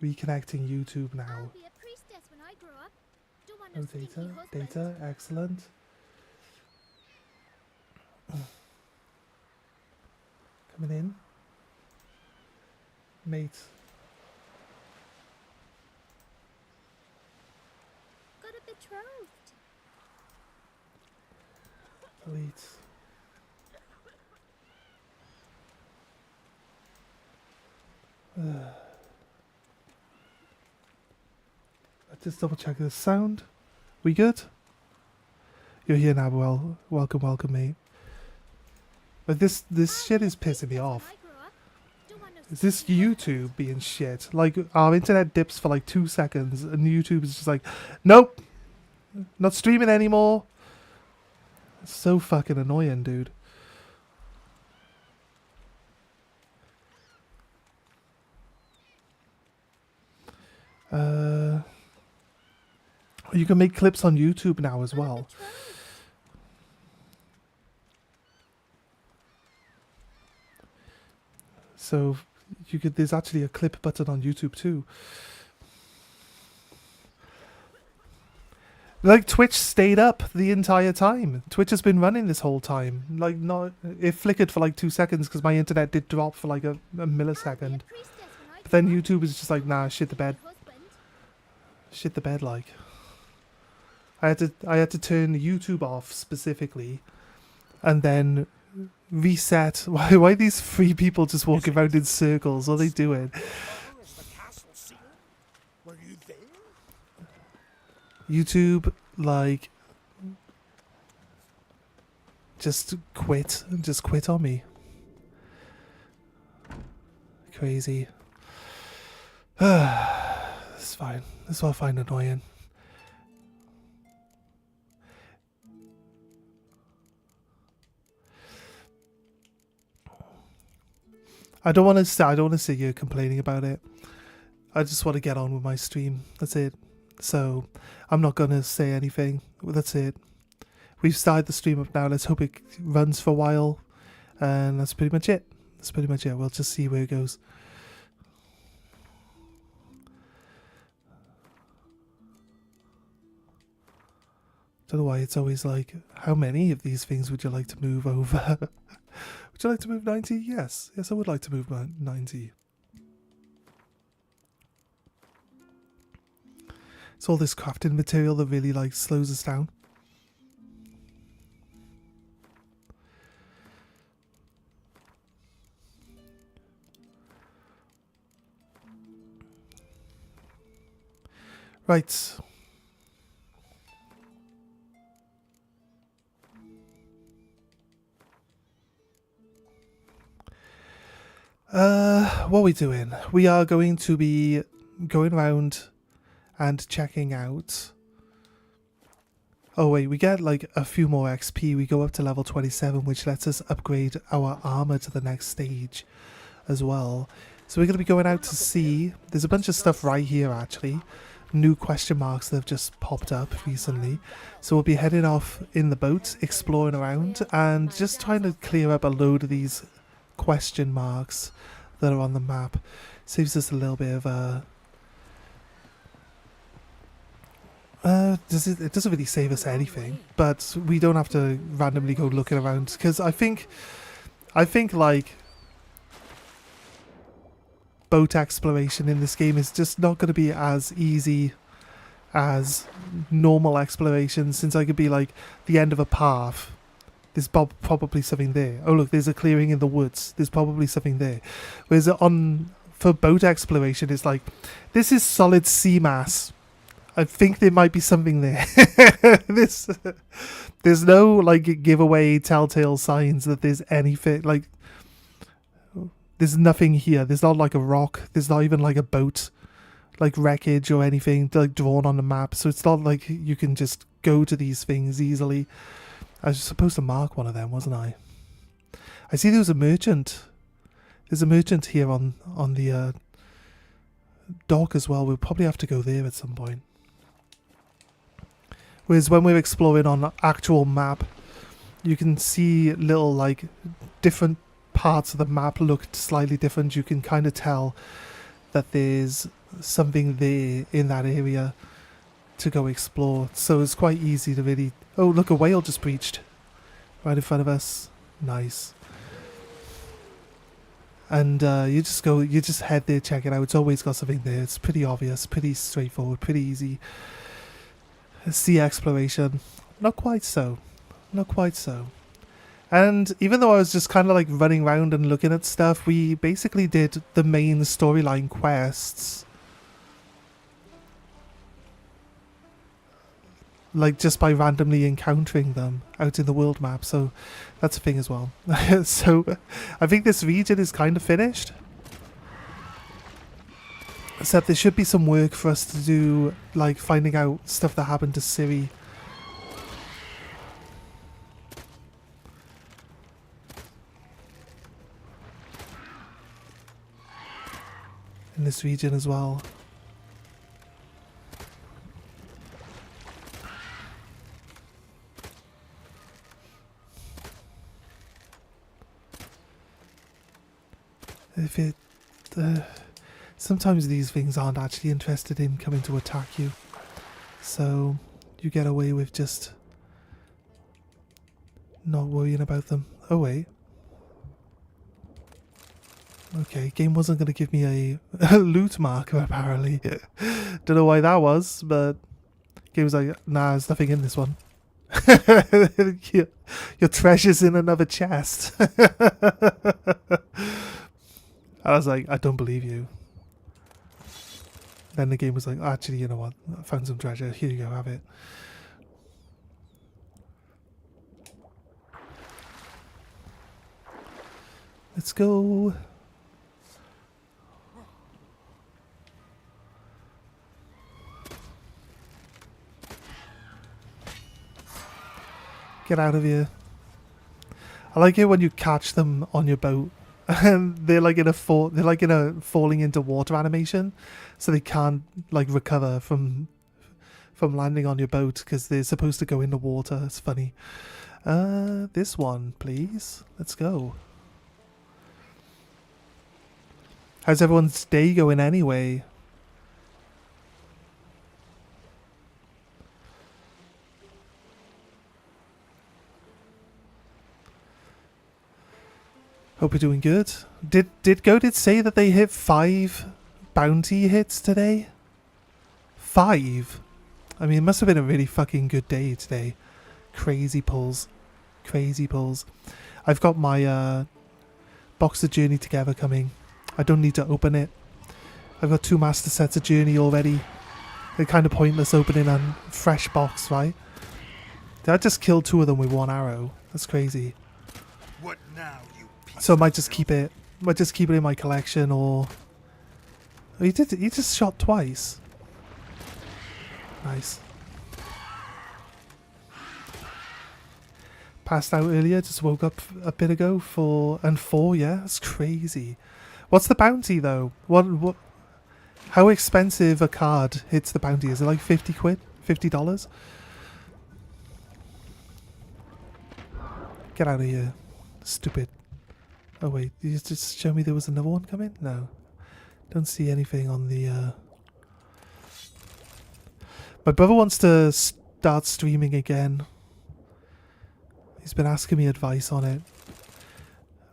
Reconnecting YouTube now. I'll be a priestess when I grow up. Don't want no No stinky data. husband. Data. Excellent. Coming in. Mate. Got a betrothed. Elite. Just double check the sound. We good? You're here now. Well, welcome, mate. But this shit is pissing me off. Is this YouTube being shit? Like, our internet dips for like 2 seconds and YouTube is just like, nope, not streaming anymore. It's so fucking annoying, dude. You can make clips on YouTube now as well. So you could. There's actually a clip button on YouTube too. Like Twitch stayed up the entire time. Twitch has been running this whole time. Like not, it flickered for like 2 seconds because my internet did drop for like a millisecond. But then YouTube is just like, nah, shit the bed. Shit the bed, like. I had to turn YouTube off specifically, and then reset. Why are these 3 people just walking around in circles? What are they doing? YouTube, like, just quit on me. Crazy. It's fine. That's what I find annoying. I don't want to sit here complaining about it. I just want to get on with my stream. That's it. So I'm not gonna say anything. That's it. We've started the stream up now. Let's hope it runs for a while, and that's pretty much it. That's pretty much it. We'll just see where it goes. Don't know why it's always like, how many of these things would you like to move over? Would you like to move 90? Yes. Yes, I would like to move 90. It's all this crafting material that really like slows us down. Right. What are we doing? We are going to be going around and checking out. Oh wait, we get like a few more XP. We go up to level 27, which lets us upgrade our armor to the next stage as well. So we're going to be going out to sea. There's a bunch of stuff right here actually. New question marks that have just popped up recently. So we'll be heading off in the boat, exploring around and just trying to clear up a load of these question marks that are on the map. Saves us a little bit of it doesn't really save us anything, but we don't have to randomly go looking around because I think like boat exploration in this game is just not going to be as easy as normal exploration, since I could be like the end of a path. There's probably something there. Oh look, there's a clearing in the woods. There's probably something there. Whereas for boat exploration, it's like, this is solid sea mass. I think there might be something there. There's no like giveaway telltale signs that there's anything. Like, there's nothing here. There's not like a rock. There's not even like a boat, like wreckage or anything like drawn on the map. So it's not like you can just go to these things easily. I was supposed to mark one of them, wasn't I? I see there was a merchant. There's a merchant here on the dock as well. We'll probably have to go there at some point. Whereas when we're exploring on actual map, you can see little like different parts of the map look slightly different. You can kind of tell that there's something there in that area to go explore. So it's quite easy to really... Oh, look, a whale just breached right in front of us. Nice. And you just head there, check it out. It's always got something there. It's pretty obvious, pretty straightforward, pretty easy. Sea exploration. Not quite so. Not quite so. And even though I was just kind of like running around and looking at stuff, we basically did the main storyline quests. Like just by randomly encountering them out in the world map. So that's a thing as well. So I think this region is kind of finished. Except there should be some work for us to do, like finding out stuff that happened to Siri. In this region as well. If it... sometimes these things aren't actually interested in coming to attack you. So you get away with just not worrying about them. Oh wait. Okay, game wasn't going to give me a loot marker apparently. Don't know why that was, but game was like, nah, there's nothing in this one. your treasure's in another chest. I was like, I don't believe you. Then the game was like, actually, you know what? I found some treasure. Here you go, have it. Let's go. Get out of here. I like it when you catch them on your boat and they're like in a falling into water animation, so they can't like recover from landing on your boat because they're supposed to go in the water. It's funny. This one, please. Let's go. How's everyone's day going anyway? Hope you're doing good. Did Goated say that they hit 5 bounty hits today? 5? I mean, it must have been a really fucking good day today. Crazy pulls. Crazy pulls. I've got my box of Journey Together coming. I don't need to open it. I've got 2 master sets of Journey already. They're kind of pointless opening a fresh box, right? Did I just kill 2 of them with 1 arrow? That's crazy. What now, you piece So I might just keep it. Might just keep it in my collection, or oh, he just shot twice. Nice. Passed out earlier. Just woke up a bit ago. 4 and 4. Yeah, that's crazy. What's the bounty though? What? How expensive a card hits the bounty? Is it like 50 quid? $50? Get out of here. Stupid. Oh wait, did you just show me there was another one coming? No. Don't see anything on the... My brother wants to start streaming again. He's been asking me advice on it.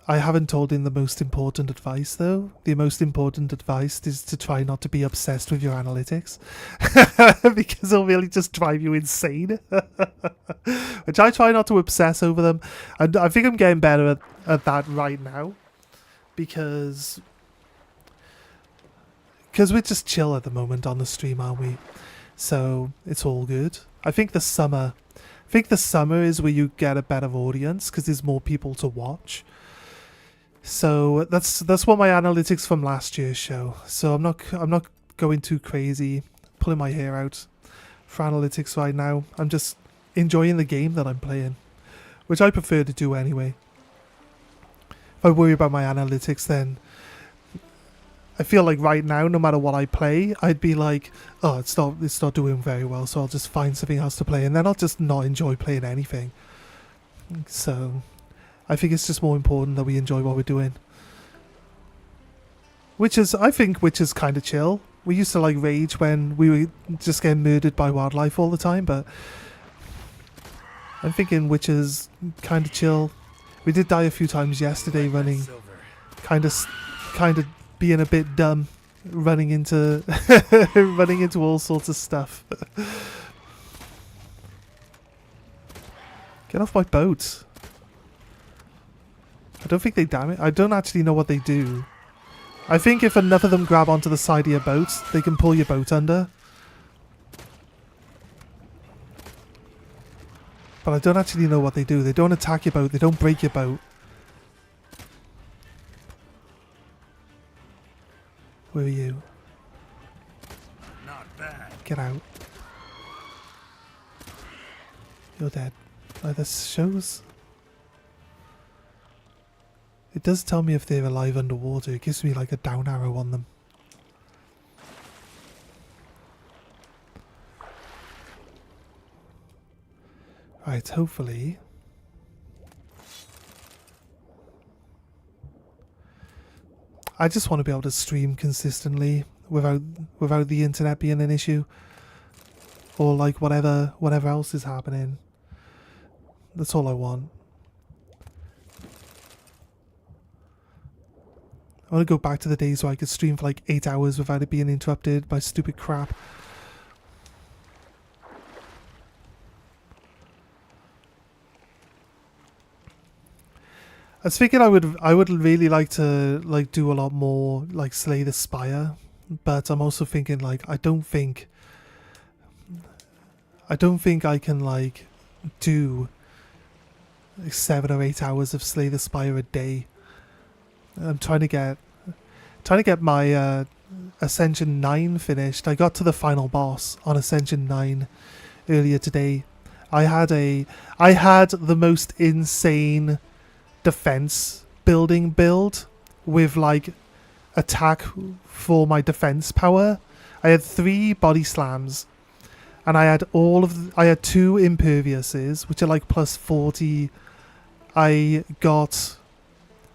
I haven't told him the most important advice though. The most important advice is to try not to be obsessed with your analytics. Because it'll really just drive you insane. Which I try not to obsess over them. And I think I'm getting better at that right now. Because we're just chill at the moment on the stream, aren't we? So it's all good. I think the summer is where you get a better audience because there's more people to watch. So that's what my analytics from last year show. So I'm not going too crazy, pulling my hair out for analytics right now. I'm just enjoying the game that I'm playing, which I prefer to do anyway. If I worry about my analytics, then I feel like right now, no matter what I play, I'd be like, oh, it's not doing very well, so I'll just find something else to play, and then I'll just not enjoy playing anything. So I think it's just more important that we enjoy what we're doing. I think which is kind of chill. We used to like rage when we were just getting murdered by wildlife all the time, but I'm thinking which is kind of chill. We did die a few times yesterday running, kind of being a bit dumb, running into running into all sorts of stuff. Get off my boat. I don't think they damage. I don't actually know what they do. I think if enough of them grab onto the side of your boat, they can pull your boat under. But I don't actually know what they do. They don't attack your boat. They don't break your boat. Where are you? Not bad. Get out. You're dead. Oh, this shows... It does tell me if they're alive underwater. It gives me like a down arrow on them. Right, hopefully. I just want to be able to stream consistently without the internet being an issue. Or like whatever else is happening. That's all I want. I want to go back to the days where I could stream for like 8 hours without it being interrupted by stupid crap. I was thinking I would really like to like do a lot more like Slay the Spire, but I'm also thinking like I don't think I can like do like 7 or 8 hours of Slay the Spire a day. I'm trying to get my Ascension 9 finished. I got to the final boss on Ascension 9 earlier today. I had the most insane defense building build with like attack for my defense power. I had 3 body slams and I had I had 2 imperviouses, which are like plus 40. I got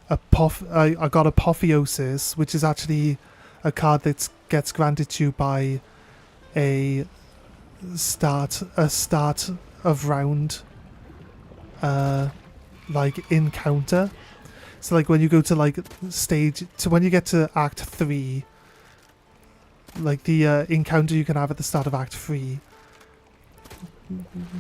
I got Apotheosis, which is actually a card that gets granted to you by a start of round like encounter. So like when you go to like when you get to Act 3, like the encounter you can have at the start of Act 3,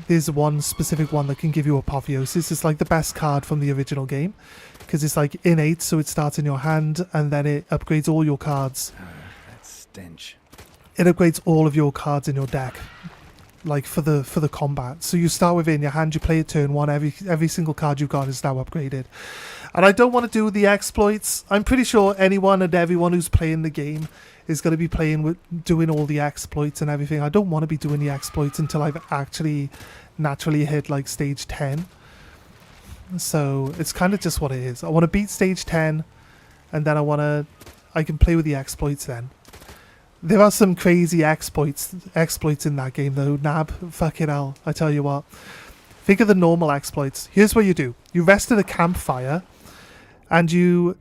there's one specific one that can give you Apotheosis. It's like the best card from the original game because it's like innate, so it starts in your hand and then it upgrades all your cards. That stench. It upgrades all of your cards in your deck, like for the combat. So you start with it in your hand, you play it turn 1, every single card you've got is now upgraded. And I don't want to do the exploits. I'm pretty sure anyone and everyone who's playing the game is going to be doing all the exploits and everything. I don't want to be doing the exploits until I've actually naturally hit like stage 10. So it's kind of just what it is. I want to beat stage 10 and then I can play with the exploits then. There are some crazy exploits in that game though. Nab, fucking hell, I tell you what. Think of the normal exploits. Here's what you do. You rest at a campfire and you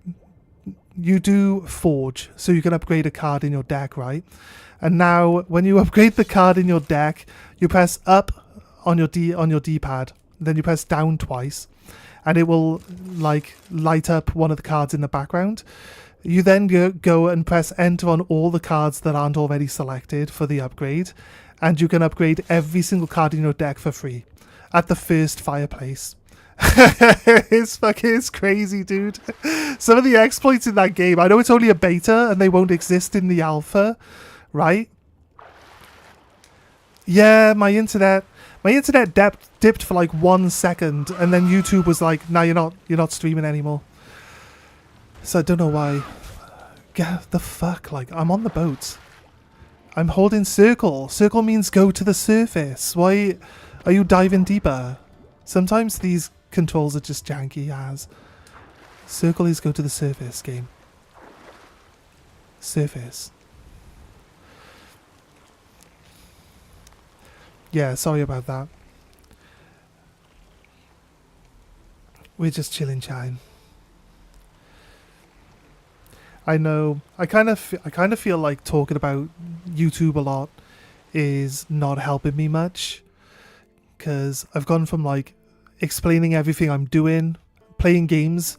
do Forge, so you can upgrade a card in your deck, right? And now when you upgrade the card in your deck, you press up on your D-pad, then you press down twice, and it will like light up one of the cards in the background. You then go and press enter on all the cards that aren't already selected for the upgrade, and you can upgrade every single card in your deck for free at the first fireplace. It's crazy, dude. Some of the exploits in that game, I know it's only a beta and they won't exist in the alpha, right? Yeah, my internet dipped for like 1 second and then YouTube was like, "No, you're not streaming anymore." So I don't know why. Get the fuck, like I'm on the boat. I'm holding circle. Circle means go to the surface. Why are you diving deeper? Sometimes these controls are just janky as. Circle is go to the surface game. Surface. Yeah, sorry about that. We're just chilling, chatting. I know. I kind of feel like talking about YouTube a lot is not helping me much, because I've gone from like explaining everything I'm doing, playing games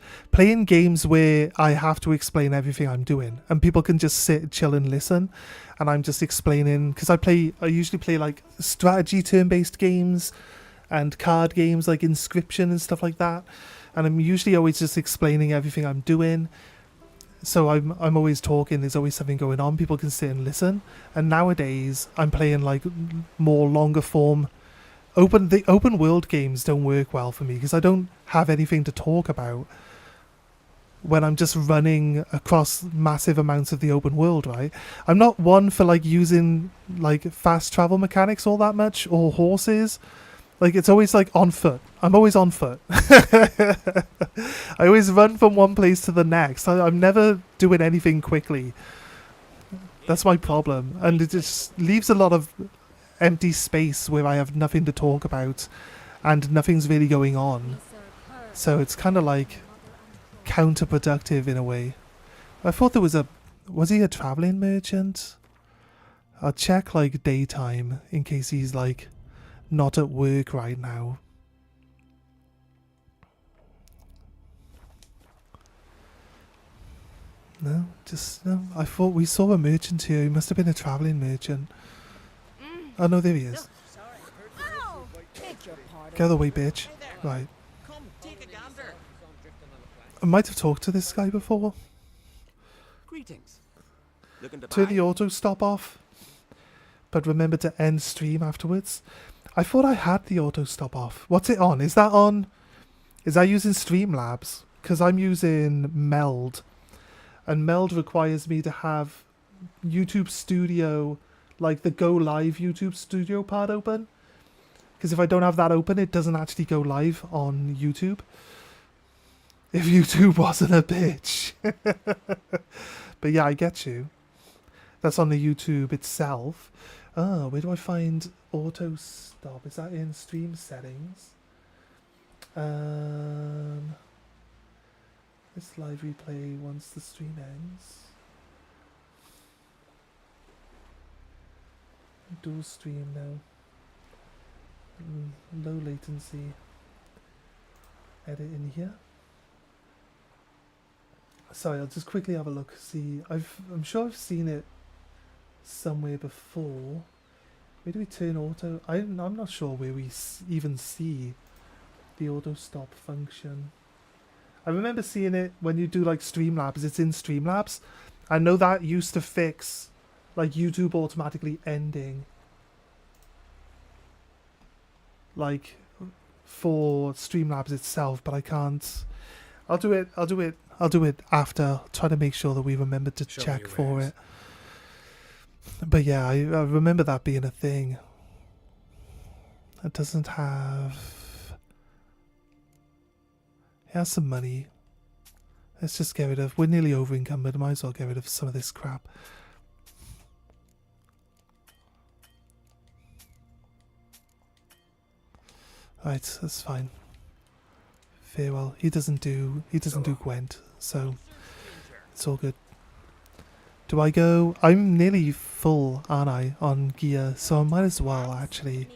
where I have to explain everything I'm doing, and people can just sit, chill, and listen, and I'm just explaining, because I usually play like strategy turn-based games and card games like Inscription and stuff like that, and I'm usually always just explaining everything I'm doing. So I'm always talking. There's always something going on. People can sit and listen. And nowadays, I'm playing like more longer form. The open world games don't work well for me because I don't have anything to talk about when I'm just running across massive amounts of the open world. Right? I'm not one for like using like fast travel mechanics all that much, or horses. Like, it's always like on foot. I'm always on foot. I always run from one place to the next. I'm never doing anything quickly. That's my problem. And it just leaves a lot of empty space where I have nothing to talk about and nothing's really going on. So it's kind of like counterproductive in a way. I thought there was was he a traveling merchant? I'll check like daytime in case he's like not at work right now. No. I thought we saw a merchant here. He must have been a travelling merchant. Oh no, there he is. Get out of the way, bitch. Right. I might have talked to this guy before. Greetings. Turn the auto stop off, but remember to end stream afterwards. I thought I had the auto stop off. What's it on? Is that on? Is that using Streamlabs? Because I'm using Meld. And Meld requires me to have YouTube Studio, like the Go Live YouTube Studio part open. Because if I don't have that open, it doesn't actually go live on YouTube. If YouTube wasn't a bitch. But yeah, I get you. That's on the YouTube itself. Oh, where do I find auto stop? Is that in stream settings? This live replay once the stream ends. Dual stream now. Low latency. Edit in here. Sorry, I'll just quickly have a look. See, I'm sure I've seen it somewhere before. Where do we turn auto? I'm not sure where we even see the auto stop function. I remember seeing it when you do like Streamlabs. It's in Streamlabs. I know that used to fix like YouTube automatically ending, like for Streamlabs itself, but I can't. I'll do it after. Try to make sure that we remember to check for it. But yeah, I remember that being a thing. It doesn't have... It has some money. Let's just get rid of... We're nearly over encumbered. Might as well get rid of some of this crap. Right, that's fine. Farewell. He doesn't do Gwent, so it's all good. Do I go? I'm nearly full, aren't I, on gear, so I might as well actually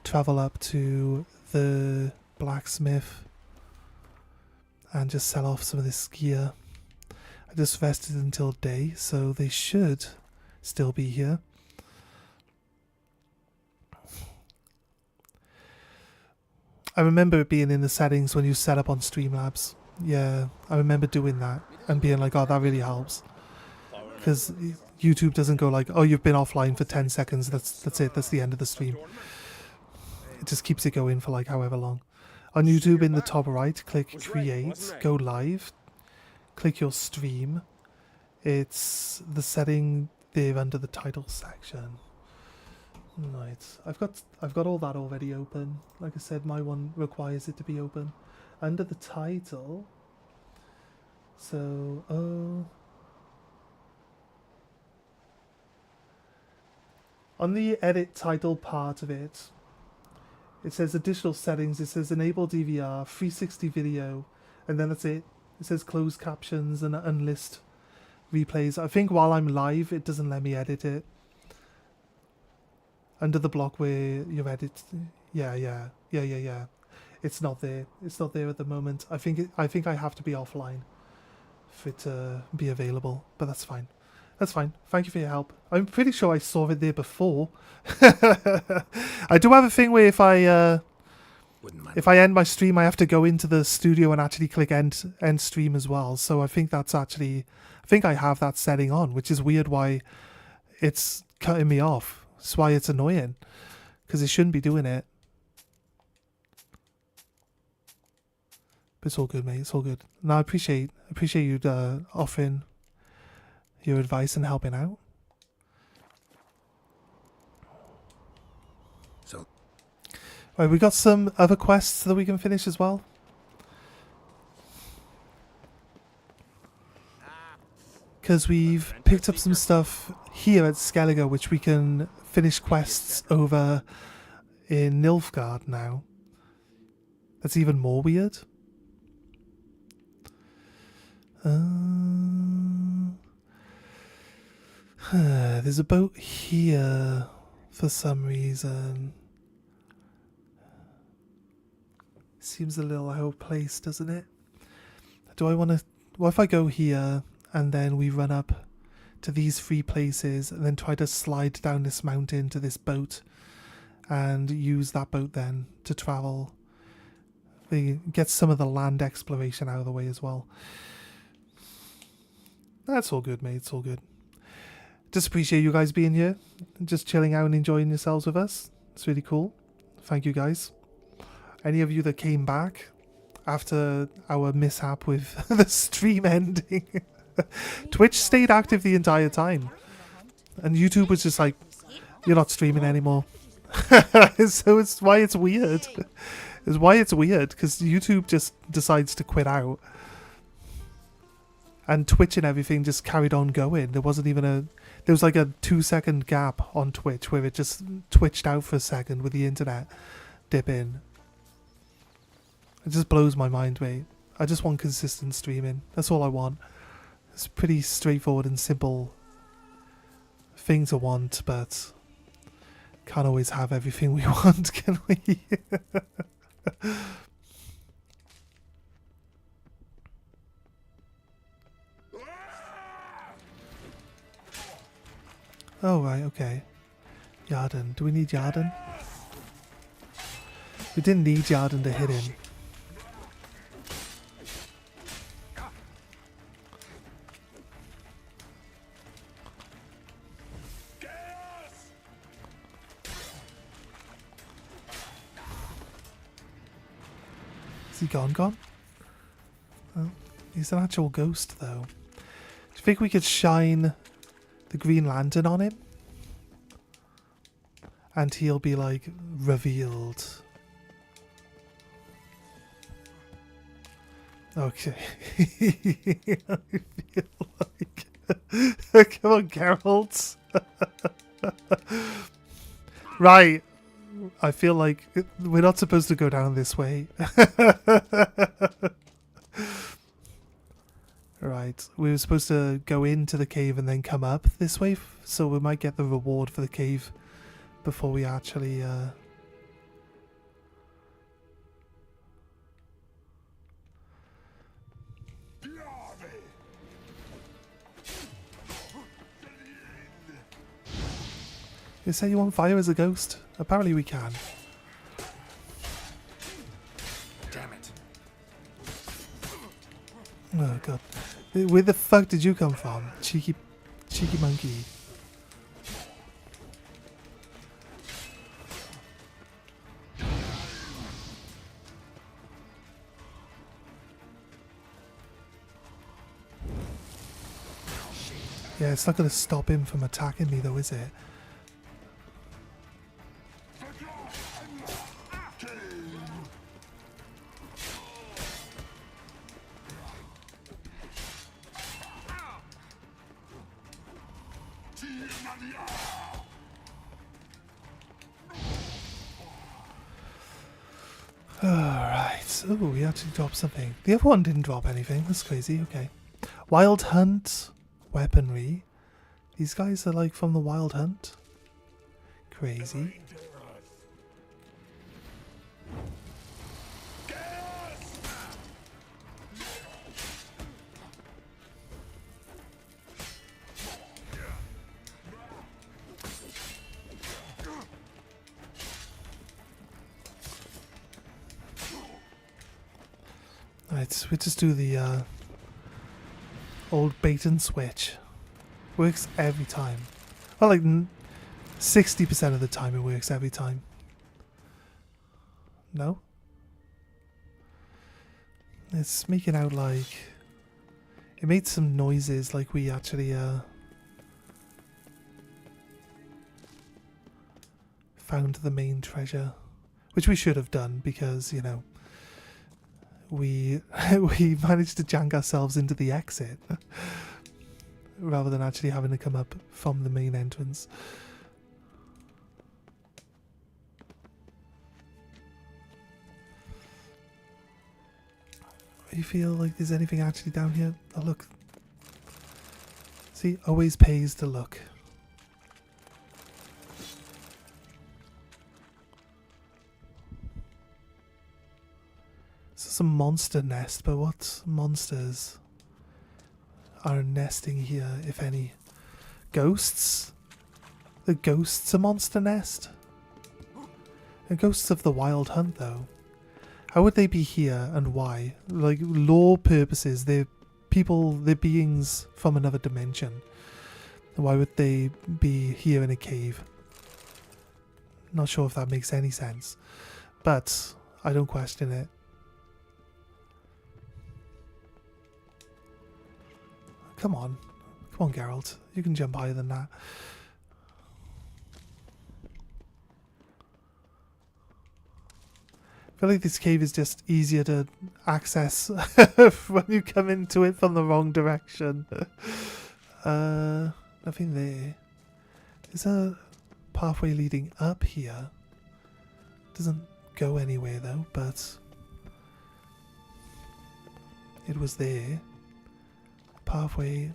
travel up to the blacksmith and just sell off some of this gear. I just rested until day, so they should still be here. I remember it being in the settings when you set up on Streamlabs. Yeah, I remember doing that and being like, oh, that really helps. Because YouTube doesn't go like, oh, you've been offline for 10 seconds, that's it, that's the end of the stream. It just keeps it going for like however long. On YouTube, in the top right, click Create, go live, click your stream. It's the setting there under the title section. Right, I've got all that already open. Like I said, my one requires it to be open. Under the title, so, on the edit title part of it, it says additional settings. It says enable DVR, 360 video, and then that's it. It says close captions and unlist replays. I think while I'm live, it doesn't let me edit it. Under the block where you edit, yeah. It's not there. It's not there at the moment. I think I have to be offline for it to be available. But that's fine. That's fine. Thank you for your help. I'm pretty sure I saw it there before. I do have a thing where if I end my stream, I have to go into the studio and actually click end stream as well. So I think that's actually, I think I have that setting on, which is weird why it's cutting me off. That's why it's annoying, because it shouldn't be doing it. But it's all good, mate. It's all good. No, I appreciate you offering your advice and helping out. So, Right, we got some other quests that we can finish as well. Because we've picked up some stuff here at Skellige, which we can finish quests over in Nilfgaard now. That's even more weird. There's a boat here for some reason. Seems a little out of place, doesn't it? Do I want to... What if I go here and then we run up to these 3 places and then try to slide down this mountain to this boat and use that boat then to travel? Get some of the land exploration out of the way as well. That's all good, mate. It's all good. Just appreciate you guys being here, just chilling out and enjoying yourselves with us. It's really cool. Thank you guys. Any of you that came back after our mishap with the stream ending. Twitch stayed active the entire time. And YouTube was just like, you're not streaming anymore. So it's why it's weird. It's why it's weird, because YouTube just decides to quit out. And Twitch and everything just carried on going. There wasn't even a... There was like a 2-second gap on Twitch where it just twitched out for a second with the internet dip in. It just blows my mind, mate. I just want consistent streaming. That's all I want. It's a pretty straightforward and simple thing to want, but can't always have everything we want, can we? Oh, right, okay. Yarden. Do we need Yarden? We didn't need Yarden to hit him. Is he gone? Oh, he's an actual ghost, though. Do you think we could shine the Green Lantern on him? And he'll be, like, revealed. Okay. I feel like... Come on, Geralt. Right. I feel like we're not supposed to go down this way. Right. We were supposed to go into the cave and then come up this way, so we might get the reward for the cave before we actually... You say you want fire as a ghost? Apparently we can. Damn it. Oh god. Where the fuck did you come from? Cheeky monkey. Yeah, it's not going to stop him from attacking me though, is it? Alright. Oh, we actually dropped something. The other one didn't drop anything. That's crazy. Okay. Wild Hunt. weaponry. These guys are like from the Wild Hunt. Crazy. Right, we just do the old bait and switch. Works every time. Well, like 60% of the time it works every time. No? It's making out like... It made some noises like we actually found the main treasure. Which we should have done because, you know, we managed to jank ourselves into the exit rather than actually having to come up from the main entrance. You feel like there's anything actually down here? Oh look. See, always pays to look. This is a monster nest, but what monsters are nesting here, if any? Ghosts? The ghosts a monster nest? The ghosts of the Wild Hunt, though. How would they be here and why? Like, lore purposes, they're people, they're beings from another dimension. Why would they be here in a cave? Not sure if that makes any sense, but I don't question it. Come on. Come on, Geralt. You can jump higher than that. I feel like this cave is just easier to access when you come into it from the wrong direction. Nothing there. There's a pathway leading up here. Doesn't go anywhere though, but it was there. Pathway.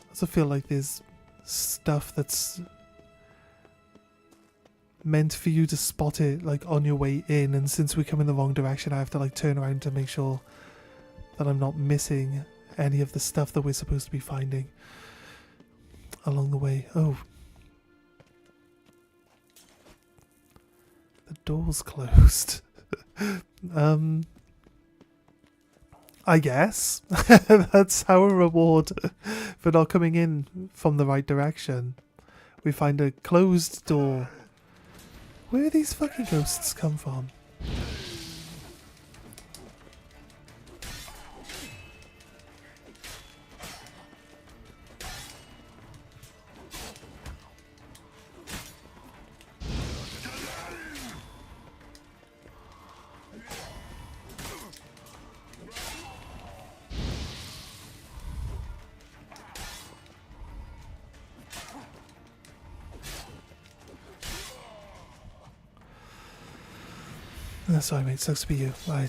I also feel like there's stuff that's meant for you to spot it like on your way in, and since we come in the wrong direction I have to like turn around to make sure that I'm not missing any of the stuff that we're supposed to be finding along the way. Oh, the door's closed. I guess that's our reward for not coming in from the right direction. We find a closed door. Where do these fucking ghosts come from? Sorry mate, sucks to be you. Right.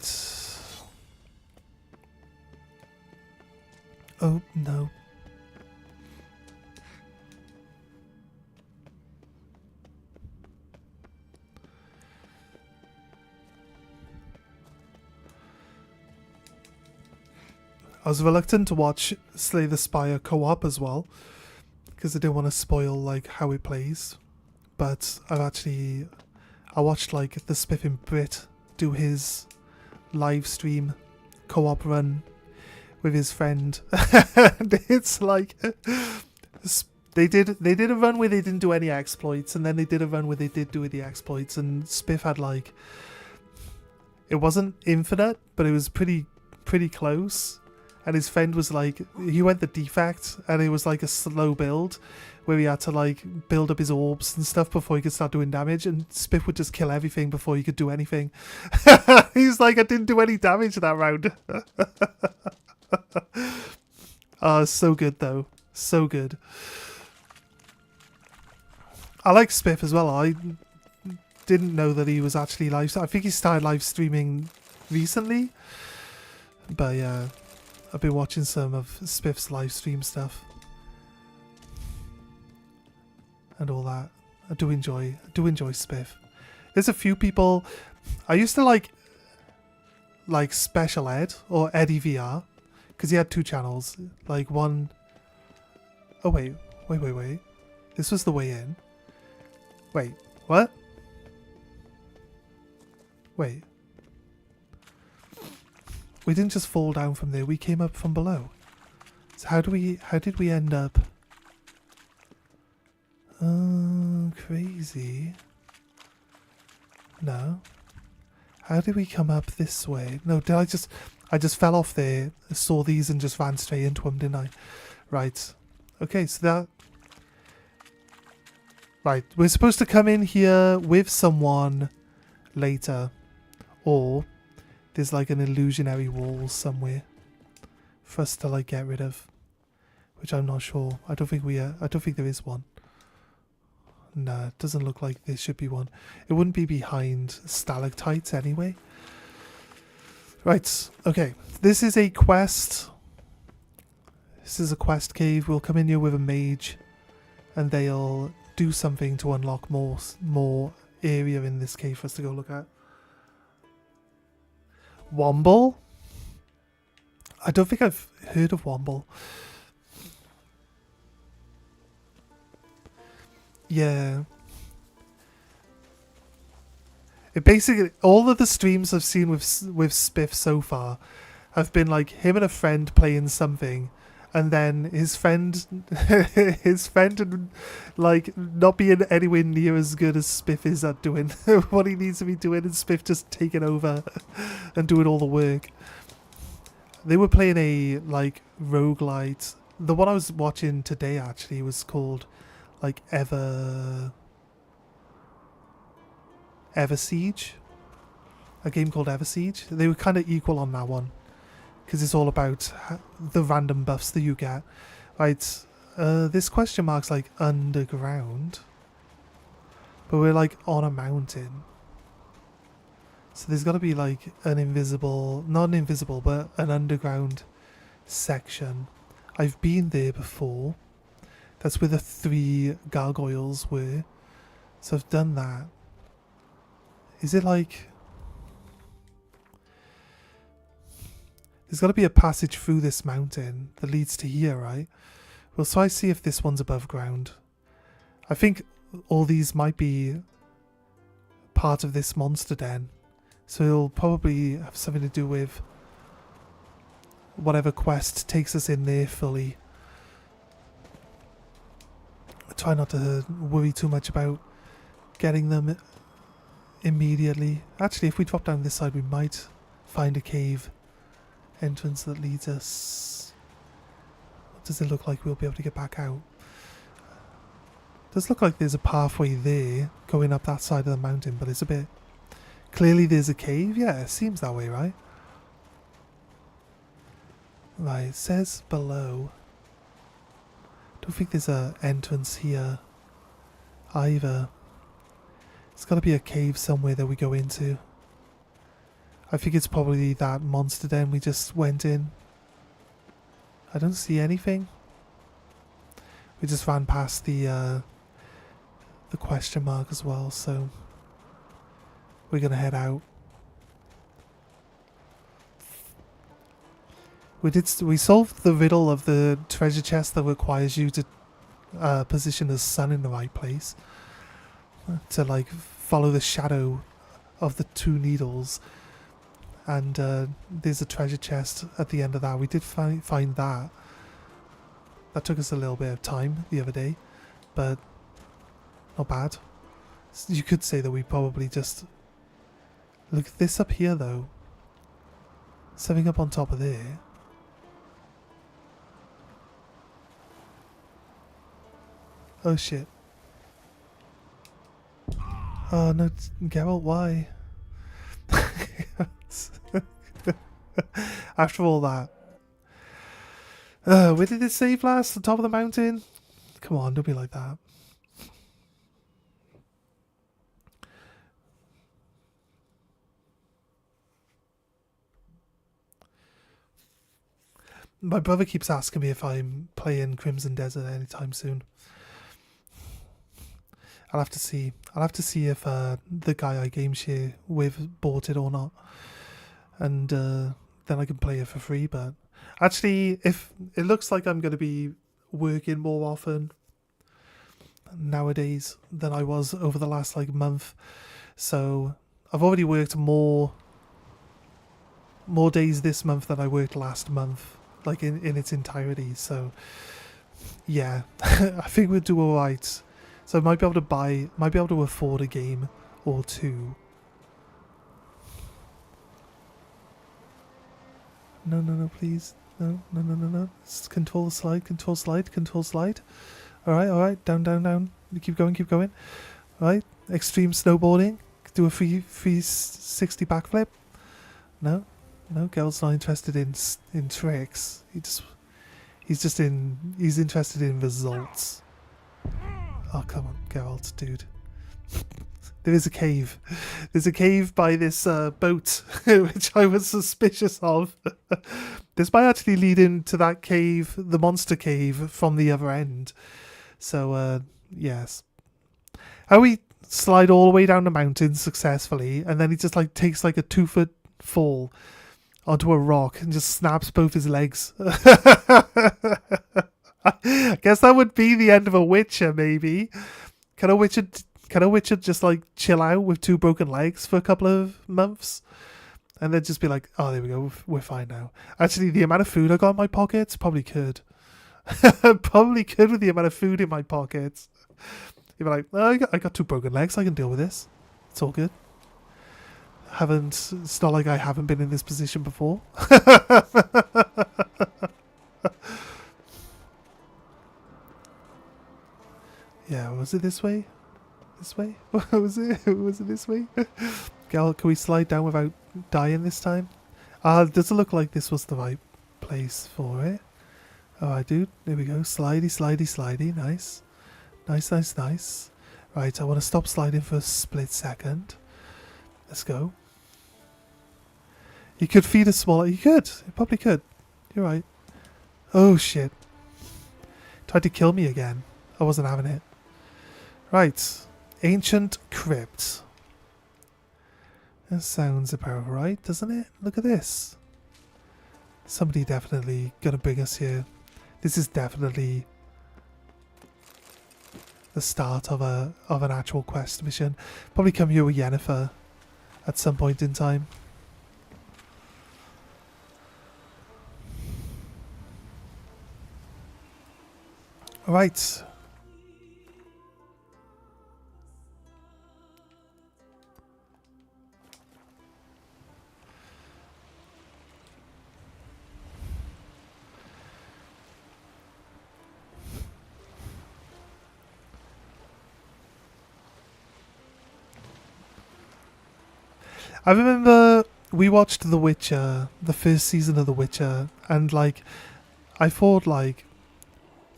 Oh, no. I was reluctant to watch Slay the Spire co-op as well, because I didn't want to spoil like how it plays. But I watched like the Spiffing Brit do his live stream co-op run with his friend. And it's like they did a run where they didn't do any exploits, and then they did a run where they did do the exploits, and Spiff had like, it wasn't infinite, but it was pretty close. And his friend was like, he went the defect, and it was like a slow build where he had to like build up his orbs and stuff before he could start doing damage, and Spiff would just kill everything before he could do anything. He's like, I didn't do any damage that round. Oh, so good though. So good. I like Spiff as well. I didn't know that he was actually live. I think he started live streaming recently. But yeah, I've been watching some of Spiff's live stream stuff and all that. I do enjoy Spiff. There's a few people I used to like Special Ed or Eddie VR because he had 2 channels. Like one. Oh wait. This was the way in. Wait, what? Wait. We didn't just fall down from there, we came up from below. So how did we end up? Crazy. No. How did we come up this way? No, I just fell off there, saw these and just ran straight into them, didn't I? Right. Okay, so that... Right, we're supposed to come in here with someone later. Or there's like an illusionary wall somewhere for us to like get rid of. Which I'm not sure. I don't think there is one. No, it doesn't look like there should be one. It wouldn't be behind stalactites anyway. Right, okay. This is a quest. This is a quest cave. We'll come in here with a mage and they'll do something to unlock more area in this cave for us to go look at. Womble? I don't think I've heard of Womble. Yeah. It basically, all of the streams I've seen with Spiff so far have been like him and a friend playing something, and then his friend like not being anywhere near as good as Spiff is at doing what he needs to be doing, and Spiff just taking over and doing all the work. They were playing a like roguelite. The one I was watching today actually was called like Ever Siege, a game called Ever Siege. They were kind of equal on that one because it's all about the random buffs that you get. Right, this question mark's like underground, but we're like on a mountain, so there's got to be like an invisible, not an invisible, but an underground section. I've been there before. That's where the 3 gargoyles were. So I've done that. Is it like... There's got to be a passage through this mountain that leads to here, right? Well, so I see if this one's above ground. I think all these might be part of this monster den. So it'll probably have something to do with whatever quest takes us in there fully. Try not to worry too much about getting them immediately. Actually, if we drop down this side, we might find a cave entrance that leads us. What does it look like we'll be able to get back out? It does look like there's a pathway there going up that side of the mountain, but it's a bit... Clearly there's a cave. Yeah, it seems that way, right? Right, it says below. Don't think there's a entrance here either. It's got to be a cave somewhere that we go into. I think it's probably that monster den we just went in. I don't see anything. We just ran past the question mark as well, so we're gonna head out. We solved the riddle of the treasure chest that requires you to position the sun in the right place. To like follow the shadow of the 2 needles. And there's a treasure chest at the end of that. We did find that. That took us a little bit of time the other day. But not bad. You could say that we probably just... Look at this up here though. Something up on top of there. Oh shit. Oh no, Geralt, why? After all that. Where did it save last? On top of the mountain? Come on, don't be like that. my brother keeps asking me if I'm playing Crimson Desert anytime soon. I'll have to see. I'll have to see if the guy I game share with bought it or not, and then I can play it for free. But actually, if it looks like I'm going to be working more often nowadays than I was over the last like month, so I've already worked more days this month than I worked last month, like in its entirety. So yeah, I think we'll do all right. So I might be able to afford a game or two. No, please. No. Control slide. Alright. Down. Keep going. Right. Extreme snowboarding. Do a 360 backflip. No, Geralt's not interested in tricks. He's interested in results. Oh, come on, Geralt, dude. There is a cave. There's a cave by this boat, which I was suspicious of. This might actually lead into that cave, the monster cave, from the other end. So, yes. How we slide all the way down the mountain successfully, and then he just like takes like a 2-foot fall onto a rock and just snaps both his legs. I guess that would be the end of a Witcher, maybe. Can a Witcher just like chill out with 2 broken legs for a couple of months? And then just be like, oh, there we go, we're fine now. Actually, the amount of food I got in my pockets, probably could. Probably could with the amount of food in my pockets. You'd be like, oh, I got 2 broken legs, I can deal with this. It's all good. It's not like I haven't been in this position before. Yeah, was it this way? This way? Was it this way? Gal, can we slide down without dying this time? Does it look like this was the right place for it? Alright, dude. There we go. Slidey. Nice. Nice. Right, I want to stop sliding for a split second. Let's go. You could feed a smaller... You could. You probably could. You're right. Oh, shit. Tried to kill me again. I wasn't having it. Right. Ancient Crypt. That sounds about right, doesn't it? Look at this. Somebody definitely gonna bring us here. This is definitely the start of an actual quest mission. Probably come here with Yennefer at some point in time. Alright. I remember we watched The Witcher, the first season of The Witcher, and like, I thought like,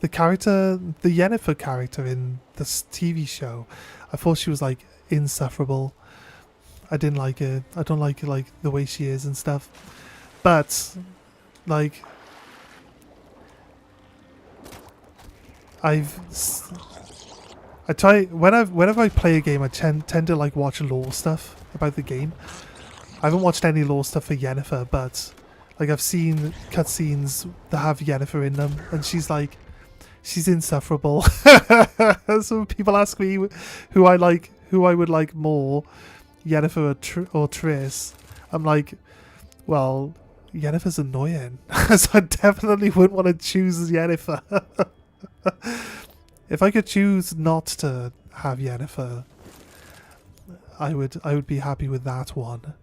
the Yennefer character in this TV show, I thought she was like insufferable. I didn't like it. I don't like the way she is and stuff. But like, whenever I play a game, I tend to like watch lore stuff about the game. I haven't watched any lore stuff for Yennefer, but like I've seen cutscenes that have Yennefer in them, and she's insufferable. So people ask me who I would like more, Yennefer or Triss. I'm like, well, Yennefer's annoying, so I definitely wouldn't want to choose Yennefer. If I could choose not to have Yennefer, I would be happy with that one.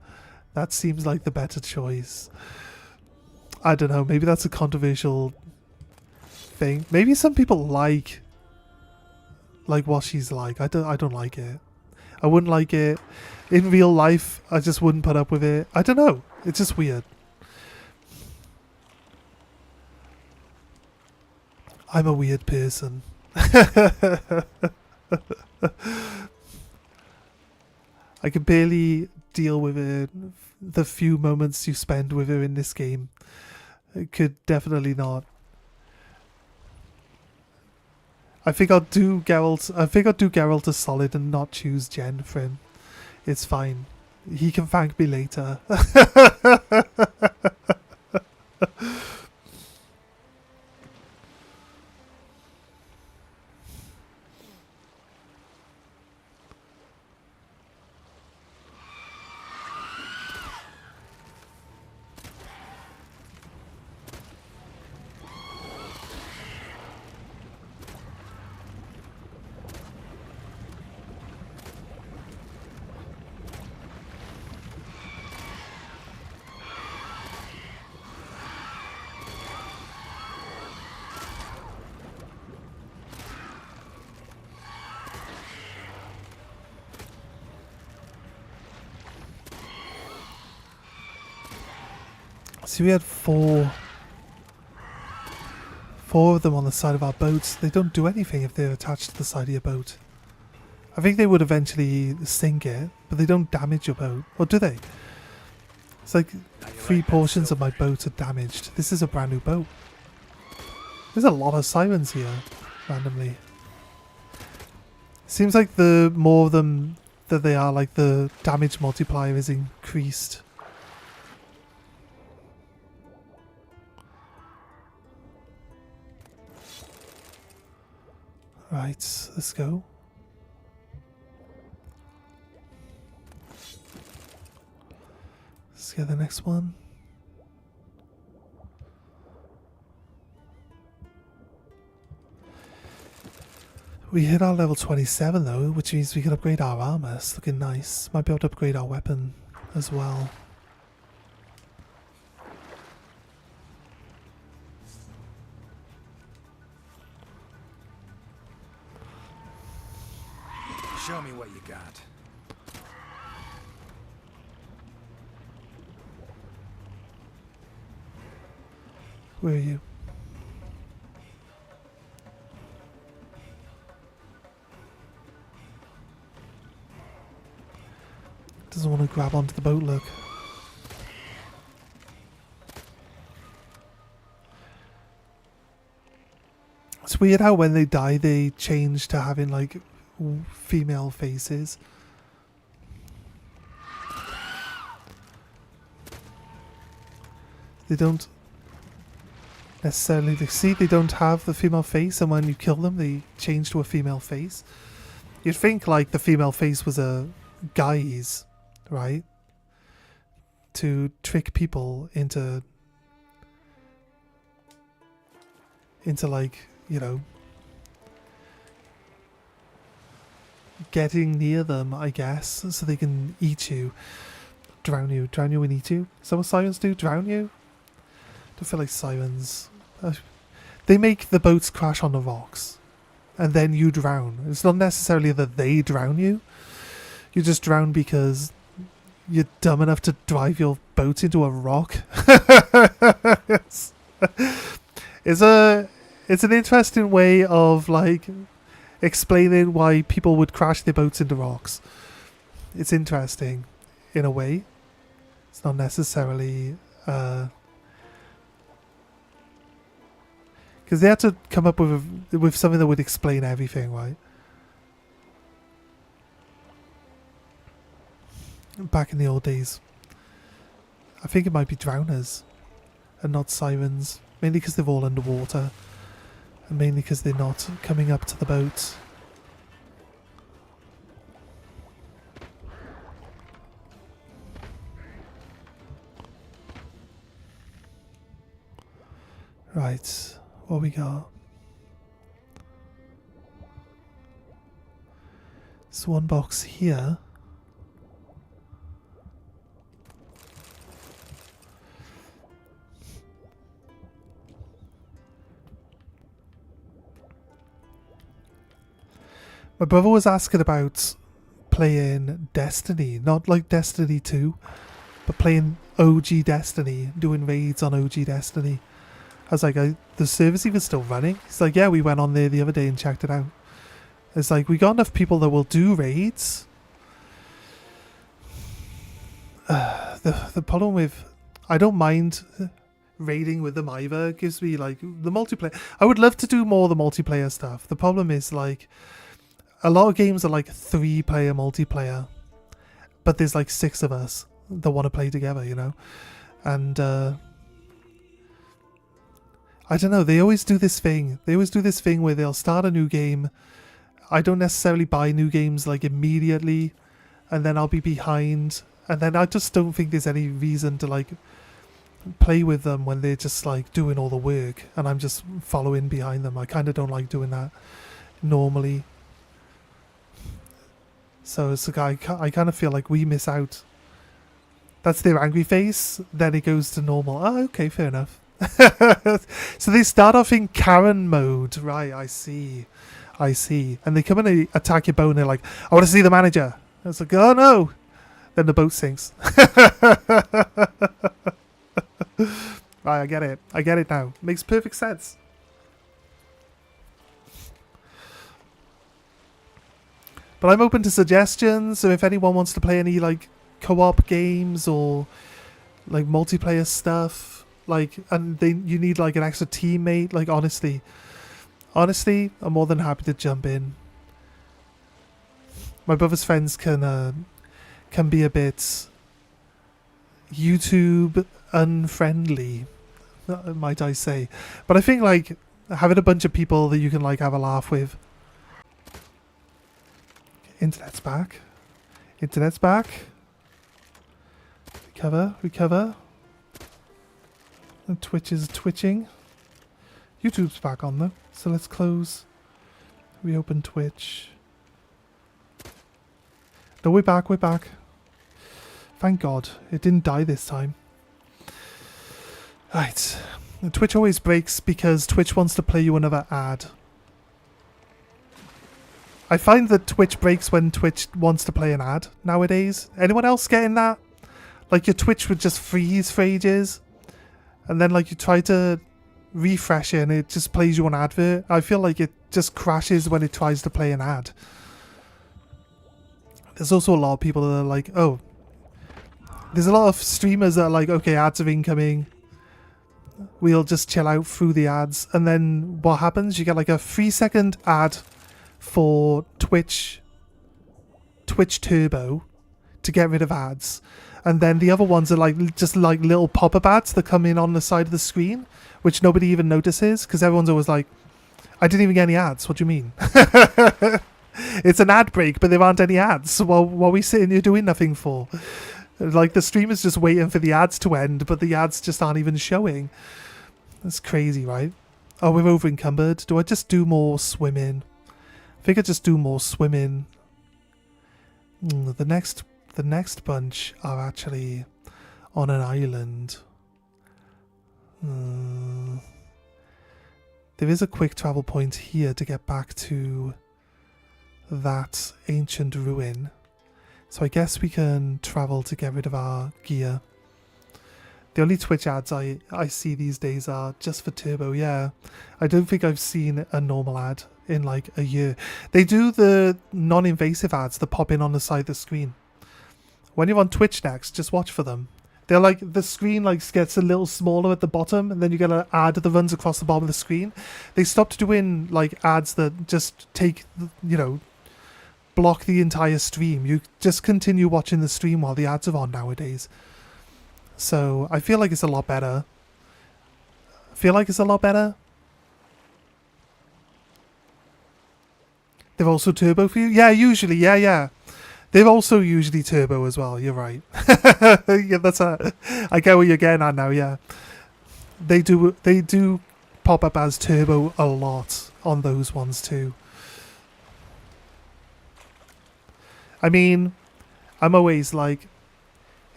That seems like the better choice. I don't know, maybe that's a controversial thing. Maybe some people like what she's like. I don't like it. I wouldn't like it. In real life, I just wouldn't put up with it. I don't know. It's just weird. I'm a weird person. I can barely deal with it. The few moments you spend with her in this game. It could definitely not. I think I'll do Geralt. I think I'll do Geralt as solid and not choose Jen for him. It's fine. He can thank me later. See, we had four of them on the side of our boats. They don't do anything if they're attached to the side of your boat. I think they would eventually sink it, but they don't damage your boat. Or do they? It's like 3 portions of my boat are damaged. This is a brand new boat. There's a lot of sirens here, randomly. Seems like the more of them that they are, like the damage multiplier is increased. Right, let's go. Let's get the next one. We hit our level 27 though, which means we can upgrade our armor. It's looking nice. Might be able to upgrade our weapon as well. Show me what you got. Where are you? Doesn't want to grab onto the boat, look. It's weird how when they die they change to having like female faces. They don't necessarily, see, they don't have the female face, and when you kill them they change to a female face. You'd think like the female face was a guise, right? To trick people into like, you know, getting near them, I guess, so they can eat you. Drown you and eat you. Is that what sirens do? Drown you? I don't feel like sirens. They make the boats crash on the rocks, and then you drown. It's not necessarily that they drown you. You just drown because you're dumb enough to drive your boat into a rock. It's an interesting way of like explaining why people would crash their boats into rocks. It's interesting in a way. It's not necessarily because they had to come up with something that would explain everything, right? Back in the old days. I think it might be drowners and not sirens. Mainly because they're all underwater. And mainly because they're not coming up to the boat. Right, what we got? There's one box here. My brother was asking about playing Destiny, not like Destiny 2, but playing OG Destiny, doing raids on OG Destiny. I was like, the server's even still running? He's like, yeah, we went on there the other day and checked it out. It's like, we got enough people that will do raids. The problem with, I don't mind raiding with them either. It gives me like the multiplayer. I would love to do more of the multiplayer stuff. The problem is like a lot of games are like 3-player multiplayer, but there's like 6 of us that want to play together, you know? And I don't know, they always do this thing. They always do this thing where they'll start a new game. I don't necessarily buy new games like immediately, and then I'll be behind, and then I just don't think there's any reason to like play with them when they're just like doing all the work and I'm just following behind them. I kind of don't like doing that normally. So it's like I kind of feel like we miss out. That's their angry face, then it goes to normal. Oh, okay, fair enough. So they start off in Karen mode. Right, I see. And they come in and attack your boat and they're like, I want to see the manager. And it's like, oh no. Then the boat sinks. Right, I get it. I get it now. Makes perfect sense. But I'm open to suggestions, so if anyone wants to play any like co-op games or like multiplayer stuff, like, and you need like an extra teammate, like honestly, I'm more than happy to jump in. My brother's friends can be a bit YouTube unfriendly, might I say. But I think like having a bunch of people that you can like have a laugh with. Internet's back. Recover. And Twitch is twitching. YouTube's back on though. So let's close. Reopen Twitch. No, we're back. Thank God. It didn't die this time. Right. Twitch always breaks because Twitch wants to play you another ad. I find that Twitch breaks when Twitch wants to play an ad nowadays. Anyone else getting that? Like your Twitch would just freeze for ages. And then like you try to refresh it and it just plays you an advert. I feel like it just crashes when it tries to play an ad. There's also a lot of people that are like, oh. There's a lot of streamers that are like, okay, ads are incoming. We'll just chill out through the ads. And then what happens? You get like a 3-second ad for Twitch Turbo to get rid of ads, and then the other ones are like just like little pop-up ads that come in on the side of the screen, which nobody even notices because everyone's always like, I didn't even get any ads, what do you mean? It's an ad break but there aren't any ads, so what are we sitting here doing nothing for? Like the stream is just waiting for the ads to end but the ads just aren't even showing. That's crazy, right? Oh, we're over encumbered. Do I just do more swimming? I think I just do more swimming. The next bunch are actually on an island. There is a quick travel point here to get back to that ancient ruin. So I guess we can travel to get rid of our gear. The only Twitch ads I see these days are just for Turbo, yeah. I don't think I've seen a normal ad in like a year. They do the non-invasive ads that pop in on the side of the screen. When you're on Twitch next, just watch for them. They're like, the screen like gets a little smaller at the bottom and then you get an ad that runs across the bottom of the screen. They stopped doing like ads that just take, you know, block the entire stream. You just continue watching the stream while the ads are on nowadays. So I feel like it's a lot better. They're also turbo for you? Yeah, usually. Yeah. They're also usually turbo as well. You're right. Yeah, I get what you're getting at now, yeah. They do pop up as turbo a lot on those ones too. I mean, I'm always like,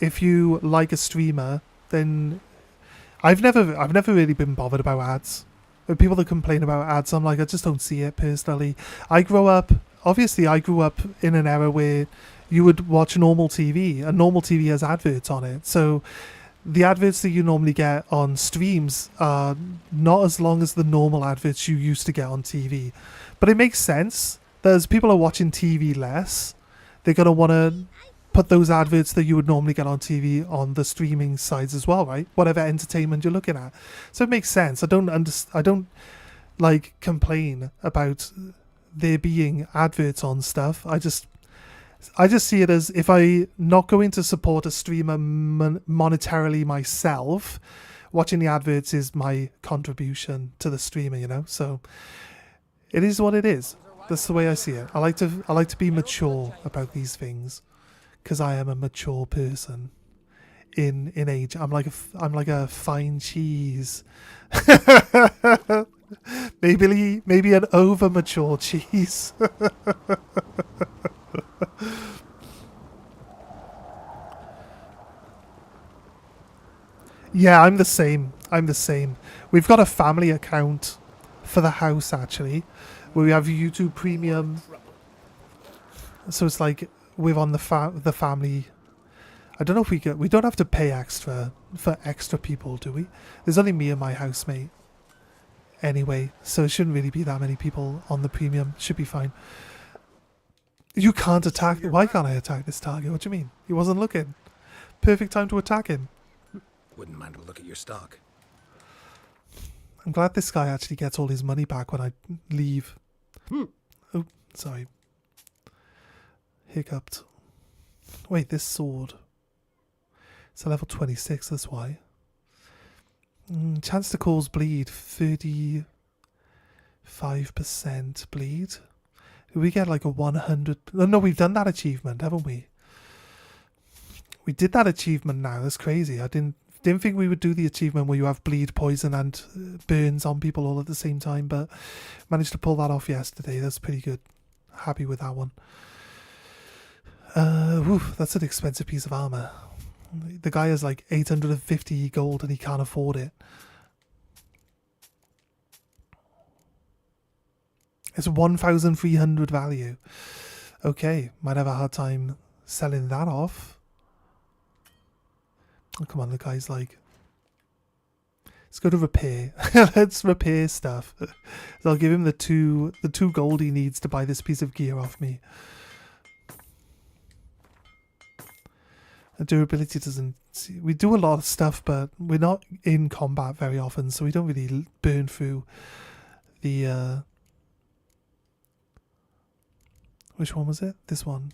if you like a streamer, then I've never really been bothered about ads. People that complain about ads, I'm like, I just don't see it personally. I grew up in an era where you would watch normal TV, and normal TV has adverts on it. So the adverts that you normally get on streams are not as long as the normal adverts you used to get on TV. But it makes sense that as people are watching TV less, they're going to want to put those adverts that you would normally get on TV on the streaming sides as well, right? Whatever entertainment you're looking at. So it makes sense. I don't like complain about there being adverts on stuff. I just see it as, if I not going to support a streamer monetarily myself, watching the adverts is my contribution to the streamer, you know? So it is what it is. That's the way I see it. I like to be mature about these things, because I am a mature person in age. I'm like a fine cheese. maybe an over mature cheese. Yeah, I'm the same. We've got a family account for the house, actually, where we have YouTube Premium. So it's like we're on the family. I don't know if we don't have to pay extra for extra people, do we? There's only me and my housemate anyway, so it shouldn't really be that many people on the premium. Should be fine. You can't attack. Why can't I attack this target? What do you mean? He wasn't looking. Perfect time to attack him. Wouldn't mind a look at your stock. I'm glad this guy actually gets all his money back when I leave. Oh, sorry. Hiccuped. Wait, this sword. It's a level 26, that's why. Chance to cause bleed, 35% bleed. We get like a 100... Oh, no, we've done that achievement, haven't we? We did that achievement now. That's crazy. I didn't think we would do the achievement where you have bleed, poison and burns on people all at the same time, but managed to pull that off yesterday. That's pretty good. Happy with that one. That's an expensive piece of armor. The guy has like 850 gold and he can't afford it. It's 1,300 value. Okay, might have a hard time selling that off. Oh, come on, the guy's like... Let's go to repair. Let's repair stuff. So I'll give him the two gold he needs to buy this piece of gear off me. Durability doesn't... We do a lot of stuff, but we're not in combat very often, so we don't really burn through the... Which one was it? This one?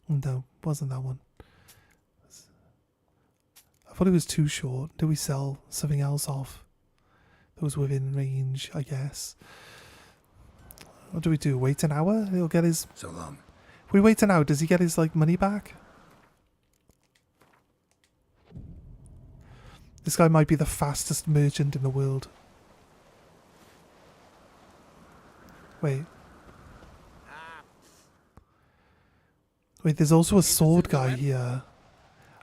No, wasn't that one. I thought it was too short. Did we sell something else off? That was within range, I guess. What do we do? Wait an hour? He'll get his... So long. If we wait an hour, does he get his, like, money back? This guy might be the fastest merchant in the world. Wait. Wait, there's also a sword guy here.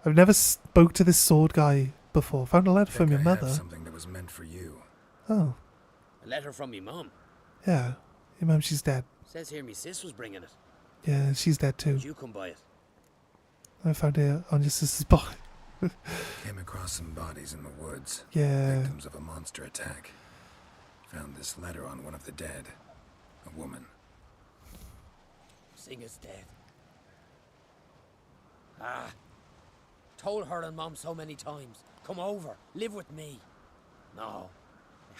I've never spoke to this sword guy before. Found a letter from your mother. Something that was meant for you. Oh. A letter from me mum. Yeah. Your mum, she's dead. Says here me sis was bringing it. Yeah, she's dead too. Did you come by it? I found it on your sister's body. Came across some bodies in the woods. Yeah. Victims of a monster attack. Found this letter on one of the dead. A woman. Sing is dead. Ah. Told her and Mom so many times. Come over. Live with me. No.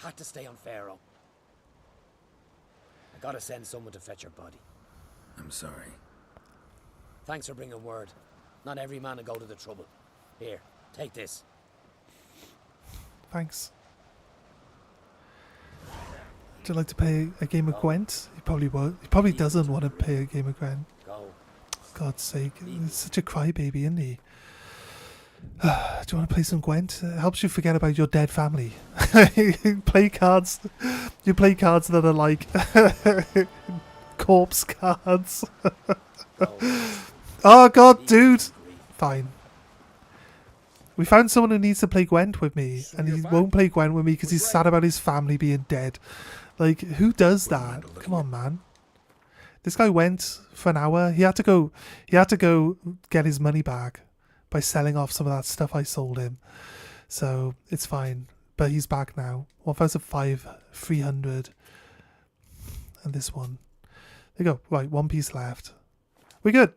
I had to stay on Pharaoh. I gotta send someone to fetch her body. I'm sorry. Thanks for bringing word. Not every man will go to the trouble. Here, take this. Thanks. Would you like to play a game of Gwent? He probably won't. He probably doesn't want to play a game of Gwent. Go. God's sake. He's such a crybaby, isn't he? Do you want to play some Gwent? It helps you forget about your dead family. You play cards. You play cards that are like corpse cards. Oh god, dude. Fine. We found someone who needs to play Gwent with me, and he won't play Gwent with me because he's sad about his family being dead. Like, who does that? Come on, man. This guy went for an hour. He had to go get his money back by selling off some of that stuff I sold him. So it's fine. But he's back now. 1,300. And this one. There you go. Right, one piece left. We're good.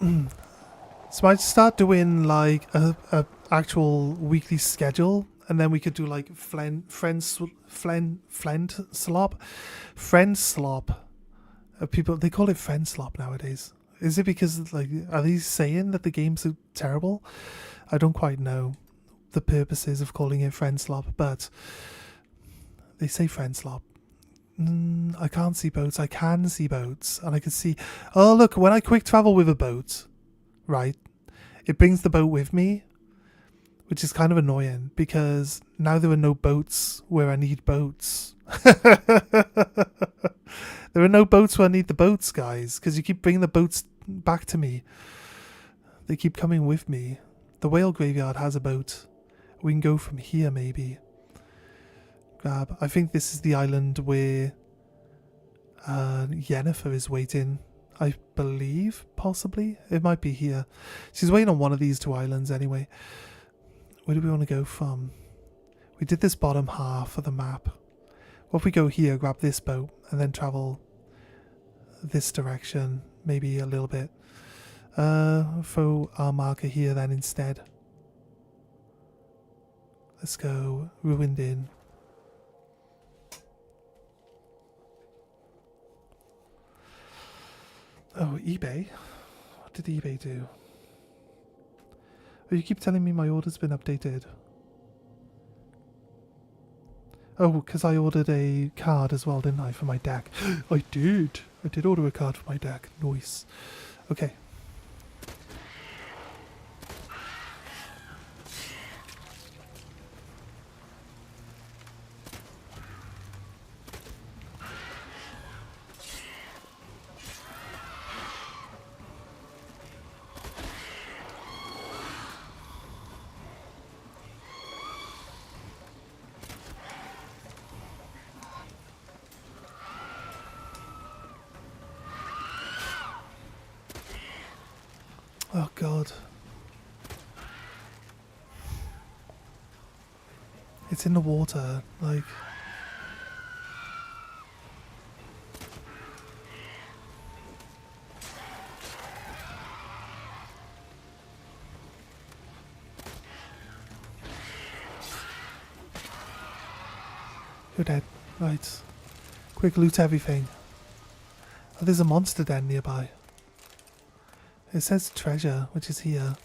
So I might start doing like a actual weekly schedule, and then we could do like friend slop. People, they call it friend slop nowadays. Is it because like are they saying that the game's so terrible? I don't quite know the purposes of calling it friend slop, but they say friend slop. I can't see boats. I can see boats, and I can see. Oh look! When I quick travel with a boat, right, it brings the boat with me, which is kind of annoying because now there are no boats where I need boats. There are no boats where I need the boats, guys, because you keep bringing the boats back to me. They keep coming with me. The whale graveyard has a boat. We can go from here, maybe. Grab. I think this is the island where Yennefer is waiting. I believe, possibly. It might be here. She's waiting on one of these two islands anyway. Where do we want to go from? We did this bottom half of the map. What if we go here, grab this boat, and then travel this direction, maybe a little bit. Throw our marker here then instead. Let's go Ruined Inn. Oh, eBay? What did eBay do? Oh, you keep telling me my order's been updated. Oh, because I ordered a card as well, didn't I, for my deck? I did. I did order a card for my deck. Nice. Okay. Oh god. It's in the water, like... You're dead. Right. Quick, loot everything. Oh, there's a monster den nearby. It says treasure, which is here.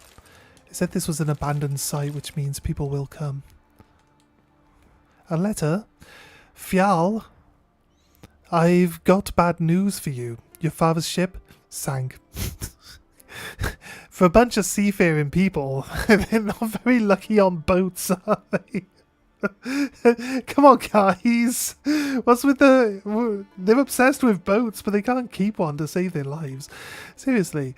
It said this was an abandoned site, which means people will come. A letter? Fial, I've got bad news for you. Your father's ship sank. For a bunch of seafaring people, they're not very lucky on boats, are they? Come on, guys. What's with the... They're obsessed with boats, but they can't keep one to save their lives. Seriously.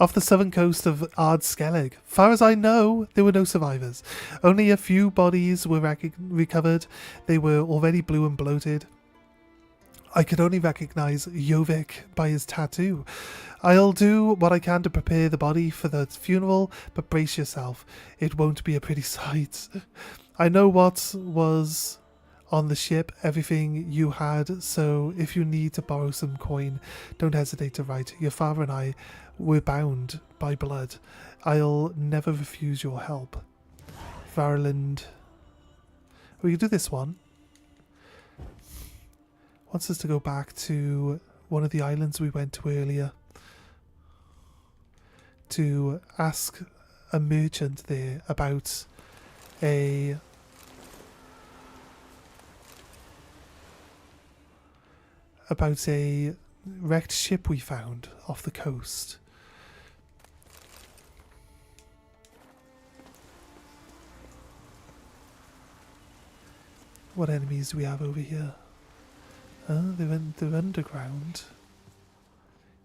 Off the southern coast of Ard-Skellig. Far as I know, there were no survivors. Only a few bodies were recovered. They were already blue and bloated. I could only recognise Jovik by his tattoo. I'll do what I can to prepare the body for the funeral, but brace yourself. It won't be a pretty sight. I know what was on the ship, everything you had, so if you need to borrow some coin, don't hesitate to write. Your father and I were bound by blood. I'll never refuse your help. Variland. We can do this one. Wants us to go back to one of the islands we went to earlier to ask a merchant there about a wrecked ship we found off the coast. What enemies do we have over here? They're underground.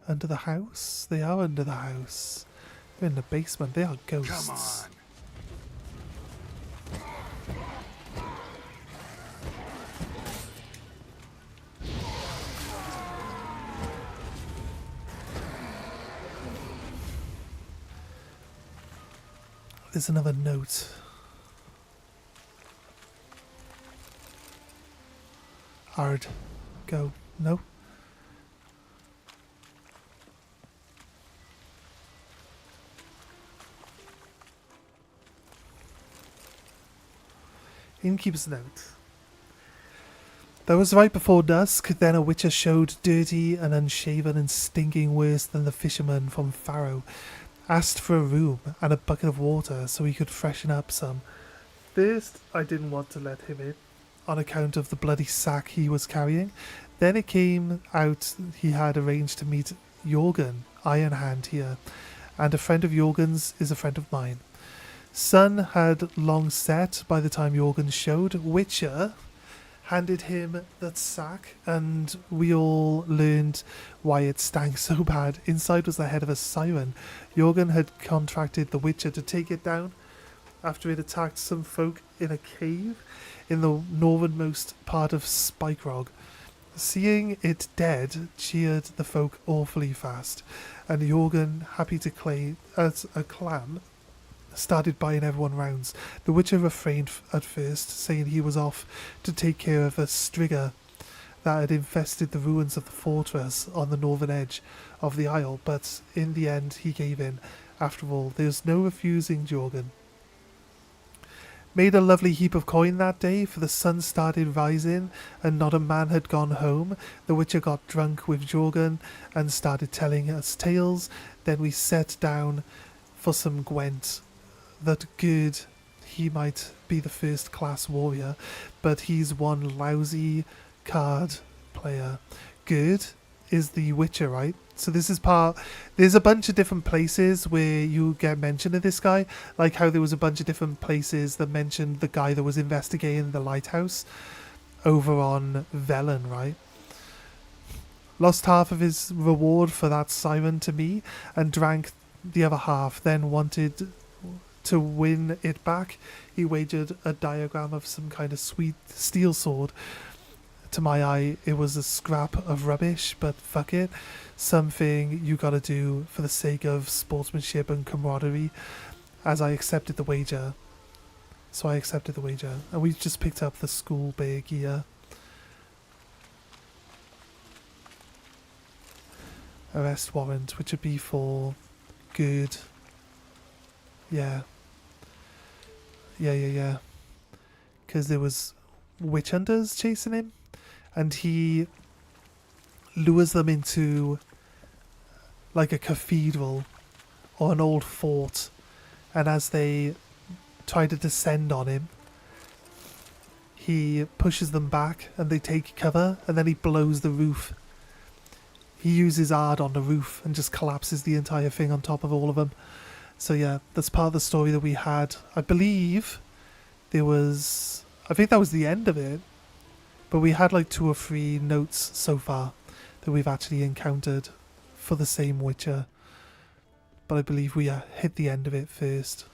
Under the house? They are under the house. They're in the basement. They are ghosts. Come on. There's another note. Hard. Go. No? Innkeeper's note. That was right before dusk. Then a witcher showed, dirty and unshaven and stinking worse than the fisherman from Farrow. Asked for a room and a bucket of water so he could freshen up some. First, I didn't want to let him in on account of the bloody sack he was carrying. Then it came out he had arranged to meet Jorgen, Iron Hand here, and a friend of Jorgen's is a friend of mine. Sun had long set by the time Jorgen showed. Witcher handed him that sack, and we all learned why it stank so bad. Inside was the head of a siren. Jorgen had contracted the Witcher to take it down after it attacked some folk in a cave in the northernmost part of Spikerog. Seeing it dead cheered the folk awfully fast, and Jorgen, happy to play as a clam, started buying everyone rounds. The Witcher refrained at first, saying he was off to take care of a strigger that had infested the ruins of the fortress on the northern edge of the isle, but in the end he gave in. After all, there was no refusing Jorgen. Made a lovely heap of coin that day, for the sun started rising and not a man had gone home. The Witcher got drunk with Jorgen and started telling us tales. Then we sat down for some Gwent. That good, he might be the first class warrior, but he's one lousy card player. Good is the Witcher, right? So this is there's a bunch of different places where you get mention of this guy, like how there was a bunch of different places that mentioned the guy that was investigating the lighthouse over on Velen, right? Lost half of his reward for that siren to me and drank the other half, then wanted to win it back. He wagered a diagram of some kind of sweet steel sword. To my eye, it was a scrap of rubbish, but fuck it. Something you gotta do for the sake of sportsmanship and camaraderie, as I accepted the wager. So I accepted the wager. And we just picked up the school bear gear. Arrest warrant, which would be for good. Yeah. Yeah. Because there was witch hunters chasing him, and he lures them into like a cathedral or an old fort, and as they try to descend on him, he pushes them back and they take cover, and then he blows the roof. He uses Ard on the roof and just collapses the entire thing on top of all of them. So yeah, that's part of the story that we had. I believe I think that was the end of it, but we had like 2 or 3 notes so far that we've actually encountered for the same Witcher, but I believe we hit the end of it first.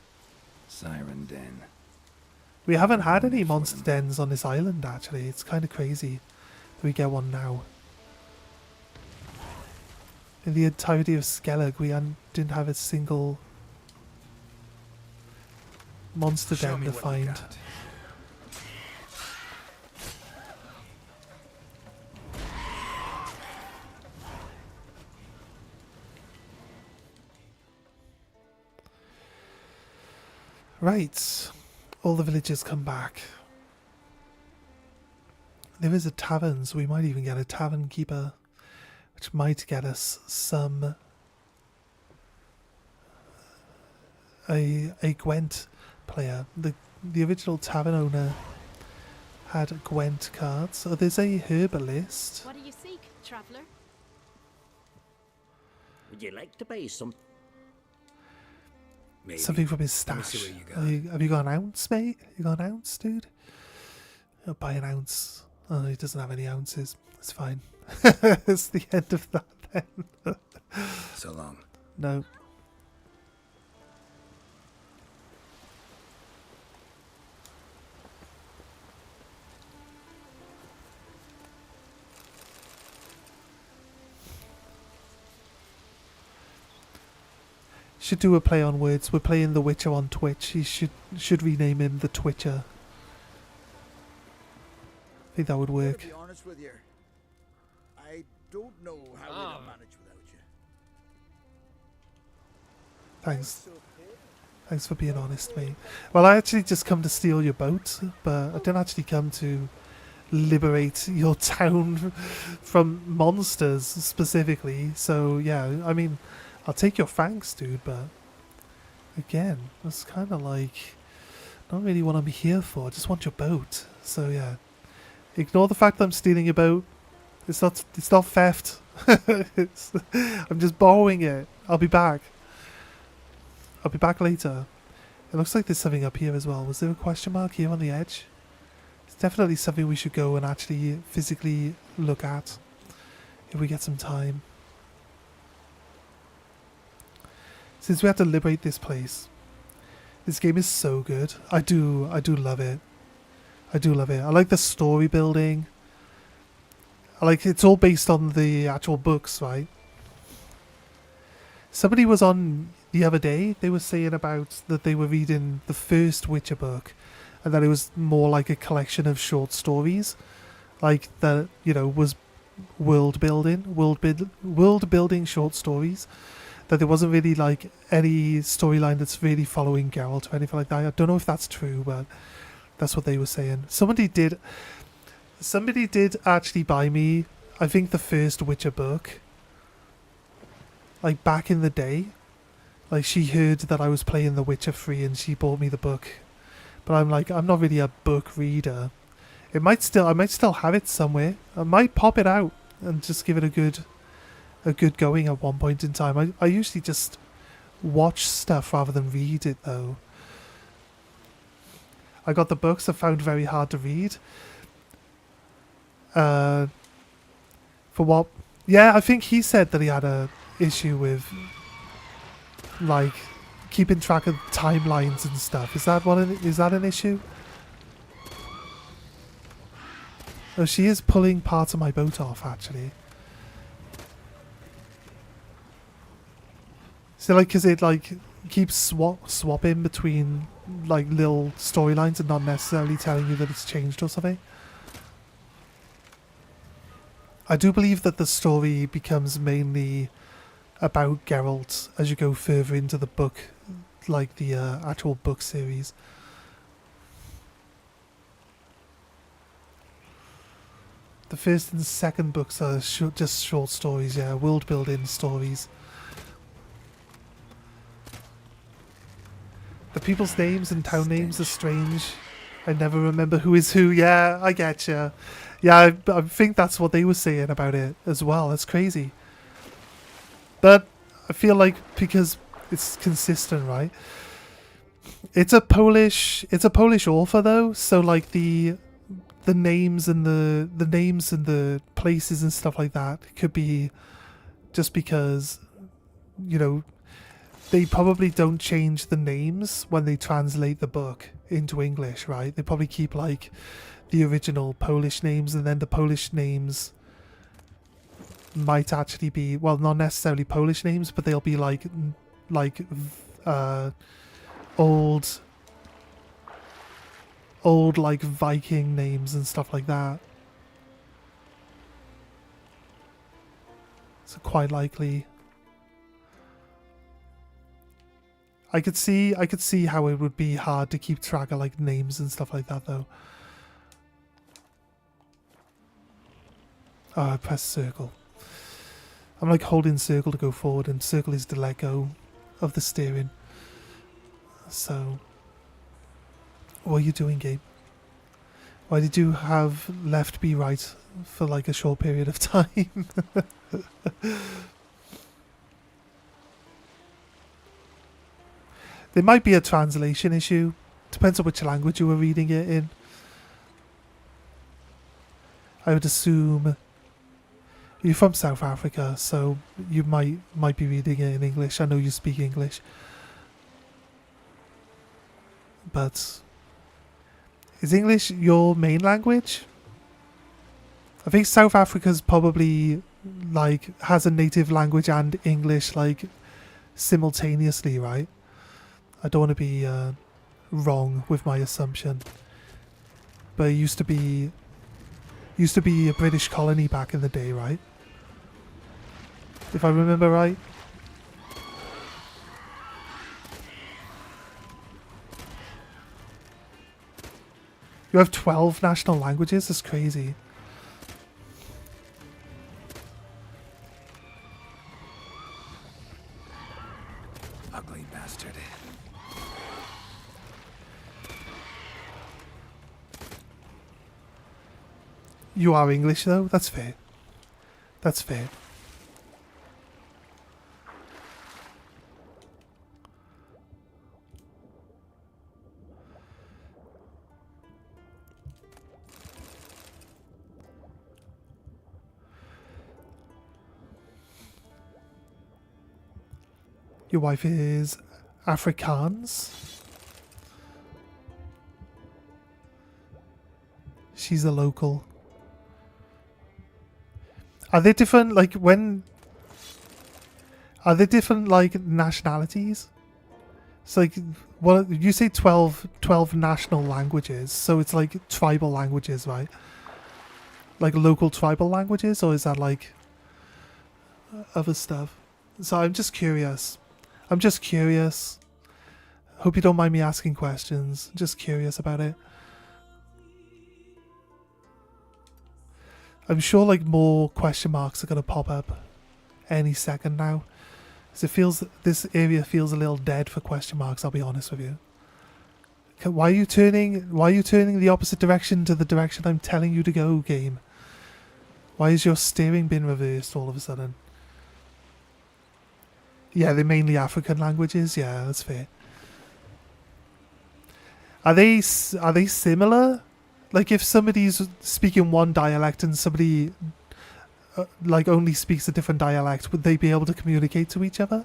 Siren Den. We haven't had any monster dens on this island, actually. It's kind of crazy that we get one now. In the entirety of Skellig, we didn't have a single monster den to find. Right, all the villagers come back. There is a tavern, so we might even get a tavern keeper, which might get us some a Gwent player. The original tavern owner had Gwent cards. So there's a herbalist. What do you seek, traveller? Would you like to buy some? Maybe. Something from his Let me see stash. what you got. Have you got an ounce, mate? You got an ounce, dude? I'll buy an ounce. Oh, he doesn't have any ounces. It's fine. It's the end of that then. So long. No. Should do a play on words. We're playing The Witcher on Twitch. He should rename him The Twitcher. I think that would work. To be honest with you, I don't know how we'll manage without you. Thanks. So, Thanks for being honest, mate. Well, I actually just come to steal your boat, but I didn't actually come to liberate your town from monsters specifically. So yeah, I mean, I'll take your thanks, dude, but again, that's kind of like not really what I'm here for. I just want your boat. So yeah, ignore the fact that I'm stealing your boat. It's not theft. I'm just borrowing it. I'll be back. I'll be back later. It looks like there's something up here as well. Was there a question mark here on the edge? It's definitely something we should go and actually physically look at if we get some time. Since we have to liberate this place. This game is so good. I do love it. I do love it. I like the story building. I like it's all based on the actual books, right? Somebody was on the other day, they were saying about that they were reading the first Witcher book and that it was more like a collection of short stories. Like that, you know, was world building short stories. That there wasn't really like any storyline that's really following Geralt or anything like that. I don't know if that's true, but that's what they were saying. Somebody did actually buy me, I think, the first Witcher book. Like back in the day. Like she heard that I was playing The Witcher 3 and she bought me the book. But I'm like, I'm not really a book reader. I might still have it somewhere. I might pop it out and just give it a good going at one point in time. I usually just watch stuff rather than read it though. I got the books I found very hard to read. For what? Yeah, I think he said that he had a issue with like keeping track of timelines and stuff. Is that an issue? Oh, she is pulling part of my boat off actually. So like, cause it like keeps swapping between like little storylines and not necessarily telling you that it's changed or something. I do believe that the story becomes mainly about Geralt as you go further into the book, like the actual book series. The first and second books are just short stories, yeah, world building stories. The people's names and town names are strange. I never remember who is who. Yeah, I get you. Yeah, I think that's what they were saying about it as well. It's crazy. But I feel like because it's consistent, right? It's a Polish author though, so like the names and the names and the places and stuff like that could be just because, you know, they probably don't change the names when they translate the book into English, right? They probably keep like the original Polish names, and then the Polish names might actually be, well, not necessarily Polish names, but they'll be like old like Viking names and stuff like that. So quite likely. I could see how it would be hard to keep track of like names and stuff like that though. Oh, I press circle. I'm like holding circle to go forward, and circle is to let go of the steering. So, what are you doing, Gabe? Why did you have left be right for like a short period of time? There might be a translation issue. Depends on which language you were reading it in. I would assume you're from South Africa, so you might be reading it in English. I know you speak English. But is English your main language? I think South Africa's probably like has a native language and English like simultaneously, right? I don't want to be wrong with my assumption, but it used to be a British colony back in the day, right? If I remember right. You have 12 national languages? That's crazy. Ugly bastard. You are English though? That's fair. That's fair. Your wife is Afrikaans. She's a local. Are they different, like, when... Are they different, like, nationalities? It's like, what, you say 12 national languages, so it's like tribal languages, right? Like local tribal languages, or is that like other stuff? So I'm just curious. I'm just curious. Hope you don't mind me asking questions. Just curious about it. I'm sure like more question marks are going to pop up any second now. Because it feels, this area feels a little dead for question marks, I'll be honest with you. Why are you turning the opposite direction to the direction I'm telling you to go, game? Why is your steering been reversed all of a sudden? Yeah, they're mainly African languages. Yeah, that's fair. Are they similar? Like if somebody's speaking one dialect and somebody like only speaks a different dialect, would they be able to communicate to each other?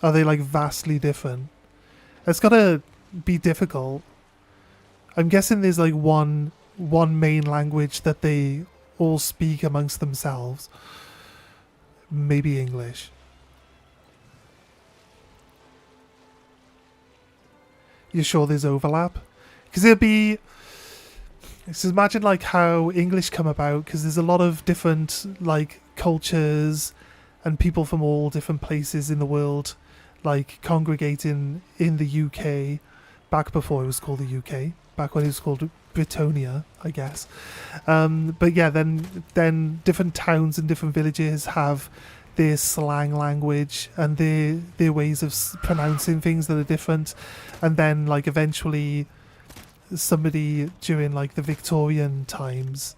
Are they like vastly different? It's gotta be difficult. I'm guessing there's like one main language that they all speak amongst themselves. Maybe English. You sure there's overlap? Because it'll be... Just imagine like how English come about, because there's a lot of different like cultures and people from all different places in the world like congregating in the UK back before it was called the UK, back when it was called Britannia, I guess. But yeah, then different towns and different villages have their slang language and their ways of pronouncing things that are different, and then like eventually somebody during like the Victorian times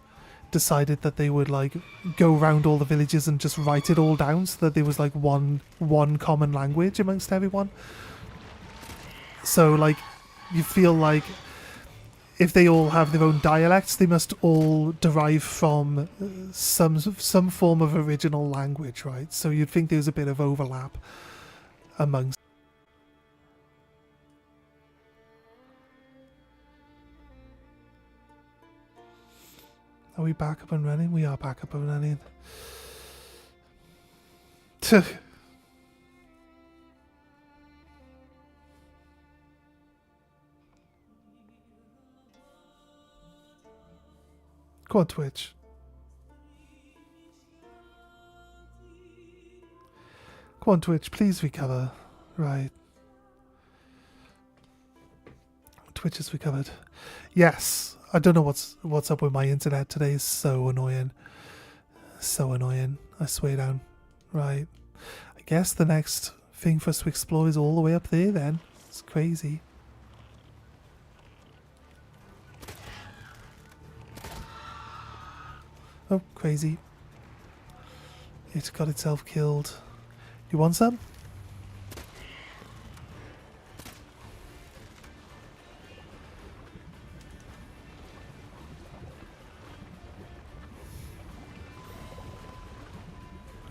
decided that they would like go around all the villages and just write it all down so that there was like one common language amongst everyone. So like you feel like if they all have their own dialects, they must all derive from some form of original language, right? So you'd think there's a bit of overlap amongst. Are we back up and running? We are back up and running. Go on, Twitch. Go on, Twitch. Please recover. Right. Twitch has recovered. Yes. I don't know what's up with my internet today. It's so annoying. So annoying. I swear down. Right. I guess the next thing for us to explore is all the way up there then. It's crazy. Oh, crazy. It got itself killed. You want some?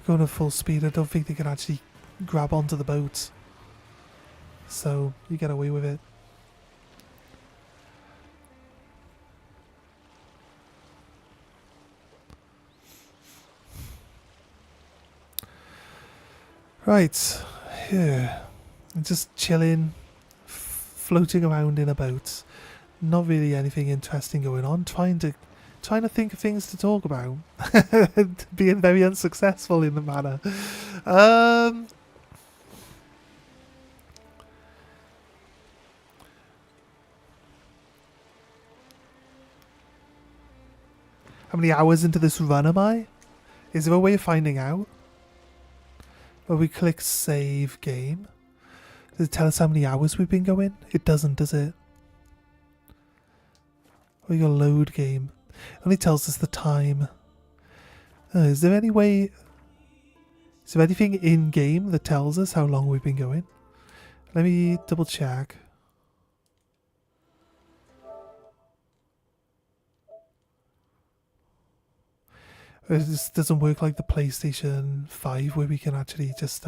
Going at full speed, I don't think they can actually grab onto the boat. So, you get away with it. Right, here. Just chilling, floating around in a boat. Not really anything interesting going on. Trying to think of things to talk about. Being very unsuccessful in the matter. How many hours into this run am I? Is there a way of finding out? Where we click save game. Does it tell us how many hours we've been going? It doesn't, does it? Or your load game. It only tells us the time. Is there any way... Is there anything in game that tells us how long we've been going? Let me double check. This doesn't work like the PlayStation 5 where we can actually just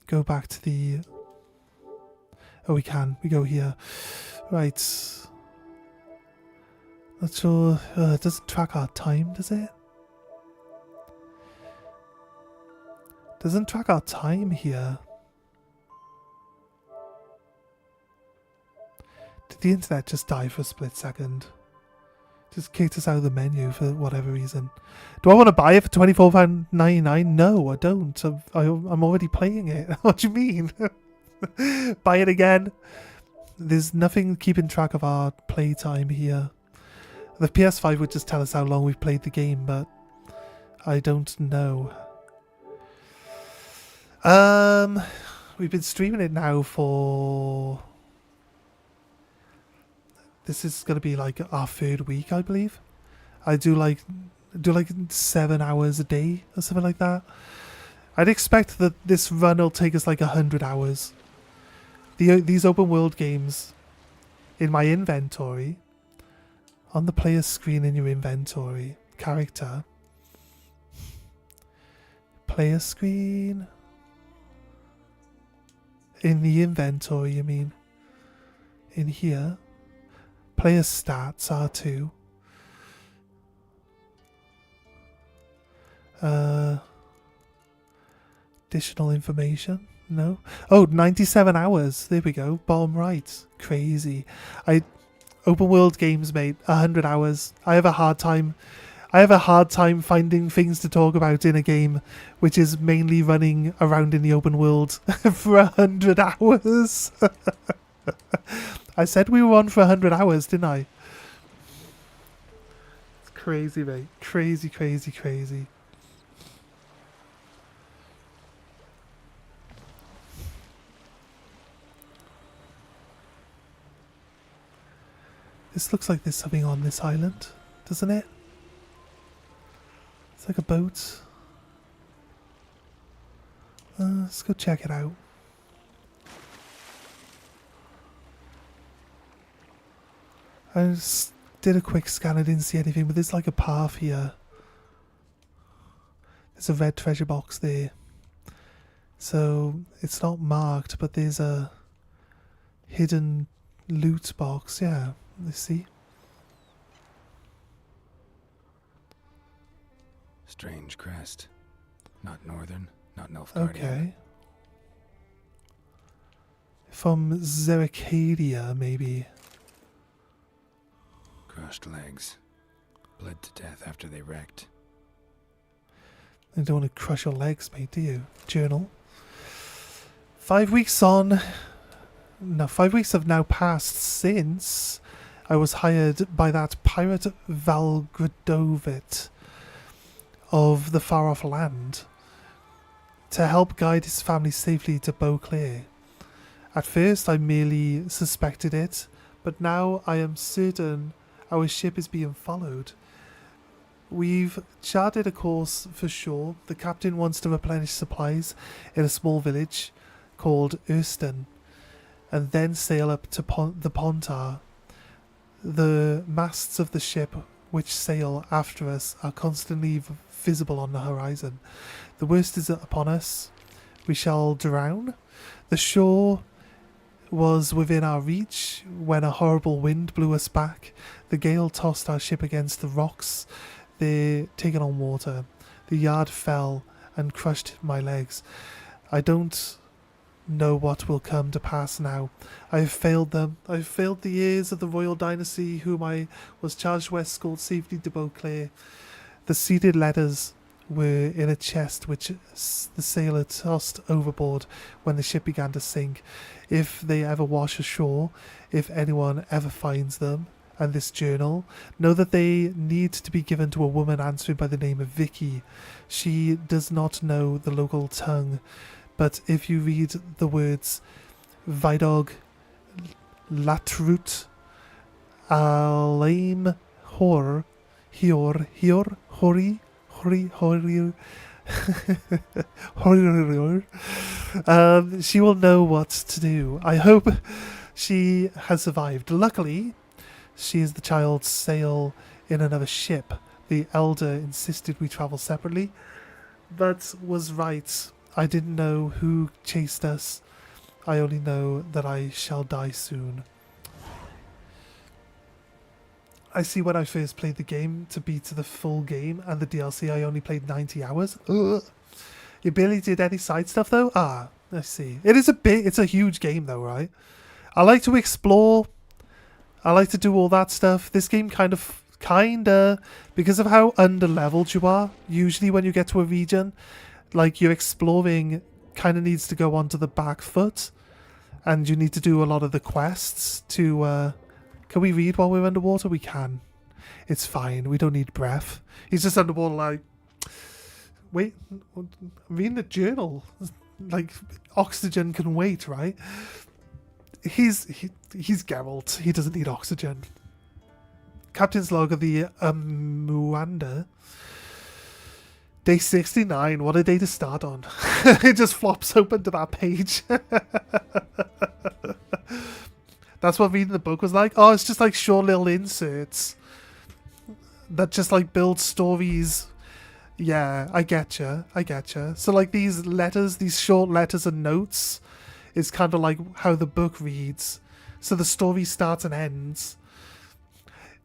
go back to the... Oh, we can. We go here. Right. Not sure. It doesn't track our time, does it? Doesn't track our time here. Did the internet just die for a split second? Just kicked us out of the menu for whatever reason. Do I want to buy it for £24.99? No, I don't. I'm already playing it. What do you mean? Buy it again? There's nothing keeping track of our playtime here. The PS5 would just tell us how long we've played the game, but I don't know. We've been streaming it now for... This is going to be like our third week, I believe. I do like 7 hours a day or something like that. I'd expect that this run will take us like 100 hours. These open world games in my inventory, on the player screen in your inventory, character, player screen, in the inventory, you mean, in here. Player stats R2. Additional information? No. Oh, 97 hours. There we go. Bottom right. Crazy. Open world games, mate. 100 hours. I have a hard time finding things to talk about in a game which is mainly running around in the open world for 100 hours. I said we were on for 100 hours, didn't I? It's crazy, mate. Crazy, crazy, crazy. This looks like there's something on this island, doesn't it? It's like a boat. Let's go check it out. I just did a quick scan, I didn't see anything, but there's like a path here. There's a red treasure box there. So, it's not marked, but there's a hidden loot box, yeah, let's see. Strange crest. Not northern, not Nilfgaardian. Okay. From Zericadia, maybe. Crushed legs. Bled to death after they wrecked. You don't want to crush your legs, mate, do you? Journal. 5 weeks on. No, 5 weeks have now passed since I was hired by that pirate Valgradovit of the far-off land to help guide his family safely to Beauclair. At first I merely suspected it, but now I am certain our ship is being followed. We've charted a course for shore. The captain wants to replenish supplies in a small village called Erston, and then sail up to the Pontar. The masts of the ship which sail after us are constantly visible on the horizon. The worst is upon us. We shall drown. The shore was within our reach when a horrible wind blew us back. The gale tossed our ship against the rocks. They're taken on water. The yard fell and crushed my legs. I don't know what will come to pass now. I have failed them. I have failed the heirs of the royal dynasty whom I was charged to escort safely to Beauclair. The seeded letters were in a chest which the sailor tossed overboard when the ship began to sink. If they ever wash ashore, if anyone ever finds them, and this journal. Know that they need to be given to a woman answering by the name of Vicky. She does not know the local tongue, but if you read the words Vidog, Latrut, Alaim, Hor, Hior, Hori, she will know what to do. I hope she has survived. Luckily, she is the child's sail in another ship. The elder insisted we travel separately, but was right. I didn't know who chased us. I only know that I shall die soon. I see when I first played the game to beat the full game and the DLC I only played 90 hours. Ugh. You barely did any side stuff though? Ah, I see. It's a huge game though, right? I like to explore. I like to do all that stuff. This game kinda, because of how under-leveled you are, usually when you get to a region, like your exploring kinda needs to go onto the back foot. And you need to do a lot of the quests to, can we read while we're underwater? We can. It's fine. We don't need breath. He's just underwater like, wait, I'm reading a journal. Like, oxygen can wait, right? He's Geralt. He doesn't need oxygen. Captain's log of the Muanda. Day 69. What a day to start on. It just flops open to that page. That's what reading the book was like. Oh, it's just like short little inserts that just like build stories. Yeah, I getcha. So like these letters, these short letters and notes is kind of like how the book reads. So the story starts and ends.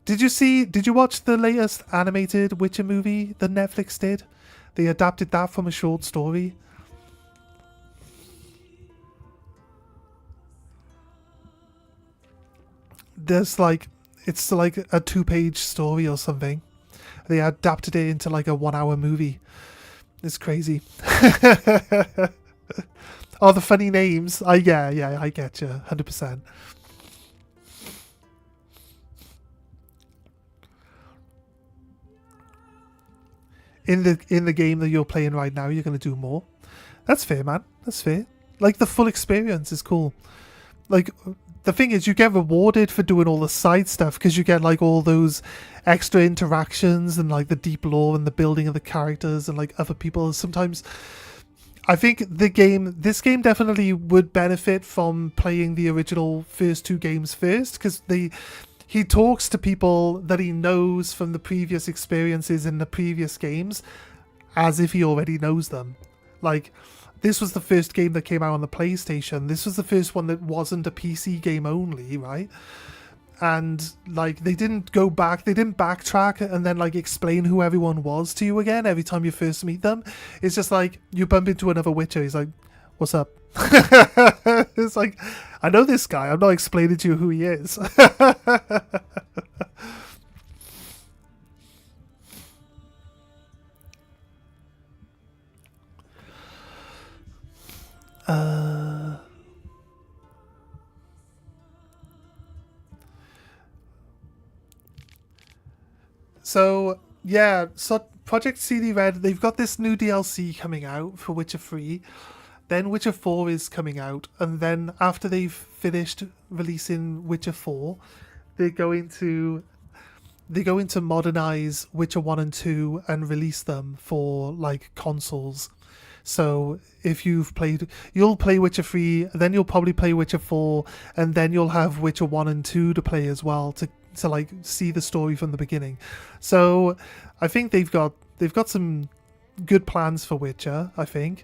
Did you watch the latest animated Witcher movie that Netflix did? They adapted that from a short story. It's like a 2-page story or something. They adapted it into like a 1-hour movie. It's crazy. Oh, the funny names. Yeah, I get you. 100%. In the game that you're playing right now, you're going to do more. That's fair, man. That's fair. Like, the full experience is cool. Like, the thing is, you get rewarded for doing all the side stuff because you get, like, all those extra interactions and, like, the deep lore and the building of the characters and, like, other people. Sometimes, I think this game definitely would benefit from playing the original first 2 games first because he talks to people that he knows from the previous experiences in the previous games as if he already knows them. Like, this was the first game that came out on the PlayStation. This was the first one that wasn't a PC game only, right? And, like, they didn't backtrack and then, like, explain who everyone was to you again every time you first meet them. It's just like, you bump into another Witcher, he's like, what's up? It's like, I know this guy, I'm not explaining to you who he is. So Project CD Red, they've got this new DLC coming out for Witcher 3. Then Witcher 4 is coming out, and then after they've finished releasing Witcher 4, they're going to modernize Witcher 1 and 2 and release them for like consoles. So if you'll play Witcher 3, then you'll probably play Witcher 4, and then you'll have Witcher 1 and 2 to play as well to like see the story from the beginning. So I think they've got some good plans for Witcher, I think.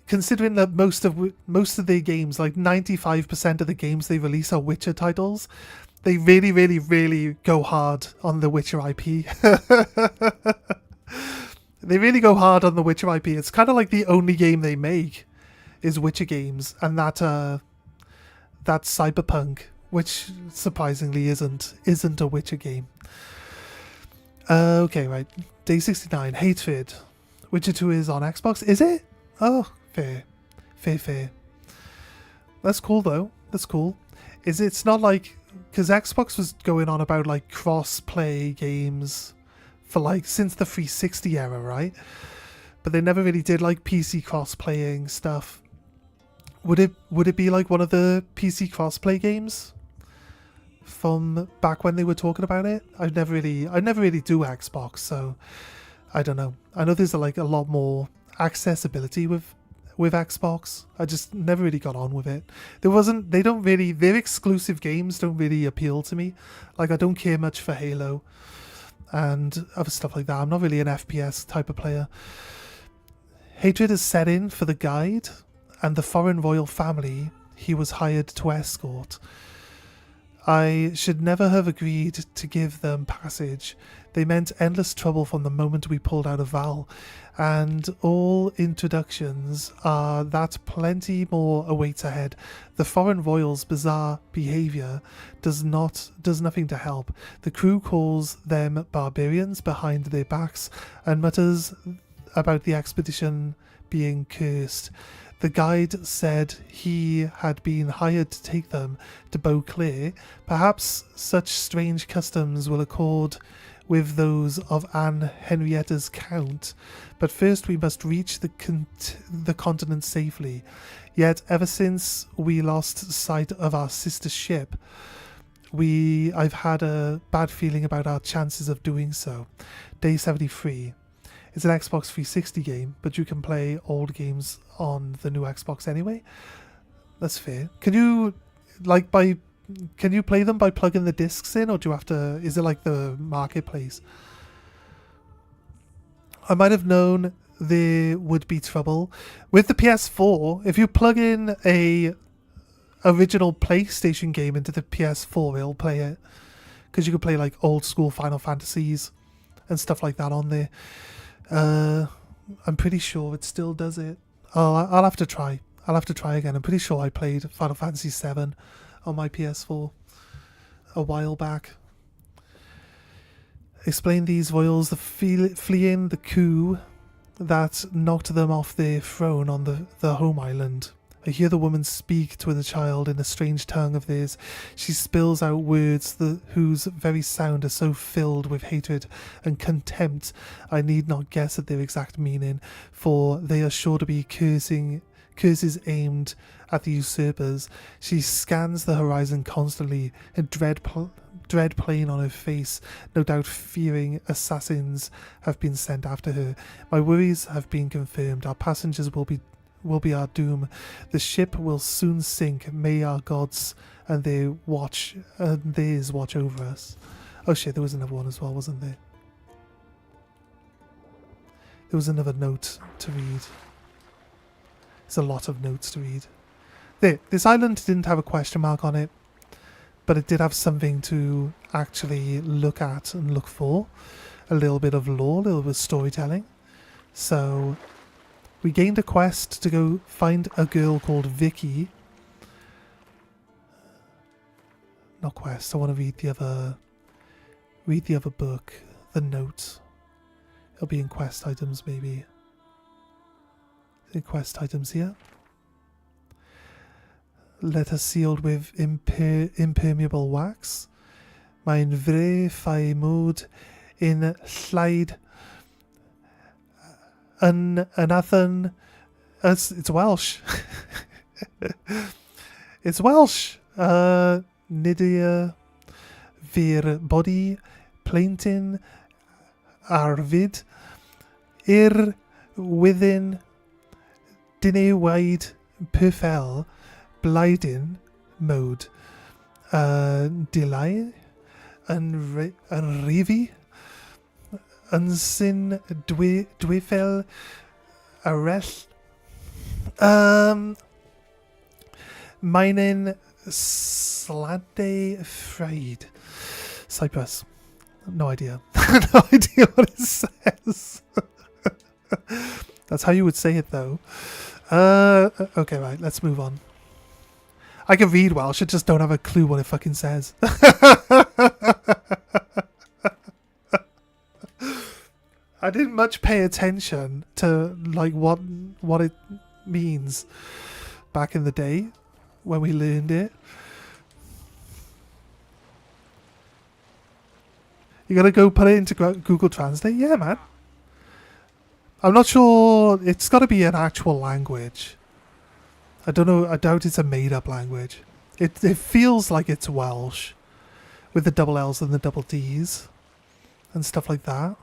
Considering that most of their games, like 95% of the games they release are Witcher titles, they really, really, really go hard on the Witcher IP. They really go hard on the Witcher IP. It's kind of like the only game they make is Witcher games, and that Cyberpunk, which surprisingly isn't a Witcher game. Okay, right. Day 69, Hatred. Witcher 2 is on Xbox. Is it? Oh, fair. That's cool though. That's cool. It's not like because Xbox was going on about like cross-play games for like since the 360 era, right? But they never really did like PC cross-playing stuff. Would it be like one of the PC cross-play games from back when they were talking about it? I never really do Xbox, so I don't know. I know there's like a lot more accessibility with Xbox. I just never really got on with it. Their exclusive games don't really appeal to me. Like, I don't care much for Halo and other stuff like that. I'm not really an FPS type of player. Hatred is set in for the guide and the foreign royal family he was hired to escort. I should never have agreed to give them passage. They meant endless trouble from the moment we pulled out of Val, and all introductions are that plenty more awaits ahead. The foreign royals' bizarre behaviour does nothing to help. The crew calls them barbarians behind their backs and mutters about the expedition being cursed. The guide said he had been hired to take them to Beauclair. Perhaps such strange customs will accord with those of Anne Henrietta's count, but first we must reach the continent safely. Yet ever since we lost sight of our sister ship, I've had a bad feeling about our chances of doing so. Day 73. It's an Xbox 360 game, but you can play old games on the new Xbox anyway. That's fair. Can you play them by plugging the discs in, or do you have to? Is it like the marketplace? I might have known there would be trouble with the PS4. If you plug in a original PlayStation game into the PS4, it'll play it, because you can play like old school Final Fantasies and stuff like that on there. I'm pretty sure it still does it. Oh, I'll have to try. I'll have to try again. I'm pretty sure I played Final Fantasy VII on my PS4 a while back. Explain these royals, fleeing the coup that knocked them off their throne on the home island. I hear the woman speak to the child in a strange tongue of theirs. She spills out words whose very sound is so filled with hatred and contempt I need not guess at their exact meaning, for they are sure to be curses aimed at the usurpers. She scans the horizon constantly, a dread plain on her face, no doubt fearing assassins have been sent after her. My worries have been confirmed. Our passengers will be our doom. The ship will soon sink. May our gods and theirs watch over us. Oh shit, there was another one as well, wasn't there? There was another note to read. There's a lot of notes to read. This island didn't have a question mark on it, but it did have something to actually look at and look for. A little bit of lore, a little bit of storytelling. So we gained a quest to go find a girl called Vicky. Not quest, I want to read the other book, the note. It'll be in quest items maybe. The quest items here. Letter sealed with impermeable wax. Mae'n vre fai mood in llaid anathan. It's Welsh. It's Welsh. Nidia vir body plaintin arvid within dinewide perfel bleidin mode delay and rivi unsyn dwifel arrest meinen slante fried Cyprus. No idea. No idea what it says. That's how you would say it though. Okay, right, let's move on. I can read Welsh, I just don't have a clue what it fucking says. I didn't much pay attention to like what it means back in the day when we learned it. You gotta go put it into Google Translate? Yeah, man. I'm not sure. It's gotta be an actual language. I don't know. I doubt it's a made-up language. It feels like it's Welsh, with the double L's and the double D's, and stuff like that.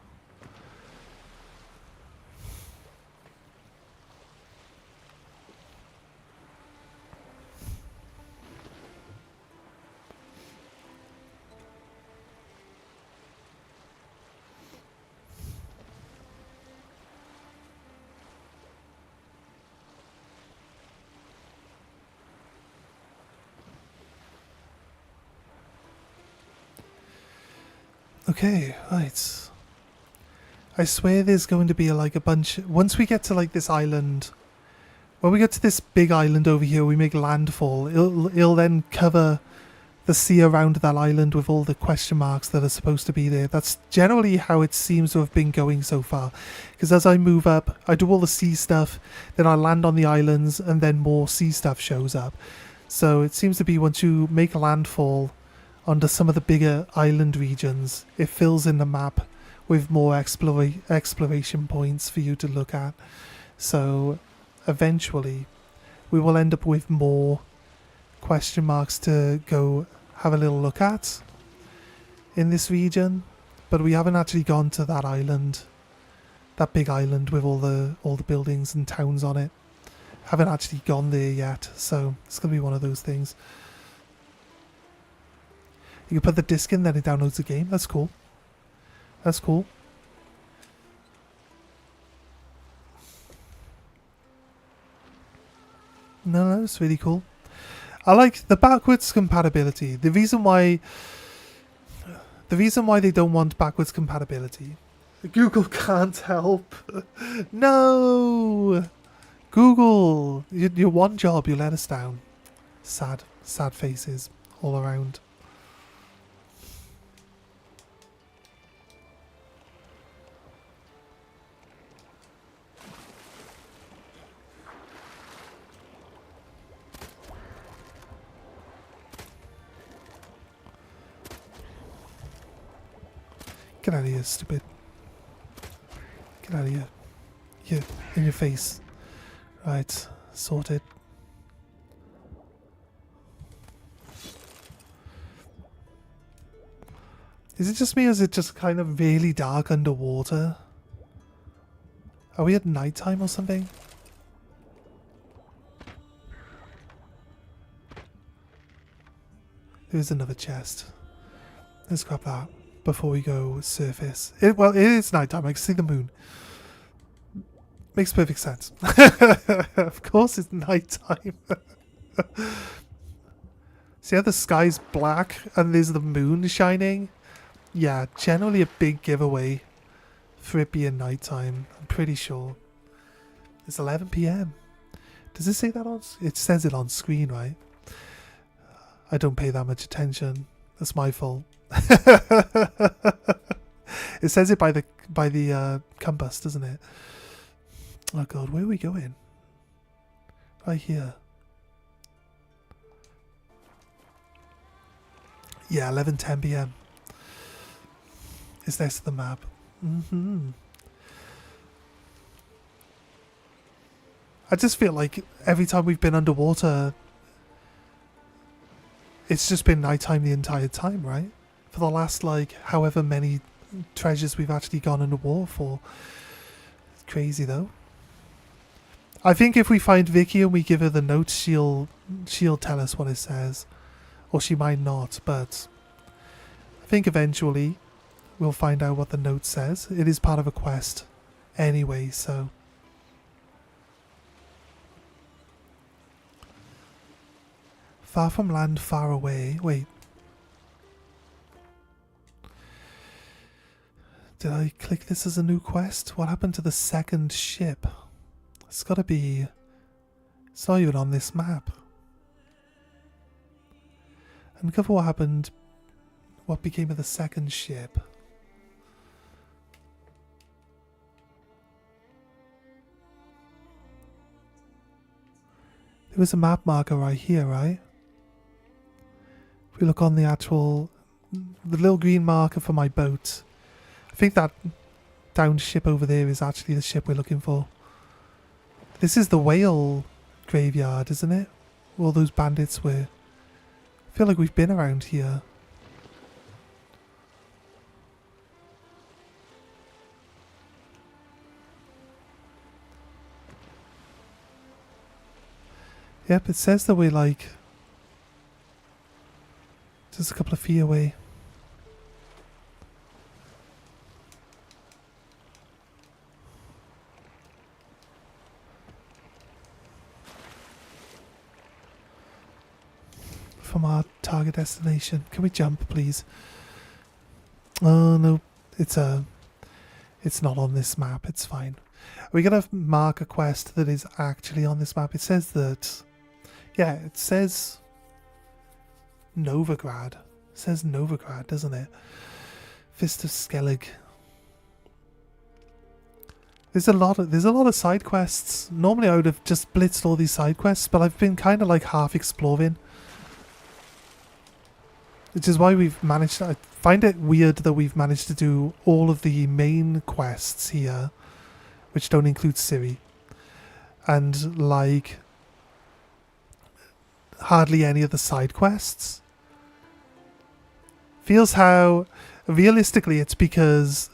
Okay, right. I swear there's going to be like a bunch... Once we get to like this island... When we get to this big island over here, we make landfall. It'll then cover the sea around that island with all the question marks that are supposed to be there. That's generally how it seems to have been going so far. Because as I move up, I do all the sea stuff, then I land on the islands, and then more sea stuff shows up. So it seems to be once you make landfall onto some of the bigger island regions, it fills in the map with more exploration points for you to look at. So eventually we will end up with more question marks to go have a little look at in this region, but we haven't actually gone to that island, that big island with all the buildings and towns on it. Haven't actually gone there yet, so it's gonna be one of those things. You can put the disc in, then it downloads the game. That's cool. That's cool. No, it's really cool. I like the backwards compatibility. The reason why they don't want backwards compatibility. Google can't help. No! Google! Your one job, you let us down. Sad faces all around. Get out of here, stupid. Get out of here. You, in your face. Right, sorted. Is it just me or is it just kind of really dark underwater? Are we at night time or something? There's another chest. Let's grab that before we go surface. Well, it is nighttime. I can see the moon. Makes perfect sense. Of course it's nighttime. See how the sky's black and there's the moon shining? Yeah, generally a big giveaway for it being nighttime. I'm pretty sure. It's 11 PM. Does it say that on... It says it on screen, right? I don't pay that much attention. That's my fault. It says it by the compass, doesn't it? Oh god, where are we going? Right here. Yeah, 11:10 PM. It's next to the map. I just feel like every time we've been underwater, it's just been nighttime the entire time, right? For the last, like, however many treasures we've actually gone underwater for. It's crazy, though. I think if we find Vicky and we give her the note, she'll tell us what it says. Or she might not, but I think eventually we'll find out what the note says. It is part of a quest anyway, so... Far from land, far away. Wait. Did I click this as a new quest? What happened to the second ship? It's gotta be... It's not even on this map. Uncover what happened... What became of the second ship. There was a map marker right here, right? If we look on the actual the little green marker for my boat. I think that downed ship over there is actually the ship we're looking for. This is the whale graveyard, isn't it? Where all those bandits were. I feel like we've been around here. Yep, it says that we're like just a couple of feet away. From our target destination. Can we jump, please? Oh no, it's not on this map. It's fine. We're gonna mark a quest that is actually on this map. It says that, yeah, it says Novigrad. It says Novigrad, doesn't it? Fist of Skellig. There's a lot of side quests. Normally I would have just blitzed all these side quests, but I've been kind of like half exploring. Which is why we've managed to, I find it weird that we've managed to do all of the main quests here, which don't include Ciri, and like hardly any of the side quests. Feels how realistically it's because,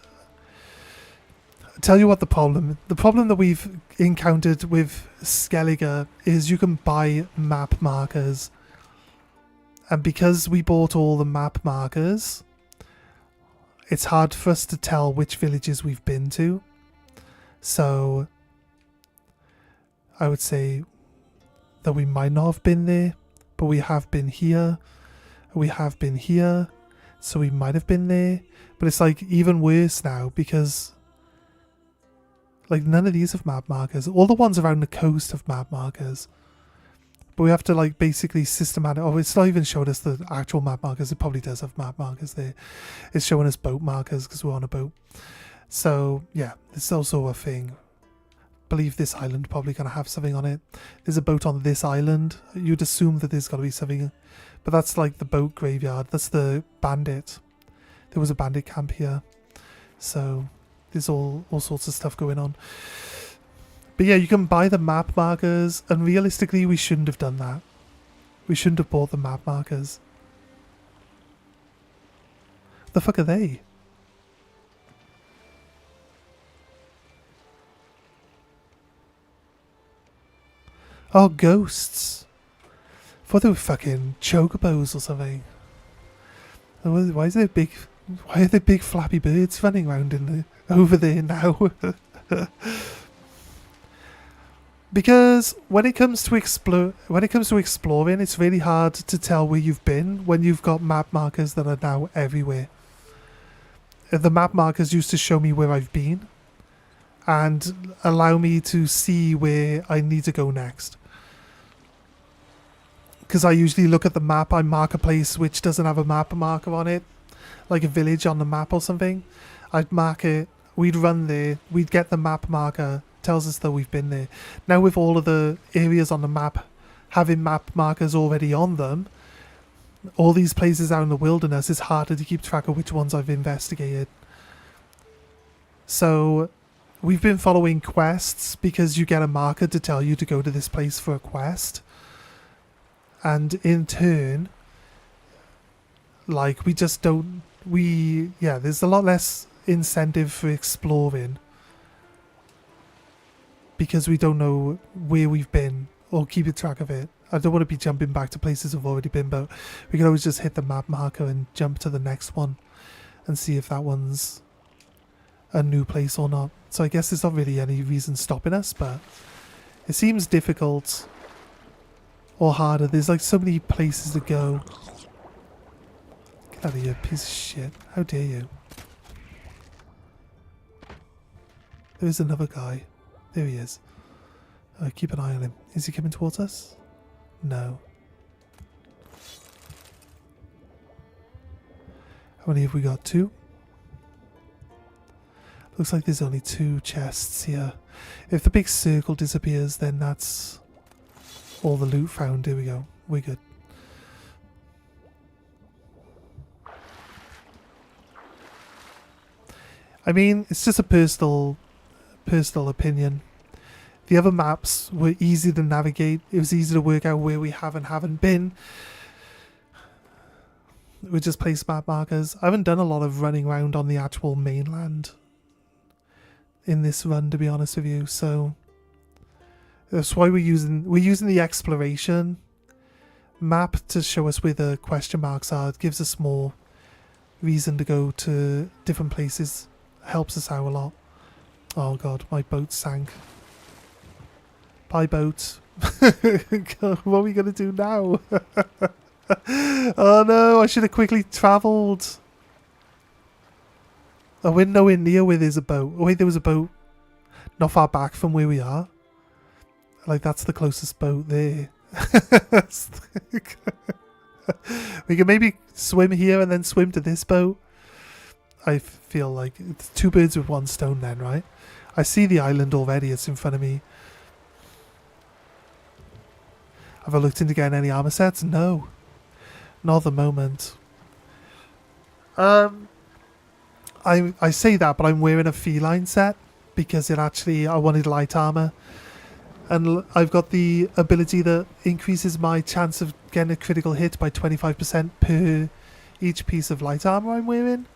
I'll tell you what the problem that we've encountered with Skellige is you can buy map markers. And because we bought all the map markers, it's hard for us to tell which villages we've been to. So I would say that we might not have been there, but we have been here. We have been here, so we might have been there. But it's like even worse now because like none of these have map markers. All the ones around the coast have map markers. But we have to like basically systematic. Oh, it's not even showing us the actual map markers. It probably does have map markers there. It's showing us boat markers because we're on a boat. So yeah, it's also a thing. I believe this island probably gonna have something on it. There's a boat on this island. You'd assume that there's gotta be something, but that's like the boat graveyard. That's the bandit. There was a bandit camp here, so there's all sorts of stuff going on. But yeah, you can buy the map markers, and realistically we shouldn't have done that. We shouldn't have bought the map markers. The fuck are they? Oh, ghosts. I thought they were fucking chocobos or something. Why are there big flappy birds running around over there now? Because when it comes to exploring, it's really hard to tell where you've been when you've got map markers that are now everywhere. The map markers used to show me where I've been and allow me to see where I need to go next. Because I usually look at the map, I mark a place which doesn't have a map marker on it, like a village on the map or something. I'd mark it, we'd run there, we'd get the map marker, tells us that we've been there. Now with all of the areas on the map having map markers already on them, all these places out in the wilderness, it's harder to keep track of which ones I've investigated. So we've been following quests because you get a marker to tell you to go to this place for a quest. And in turn, like, we just don't... Yeah, there's a lot less incentive for exploring because we don't know where we've been or keeping track of it. I don't want to be jumping back to places we've already been, but we can always just hit the map marker and jump to the next one and see if that one's a new place or not. So I guess there's not really any reason stopping us, but it seems difficult or harder. There's like so many places to go. Get out of here, piece of shit. How dare you. There's another guy. There he is. Keep an eye on him. Is he coming towards us? No. How many have we got? 2? Looks like there's only 2 chests here. If the big circle disappears, then that's all the loot found. Here we go. We're good. I mean, it's just a personal opinion. The other maps were easy to navigate. It was easy to work out where we have and haven't been. We just place map markers. I haven't done a lot of running around on the actual mainland in this run, to be honest with you. So that's why we're using the exploration map to show us where the question marks are. It gives us more reason to go to different places. Helps us out a lot. Oh god, my boat sank. Bye boat. God, what are we gonna do now? Oh no, I should have quickly travelled. Oh, we're nowhere near where there's a boat. Oh wait, there was a boat not far back from where we are. Like, that's the closest boat there. We can maybe swim here and then swim to this boat. I feel like it's 2 birds with 1 stone then, right? I see the island already. It's in front of me. Have I looked into getting any armor sets? No. Not at the moment. I say that, but I'm wearing a feline set because it actually, I wanted light armor. And I've got the ability that increases my chance of getting a critical hit by 25% per each piece of light armor I'm wearing.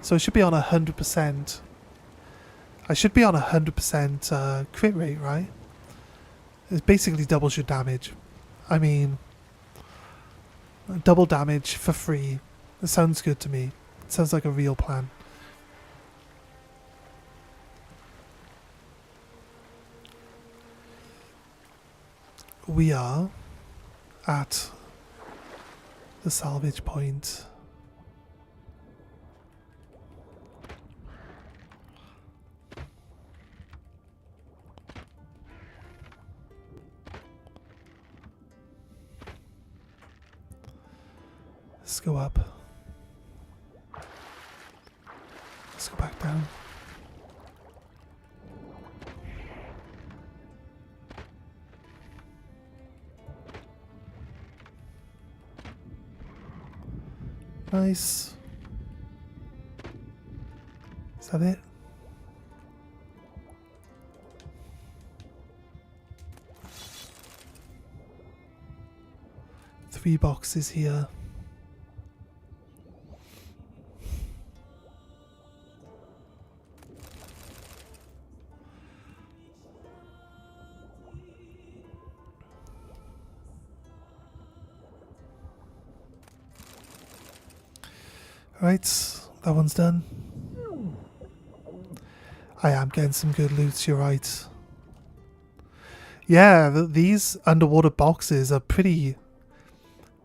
So I should be on 100%. I should be on 100% crit rate, right? It basically doubles your damage. I mean, double damage for free. It sounds good to me. It sounds like a real plan. We are at the salvage point. Let's go up. Let's go back down. Nice. Is that it? Three boxes here. Right, that one's done. I am getting some good loot, you're right. Yeah, these underwater boxes are pretty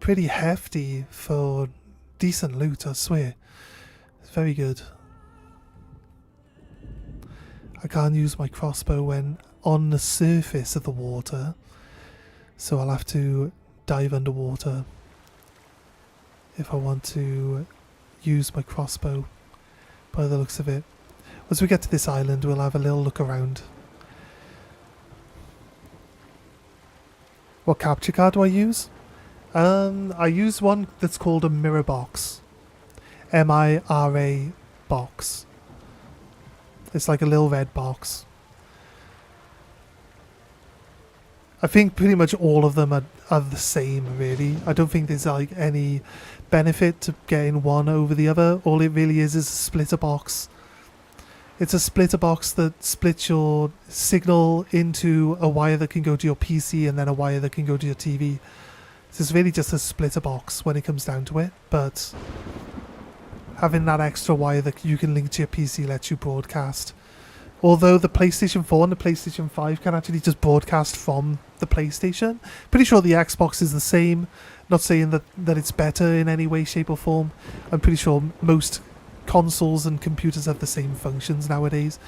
hefty for decent loot, I swear. It's very good. I can't use my crossbow when on the surface of the water, so I'll have to dive underwater if I want to use my crossbow by the looks of it. Once we get to this island, we'll have a little look around. What capture card do I use? I use one that's called a mirror box. M-I-R-A box. It's like a little red box. I think pretty much all of them are the same, really. I don't think there's like any benefit to getting one over the other. All it really is a splitter box. It's a splitter box that splits your signal into a wire that can go to your PC and then a wire that can go to your TV. So it's really just a splitter box when it comes down to it, but having that extra wire that you can link to your PC lets you broadcast. Although the PlayStation 4 and the PlayStation 5 can actually just broadcast from the PlayStation. Pretty sure the Xbox is the same. Not saying that it's better in any way, shape or form. I'm pretty sure most consoles and computers have the same functions nowadays.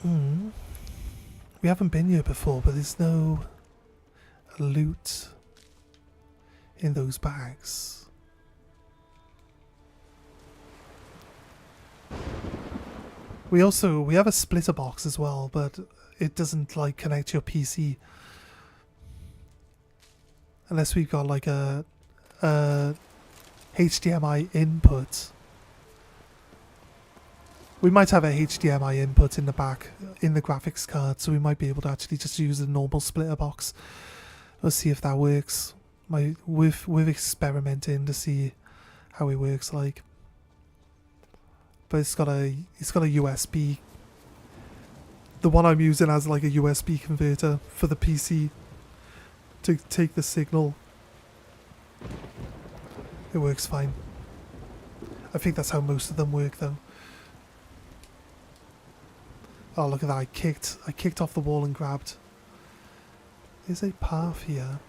We haven't been here before, but there's no loot in those bags. We have a splitter box as well, but it doesn't like connect to your PC unless we've got like a HDMI input. We might have a HDMI input in the back in the graphics card, so we might be able to actually just use a normal splitter box. Let's see if that works. We're experimenting to see how it works like. But it's got a USB. The one I'm using has like a USB converter for the PC to take the signal. It works fine. I think that's how most of them work though. Oh, look at that, I kicked off the wall and grabbed. There's a path here.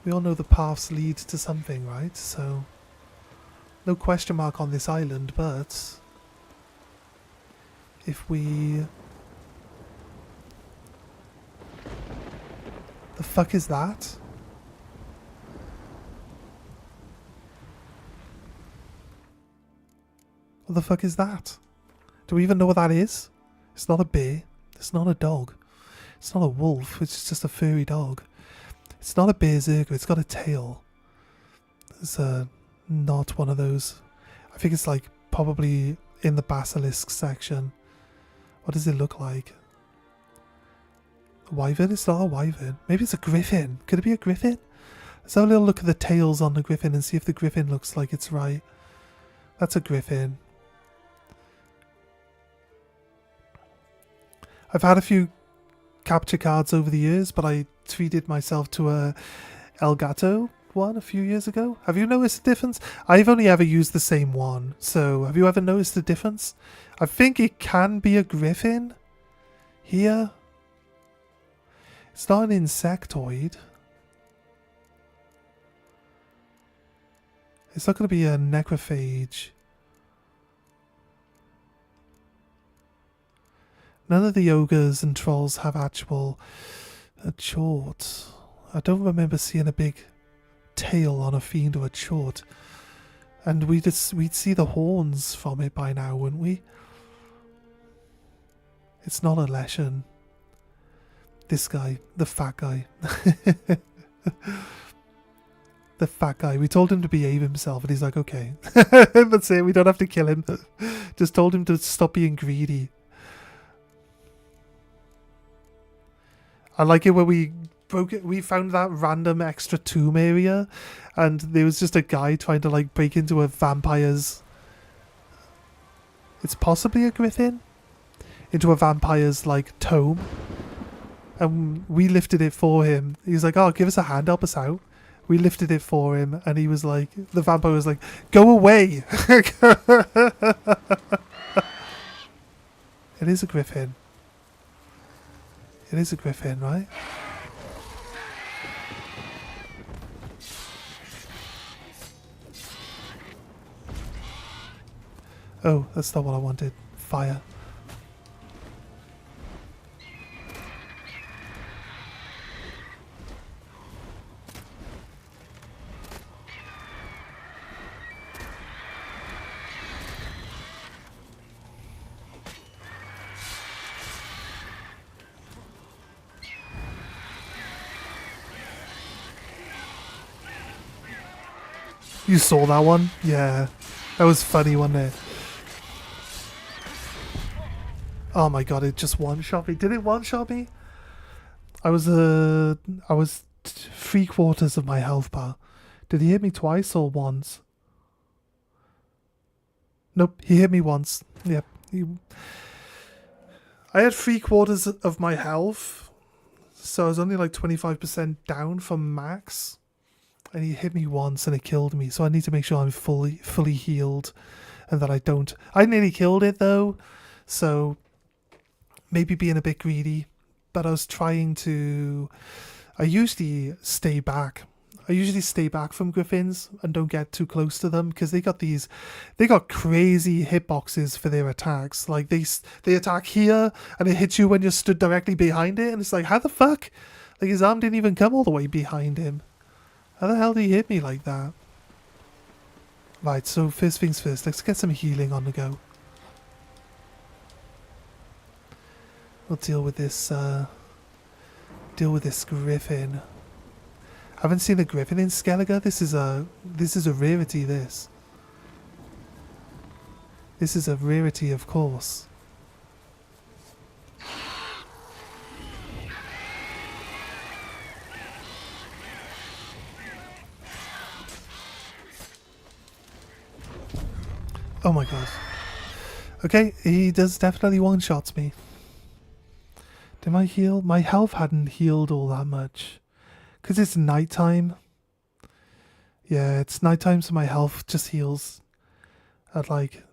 We all know the paths lead to something, right? So, no question mark on this island, but if we... The fuck is that? What the fuck is that? Do we even know what that is? It's not a bear. It's not a dog. It's not a wolf. It's just a furry dog. It's not a berserker. It's got a tail. It's not one of those. I think it's like probably in the basilisk section. What does it look like? A wyvern? It's not a wyvern. Maybe it's a griffin. Could it be a griffin? Let's have a little look at the tails on the griffin and see if the griffin looks like it's right. That's a griffin. I've had a few capture cards over the years, but I treated myself to a Elgato one a few years ago. Have you noticed the difference? I've only ever used the same one, so have you ever noticed the difference? I think it can be a griffin here. It's not an insectoid. It's not going to be a necrophage. None of the ogres and trolls have actual chort. I don't remember seeing a big tail on a fiend or a chort. And we'd see the horns from it by now, wouldn't we? It's not a Leshen. This guy, the fat guy. The fat guy. We told him to behave himself and he's like, okay. That's it, we don't have to kill him. Just told him to stop being greedy. I like it when we broke it. We found that random extra tomb area, and there was just a guy trying to like break into a vampire's. It's possibly a griffin, into a vampire's like tome, and we lifted it for him. He was like, "Oh, give us a hand, help us out." We lifted it for him, and he was like, the vampire was like, "Go away." It is a griffin. It is a griffin, right? Oh, that's not what I wanted. Fire. You saw that one? Yeah. That was funny, wasn't it? Oh my god, it just one-shot me. Did it one-shot me? I was 3/4 of my health bar. Did he hit me twice or once? Nope, he hit me once. Yep. I had 3/4 of my health, so I was only like 25% down from max. And he hit me once and it killed me, so I need to make sure I'm fully healed and that I don't... I nearly killed it though, so maybe being a bit greedy, but I was trying to... I usually stay back. I usually stay back from griffins and don't get too close to them because they got crazy hitboxes for their attacks. Like they attack here and it hits you when you're stood directly behind it, and it's like, how the fuck? Like his arm didn't even come all the way behind him. How the hell did he hit me like that? Right, so first things first, let's get some healing on the go. We'll deal with this griffin. Haven't seen a griffin in Skellige. This is a rarity. This is a rarity, of course. Oh my god. Okay, he does definitely one-shots me. Did my heal? My health hadn't healed all that much. Because it's nighttime. Yeah, it's nighttime, so my health just heals at like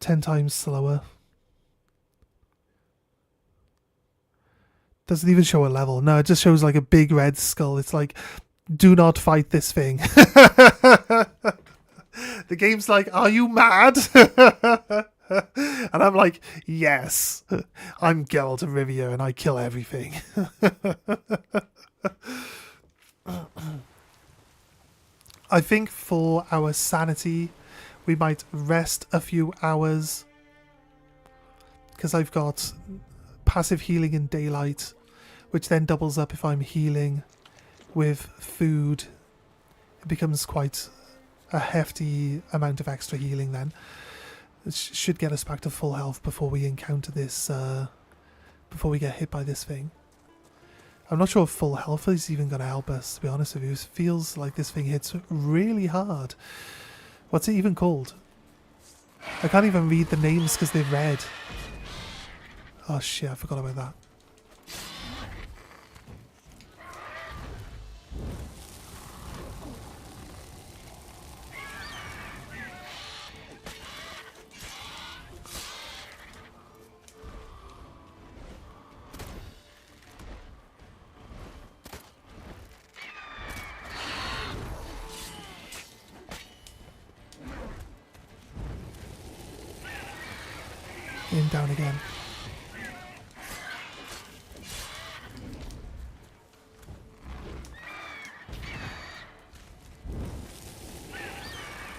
10 times slower. Doesn't even show a level. No, it just shows like a big red skull. It's like, do not fight this thing. The game's like, are you mad? And I'm like, yes, I'm Geralt of Rivia and I kill everything. I think for our sanity, we might rest a few hours. Because I've got passive healing in daylight, which then doubles up if I'm healing with food. It becomes quite a hefty amount of extra healing then. It should get us back to full health before we encounter this, before we get hit by this thing. I'm not sure if full health is even going to help us, to be honest with you. It feels like this thing hits really hard. What's it even called? I can't even read the names because they're red. Oh shit, I forgot about that. In, down again.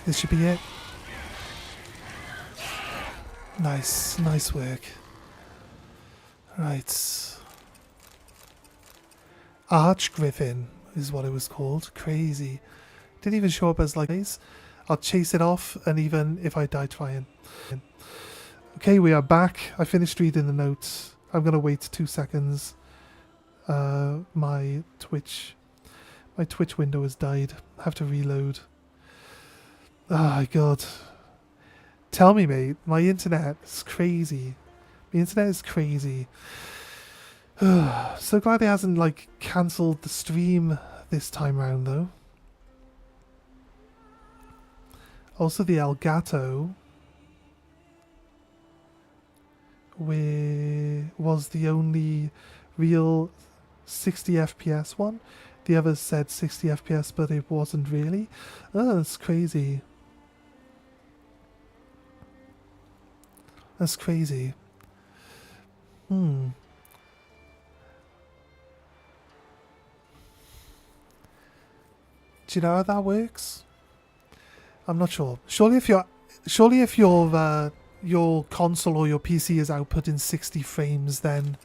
This should be it. Nice, nice work. Right. Arch Griffin is what it was called. Crazy. Didn't even show up as like these. I'll chase it off, and even if I die trying. Okay, we are back. I finished reading the notes. I'm gonna wait 2 seconds. My Twitch window has died. I have to reload. Oh my god. Tell me, mate. My internet is crazy. The internet is crazy. So glad it hasn't like cancelled the stream this time round though. Also the Elgato was the only real 60 FPS one. The others said 60 FPS, but it wasn't really. Oh, that's crazy. That's crazy. Do you know how that works? I'm not sure. Surely if your console or your PC is outputting 60 frames, then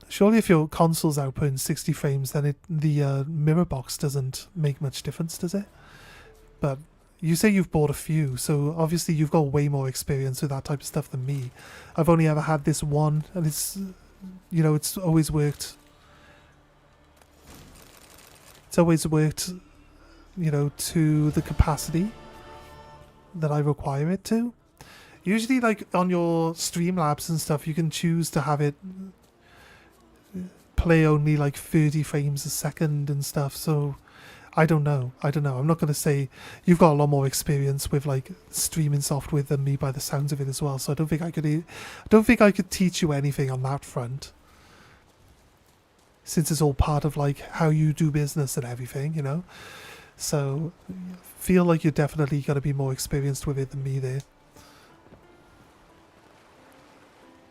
surely if your console's outputting 60 frames, then the mirror box doesn't make much difference, does it? But you say you've bought a few, so obviously you've got way more experience with that type of stuff than me. I've only ever had this one, and it's, you know, it's always worked. It's always worked, you know, to the capacity that I require it to. Usually, like, on your Streamlabs and stuff, you can choose to have it play only, like, 30 frames a second and stuff, so I don't know. I'm not going to say you've got a lot more experience with, like, streaming software than me by the sounds of it as well, so I don't think I could teach you anything on that front. Since it's all part of like how you do business and everything, you know. So feel like you're definitely got to be more experienced with it than me there.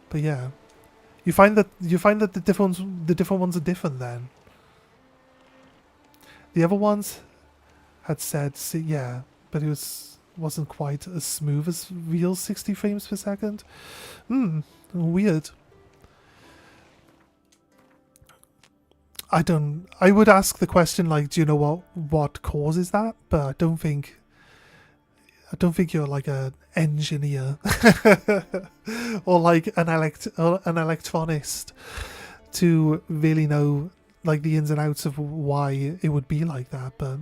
But yeah, you find that the different ones are different then. The other ones had said, yeah, but it was wasn't quite as smooth as real 60 frames per second. Weird. I would ask the question, like, do you know what causes that? But I don't think you're like an engineer or like an electronist to really know like the ins and outs of why it would be like that. But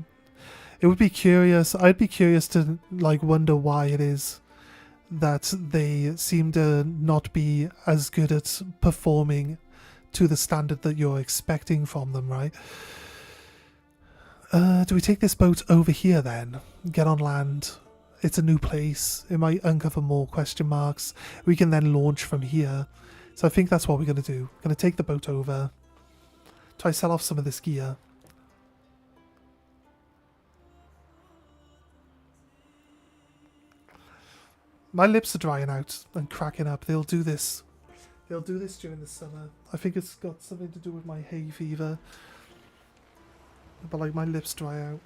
it would be curious. I'd be curious to like wonder why it is that they seem to not be as good at performing to the standard that you're expecting from them, right? Do we take this boat over here then? Get on land. It's a new place. It might uncover more question marks. We can then launch from here. So I think that's what we're going to do. We're going to take the boat over. Try to sell off some of this gear. My lips are drying out and cracking up. They'll do this. They'll do this during the summer. I think it's got something to do with my hay fever. But like my lips dry out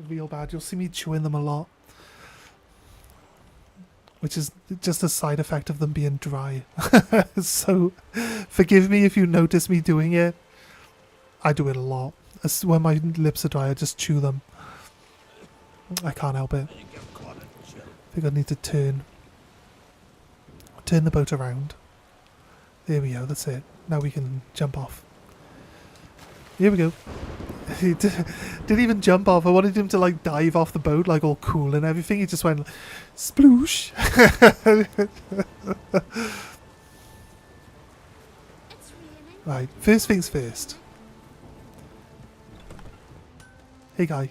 real bad. You'll see me chewing them a lot. Which is just a side effect of them being dry. So forgive me if you notice me doing it. I do it a lot. When my lips are dry, I just chew them. I can't help it. I think I need to turn the boat around. There we go, that's it. Now we can jump off. Here we go. He didn't even jump off. I wanted him to like dive off the boat like all cool and everything. He just went sploosh. Right, first things first. Hey guy,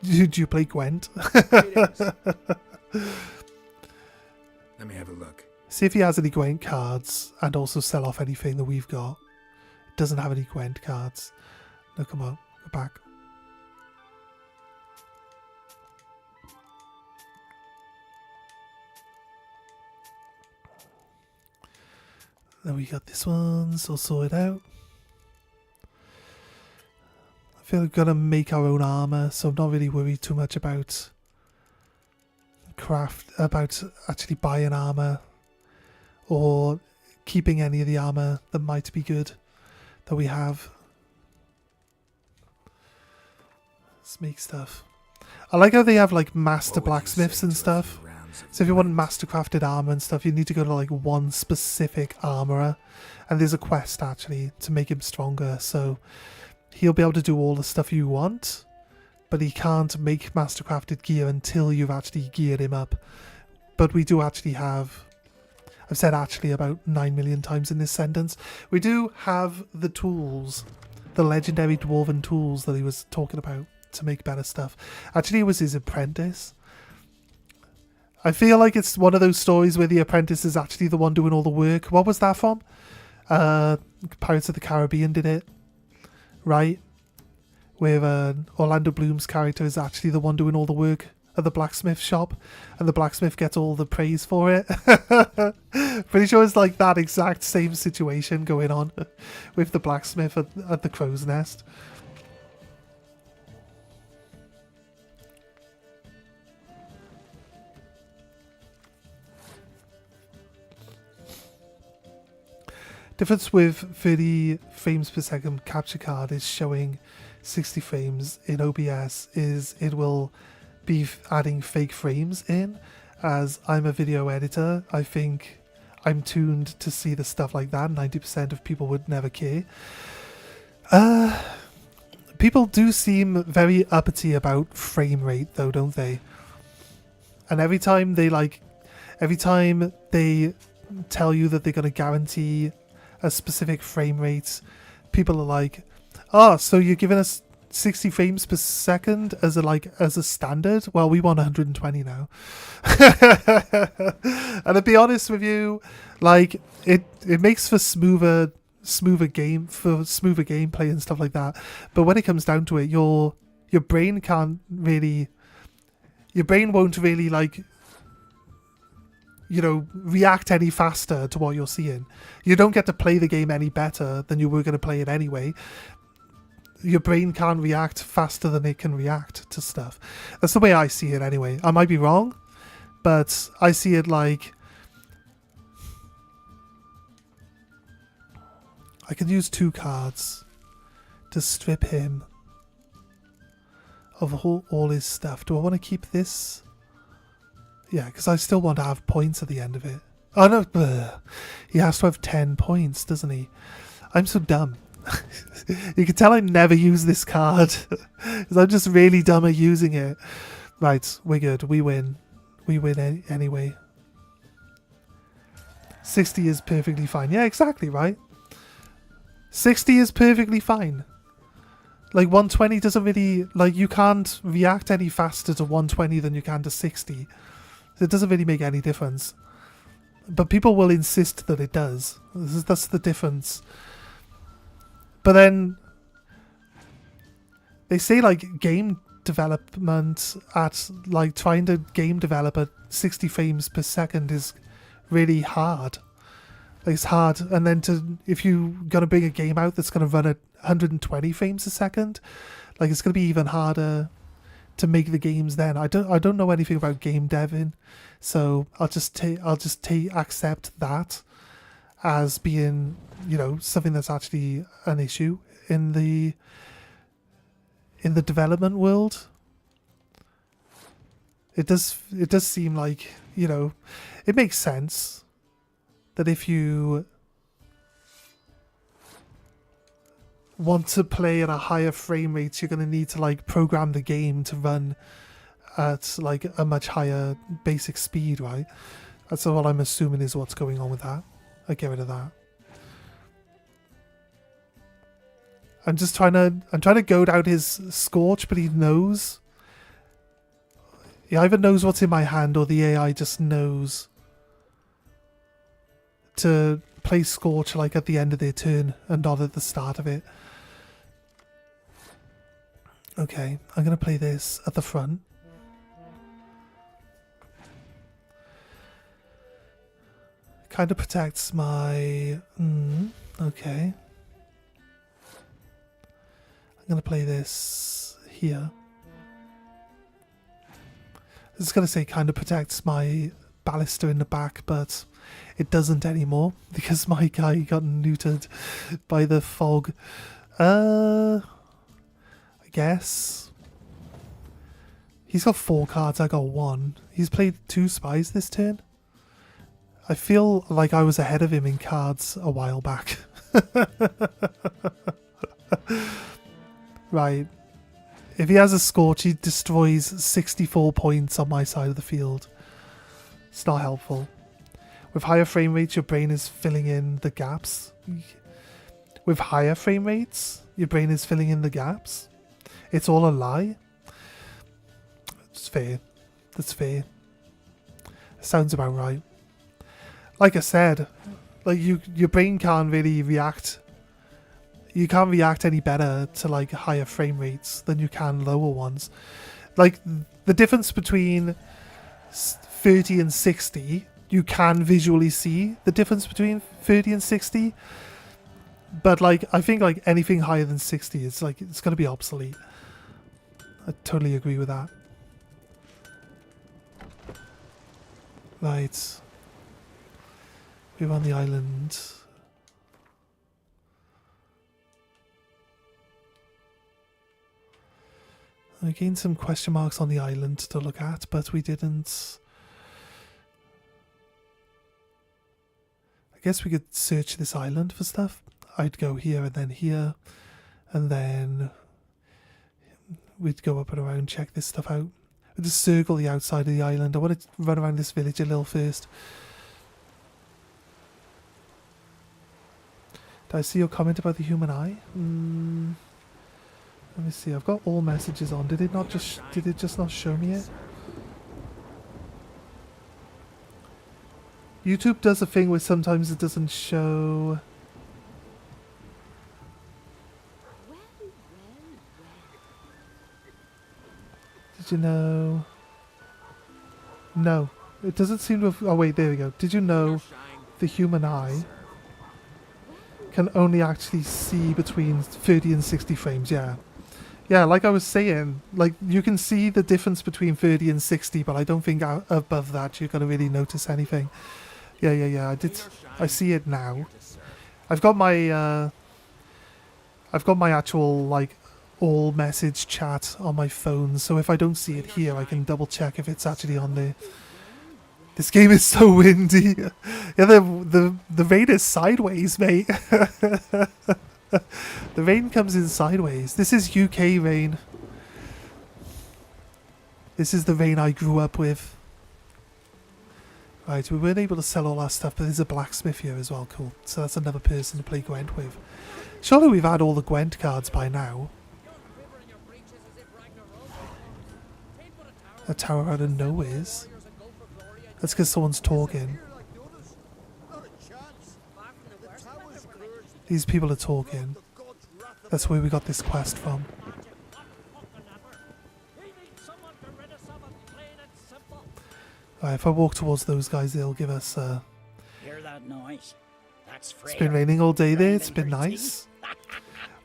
do you play Gwent? Let me have a look. See if he has any Gwent cards and also sell off anything that we've got. It doesn't have any Gwent cards. No, come on, go back. Then we got this one, so sorted out. I feel like we're gonna make our own armor, so I'm not really worried too much about actually buying armor or keeping any of the armor that might be good that we have. Let's make stuff. I like how they have like master blacksmiths and stuff. So if you want master crafted armor and stuff, you need to go to like one specific armorer, and there's a quest actually to make him stronger. So he'll be able to do all the stuff you want, but he can't make master crafted gear until you've actually geared him up. But we do actually have, I've said actually about 9 million times in this sentence, we do have the tools, the legendary dwarven tools that he was talking about to make better stuff. Actually, it was his apprentice. I feel like it's one of those stories where the apprentice is actually the one doing all the work. What was that from? Pirates of the Caribbean did it, right? Where Orlando Bloom's character is actually the one doing all the work at the blacksmith shop, and the blacksmith gets all the praise for it. Pretty sure it's like that exact same situation going on with the blacksmith at the crow's nest. Difference with 30 frames per second capture card is showing 60 frames in OBS is it will be adding fake frames in. As I'm a video editor, I think I'm tuned to see the stuff like that. 90% of people would never care. People do seem very uppity about frame rate though, don't they? And every time they tell you that they're going to guarantee a specific frame rate, people are like, oh, so you're giving us 60 frames per second as a standard? Well, we want 120 now. And to be honest with you, like it makes for smoother gameplay and stuff like that. But when it comes down to it, your brain won't really like, you know, react any faster to what you're seeing. You don't get to play the game any better than you were going to play it anyway. Your brain can't react faster than it can react to stuff. That's the way I see it anyway. I might be wrong, but I see it like I could use 2 cards to strip him of all his stuff. Do I want to keep this? Yeah, because I still want to have points at the end of it. Oh no, bleh. He has to have 10 points, doesn't he? I'm so dumb. You can tell I never use this card. Because I'm just really dumb at using it. Right, we're good. We win. We win anyway. 60 is perfectly fine. Yeah, exactly, right? 60 is perfectly fine. Like 120 doesn't really, like you can't react any faster to 120 than you can to 60. So it doesn't really make any difference. But people will insist that it does. That's the difference. But then they say like game development at like trying to game develop at 60 frames per second is really hard. Like, it's hard, and then if you're gonna bring a game out that's gonna run at 120 frames a second, like it's gonna be even harder to make the games. Then I don't know anything about game deving, so I'll just accept that as being, you know, something that's actually an issue in the development world. It does seem like, you know, it makes sense that if you want to play at a higher frame rate, you're going to need to like program the game to run at like a much higher basic speed, right? That's all I'm assuming is what's going on with that. I get rid of that. I'm trying to goad out his Scorch, but he knows. He either knows what's in my hand or the AI just knows to play Scorch like at the end of their turn and not at the start of it. Okay, I'm going to play this at the front. Kind of protects my... okay. I'm going to play this here. I was going to say kind of protects my Ballista in the back, but it doesn't anymore because my guy got neutered by the fog. I guess. He's got 4 cards, I got 1. He's played 2 spies this turn. I feel like I was ahead of him in cards a while back. Right. If he has a Scorch, he destroys 64 points on my side of the field. It's not helpful. With higher frame rates, your brain is filling in the gaps. With higher frame rates, your brain is filling in the gaps. It's all a lie. It's fair. That's fair. Sounds about right. Like I said, like your brain can't really react. You can't react any better to like higher frame rates than you can lower ones. Like the difference between 30 and 60, you can visually see the difference between 30 and 60. But like I think like anything higher than 60 is like it's going to be obsolete. I totally agree with that. Right. We're on the island. I gained some question marks on the island to look at, but we didn't. I guess we could search this island for stuff. I'd go here and then we'd go up and around, check this stuff out. We'd just circle the outside of the island. I want to run around this village a little first. Did I see your comment about the human eye? Let me see. I've got all messages on. Did it just not show me it? YouTube does a thing where sometimes it doesn't show. Did you know? No. It doesn't seem to have... Oh wait, there we go. Did you know the human eye can only actually see between 30 and 60 frames? Yeah. Yeah, like I was saying, like you can see the difference between 30 and 60, but I don't think above that you're gonna really notice anything. Yeah. I see it now. I've got my actual like all message chat on my phone, so if I don't see it here, I can double check if it's actually on there. This game is so windy. Yeah, the rain is sideways, mate. The rain comes in sideways. This is UK rain. This is the rain I grew up with. Right, we weren't able to sell all our stuff, but there's a blacksmith here as well. Cool. So that's another person to play Gwent with. Surely we've had all the Gwent cards by now. A tower out of nowheres. That's because someone's talking. These people are talking. That's where we got this quest from. Right, if I walk towards those guys, they'll give us. Hear that noise? That's It's been raining all day there. It's been nice.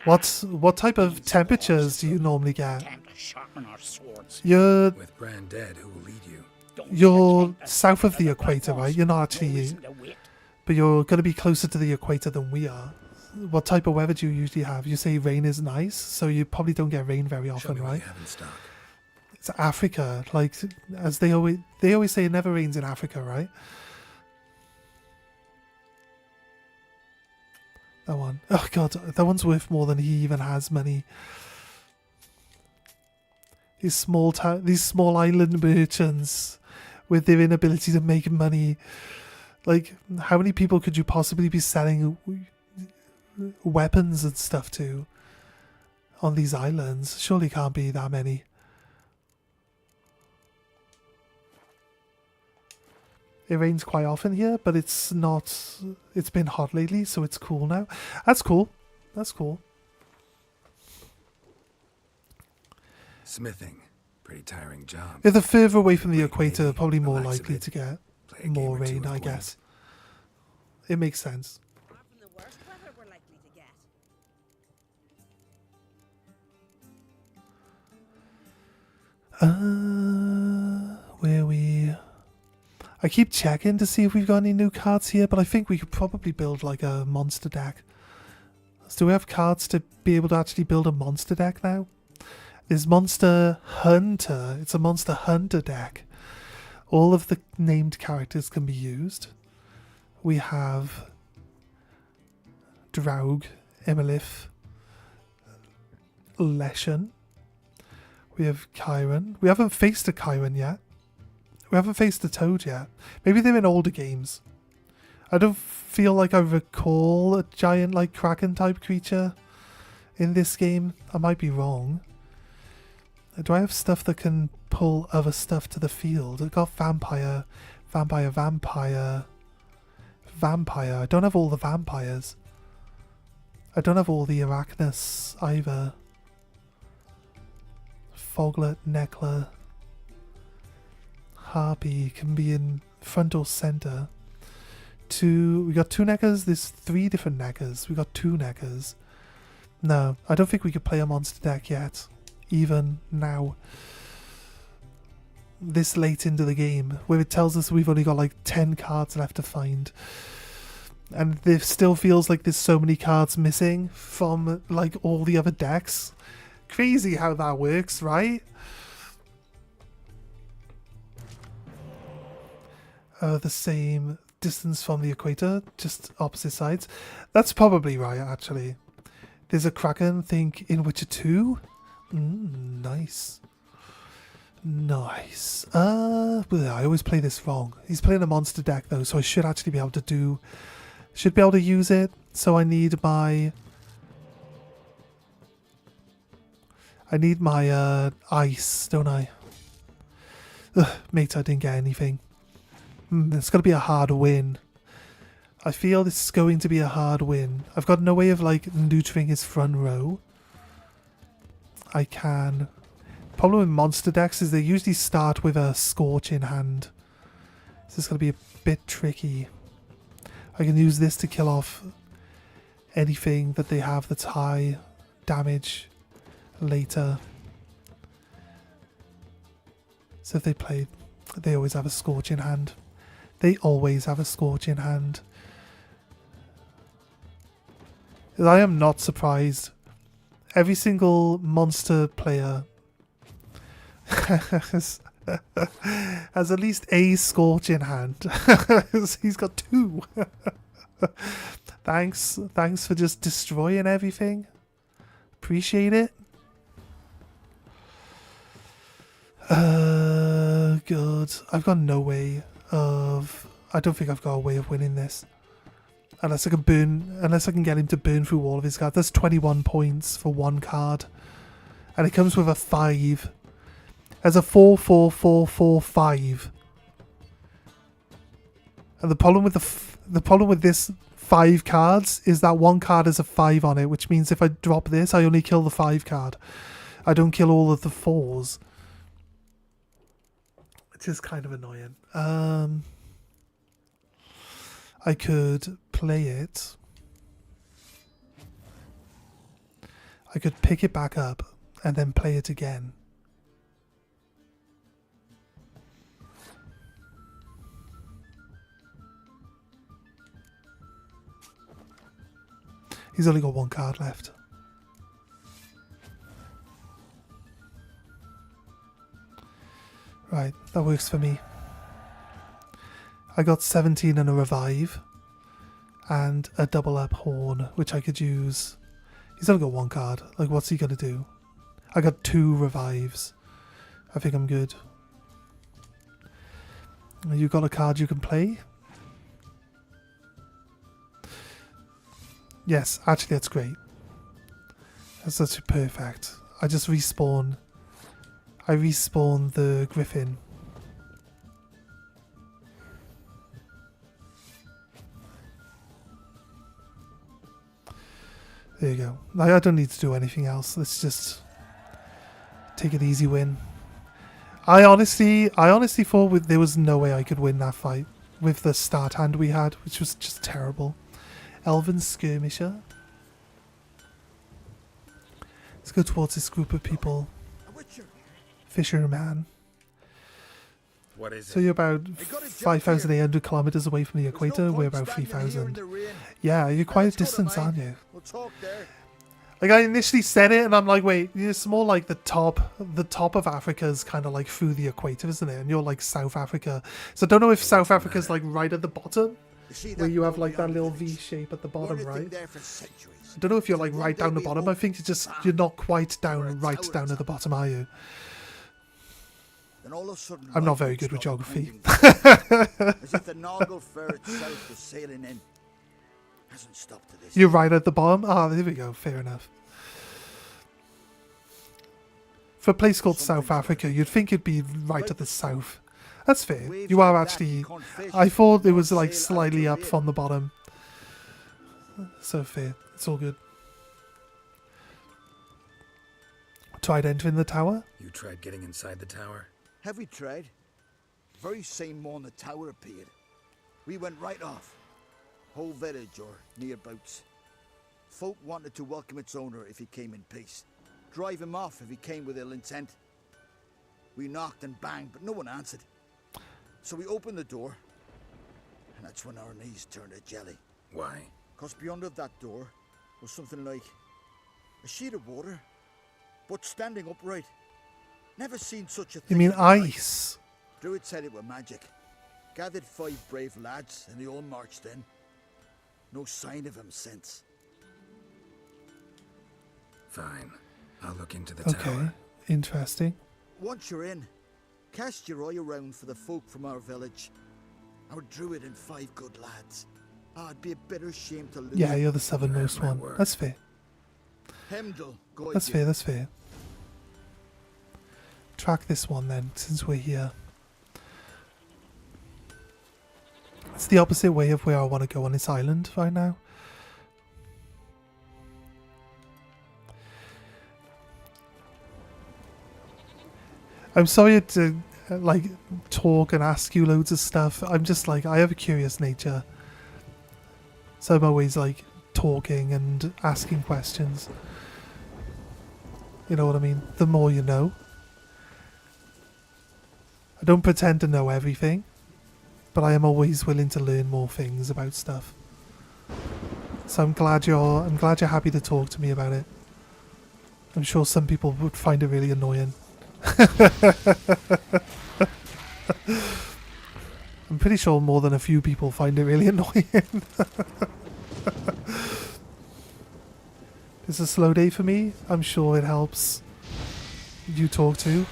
What type of temperatures do you normally get? You're With Brand dead, who will lead you? you're south of the equator, right? You're not actually, but you're going to be closer to the equator than we are. What type of weather do you usually have? You say rain is nice, so you probably don't get rain very Show often, me what right? you have in stock. It's Africa, like as they always say, it never rains in Africa, right? That one. Oh god, that one's worth more than he even has money. These small island merchants with their inability to make money. Like, how many people could you possibly be selling weapons and stuff to on these islands? Surely can't be that many. It rains quite often here, but it's not. It's been hot lately, so it's cool now. That's cool. That's cool. Smithing. Pretty tiring job. If they're further away from the Wait, equator, maybe probably more relax a likely bit. to get Play a game more or two rain, of I Gwent. guess. It makes sense. Far from the worst weather we're likely to get. Where we... I keep checking to see if we've got any new cards here, but I think we could probably build like a monster deck. So do we have cards to be able to actually build a monster deck now? There's Monster Hunter. It's a Monster Hunter deck. All of the named characters can be used. We have Draug, Emilith, Leshen. We have Chiron. We haven't faced a Chiron yet. We haven't faced a Toad yet. Maybe they're in older games. I don't feel like I recall a giant like Kraken type creature in this game. I might be wrong. Do I have stuff that can pull other stuff to the field? I've got vampire. I don't have all the vampires. I don't have all the Arachnus either. Foglet, Neckler, Harpy can be in front or center. We got two Neckers. There's 3 different Neckers. We got 2 Neckers. No, I don't think we could play a monster deck yet. Even now. This late into the game, where it tells us we've only got like 10 cards left to find. And there still feels like there's so many cards missing from like all the other decks. Crazy how that works, right? The same distance from the equator, just opposite sides. That's probably right, actually. There's a Kraken, think in Witcher 2. Nice. Nice. I always play this wrong. He's playing a monster deck though, so I should actually be able to do... Should be able to use it. So I need my... ice, don't I? Ugh, mate, I didn't get anything. It's going to be a hard win. I feel this is going to be a hard win. I've got no way of like neutering his front row. I can. Problem with monster decks is they usually start with a Scorch in hand. So it's going to be a bit tricky. I can use this to kill off anything that they have that's high damage. later. So if they play, they always have a scorch in hand. They always have a scorch in hand. I am not surprised. Every single monster player has at least a scorch in hand. He's got 2. Thanks for just destroying everything. Appreciate it. Good. I've got no way of... I don't think I've got a way of winning this. Unless I can get him to burn through all of his cards. That's 21 points for 1 card. And it comes with a 5. As a 4-4-4-4-5. And the problem with this 5 cards is that 1 card has a 5 on it, which means if I drop this, I only kill the 5 card. I don't kill all of the 4s. Which is kind of annoying. I could play it. I could pick it back up and then play it again. He's only got 1 card left. Right, that works for me. I got 17 and a revive. And a double up horn, which I could use. He's only got 1 card. Like, what's he going to do? I got 2 revives. I think I'm good. You got a card you can play? Yes, actually that's great. That's actually perfect. I just respawn. I respawn the Griffin. There you go. I don't need to do anything else. Let's just take an easy win. I honestly thought there was no way I could win that fight with the start hand we had, which was just terrible. Elven Skirmisher. Let's go towards this group of people. Fisherman. What is So it? you're about 5,800 kilometers away from the equator. We're about 3,000. Yeah, you're quite a distance, aren't you? We'll talk there. Like, I initially said it, and I'm like, wait, it's more like the top of Africa is kind of like through the equator, isn't it? And you're like South Africa. So I don't know if South Africa's like right at the bottom, where you have like that little V shape at the bottom, right? I don't know if you're like right down the bottom. I think you're not quite down, right down at the bottom, are you? I'm not very good with geography. As if the Noggle Fair itself was sailing in. Hasn't stopped to this. You're right at the bottom? Ah, there we go. Fair enough. For a place called South Africa, you'd think it'd be right at the south. That's fair. You are actually... I thought it was like slightly up from the bottom. So fair. It's all good. Tried entering the tower? You tried getting inside the tower? Have we tried? Very same morning the tower appeared. We went right off. Whole village or nearabouts. Folk wanted to welcome its owner if he came in peace. Drive him off if he came with ill intent. We knocked and banged, but no one answered. So we opened the door, and that's when our knees turned to jelly. Why? Because beyond of that door was something like a sheet of water, but standing upright. Never seen such a thing. You mean in my life. ice? Druid said it were magic. Gathered 5 brave lads, and they all marched in. No sign of him since. Fine. I'll look into the Okay. tower. Interesting. Once you're in, cast your eye around for the folk from our village. Our druid and 5 good lads. It'd be a bitter shame to lose. Yeah, you're the southernmost my one. word. That's fair. Hemdall, guide That's you. fair, that's fair. Track this one then, since we're here. It's the opposite way of where I want to go on this island right now. I'm sorry to like talk and ask you loads of stuff. I'm just like, I have a curious nature. So I'm always like talking and asking questions. You know what I mean? The more you know. I don't pretend to know everything, but I am always willing to learn more things about stuff. So I'm glad you're happy to talk to me about it. I'm sure some people would find it really annoying. I'm pretty sure more than a few people find it really annoying. It's a slow day for me. I'm sure it helps you talk to.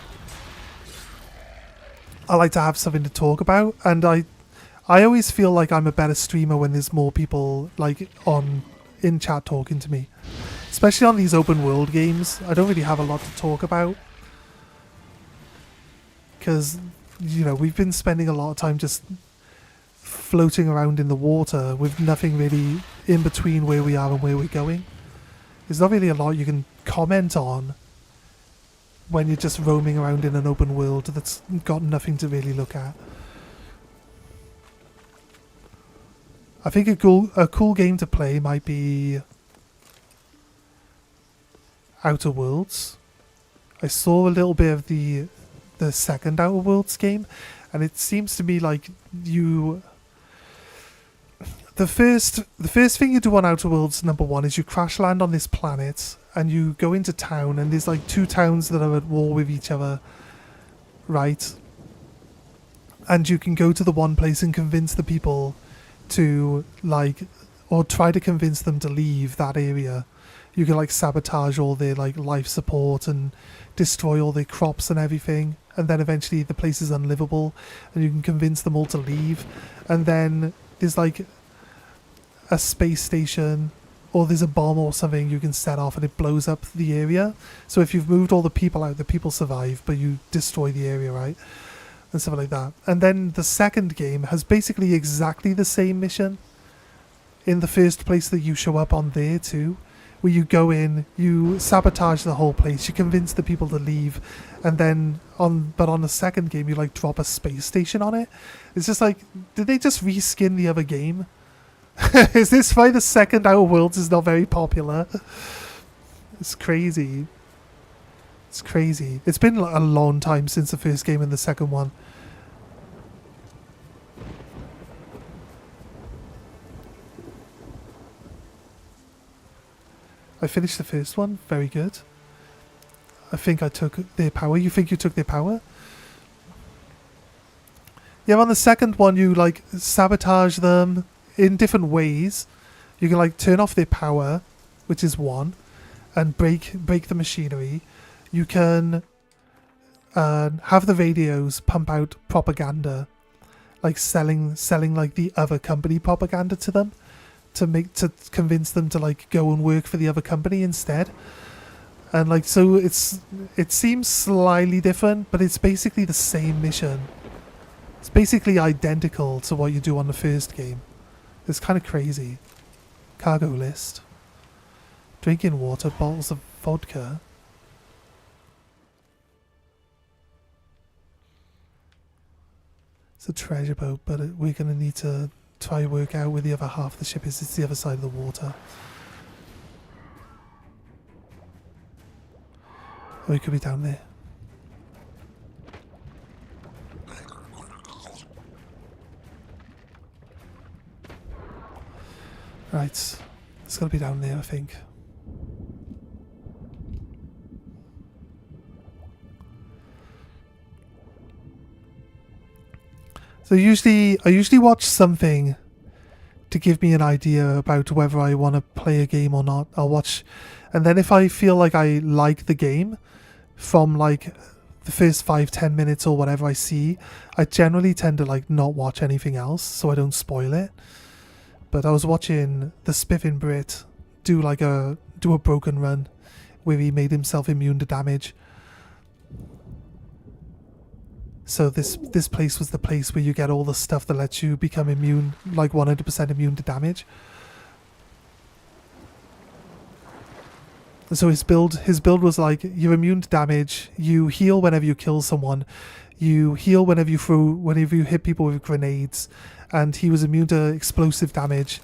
I like to have something to talk about, and I always feel like I'm a better streamer when there's more people like in chat talking to me. Especially on these open world games, I don't really have a lot to talk about. Because, you know, we've been spending a lot of time just floating around in the water with nothing really in between where we are and where we're going. There's not really a lot you can comment on when you're just roaming around in an open world that's got nothing to really look at. I think a cool game to play might be Outer Worlds. I saw a little bit of the second Outer Worlds game, and it seems to me like the first thing you do on Outer Worlds, number one, is you crash land on this planet and you go into town, and there's like two towns that are at war with each other, right? And you can go to the one place and convince the people to or try to convince them to leave that area. You can like sabotage all their like life support and destroy all their crops and everything, and then eventually the place is unlivable and you can convince them all to leave. And then there's like a space station, or there's a bomb or something you can set off and it blows up the area. So if you've moved all the people out, the people survive, but you destroy the area, right? And stuff like that. And then the second game has basically exactly the same mission in the first place that you show up on there too, where you go in, you sabotage the whole place, you convince the people to leave, and then on the second game you like drop a space station on it. It's just like, did they just reskin the other game? Is this why the second Outer Worlds is not very popular? It's crazy. It's crazy. It's been a long time since the first game and the second one. I finished the first one. Very good. I think I took their power. You think you took their power? Yeah, on the second one you like sabotage them in different ways. You can like turn off their power, which is one, and break the machinery. You can have the radios pump out propaganda, like selling like the other company propaganda to them, to convince them to like go and work for the other company instead. And like, so it seems slightly different, but it's basically the same mission. It's basically identical to what you do on the first game. It's kind of crazy. Cargo list. Drinking water, bottles of vodka. It's a treasure boat, but we're going to need to try work out where the other half of the ship is. It's the other side of the water. Oh, it could be down there. Right, it's got to be down there, I think. So I usually watch something to give me an idea about whether I want to play a game or not. I'll watch, and then if I feel like I like the game from like the first 5-10 minutes or whatever I see, I generally tend to like not watch anything else so I don't spoil it. But I was watching the Spiffing Brit do a broken run where he made himself immune to damage. So this place was the place where you get all the stuff that lets you become immune, like 100% immune to damage. So his build was like, you're immune to damage, you heal whenever you kill someone, you heal whenever you hit people with grenades, and he was immune to explosive damage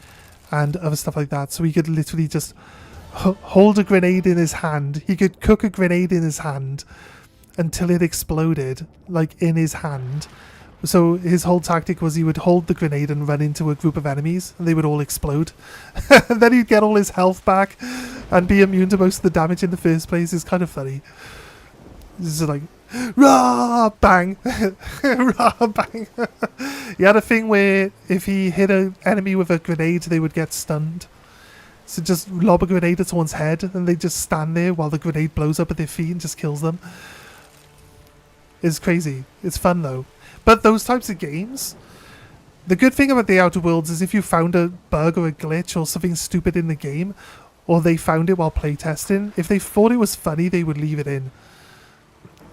and other stuff like that. So he could literally just hold a grenade in his hand. He could cook a grenade in his hand until it exploded, like in his hand. So his whole tactic was he would hold the grenade and run into a group of enemies, and they would all explode. And then he'd get all his health back and be immune to most of the damage in the first place. It's kind of funny. This is like, rah, bang, rah, bang. He had a thing where if he hit an enemy with a grenade, they would get stunned. So just lob a grenade at someone's head, and they just stand there while the grenade blows up at their feet and just kills them. It's crazy. It's fun though. But those types of games, the good thing about the Outer Worlds is if you found a bug or a glitch or something stupid in the game, or they found it while playtesting, if they thought it was funny, they would leave it in.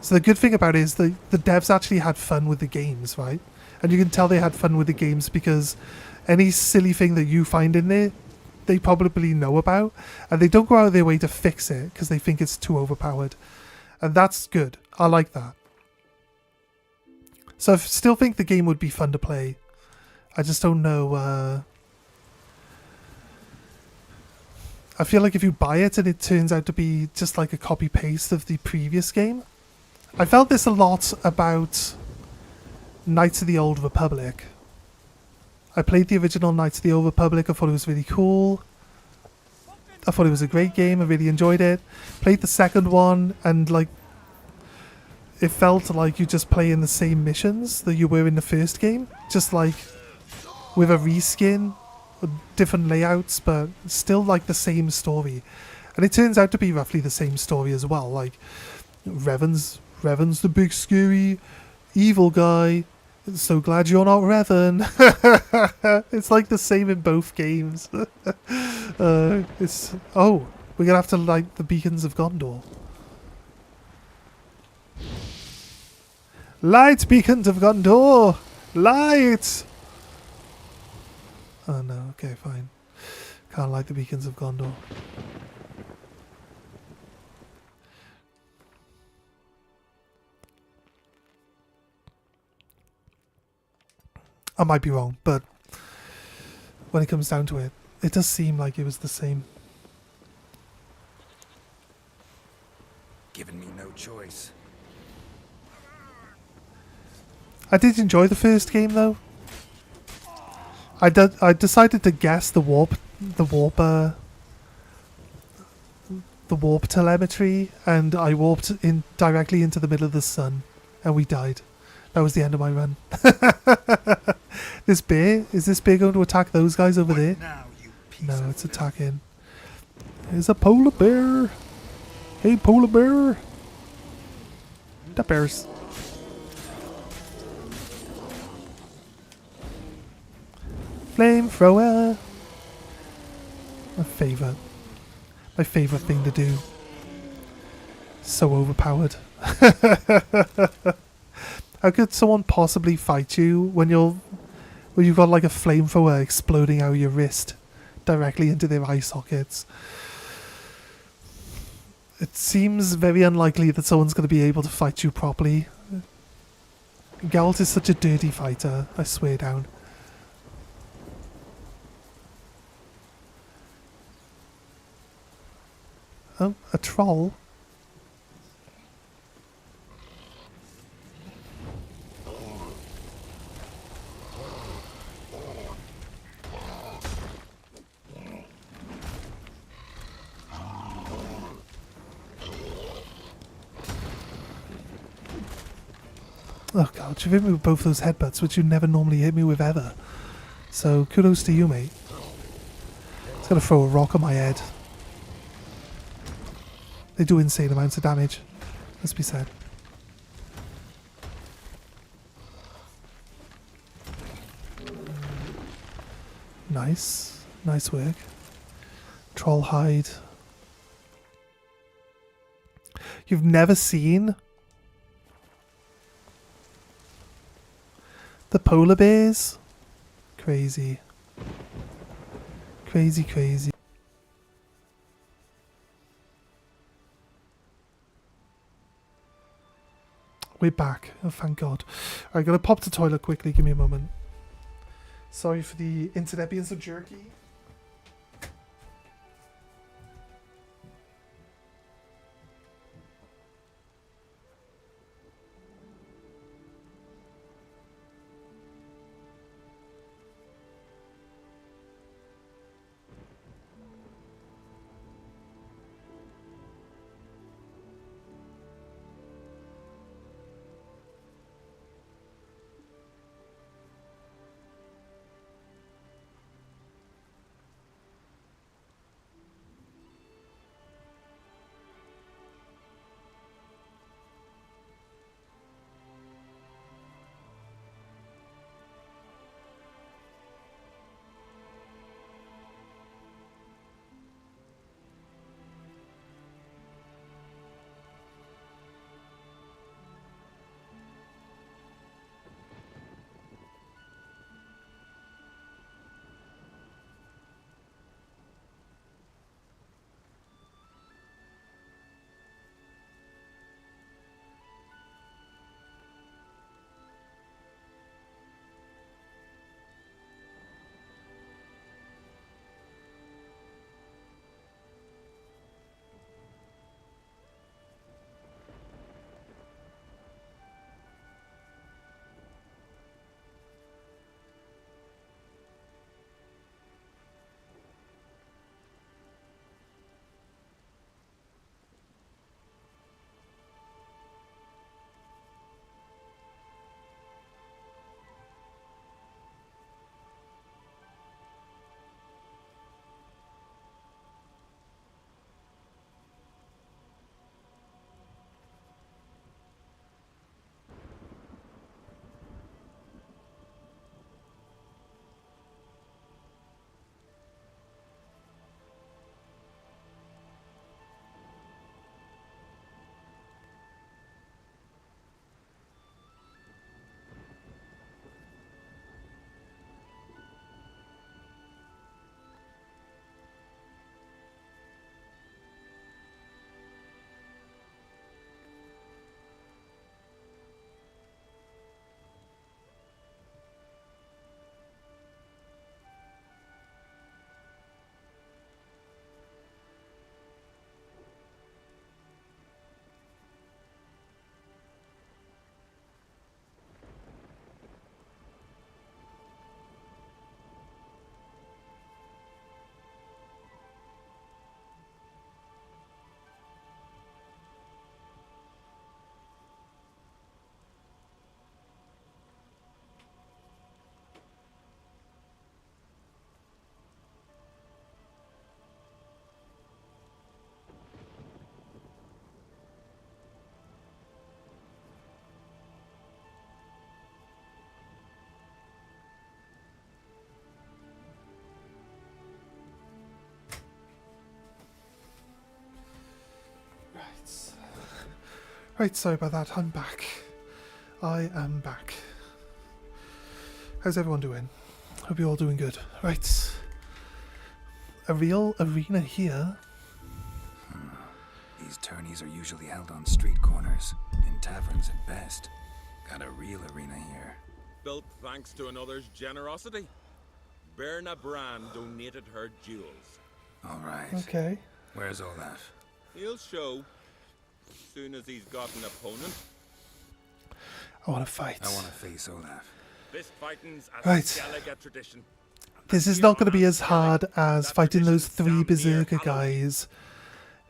So the good thing about it is the devs actually had fun with the games, right? And you can tell they had fun with the games because any silly thing that you find in there, they probably know about, and they don't go out of their way to fix it because they think it's too overpowered. And that's good. I like that. So I still think the game would be fun to play. I just don't know. I feel like if you buy it and it turns out to be just like a copy-paste of the previous game. I felt this a lot about Knights of the Old Republic. I played the original Knights of the Old Republic. I thought it was really cool. I thought it was a great game. I really enjoyed it. Played the second one and like it felt like you just playing the same missions that you were in the first game, just like with a reskin, different layouts, but still like the same story. And it turns out to be roughly the same story as well. Like Revan's the big scary evil guy. So glad you're not Revan. It's like the same in both games. We're gonna have to light the beacons of Gondor. Light, beacons of Gondor! Light! Oh no, okay, fine. Can't light the beacons of Gondor. I might be wrong, but when it comes down to it, it does seem like it was the same. Given me no choice. I did enjoy the first game though. I decided to guess the warp telemetry, and I warped in directly into the middle of the sun, and we died. That was the end of my run. Is this bear going to attack those guys over there? No, it's attacking. There's a polar bear. Hey, polar bear. The bears. Flamethrower. My favourite thing to do. So overpowered. How could someone possibly fight you when you've got like a flamethrower exploding out of your wrist directly into their eye sockets? It seems very unlikely that someone's going to be able to fight you properly. Geralt is such a dirty fighter, I swear down. Oh, a troll? Oh god, you've hit me with both those headbutts, which you never normally hit me with ever. So, kudos to you, mate. It's gonna throw a rock on my head. They do insane amounts of damage, let's be said. Nice. Nice work. Troll hide. You've never seen the polar bears? Crazy. Crazy, crazy. We're back. Oh, thank God. Alright, gonna pop to the toilet quickly. Give me a moment. Sorry for the internet being so jerky. Right, sorry about that. I'm back. I am back. How's everyone doing? Hope you're all doing good. Right. A real arena here. These tourneys are usually held on street corners, in taverns at best. Got a real arena here. Built thanks to another's generosity. Berna Brand donated her jewels. All right. Okay. Where's Olaf? He'll show soon as he's got an opponent. I want to fight. I want to face Olaf. Fist fighting's a Right. Skellige tradition. This is not going to be as hard as fighting those 3 berserker guys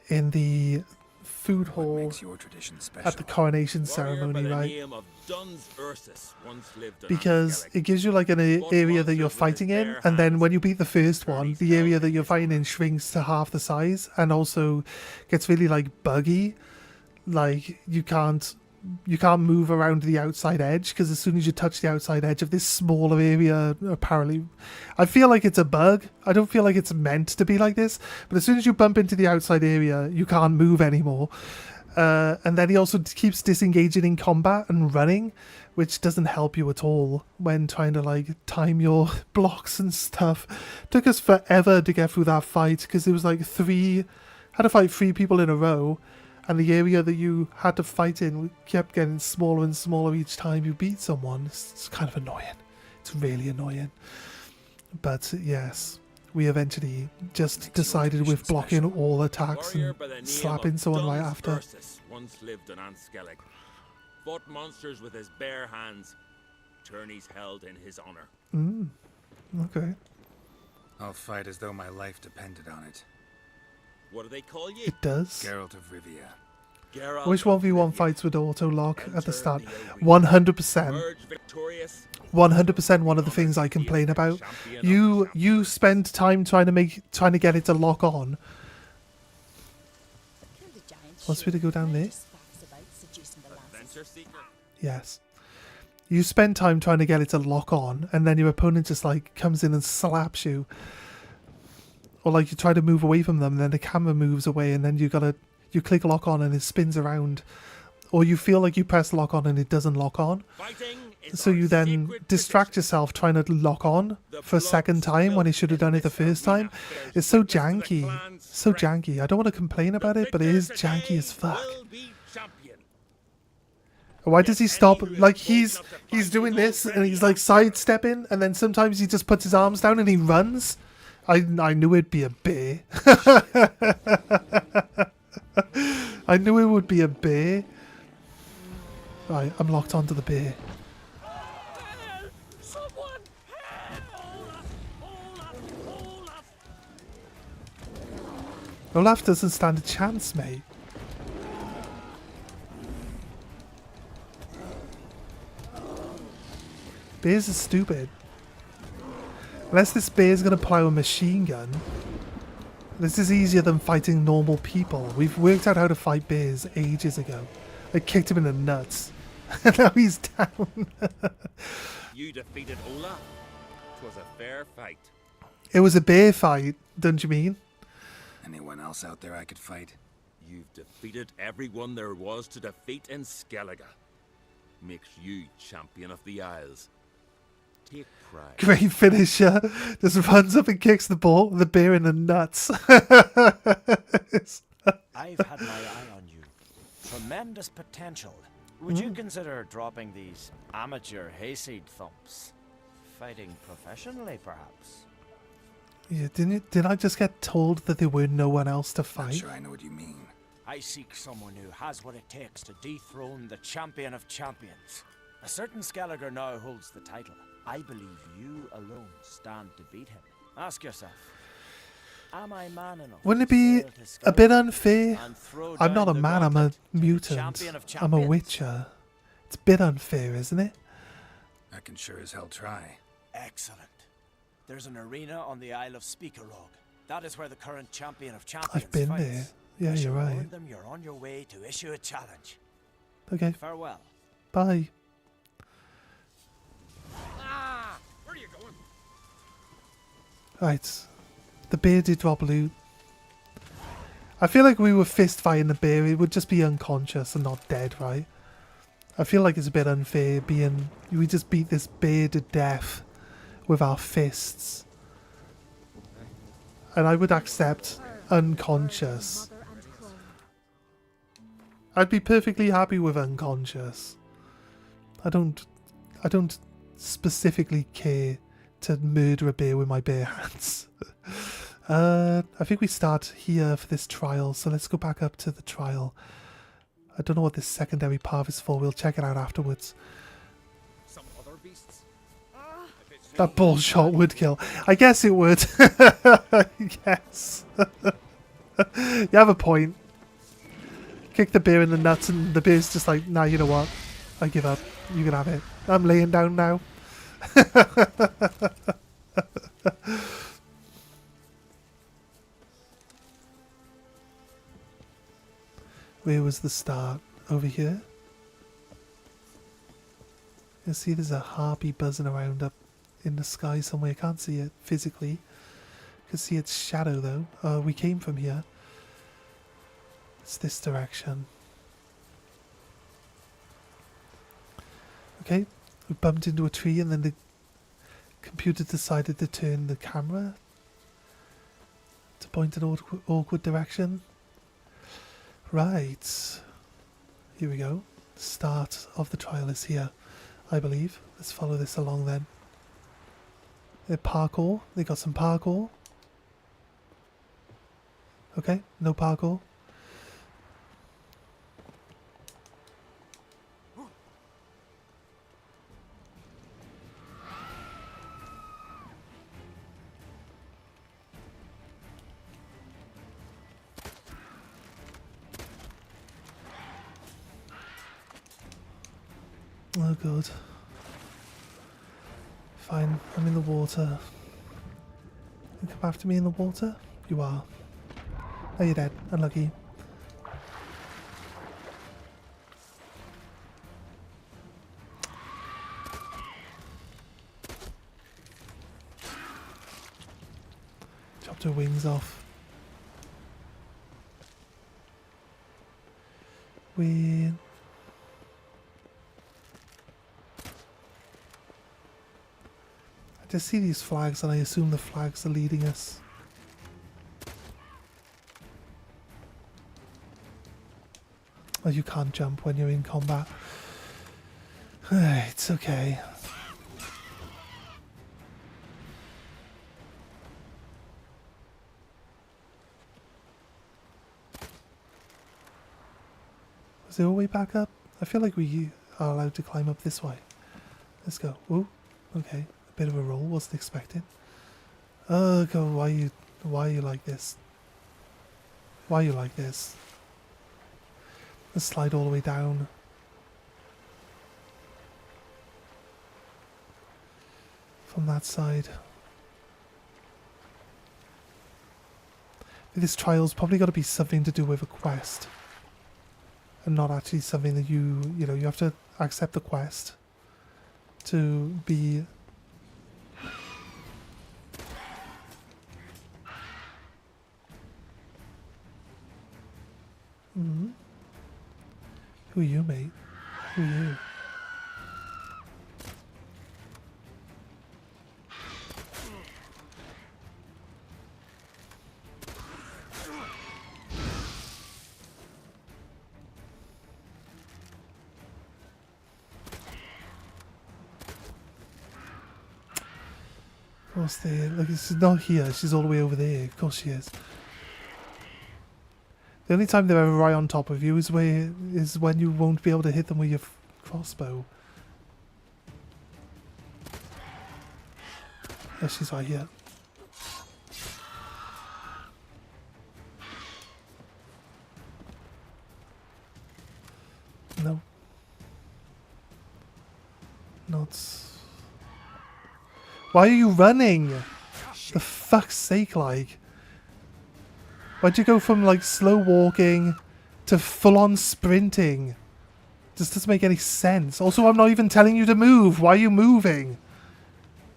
in the food What hall makes your tradition special? at the coronation Warrior by ceremony, the right? name of Duns Ursus once lived in Because Skellige. it gives you like an area that you're fighting in, and then when you beat the first one, the area that you're fighting in shrinks to half the size, and also gets really like buggy. Like you can't move around the outside edge, because as soon as you touch the outside edge of this smaller area, apparently, I feel like it's a bug. I don't feel like it's meant to be like this, but as soon as you bump into the outside area, you can't move anymore. And then he also keeps disengaging in combat and running, which doesn't help you at all when trying to like time your blocks and stuff. Took us forever to get through that fight, because it was like had to fight 3 people in a row, and the area that you had to fight in kept getting smaller and smaller each time you beat someone. It's kind of annoying. It's really annoying. But yes, we eventually just decided with blocking all attacks Warrior and by the name slapping of someone right Duns after. Ursus once lived in Skellige. Fought monsters with his bare hands. Tourneys held in his honor. Okay. I'll fight as though my life depended on it. What do they call you? It does. Geralt of Rivia. Geralt Which of 1v1 Rivia. fights would auto lock at the start? Enter the 100%. Emerge victorious. 100% one of the things I complain about. You spend time trying to get it to lock on. Wants me to go down there? Adventure seeker. Yes. You spend time trying to get it to lock on, and then your opponent just like comes in and slaps you. Or like you try to move away from them, and then the camera moves away, and then you click lock on and it spins around. Or you feel like you press lock on and it doesn't lock on. Fighting is So our you then sacred distract tradition. yourself trying to lock on The for a blood second time when he should have done it the spilled in first time. this arena It's so bears witness to the janky. clan's So strength. janky. I don't want to complain about The it, but it is victor janky today as fuck. will be champion. Why does he stop? Any who Like is bold he's enough to he's fight doing is this and already he's like sidestepping, and then sometimes he just puts his arms down and he runs. I knew it'd be a bear. I knew it would be a bear. Right, I'm locked onto the bear. Someone! Olaf! Olaf doesn't stand a chance, mate. Bears are stupid. Unless this bear's gonna plow a machine gun. This is easier than fighting normal people. We've worked out how to fight bears ages ago. I kicked him in the nuts. And now he's down. You defeated Olaf. 'Twas a fair fight. It was a bear fight, don't you mean? Anyone else out there I could fight? You've defeated everyone there was to defeat in Skellige. Makes you champion of the Isles. Take pride. Great finisher. Just runs up and kicks the bear in the nuts. I've had my eye on you. Tremendous potential. Would you consider dropping these amateur hayseed thumps? Fighting professionally, perhaps? Yeah, didn't I just get told that there were no one else to Not fight? sure I know what you mean. I seek someone who has what it takes to dethrone the champion of champions. A certain Skelliger now holds the title. I believe you alone stand to beat him. Ask yourself, am I man enough? Wouldn't it to be sail to a bit Skellige unfair? and throw I'm not down a the man, I'm a gauntlet to the mutant. champion of I'm a champions? witcher. It's a bit unfair, isn't it? I can sure as hell try. Excellent. There's an arena on the Isle of Speakerog. That is where the current champion of champions I've been fights. there. Yeah, I shall you're right. warn them you're on your way to issue a challenge. Okay, Farewell. bye. Where are you going? Right. The bear did drop loot. I feel like we were fist fighting the bear, it would just be unconscious and not dead, right? I feel like it's a bit unfair being... We just beat this bear to death with our fists. And I would accept unconscious. Mother and clone. I'd be perfectly happy with unconscious. I don't specifically care to murder a bear with my bare hands. I think we start here for this trial, so let's go back up to the trial. I don't know what this secondary path is for, we'll check it out afterwards. Some other beasts? That bull shot would kill. I guess it would. Yes. You have a point. Kick the bear in the nuts and the bear's just like, nah, you know what? I give up. You can have it. I'm laying down now. Where was the start? Over here? You see there's a harpy buzzing around up in the sky somewhere. I can't see it physically. I can see its shadow though. We came from here. It's this direction. Okay, we bumped into a tree and then the computer decided to turn the camera to point in an awkward direction. Right, here we go. The start of the trial is here, I believe. Let's follow this along then. They're parkour. They got some parkour. Okay, no parkour. Oh god. Fine, I'm in the water. You come after me in the water? You are. Oh, you're dead. Unlucky. Chopped her wings off. Weird. I just see these flags and I assume the flags are leading us. Oh, you can't jump when you're in combat. It's okay. Is there a way back up? I feel like we are allowed to climb up this way. Let's go. Ooh, okay. Bit of a roll, wasn't expecting. Oh god, why are you like this? Why are you like this? Let's slide all the way down. From that side. This trial's probably got to be something to do with a quest. And not actually something that you know, you have to accept the quest to be... Mm-hmm. Who are you, mate? Who are you? What's there? Like, she's not here. She's all the way over there. Of course she is. The only time they're ever right on top of you is when you won't be able to hit them with your crossbow. Oh, she's right here. No. Not. Why are you running? For fuck's sake, like. Why'd you go from like slow walking to full on sprinting? This doesn't make any sense. Also, I'm not even telling you to move. Why are you moving?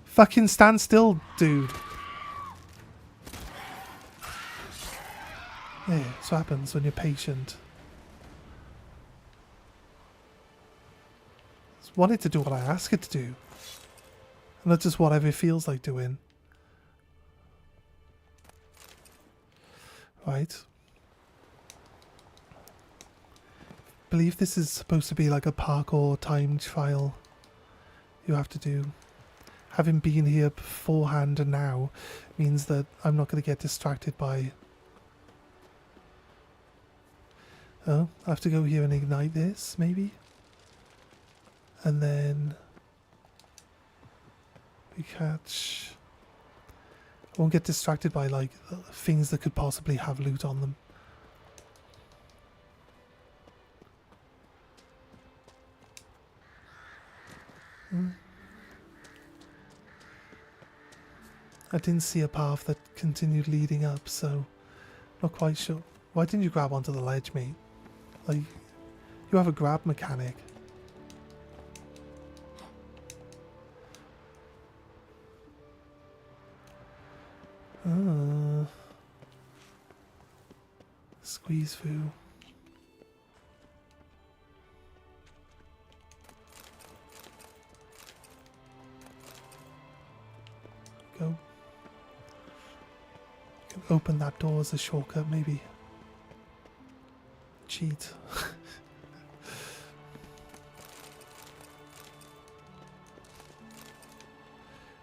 Fucking stand still, dude. Yeah, that's what happens when you're patient. Just want it to do what I ask it to do. And not just whatever it feels like doing. Right. I believe this is supposed to be like a parkour time trial you have to do. Having been here beforehand and now means that I'm not going to get distracted by... Oh, I have to go here and ignite this, maybe? And then... we catch... I won't get distracted by, like, things that could possibly have loot on them. I didn't see a path that continued leading up, so not quite sure. Why didn't you grab onto the ledge, mate? Like, you have a grab mechanic. Squeeze through. Go. Can open that door as a shortcut, maybe. Cheat.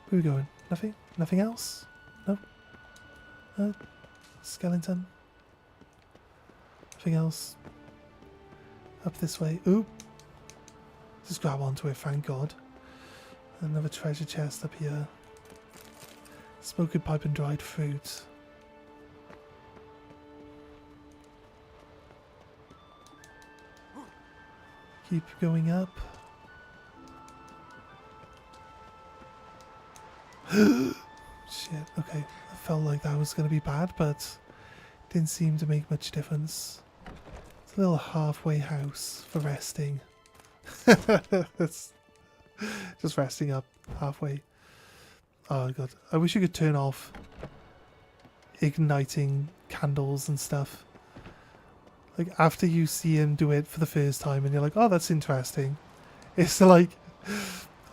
Where are we going? Nothing? Nothing else? No? Skeleton? Nothing else? Up this way. Ooh! Just grab onto it, thank God. Another treasure chest up here. Smoking pipe and dried fruit. Keep going up. Shit, okay. I felt like that was going to be bad, but didn't seem to make much difference. It's a little halfway house for resting. It's just resting up halfway. Oh god, I wish you could turn off igniting candles and stuff. Like, after you see him do it for the first time and you're like, oh, that's interesting. It's like,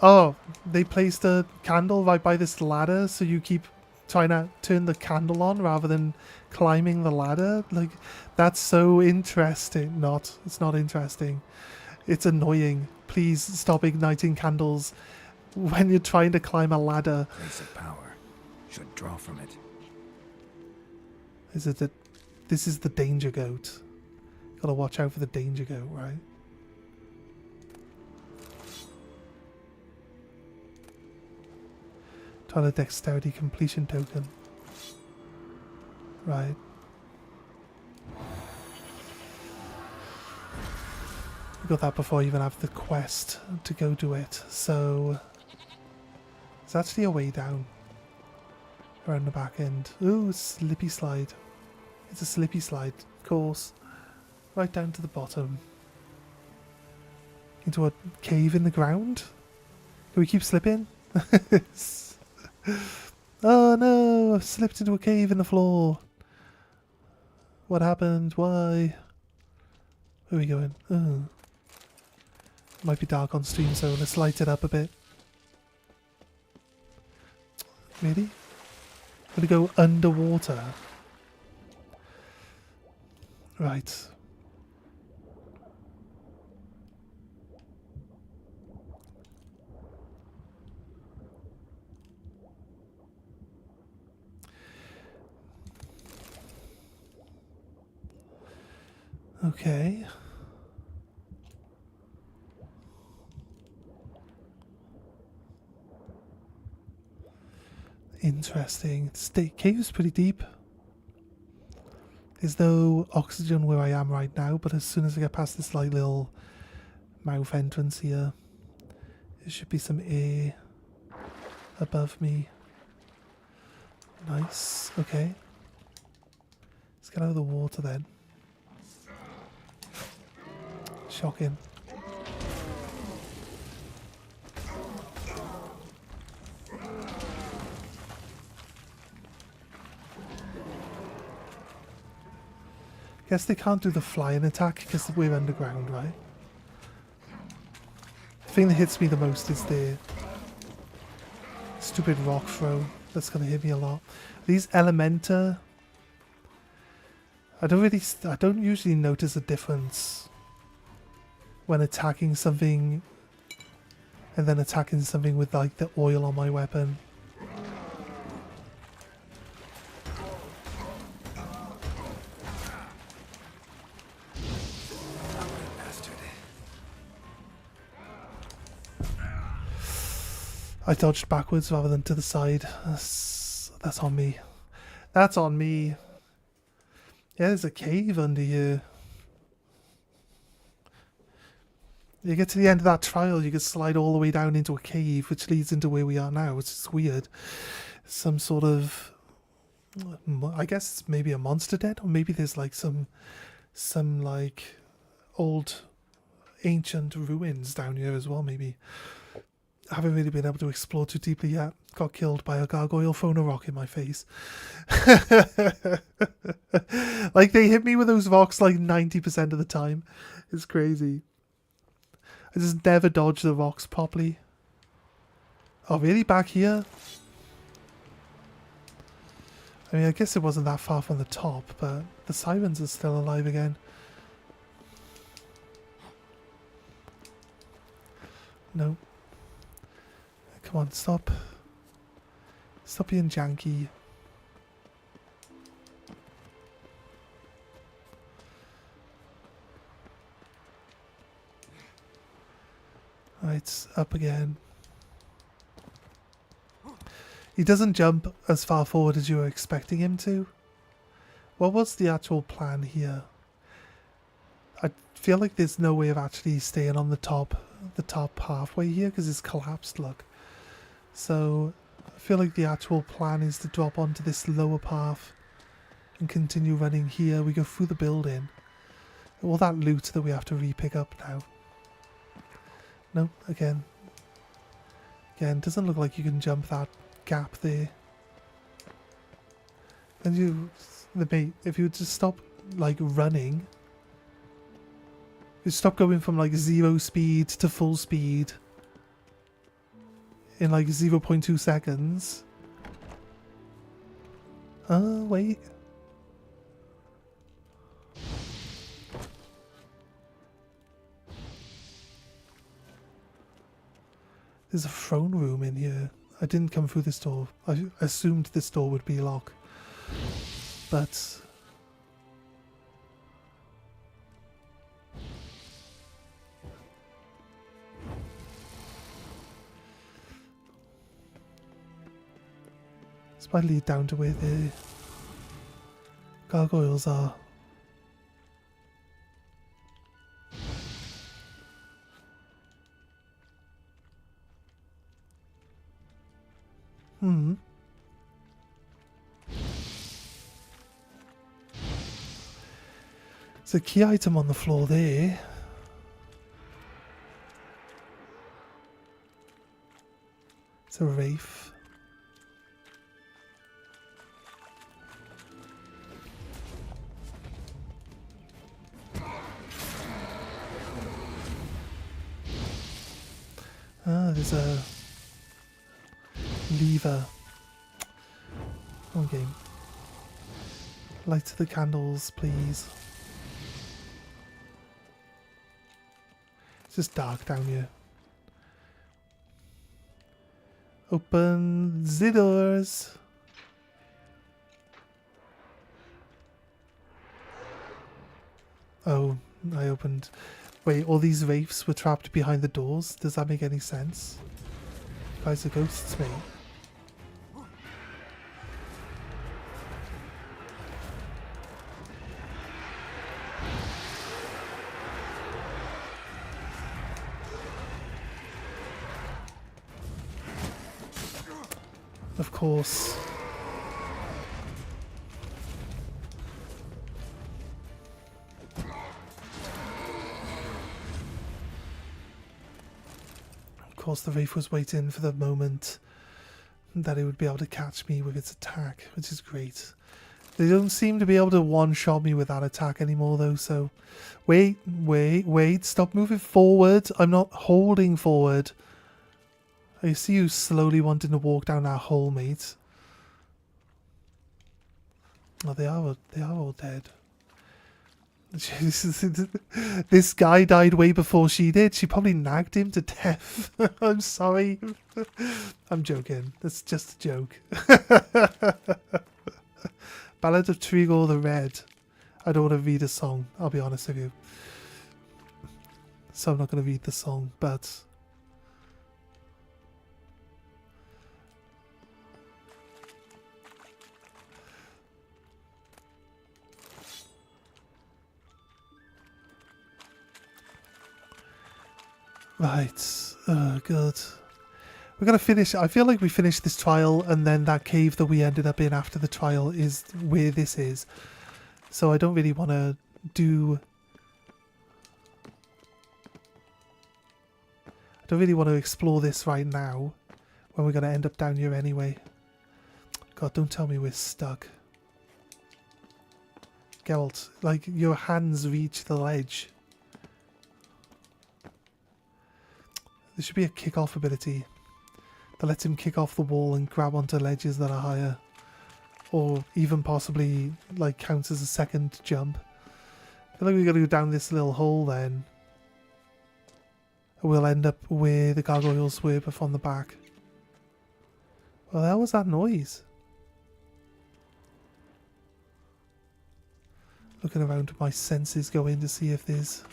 oh, they placed a candle right by this ladder, so you keep trying to turn the candle on rather than climbing the ladder. Like, that's so interesting. It's not interesting. It's annoying. Please stop igniting candles when you're trying to climb a ladder. Place of power. Should draw from it. Is it that this is the danger goat? Gotta watch out for the danger goat, right? Toilet dexterity completion token. Right. We got that before I even have the quest to go do it, so it's actually a way down around the back end. Ooh, slippy slide. It's a slippy slide, of course. Right down to the bottom. Into a cave in the ground? Do we keep slipping? Oh no, I've slipped into a cave in the floor. What happened? Why? Where are we going? Oh. Might be dark on stream, so let's light it up a bit. Really? I'm gonna go underwater. Right. Okay. Interesting. The cave is pretty deep. There's no oxygen where I am right now, but as soon as I get past this like little mouth entrance here, there should be some air above me. Nice. Okay. Let's get out of the water then. Shocking. Guess they can't do the flying attack because we're underground, right? The thing that hits me the most is the stupid rock throw. That's going to hit me a lot. These Elementa, I don't usually notice a difference when attacking something and then attacking something with like the oil on my weapon. I dodged backwards rather than to the side. That's on me. That's on me. Yeah, there's a cave under here. You get to the end of that trial, you can slide all the way down into a cave, which leads into where we are now, which is weird. Some sort of... I guess it's maybe a monster den, or maybe there's like some like old ancient ruins down here as well, maybe. I haven't really been able to explore too deeply yet. Got killed by a gargoyle throwing a rock in my face. Like, they hit me with those rocks like 90% of the time. It's crazy. I just never dodge the rocks properly. Oh, really? Back here? I mean, I guess it wasn't that far from the top, but the sirens are still alive again. No. Come on, stop. Stop being janky. Right, up again. He doesn't jump as far forward as you were expecting him to. What was the actual plan here? I feel like there's no way of actually staying on the top halfway here because it's collapsed, look. So I feel like the actual plan is to drop onto this lower path and continue running here. We go through the building. All that loot that we have to re-pick up now. No, again, doesn't look like you can jump that gap there. And if you would just stop like running, you stop going from like 0 speed to full speed in like 0.2 seconds. Wait. There's a throne room in here. I didn't come through this door. I assumed this door would be locked. But... this might lead down to where the gargoyles are. There's a key item on the floor there. It's a wraith. There's a lever. Okay. Light the candles, please. It's just dark down here. Open the doors. Oh, I opened... Wait, all these wraiths were trapped behind the doors? Does that make any sense? You guys are ghosts, mate. Of course. Of course, the wraith was waiting for the moment that it would be able to catch me with its attack, which is great. They don't seem to be able to one-shot me with that attack anymore, though, so... Wait, stop moving forward. I'm not holding forward. I see you slowly wanting to walk down that hole, mate. Oh, they are all dead. This guy died way before she did. She probably nagged him to death. I'm sorry. I'm joking. That's just a joke. Ballad of Trigor the Red. I don't want to read a song, I'll be honest with you. So I'm not going to read the song, but... Right. Oh, God. We're going to finish... I feel like we finished this trial, and then that cave that we ended up in after the trial is where this is. So I don't really want to do... I don't really want to explore this right now, when we're going to end up down here anyway. God, don't tell me we're stuck. Geralt, like, your hands reach the ledge. There should be a kick-off ability that lets him kick off the wall and grab onto ledges that are higher. Or even possibly, like, counts as a second jump. I feel like we've got to go down this little hole then. And we'll end up where the gargoyles were before on the back. Well, the hell was that noise? Looking around, my senses go in to see if there's...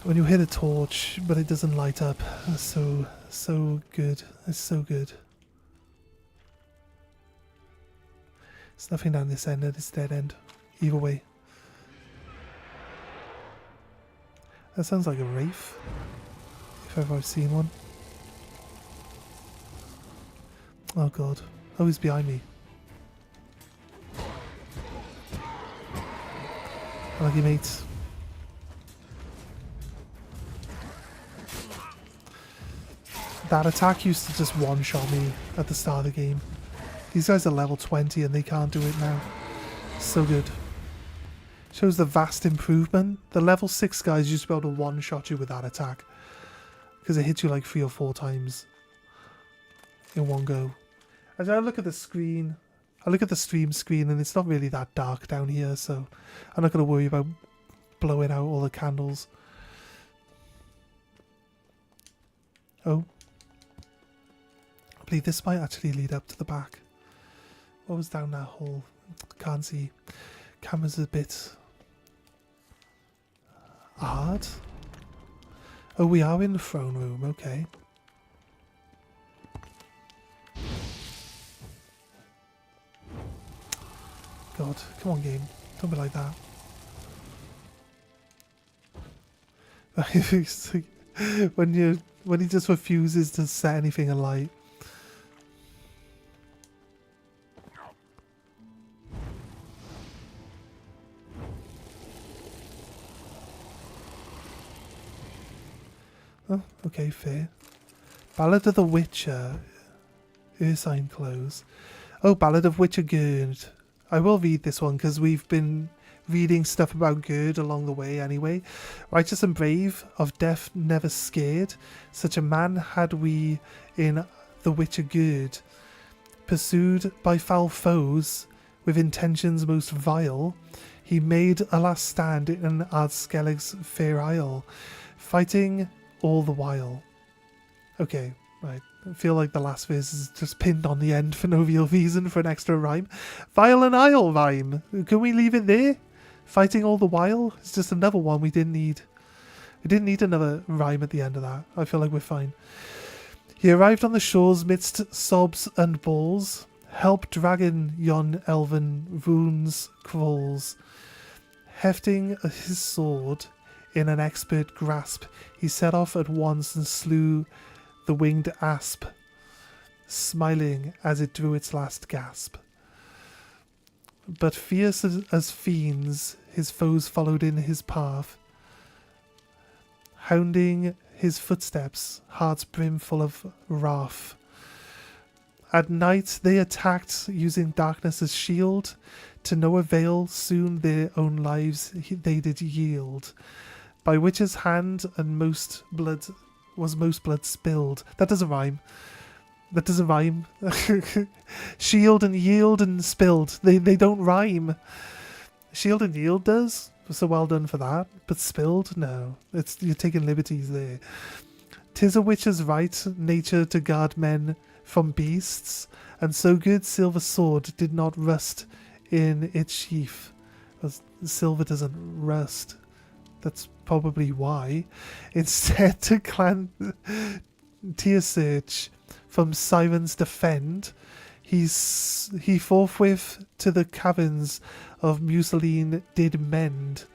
When you hit a torch, but it doesn't light up, that's so good. It's so good. There's nothing down this end at this dead end. Either way. That sounds like a wraith. If ever I've seen one. Oh god. Oh, he's behind me. Lucky mates. That attack used to just one-shot me at the start of the game. These guys are level 20 and they can't do it now. So good. Shows the vast improvement. The level 6 guys used to be able to one-shot you with that attack. Because it hits you like 3 or 4 times in one go. As I look at the screen, I look at the stream screen and it's not really that dark down here, so I'm not going to worry about blowing out all the candles. Oh. I believe this might actually lead up to the back. What was down that hole? Can't see. Camera's a bit hard. Oh, we are in the throne room, okay. God, come on game. Don't be like that. when he just refuses to set anything alight. Oh, okay, fair. Ballad of the Witcher. Ursine Close. Oh, Ballad of Witcher Gerd. I will read this one because we've been reading stuff about Gerd along the way anyway. Righteous and brave, of death never scared. Such a man had we in the Witcher Gerd. Pursued by foul foes with intentions most vile, he made a last stand in Ardskellig's fair isle, fighting all the while. Okay, right. I feel like the last verse is just pinned on the end for no real reason for an extra rhyme. Vile and Isle rhyme. Can we leave it there? Fighting all the while? It's just another one we didn't need. We didn't need another rhyme at the end of that. I feel like we're fine. He arrived on the shores midst sobs and bawls. Help dragon yon elven runes crawls. Hefting his sword in an expert grasp, he set off at once and slew the winged asp, smiling as it drew its last gasp. But fierce as fiends, his foes followed in his path, hounding his footsteps, hearts brimful of wrath. At night they attacked, using darkness as shield. To no avail, soon their own lives they did yield. By witch's hand and most blood spilled. That doesn't rhyme. That doesn't rhyme. Shield and yield and spilled. They don't rhyme. Shield and yield does. So well done for that. But spilled? No. You're taking liberties there. 'Tis a witch's right, nature to guard men from beasts, and so good silver sword did not rust in its sheath. Silver doesn't rust. That's probably why. Instead to clan tier search from sirens defend, he forthwith to the caverns of Musoline did mend,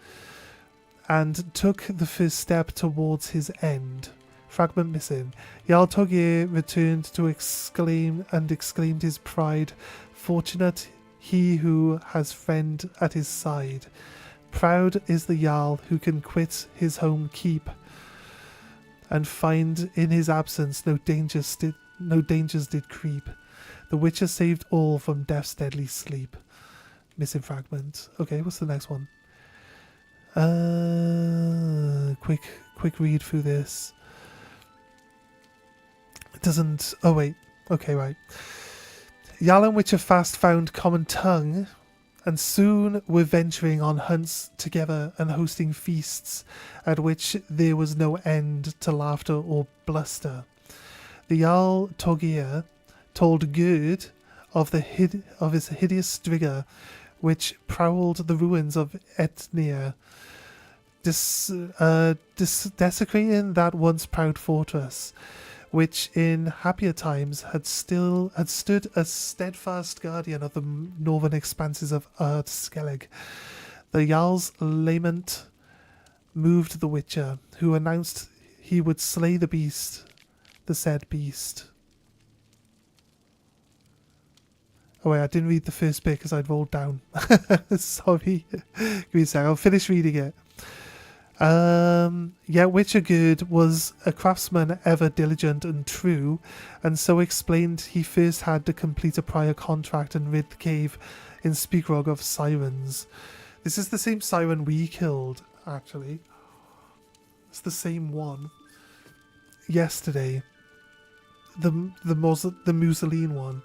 and took the first step towards his end. Fragment missing. Jarl Togir returned to exclaimed his pride. Fortunate he who has friend at his side. Proud is the Jarl who can quit his home keep, and find in his absence no dangers did creep. The Witcher saved all from death's deadly sleep. Missing fragment. Okay, what's the next one? Quick read through this. It doesn't... Oh, wait. Okay, right. Jarl and Witcher fast found common tongue, and soon were venturing on hunts together and hosting feasts, at which there was no end to laughter or bluster. The Jarl Togir told Gerd of his hideous striga, which prowled the ruins of Etnir, desecrating that once proud fortress, which in happier times had stood as steadfast guardian of the northern expanses of Erd Skellig. The Jarl's lament moved the Witcher, who announced he would slay the said beast. Oh wait, I didn't read the first bit because I'd rolled down. Sorry. Give me a sec, I'll finish reading it. Yet Witcher Gerd was a craftsman ever diligent and true, and so explained he first had to complete a prior contract and rid the cave in Speakrog of sirens. This is the same siren we killed, actually. It's the same one. Yesterday. The Musoline one.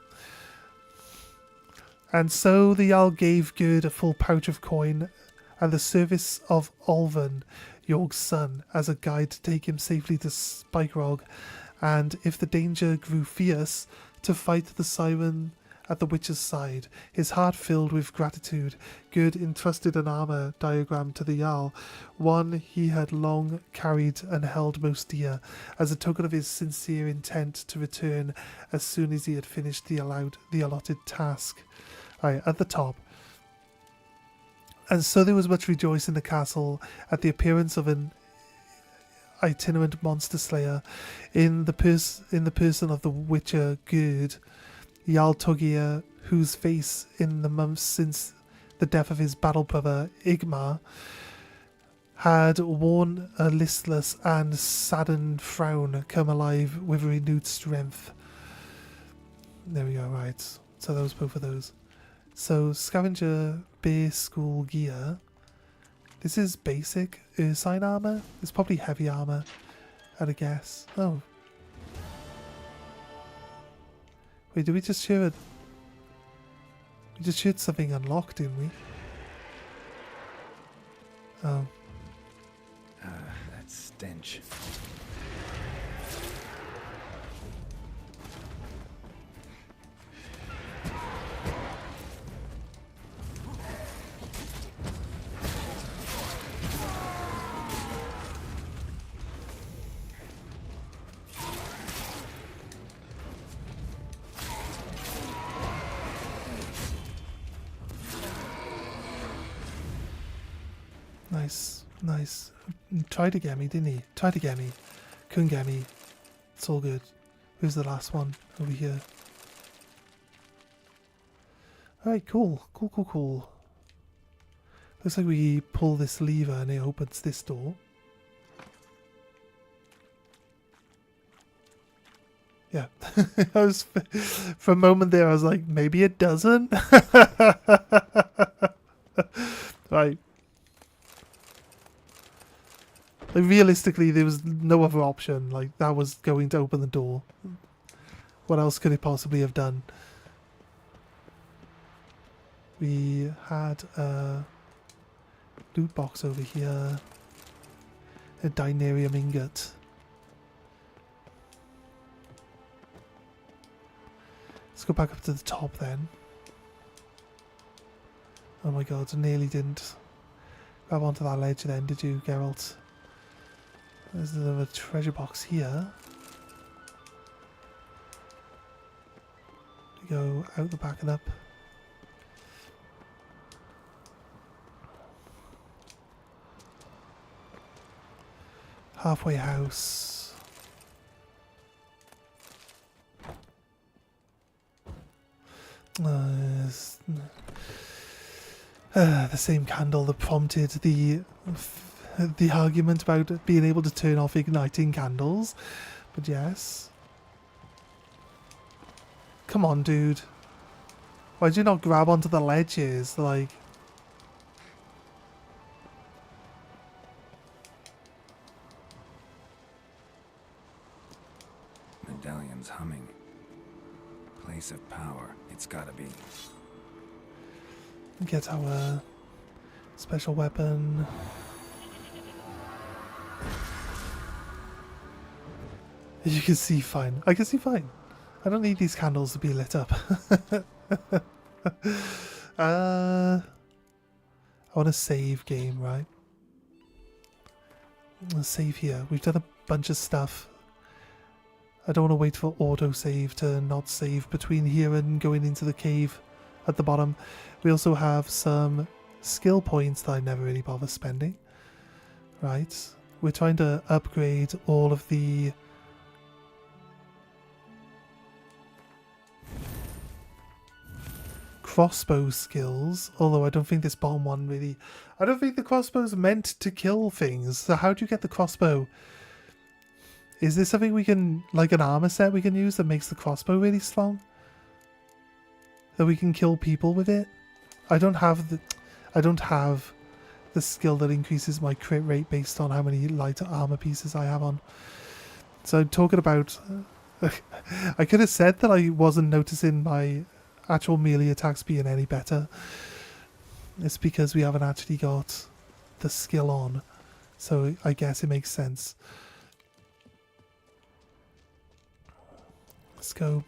And so the Jarl gave Gerd a full pouch of coin and the service of Olven, York's son, as a guide to take him safely to Spikerog, and if the danger grew fierce, to fight the siren at the witch's side. His heart filled with gratitude, Gerd entrusted an armour diagram to the Jarl, one he had long carried and held most dear, as a token of his sincere intent to return as soon as he had finished the allotted task. Right, at the top. And so there was much rejoice in the castle at the appearance of an itinerant monster slayer in the person of the Witcher Gerd, Jarl Togir, whose face in the months since the death of his battle brother Igmar had worn a listless and saddened frown come alive with renewed strength. There we go, right. So that was both of those. So, Scavenger Bear School gear. This is basic Ursine armor. It's probably heavy armor, I'd guess. Oh. Wait, did we just hear it? We just heard something unlocked, didn't we? Oh. That stench. Nice. Tried to get me, didn't he? Tried to get me. Couldn't get me. It's all good. Who's the last one? Over here. Alright, cool. Looks like we pull this lever and it opens this door. For a moment there, I was like, maybe it doesn't. Right. Like, realistically, there was no other option. Like, that was going to open the door. What else could it possibly have done? We had a loot box over here. A dynarium ingot. Let's go back up to the top then. Oh my god, I nearly didn't grab onto that ledge then, did you, Geralt? There's another treasure box here. We go out the back and up. Halfway house. The same candle that prompted the argument about being able to turn off igniting candles. But yes. Come on, dude. Why'd you not grab onto the ledges? Like... Medallion's humming. Place of power. It's gotta be. Get our special weapon. You can see fine. I can see fine. I don't need these candles to be lit up. I want to save game, right? Let's save here. We've done a bunch of stuff. I don't want to wait for autosave to not save between here and going into the cave at the bottom. We also have some skill points that I never really bother spending. Right. We're trying to upgrade all of the crossbow skills, although I don't think this bottom one really... I don't think the crossbow's meant to kill things. So how do you get the crossbow? Is there something we can, like an armor set we can use that makes the crossbow really strong? That we can kill people with it? I don't have the skill that increases my crit rate based on how many light armor pieces I have on. So talking about... I could have said that I wasn't noticing my actual melee attacks being any better. It's because we haven't actually got the skill on. So I guess it makes sense. Let's go.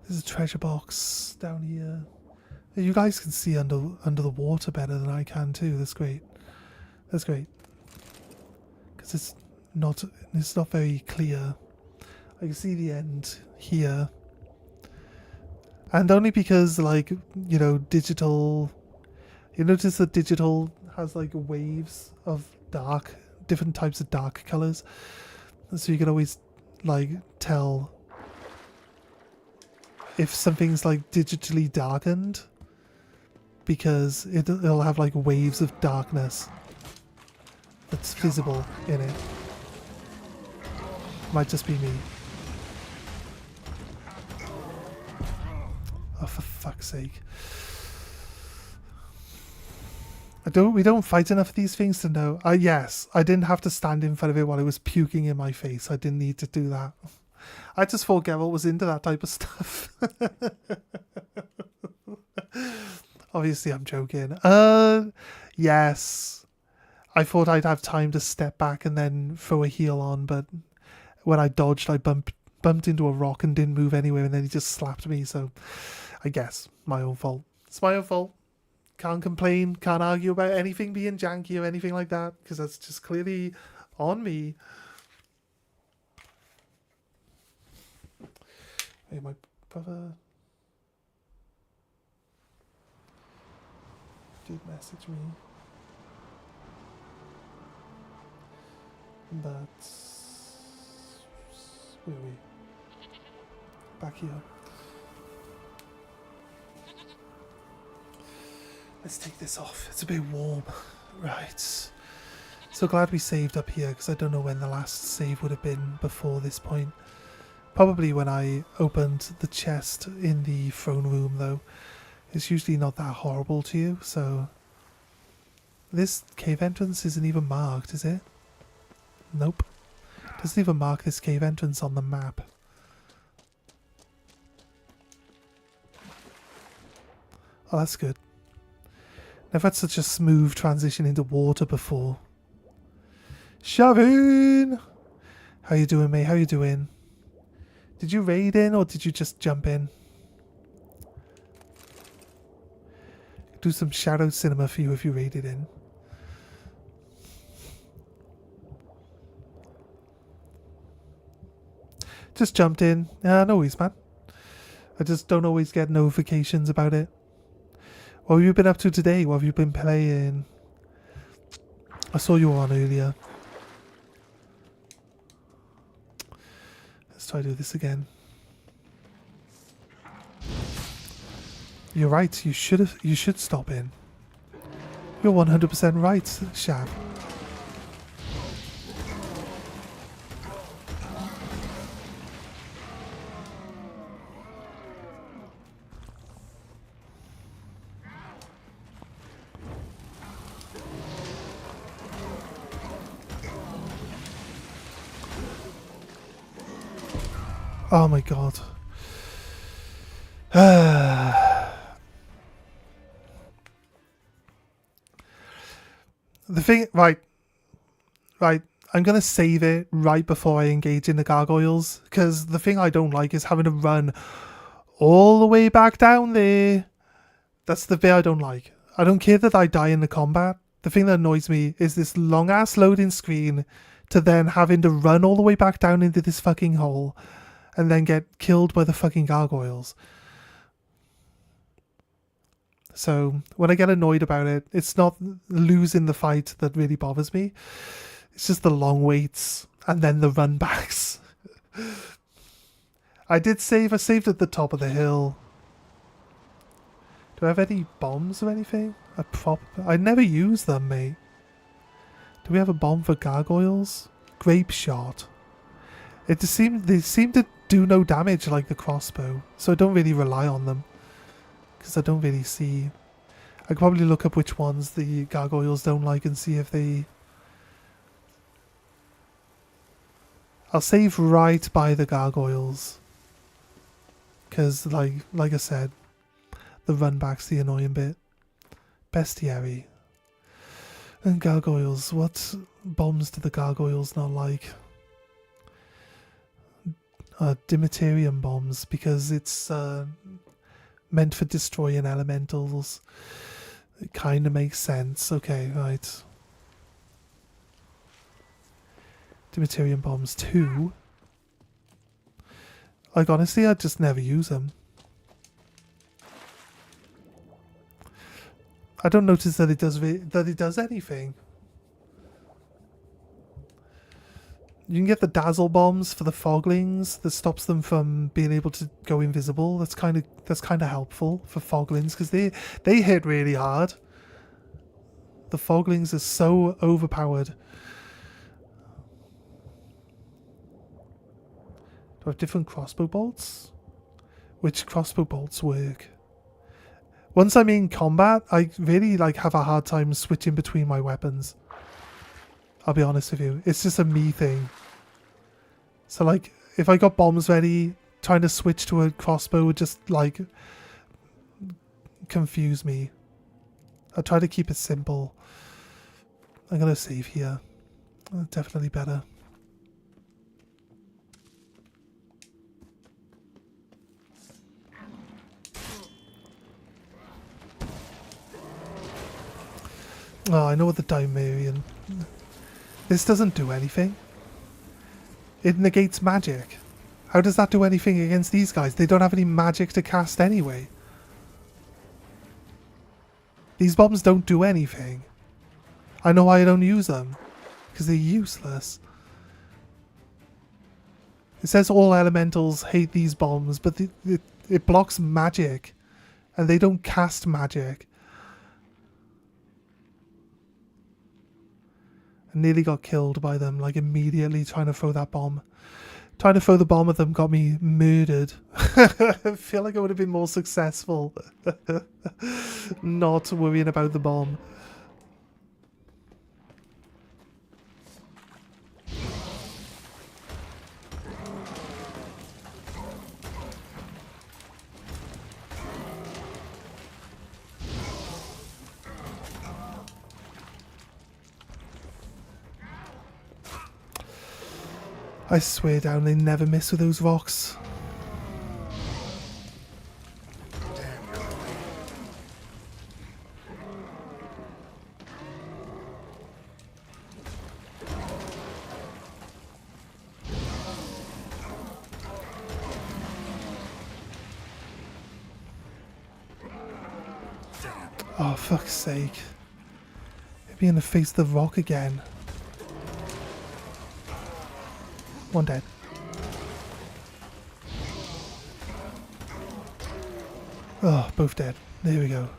There's a treasure box down here. You guys can see under the water better than I can too. That's great. That's great. Because it's not very clear. I can see the end here. And only because, like, you know, digital... You notice that digital has, like, waves of dark, different types of dark colours. So you can always, like, tell if something's, like, digitally darkened. Because it'll have, like, waves of darkness that's visible in it. Might just be me. Oh, for fuck's sake. We don't fight enough of these things to know. Yes, I didn't have to stand in front of it while it was puking in my face. I didn't need to do that. I just thought Geralt was into that type of stuff. Obviously, I'm joking. Yes. I thought I'd have time to step back and then throw a heal on, but when I dodged, I bumped into a rock and didn't move anywhere, and then he just slapped me, so I guess my own fault. It's my own fault. Can't complain, can't argue about anything being janky or anything like that, because that's just clearly on me. Hey, my brother did message me, but where are we? Back here. Let's take this off. It's a bit warm. Right. So glad we saved up here, because I don't know when the last save would have been before this point. Probably when I opened the chest in the throne room, though. It's usually not that horrible to you, so... This cave entrance isn't even marked, is it? Nope. Doesn't even mark this cave entrance on the map. Oh, that's good. Never had such a smooth transition into water before. Shavin! How you doing, mate? How you doing? Did you raid in or did you just jump in? Do some shadow cinema for you if you raided in. Just jumped in. No worries, man. I just don't always get notifications about it. What have you been up to today? What have you been playing? I saw you on earlier. Let's try to do this again. You're right. You should stop in. You're 100% right, Shav. Oh my god. The thing, right, I'm going to save it right before I engage in the gargoyles, because the thing I don't like is having to run all the way back down there. That's the bit I don't like. I don't care that I die in the combat. The thing that annoys me is this long ass loading screen to then having to run all the way back down into this fucking hole and then get killed by the fucking gargoyles. So when I get annoyed about it, it's not losing the fight that really bothers me. It's just the long waits and then the run backs. I saved at the top of the hill. Do I have any bombs or anything? I never use them, mate. Do we have a bomb for gargoyles? Grape shot. They seem to do no damage like the crossbow, so I don't really rely on them. Because I don't really see... I could probably look up which ones the gargoyles don't like and see if they... I'll save right by the gargoyles. Because, like I said, the run back's the annoying bit. Bestiary. And gargoyles. What bombs do the gargoyles not like? Dimiterium bombs, because it's meant for destroying elementals. It kind of makes sense. Okay, right. Dimiterium bombs 2. Like, honestly, I just never use them. I don't notice that it does anything. You can get the dazzle bombs for the foglings that stops them from being able to go invisible. That's kind of helpful for foglings because they hit really hard. The foglings are so overpowered. Do I have different crossbow bolts? Which crossbow bolts work? Once I'm in combat, I really have a hard time switching between my weapons. I'll be honest with you. It's just a me thing. So if I got bombs ready, trying to switch to a crossbow would just confuse me. I try to keep it simple. I'm going to save here. Definitely better. Oh, I know what the Dimerian... This doesn't do anything. It negates magic. How does that do anything against these guys? They don't have any magic to cast anyway. These bombs don't do anything. I know why I don't use them. Because they're useless. It says all elementals hate these bombs, but it blocks magic. And they don't cast magic. I nearly got killed by them, like immediately trying to throw that bomb. Trying to throw the bomb at them got me murdered. I feel like I would have been more successful not worrying about the bomb. I swear down, they never miss with those rocks. Oh, fuck's sake. Hit me in the face of the rock again. One dead. Oh, both dead. There we go.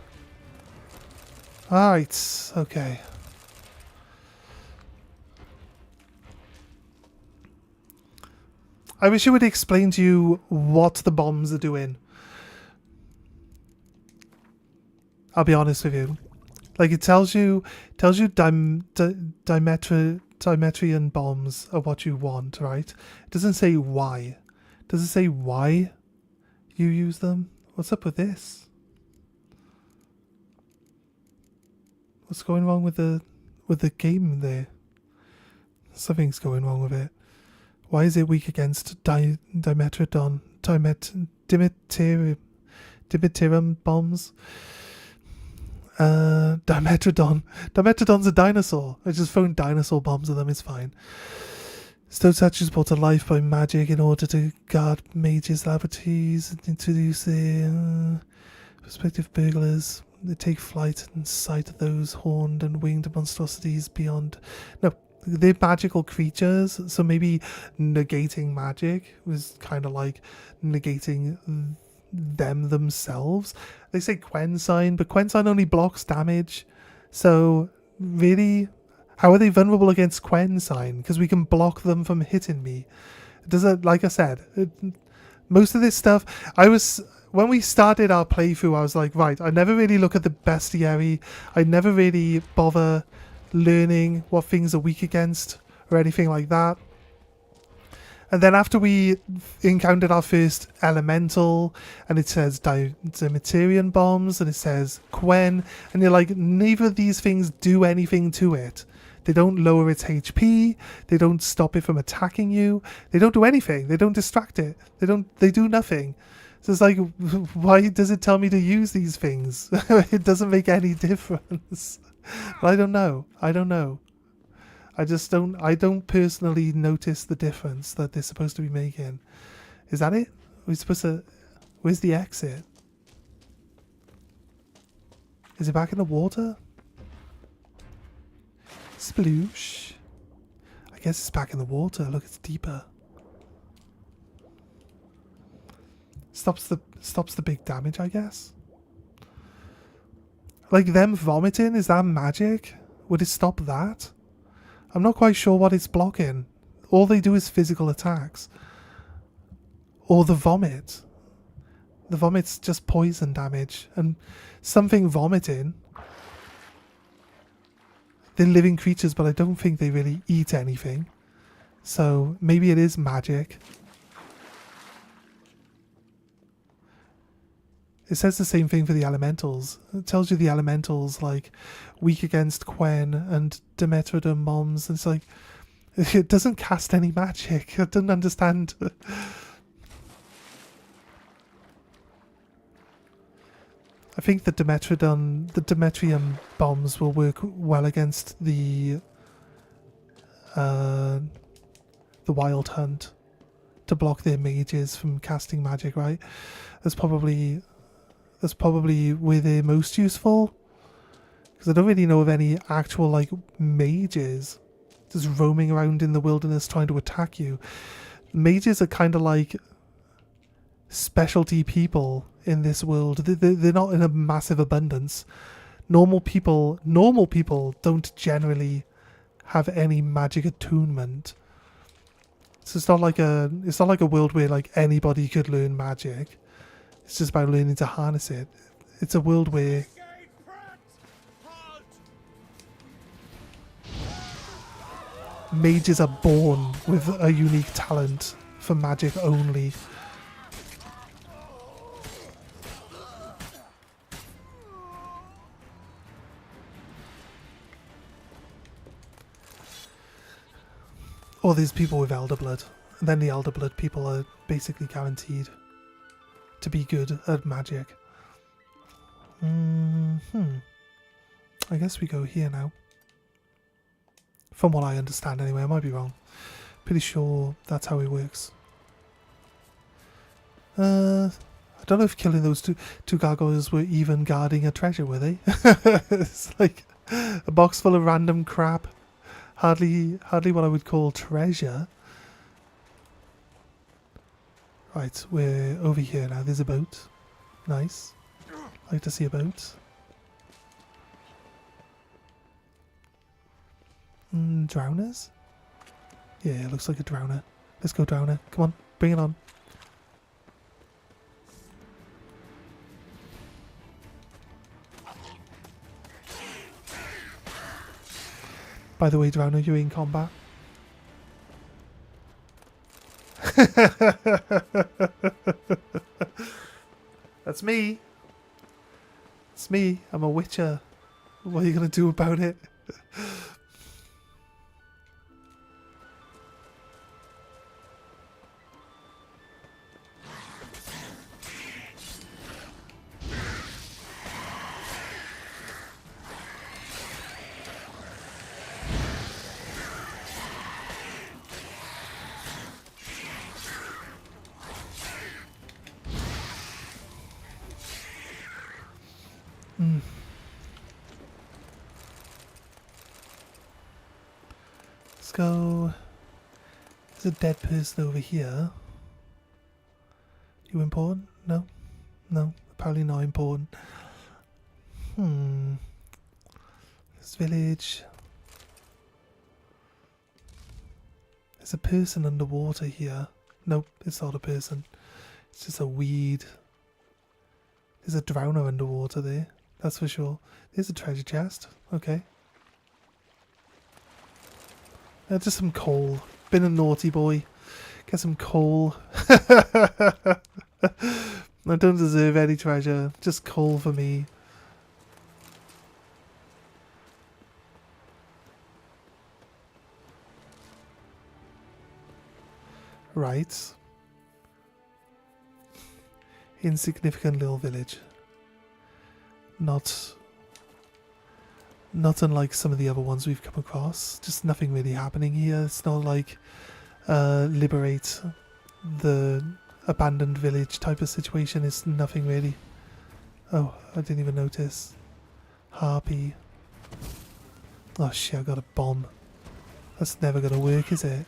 Alright, okay. I wish it would explain to you what the bombs are doing. I'll be honest with you. Like, it tells you Dimetrian bombs are what you want, right? It doesn't say why. Does it say why you use them? What's up with this? What's going wrong with the game there? Something's going wrong with it. Why is it weak against Dimetrodon? Dimetirium bombs? Dimetrodon. Dimetrodon's a dinosaur. I just thrown dinosaur bombs at them, it's fine. Stone statues brought to life by magic in order to guard mages' laboratories and introduce their prospective burglars. They take flight in sight of those horned and winged monstrosities beyond. No, they're magical creatures, so maybe negating magic was kind of like negating them themselves. They say Quensign, but Quensign only blocks damage. So really, how are they vulnerable against Quensign? Because we can block them from hitting me. Does it? Like I said, most of this stuff. When we started our playthrough, I was like, right, I never really look at the bestiary. I never really bother learning what things are weak against or anything like that. And then after we encountered our first elemental, and it says Dimeterian bombs, and it says Quen, and you're like, neither of these things do anything to it. They don't lower its HP, they don't stop it from attacking you, they don't do anything, they don't distract it, they do nothing. So it's like, why does it tell me to use these things? It doesn't make any difference. But I don't know. I don't personally notice the difference that they're supposed to be making. Is that it? We're supposed to... Where's the exit? Is it back in the water? Sploosh. I guess it's back in the water. Look, it's deeper. Stops the big damage, I guess. Like them vomiting, is that magic? Would it stop that? I'm not quite sure what it's blocking. All they do is physical attacks. Or the vomit. The vomit's just poison damage. And something vomiting. They're living creatures, but I don't think they really eat anything. So maybe it is magic. It says the same thing for the elementals. It tells you the elementals, like, weak against Quen and Dimetrodon bombs. It's like, it doesn't cast any magic. I don't understand. I think the Dimetrium bombs will work well against the Wild Hunt to block their mages from casting magic, right? That's probably where they're most useful, because I don't really know of any actual like mages just roaming around in the wilderness trying to attack you. Mages are kind of like specialty people in this world. They're not in a massive abundance. Normal people don't generally have any magic attunement. So it's not like a world where like anybody could learn magic. It's just about learning to harness it. It's a world where mages are born with a unique talent for magic only. Or there's people with Elder Blood, and then the Elder Blood people are basically guaranteed to be good at magic. I guess we go here now. From what I understand anyway, I might be wrong. Pretty sure that's how it works. I don't know if killing those two gargoyles were even guarding a treasure, were they? It's like a box full of random crap. Hardly what I would call treasure. Right, we're over here now. There's a boat. Nice. Like to see a boat. Drowners? Yeah, it looks like a drowner. Let's go, drowner. Come on, bring it on. By the way, drowner, you're in combat. That's me. It's me. I'm a witcher. What are you going to do about it? Let's go. There's a dead person over here. You important? No? No, apparently not important. This village. There's a person underwater here. Nope, it's not a person. It's just a weed. There's a drowner underwater there. That's for sure. There's a treasure chest. Okay. Just some coal. Been a naughty boy. Get some coal. I don't deserve any treasure. Just coal for me. Right. Insignificant little village. Not unlike some of the other ones we've come across. Just nothing really happening here. It's not like liberate the abandoned village type of situation. It's nothing really. Oh, I didn't even notice. Harpy. Oh shit, I got a bomb. That's never gonna work, is it?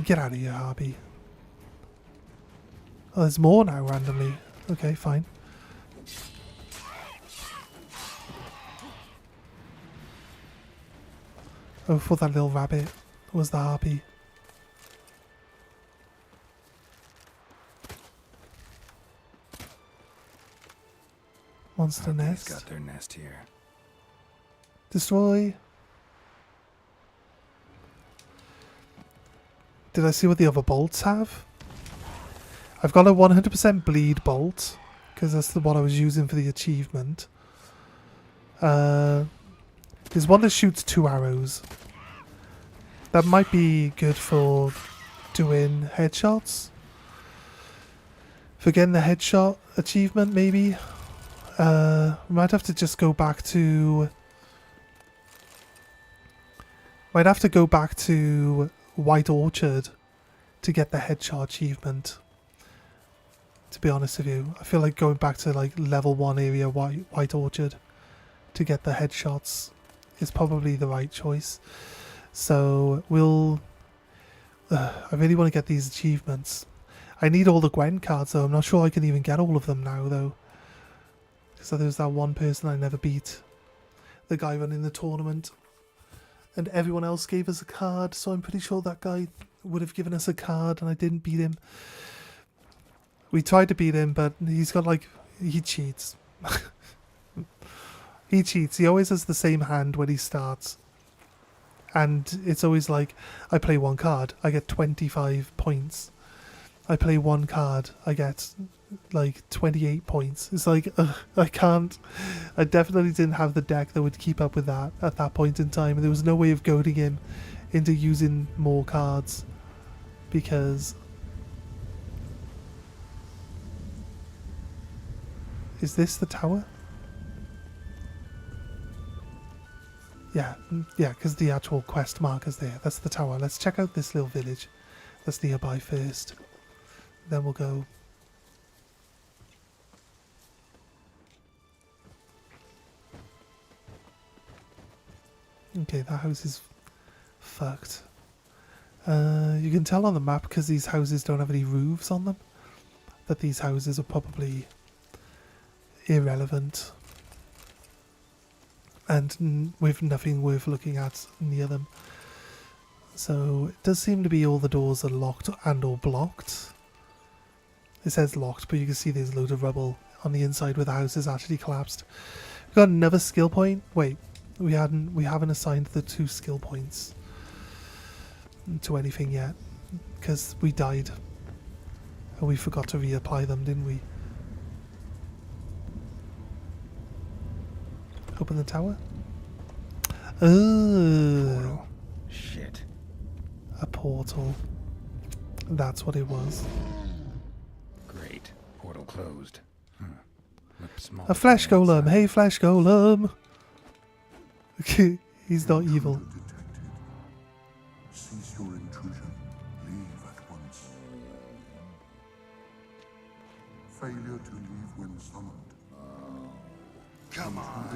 Get out of here, Harpy. Oh, there's more now randomly. Okay, fine. Oh, for that little rabbit was the harpy. Monster Harpies nest. got their nest here. Destroy. Did I see what the other bolts have? I've got a 100% bleed bolt, because that's the one I was using for the achievement. There's one that shoots 2 arrows. That might be good for doing headshots. For getting the headshot achievement, maybe. We might have to just go back to... Might have to go back to White Orchard to get the headshot achievement. To be honest with you, I feel like going back to like level 1 area White Orchard to get the headshots is probably the right choice. So we'll... I really want to get these achievements. I need all the Gwen cards though. I'm not sure I can even get all of them now though. Because there was that one person I never beat. The guy running the tournament. And everyone else gave us a card, so I'm pretty sure that guy would have given us a card and I didn't beat him. We tried to beat him, but he's got like... he cheats. He cheats. He always has the same hand when he starts. And it's always like, I play one card, I get 25 points. I play one card, I get like 28 points. It's like, I can't. I definitely didn't have the deck that would keep up with that at that point in time. There was no way of goading him into using more cards. Because... is this the tower? Yeah, because the actual quest marker's there. That's the tower. Let's check out this little village that's nearby first. Then we'll go... okay, that house is fucked. You can tell on the map, because these houses don't have any roofs on them, that these houses are probably irrelevant. And with nothing worth looking at near them. So it does seem to be all the doors are locked and or blocked. It says locked, but you can see there's a load of rubble on the inside where the house is actually collapsed. We've got another skill point. Wait, we haven't assigned the 2 skill points to anything yet, because we died and we forgot to reapply them, didn't we? Open the tower. Oh, shit! A portal. That's what it was. Great. Portal closed. Looked small. A flesh golem. Hey, flesh golem. He's not evil. Cease your intrusion. Leave at once. Failure to leave when summoned. Come on.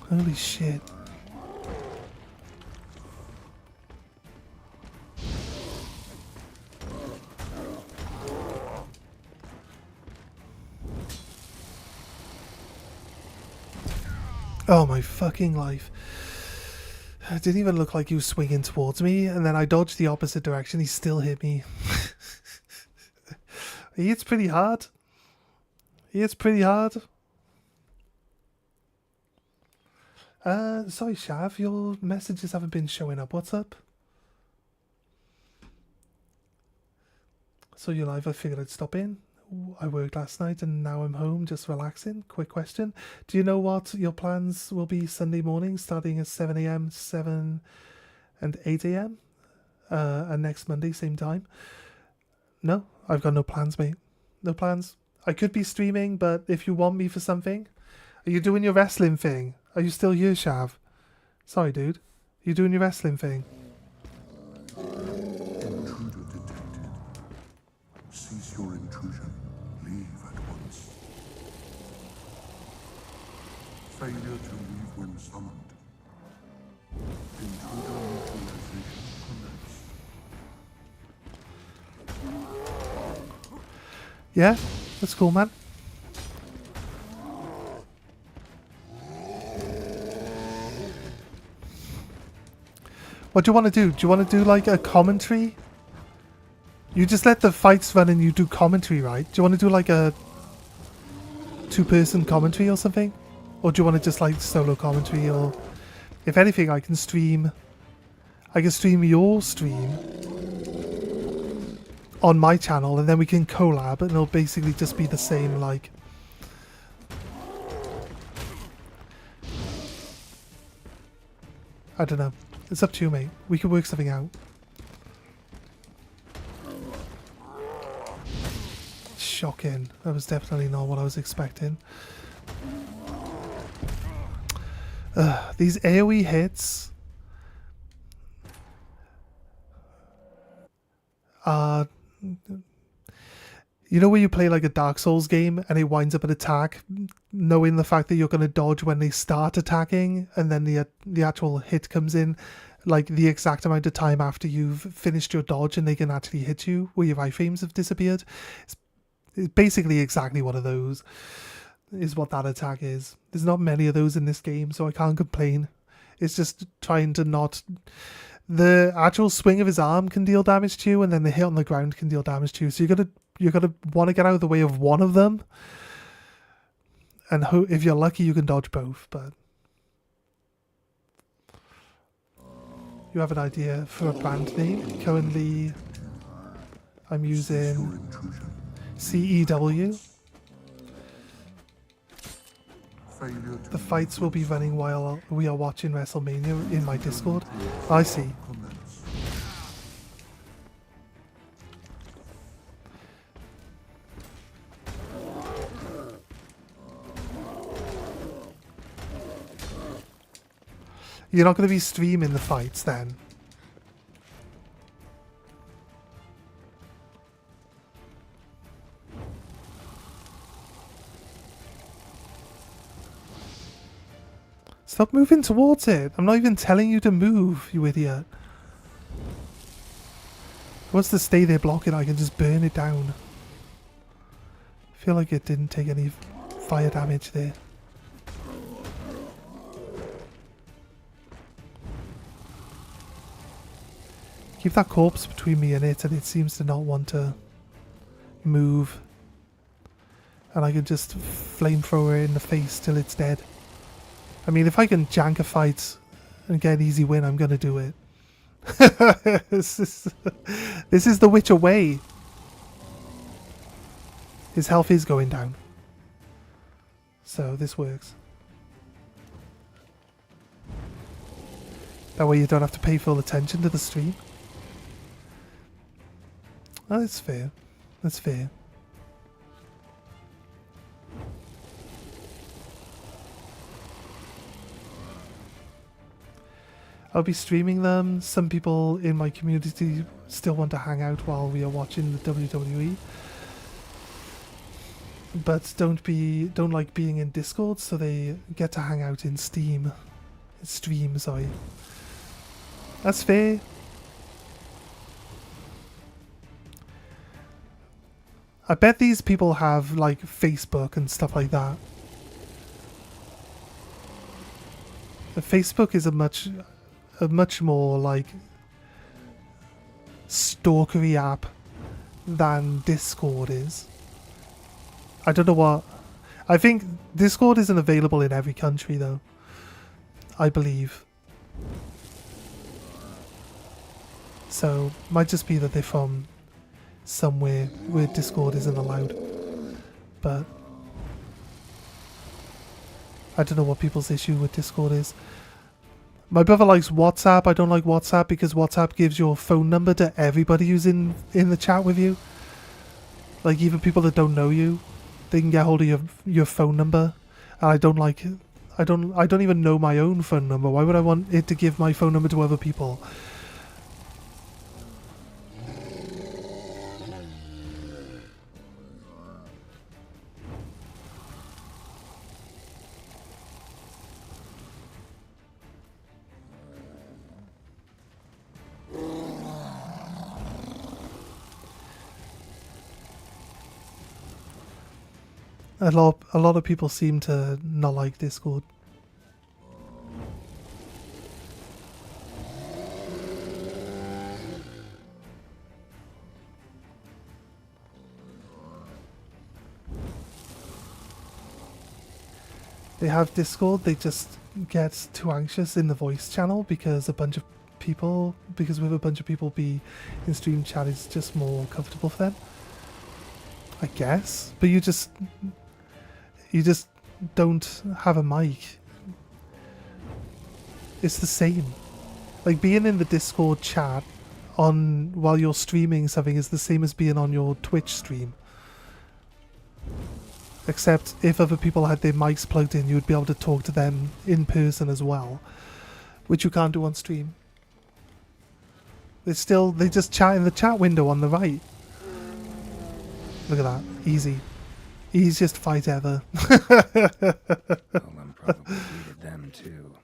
Holy shit. Oh my fucking life. It didn't even look like he was swinging towards me, and then I dodged the opposite direction. He still hit me. He hits pretty hard. He hits pretty hard. Sorry, Shav, your messages haven't been showing up. What's up? So you're live, I figured I'd stop in. I worked last night and now I'm home just relaxing. Quick question. Do you know what your plans will be Sunday morning starting at 7 a.m, 7 and 8 a.m? And next Monday, same time? No, I've got no plans, mate. No plans. I could be streaming, but if you want me for something... Are you doing your wrestling thing? Are you still here, Shav? Sorry, dude. Are you doing your wrestling thing? Intruder detected. Cease your intrusion. Leave at once. Failure to leave when summoned. Intruder neutralization commence. Yeah? That's cool, man. What do you want to do? Do you want to do like a commentary? You just let the fights run and you do commentary, right? Do you want to do like a 2-person commentary or something? Or do you want to just like solo commentary? Or if anything, I can stream your stream on my channel and then we can collab and it'll basically just be the same, like... I don't know. It's up to you, mate. We can work something out. Shocking. That was definitely not what I was expecting. These AoE hits are... You know where you play like a Dark Souls game and it winds up an attack, knowing the fact that you're going to dodge when they start attacking, and then the actual hit comes in like the exact amount of time after you've finished your dodge and they can actually hit you, where your iframes have disappeared. It's basically exactly one of those is what that attack is. There's not many of those in this game, so I can't complain. It's just trying to not... The actual swing of his arm can deal damage to you, and then the hit on the ground can deal damage to you. So you're gonna want to get out of the way of one of them. And if you're lucky, you can dodge both, but... You have an idea for a brand name. Currently, I'm using CEW. The fights will be running while we are watching WrestleMania in my Discord. I see. You're not going to be streaming the fights then? Stop moving towards it. I'm not even telling you to move, you idiot. If it wants to stay there blocking, I can just burn it down. I feel like it didn't take any fire damage there. Keep that corpse between me and it seems to not want to move. And I can just flamethrower it in the face till it's dead. I mean, if I can jank a fight and get an easy win, I'm going to do it. This is the Witcher way. His health is going down. So this works. That way you don't have to pay full attention to the stream. Oh, that's fair. That's fair. I'll be streaming them. Some people in my community still want to hang out while we are watching the WWE. But don't like being in Discord, so they get to hang out in stream, sorry. That's fair. I bet these people have like Facebook and stuff like that. Facebook is a much more like stalkery app than Discord is. I don't know what... I think Discord isn't available in every country though. I believe. So, might just be that they're from somewhere where Discord isn't allowed. But I don't know what people's issue with Discord is. My brother likes WhatsApp. I don't like WhatsApp because WhatsApp gives your phone number to everybody who's in the chat with you. Like even people that don't know you, they can get hold of your phone number. And I don't like it. I don't even know my own phone number. Why would I want it to give my phone number to other people? A lot of people seem to not like Discord. They have Discord, they just get too anxious in the voice channel because with a bunch of people be in stream chat is just more comfortable for them. I guess. But you just don't have a mic. It's the same. Like being in the Discord chat while you're streaming something is the same as being on your Twitch stream. Except if other people had their mics plugged in, you'd be able to talk to them in person as well, which you can't do on stream. They just chat in the chat window on the right. Look at that. Easy. Easiest fight ever. Nolan probably needed them too.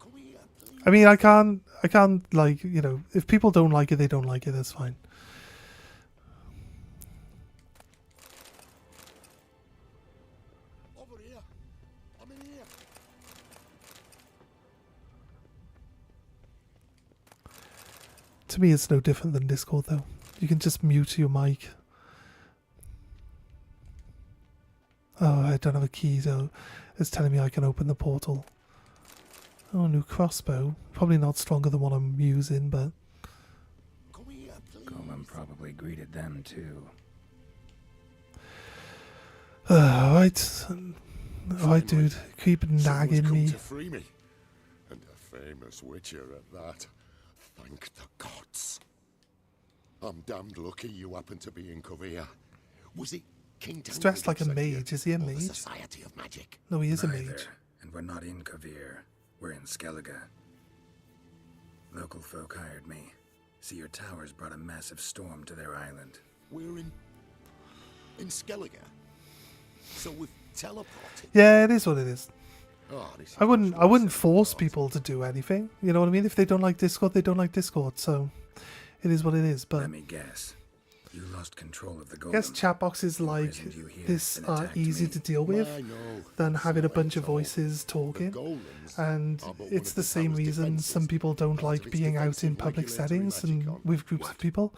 Come here, I mean, I can't, like, you know, if people don't like it, they don't like it, that's fine. Over here. I'm in here. To me, it's no different than Discord, though. You can just mute your mic. Oh, I don't have a key, so it's telling me I can open the portal. Oh, new crossbow. Probably not stronger than what I'm using, but... Come here, please. Golem probably greeted them too. Alright. Alright, dude. Keep nagging Someone's come me. to free me. And a famous witcher at that. Thank the gods. I'm damned lucky you happen to be in Kovir. Was it King He's dressed like a Tancred who sent mage. you, Is he a or the mage? Society of Magic? No, he is a Neither, mage. and we're not in Kavir. We're in Skellige. Local folk hired me. See, your towers brought a massive storm to their island. We're in Skellige. So we've teleported. Yeah, it is what it is. Oh, this is I wouldn't much force worse. people to do anything. You know what I mean? If they don't like Discord, they don't like Discord. So it is what it is. But Let me guess. You lost control of the golem. I guess chat boxes like imprisoned you here this and are attacked easy me. to deal with I know. than having a So bunch of it's all- voices the talking. golems And are but one it's of the same tower's reason defences. some people don't Part like of its being out in defensive public regulatory settings and magic on. with groups of people.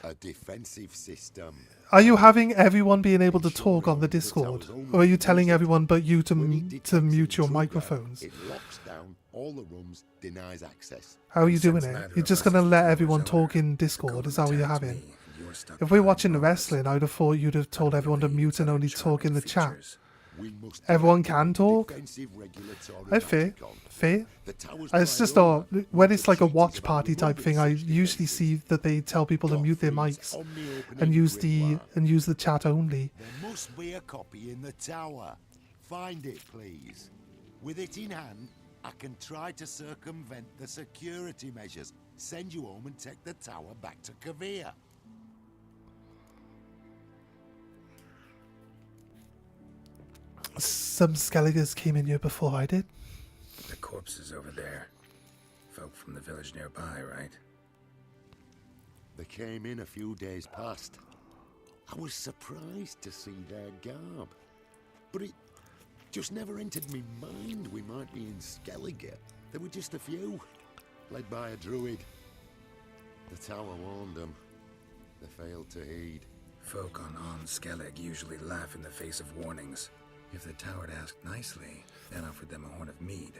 A defensive system. Are you having everyone being able to talk on the Discord? Or are you telling everyone but you to mute your microphones? It locks down all the rooms, denies access. How are you doing Since it? neither You're of just us going to is let Taylor's everyone owner, talk in the Discord? Is that golem what you're attacked having? me, and you're stuck If we're behind watching the bars. wrestling, I'd have thought you'd have told everyone to Really, mute it's and other only talk in the charming chat. features. We must Everyone enact can talk. defensive regulatory I fair. magic on. Fair. The towers It's fly just over. when it's like a Treaties watch about party type removing thing, I such usually defences. see that they tell people to mute their Godfrey's mics omni-opening and use grimoire. the chat only. There must be a copy in the tower. Find it, please. With it in hand, I can try to circumvent the security measures. Send you home and take the tower back to Kavir. Some Skelligers came in here before I did. The corpses over there. Folk from the village nearby, right? They came in a few days past. I was surprised to see their garb. But it just never entered me mind we might be in Skellige. There were just a few, led by a druid. The tower warned them. They failed to heed. Folk on Skellig usually laugh in the face of warnings. If the tower had asked nicely and offered them a horn of mead,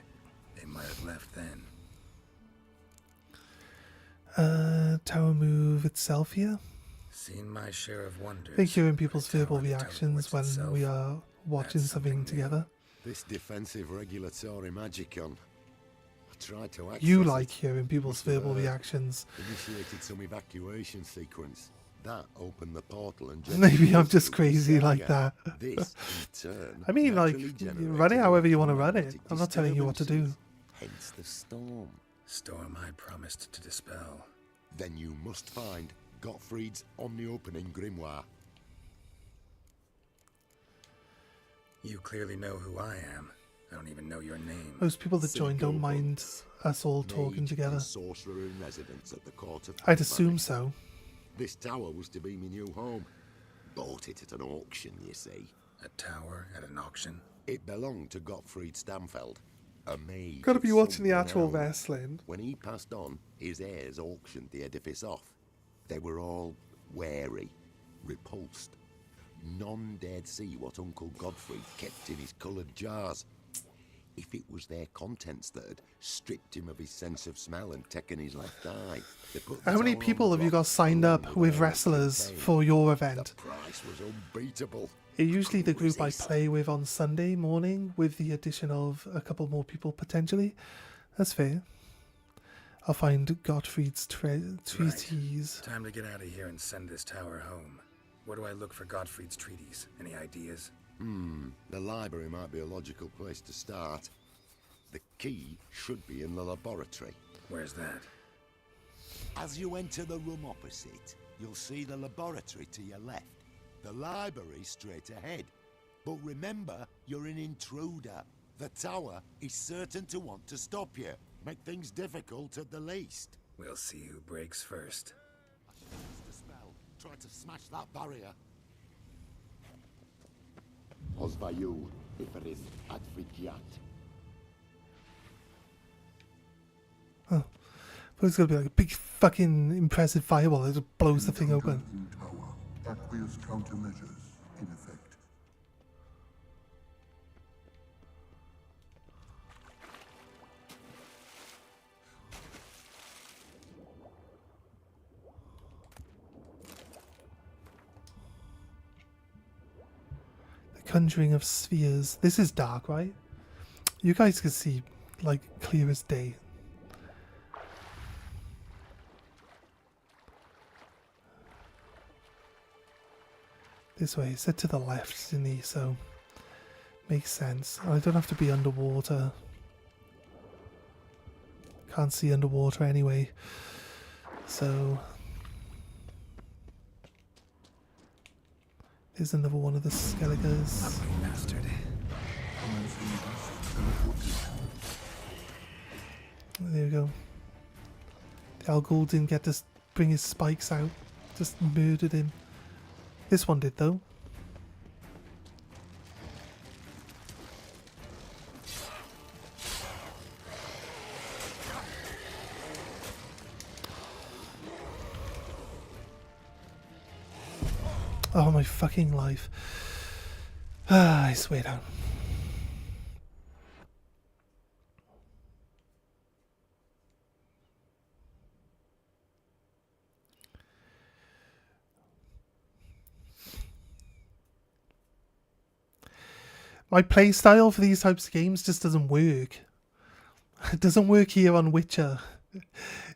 they might have left then. Tower move itself here. Seen my share of wonders. I think hearing people's The tower verbal reactions teleports when itself. we are watching That's something something new. together. This defensive regulatory magic on. I tried to access You it. like hearing people's Must have verbal heard. reactions. Initiated some evacuation sequence. That opened the portal and Maybe I'm just crazy like Yeah. that. This, in turn, I mean, like, naturally you generated run it however you want to run it. magnetic I'm not telling you what to do. disturbances. Hence the storm. Storm I promised to dispel. Then you must find Gottfried's omni-opening grimoire. You clearly know who I am. I don't even know your name. Most people that join don't Single mind books. us all talking Mage together. and sorcerer in residence at the court of I'd Pugmary. assume so. This tower was to be my new home. Bought it at an auction, you see. A tower at an auction? It belonged to Gottfried Stamfeld, a mage. Gotta of be watching the some actual renown. wrestling. When he passed on, his heirs auctioned the edifice off. They were all wary, repulsed. None dared see what Uncle Godfrey kept in his coloured jars. If it was their contents that had stripped him of his sense of smell and taken his left eye, they put the How many tower on people the have you block got signed along up the with railway wrestlers campaign. for your The event? price was unbeatable. Usually the Couldn't group I resist. play with on Sunday morning, with the addition of a couple more people potentially. That's fair. I'll find Gottfried's treatise. Time to get out of here and send this tower home. Where do I look for Gottfried's treatise? Any ideas? The library might be a logical place to start. The key should be in the laboratory. Where's that? As you enter the room opposite, you'll see the laboratory to your left. The library straight ahead. But remember, you're an intruder. The tower is certain to want to stop you. Make things difficult at the least. We'll see who breaks first. I should use the spell. Try to smash that barrier. Pozvaju Iferin Advidjat. Oh. But it's gonna be like a big fucking impressive fireball that just blows the thing open. Tower. Aqueous countermeasures in effect. The Conjuring of Spheres. This is dark, right? You guys can see like clear as day. This way, it's set to the left, didn't he? So, makes sense. I don't have to be underwater. Can't see underwater anyway. So, here's another one of the Skelligers. Bastard. There we go. The Al Ghul didn't get to bring his spikes out. Just murdered him. This one did, though. Oh, my fucking life. Ah, I swear down. My playstyle for these types of games just doesn't work. It doesn't work here on Witcher.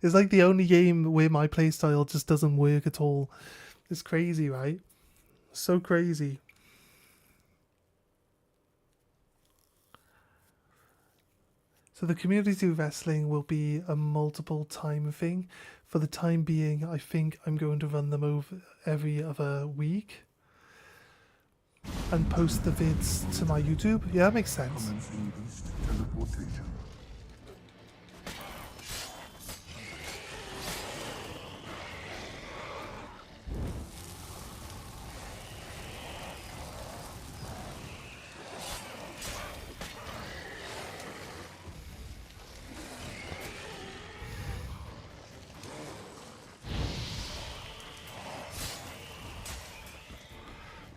It's like the only game where my playstyle just doesn't work at all. It's crazy, right? So crazy. So the community wrestling will be a multiple time thing. For the time being, I think I'm going to run them over every other week. And post the vids to my YouTube. Yeah, that makes sense. Commencing beast teleportation.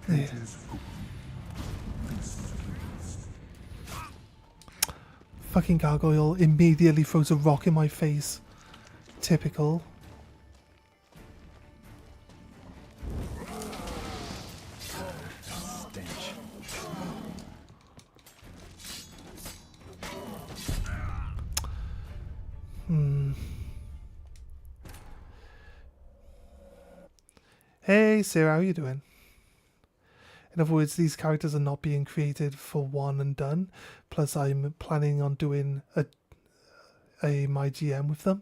Yeah. Fucking gargoyle immediately throws a rock in my face. Typical. Stench. Hey Sarah, how you doing? In other words, these characters are not being created for one and done. Plus, I'm planning on doing a my GM with them.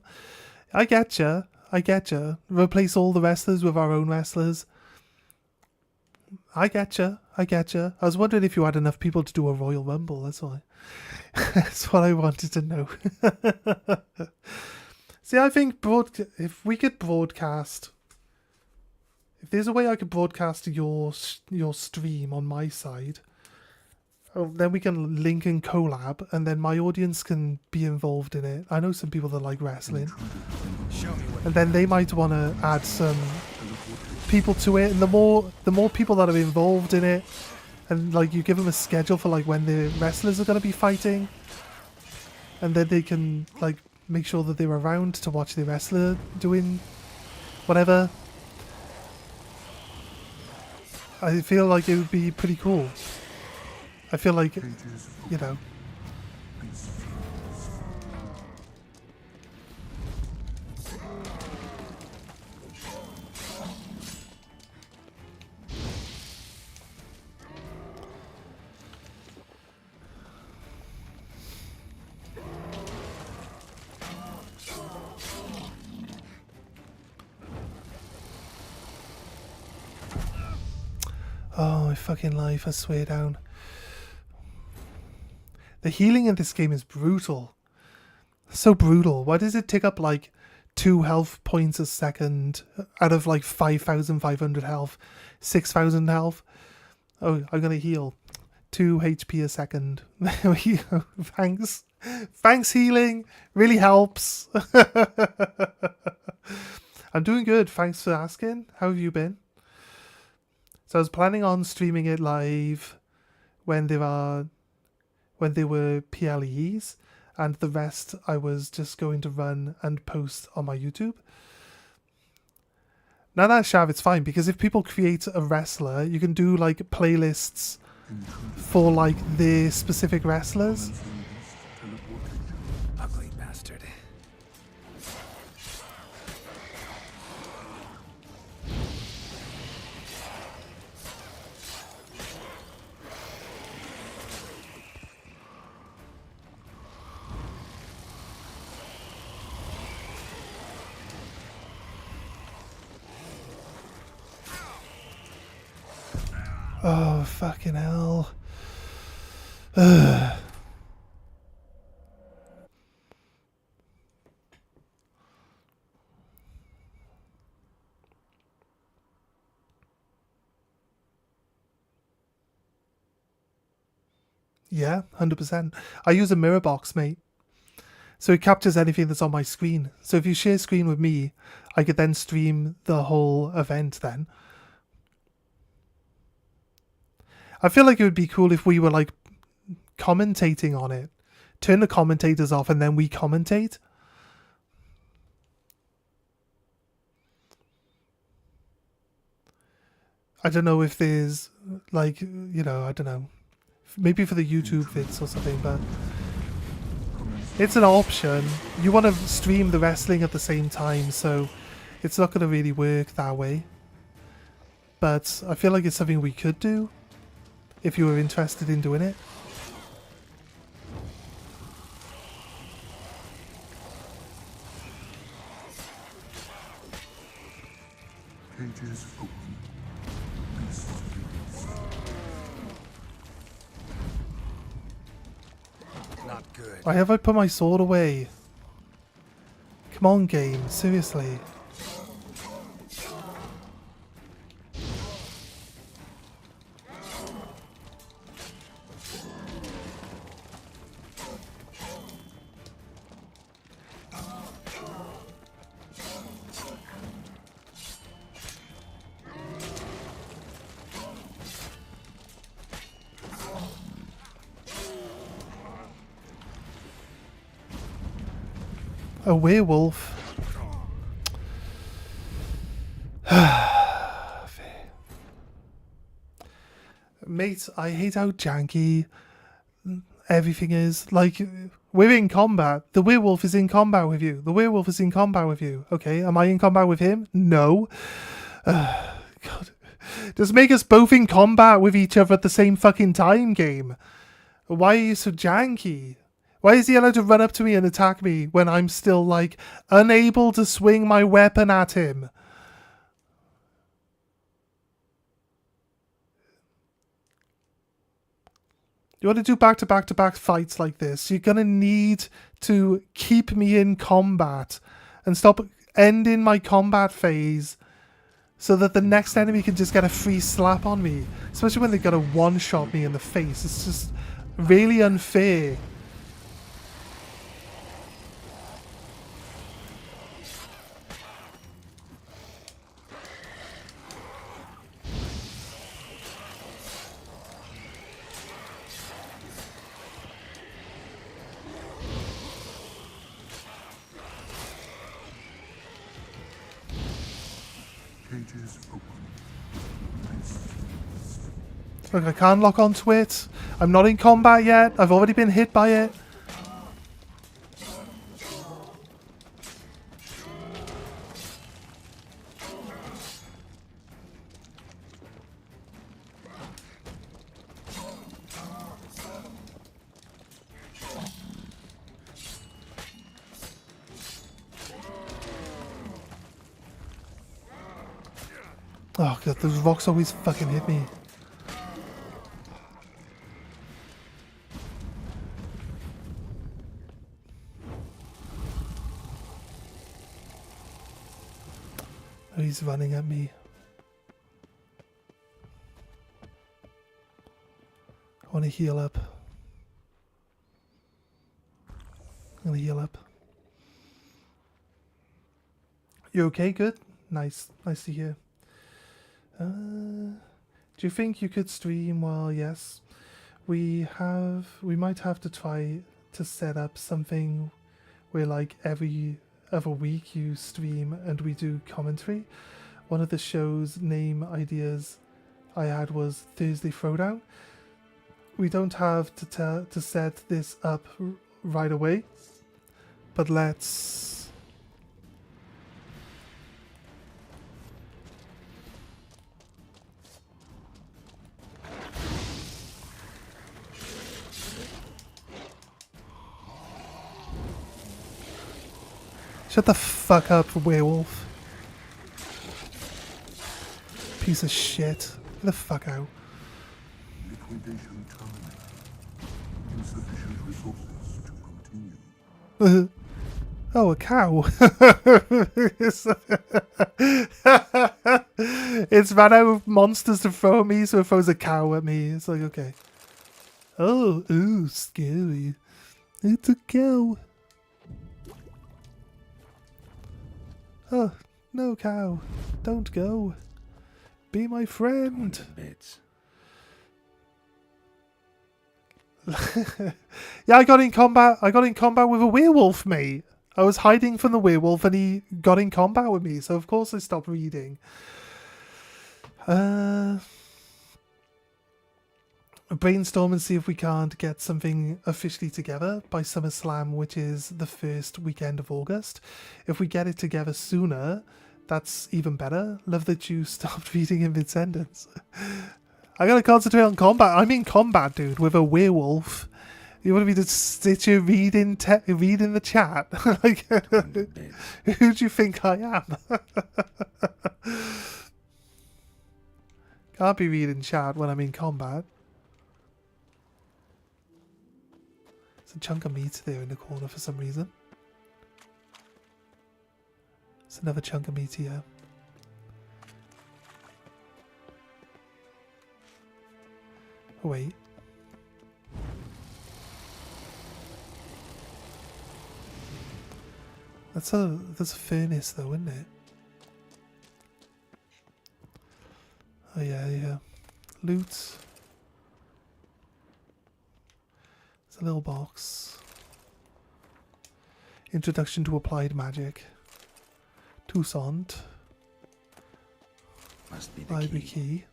I getcha. I getcha. Replace all the wrestlers with our own wrestlers. I getcha. I getcha. I was wondering if you had enough people to do a Royal Rumble. That's why. That's what I wanted to know. See, I think if we could broadcast. If there's a way I could broadcast your stream on my side, then we can link and collab, and then my audience can be involved in it. I know some people that like wrestling, and then they might want to add some people to it. And the more people that are involved in it, and like you give them a schedule for like when the wrestlers are going to be fighting, and then they can like make sure that they're around to watch the wrestler doing whatever. I feel like it would be pretty cool. I feel like, you know. Oh, my fucking life, I swear down. The healing in this game is brutal. So brutal. Why does it tick up like 2 health points a second out of like 5,500 health, 6,000 health? Oh, I'm gonna heal 2 HP a second. There we go. Thanks. Thanks, healing. Really helps. I'm doing good. Thanks for asking. How have you been? So I was planning on streaming it live when there were PLEs, and the rest I was just going to run and post on my YouTube. Now that Shav, it's fine, because if people create a wrestler, you can do like playlists for like the specific wrestlers. Ugly bastard. Oh, fucking hell. Ugh. Yeah, 100%. I use a mirror box, mate. So it captures anything that's on my screen. So if you share screen with me, I could then stream the whole event then. I feel like it would be cool if we were like commentating on it. Turn the commentators off and then we commentate. I don't know if there's like, you know, I don't know. Maybe for the YouTube vids or something, but it's an option. You want to stream the wrestling at the same time, so it's not going to really work that way. But I feel like it's something we could do if you were interested in doing it. Cages open. Not good. Why have I put my sword away? Come on, game. Seriously. A werewolf. Mate, I hate how janky everything is. Like, we're in combat. The werewolf is in combat with you. The werewolf is in combat with you. Okay, am I in combat with him? No. God. Just make us both in combat with each other at the same fucking time, game. Why are you so janky? Why is he allowed to run up to me and attack me when I'm still, like, unable to swing my weapon at him? You want to do back-to-back-to-back fights like this, you're going to need to keep me in combat and stop ending my combat phase so that the next enemy can just get a free slap on me. Especially when they're going to one-shot me in the face. It's just really unfair. Cages open. Look, I can't lock onto it. I'm not in combat yet. I've already been hit by it. Oh god, those rocks always fucking hit me. Oh, he's running at me. I want to heal up. I'm gonna heal up. You okay? Good? Nice. Nice to hear. Do you think you could stream? Well, yes. We might have to try to set up something where like every other week you stream and we do commentary. One of the show's name ideas I had was Thursday Throwdown. We don't have to set this up right away, but let's... Shut the fuck up, werewolf. Piece of shit. Get the fuck out. Liquidation terminated. Insufficient resources to continue. Oh, a cow. It's ran out of monsters to throw at me, so it throws a cow at me. It's like, okay. Oh, ooh, scary. It's a cow. Oh, no, cow. Don't go. Be my friend. Bits. Yeah, I got in combat with a werewolf, mate. I was hiding from the werewolf and he got in combat with me, so of course I stopped reading. Brainstorm and see if we can't get something officially together by SummerSlam, which is the first weekend of August. If we get it together sooner, that's even better. Love that you stopped reading in mid-sentence. I gotta concentrate on combat. I'm in combat, dude, with a werewolf. You want me to sit you read in the chat? Like, who do you think I am? Can't be reading chat when I'm in combat. There's a chunk of meat there in the corner for some reason. There's another chunk of meat here. Oh, wait. That's a furnace though, isn't it? Oh yeah, yeah. Loot. It's a little box. Introduction to Applied Magic. Toussaint. Must be the Library key. key.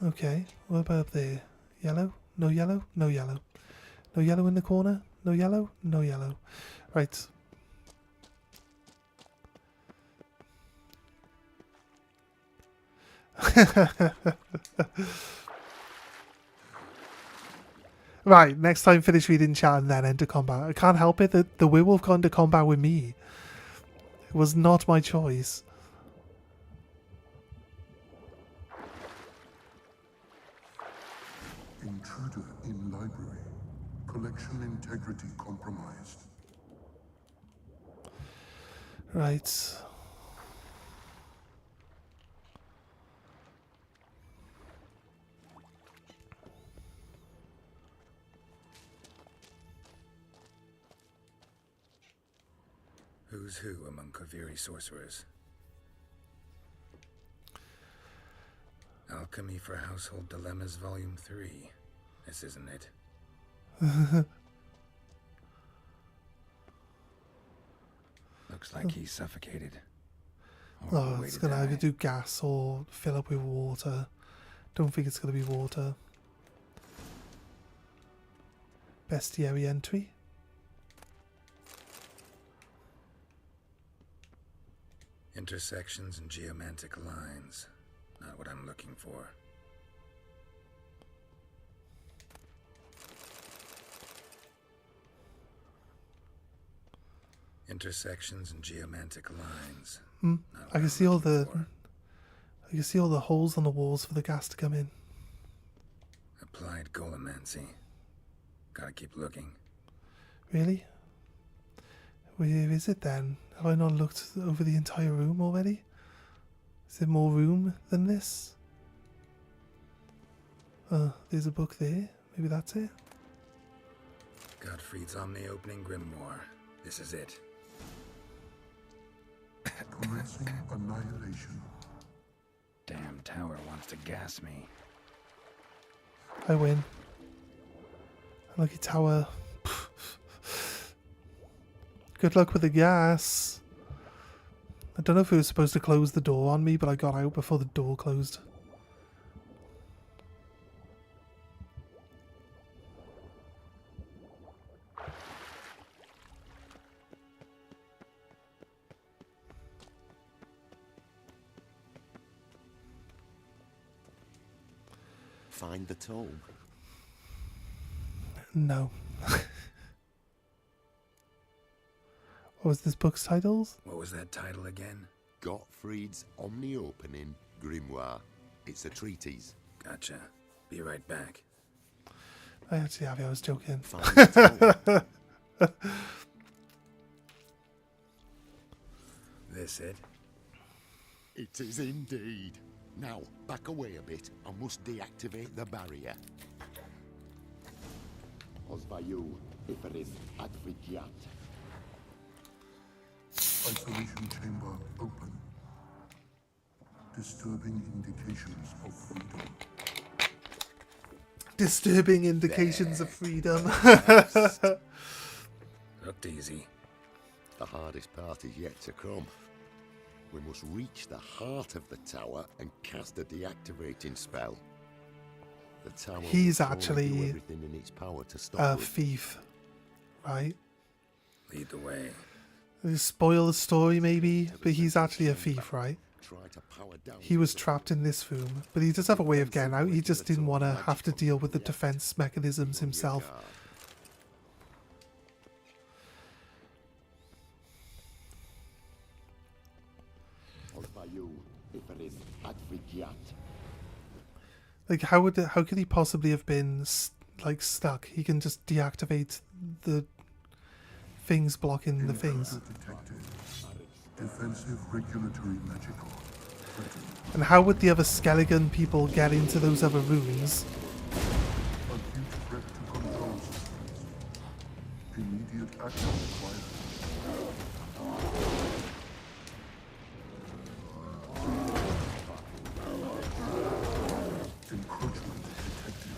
Okay, what about up there? Yellow? No yellow? No yellow. No yellow in the corner? No yellow? No yellow. Right. Right, next time finish reading chat and then enter combat. I can't help it that the werewolf got into combat with me. It was not my choice. Intruder in library. Collection integrity compromised. Right. Who's who among Kaviri sorcerers? Alchemy for Household Dilemmas, Volume 3. This isn't it. Looks like he's suffocated. Or on the Oh, way it's to gonna either die. do gas or fill up with water. Don't think it's gonna be water. Bestiary entry. Intersections and geomantic lines. Not what I'm looking for. Intersections and geomantic lines. Hmm. Not what I can I'm see all looking the. for. I can see all the holes on the walls for the gas to come in. Applied golemancy. Gotta keep looking. Really? Where is it then? Have I not looked over the entire room already? Is there more room than this? There's a book there. Maybe that's it. Gottfried's Omni-Opening Grimoire. This is it. Commencing annihilation. Damn tower wants to gas me. I win. Lucky tower. Good luck with the gas. I don't know if it was supposed to close the door on me, but I got out before the door closed. Find the tome. No. What was this book's titles? What was that title again? Gottfried's Omni-Opening Grimoire. It's a treatise. Gotcha. Be right back. I actually have you, I was joking. Find the tome. This it? It is indeed. Now, back away a bit. I must deactivate the barrier. Osvayu, Iferin, Advigiat. Isolation chamber open. Disturbing indications of freedom. Disturbing indications of freedom. Looked easy. The hardest part is yet to come. We must reach the heart of the tower and cast a deactivating spell. The tower He's will surely actually do everything in its power to stop a it. thief, right? Lead the way. Spoil the story maybe, but he's actually a thief, right? Try to power down He was trapped in this room, but he does have a way of getting out. He just didn't want to have to deal with the defense mechanisms himself. Like, how could he possibly have been like stuck? He can just deactivate the things blocking the things. Detected. Defensive regulatory magical. And how would the other Skelligan people get into those other rooms? Acute threat to control systems. Immediate action required. Encroachment detected.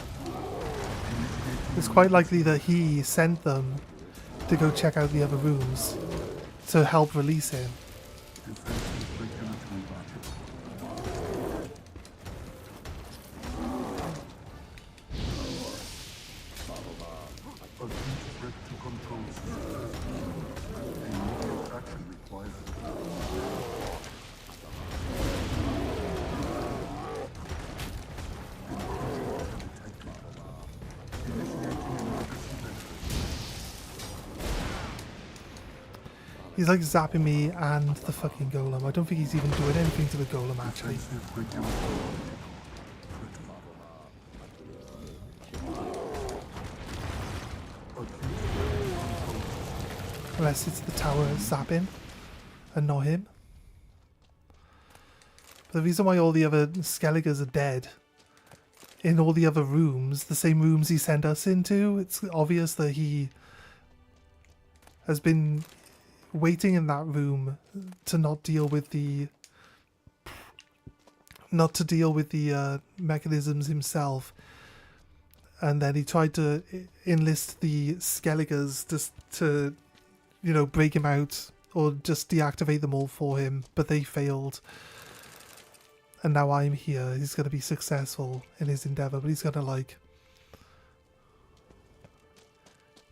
It's quite likely that he sent them to go check out the other rooms to help release him. Defensive regulatory magical. Acute threat to control systems. Immediate action required. He's like zapping me and the fucking golem. I don't think he's even doing anything to the golem actually. Defensive regulatory Unless it's the tower zapping and not him. But the reason why all the other Skelligers are dead in all the other rooms, the same rooms he sent us into, it's obvious that he has been waiting in that room to not deal with the mechanisms himself, and then he tried to enlist the Skelligers just to break him out or just deactivate them all for him, but they failed. And now I'm here. He's going to be successful in his endeavor, but he's going to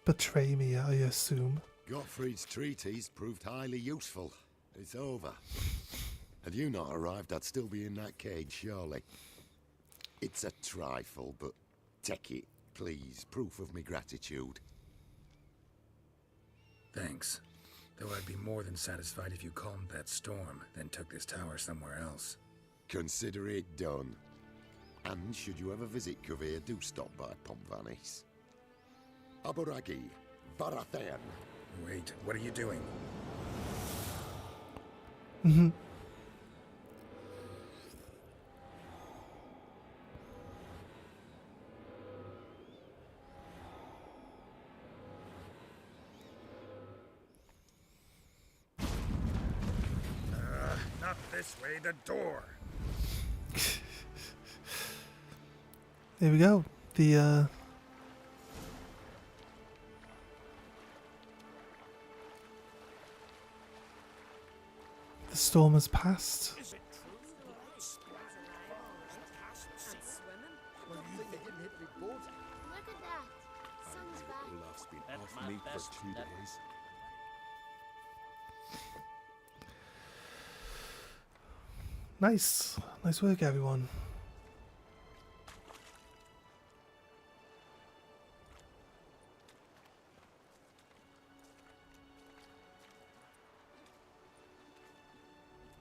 betray me, I assume. Gottfried's treatise proved highly useful. It's over. Had you not arrived, I'd still be in that cage, surely. It's a trifle, but take it, please. Proof of me gratitude. Thanks. Though I'd be more than satisfied if you calmed that storm, then took this tower somewhere else. Consider it done. And should you ever visit Kuvir, do stop by Pompvanis. Aburagi, Varathan, Wait, what are you doing? Mm-hmm. Not this way, the door. There we go. The storm has passed. And swimming. And Look at that. Sun's back. Olaf's been That's off my meat best for 2 nut. days. Nice. Nice work, everyone.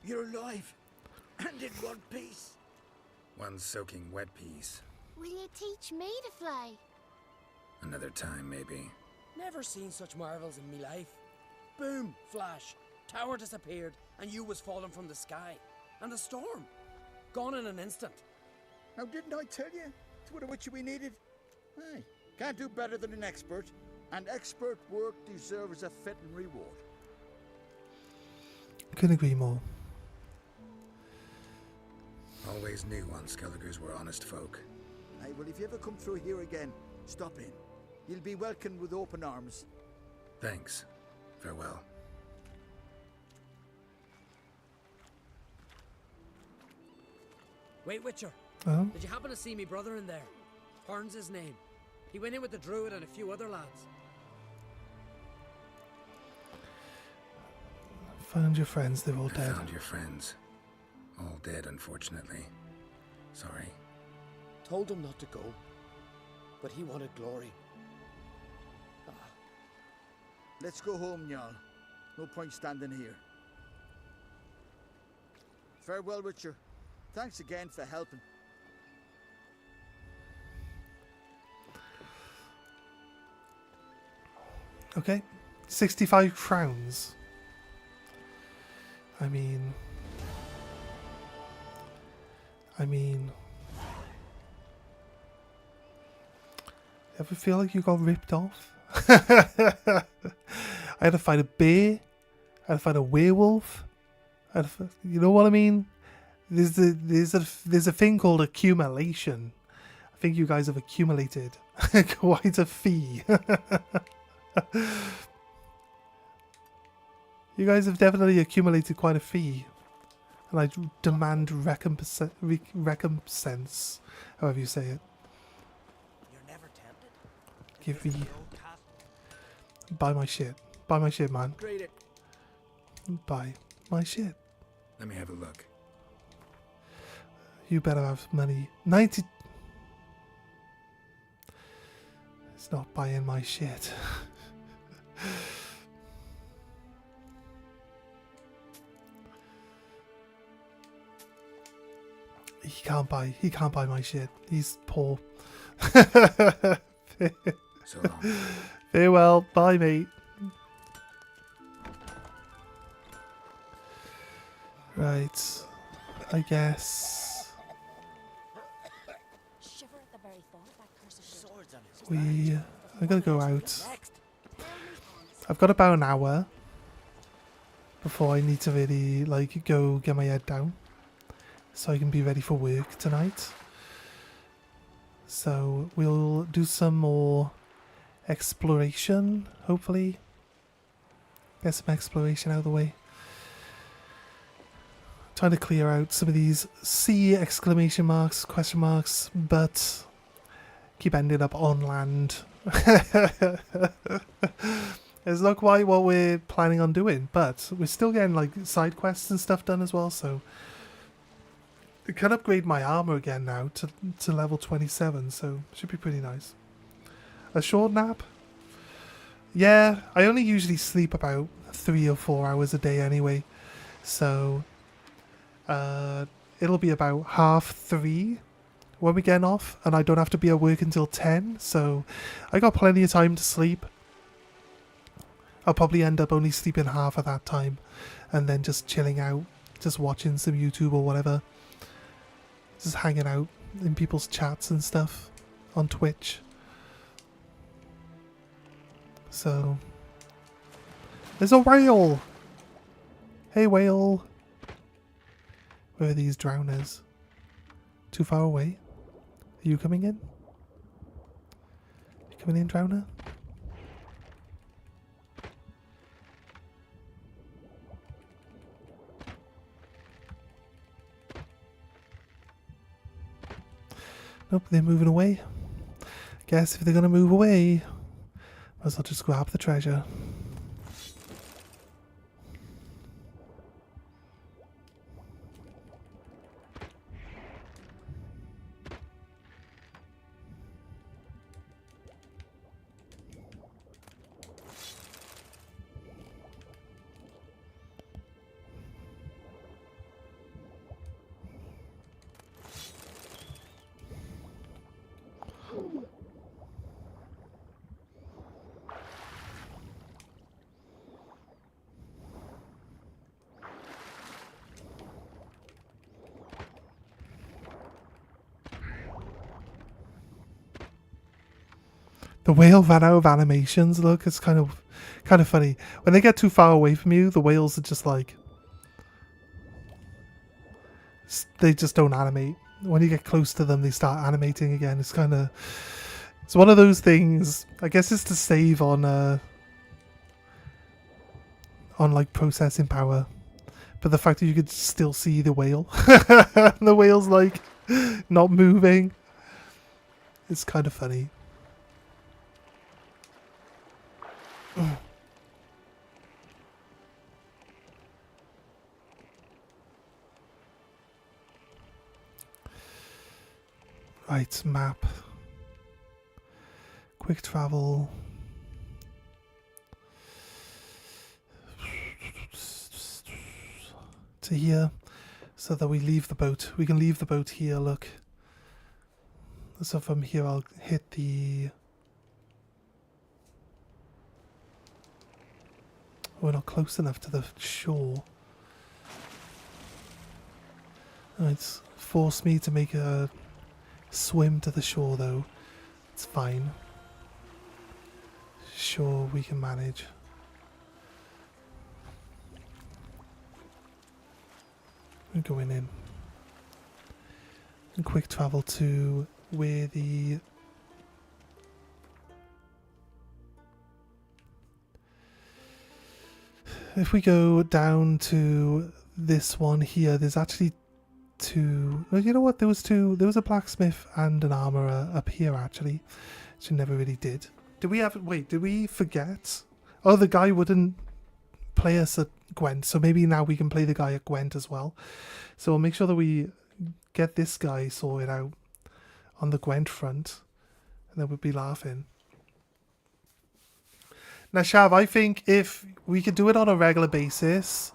You're alive. And in one piece. One soaking wet piece. Will you teach me to fly? Another time, maybe. Never seen such marvels in me life. Boom, flash, tower disappeared, and you was falling from the sky. And the storm, gone in an instant. Now, didn't I tell you? It's what which we needed. Hey, can't do better than an expert. And expert work deserves a fitting reward. Couldn't agree more. Always knew on Skelligers were honest folk. Hey, well, if you ever come through here again, stop in. You'll be welcomed with open arms. Thanks. Farewell. Wait, Witcher, Oh, did you happen to see me brother in there? Horn's his name. He went in with the druid and a few other lads. found your friends. They're all I dead. found your friends. All dead, unfortunately. Sorry. Told him not to go, but he wanted glory. Let's go home, Jarl. No point standing here. Farewell, Witcher. Thanks again for helping. Okay. 65 crowns. I mean... Ever feel like you got ripped off? I had to fight a bear. I had to fight a werewolf. You know what I mean? There's a thing called accumulation. I think you guys have accumulated quite a fee. You guys have definitely accumulated quite a fee. And I demand recompense, however you say it. You're never tempted. Give me... Buy my shit. Buy my shit, man. Grade it. Buy my shit. Let me have a look. You better have money. 90... It's not buying my shit. He can't buy my shit. He's poor. So long. Farewell. Bye, mate. Right. I guess Shiver at the very thought of that cursed Swords on his I'm gonna go out. next. I've got about an hour before I need to really like go get my head down so I can be ready for work tonight. So we'll do some more exploration, hopefully. Get some exploration out of the way. Trying to clear out some of these sea exclamation marks, question marks, but keep ending up on land. It's not quite what we're planning on doing, but we're still getting like side quests and stuff done as well, so I can upgrade my armor again now to level 27, so should be pretty nice. A short nap? Yeah, I only usually sleep about 3 or 4 hours a day anyway, so it'll be about 3:30 when we get off, and I don't have to be at work until 10, so I got plenty of time to sleep. I'll probably end up only sleeping half of that time and then just chilling out, just watching some YouTube or whatever. Just hanging out in people's chats and stuff on Twitch. So, there's a whale! Hey whale! Where are these drowners? Too far away? Are you coming in? You coming in, drowner? Nope, they're moving away. Guess if they're gonna move away, might as well just grab the treasure. The whale ran out of animations. Look, it's kind of funny. When they get too far away from you, the whales are just like, they just don't animate. When you get close to them, they start animating again. It's one of those things. I guess it's to save on like processing power. But the fact that you could still see the whale, the whale's like not moving, it's kind of funny. Right, map. Quick travel. To here, so that we leave the boat. We can leave the boat here, look. So from here I'll hit the... We're not close enough to the shore. Oh, it's forced me to make a swim to the shore though. It's fine. Sure, we can manage. We're going in. And quick travel to where the... If we go down to this one here, there's actually two... No, you know what? There was a blacksmith and an armourer up here, actually. Which I never really did. Did we have... Wait, did we forget? Oh, the guy wouldn't play us at Gwent, so maybe now we can play the guy at Gwent as well. So we'll make sure that we get this guy sorted out on the Gwent front. And then we'll be laughing. Now, Shav, I think if we could do it on a regular basis,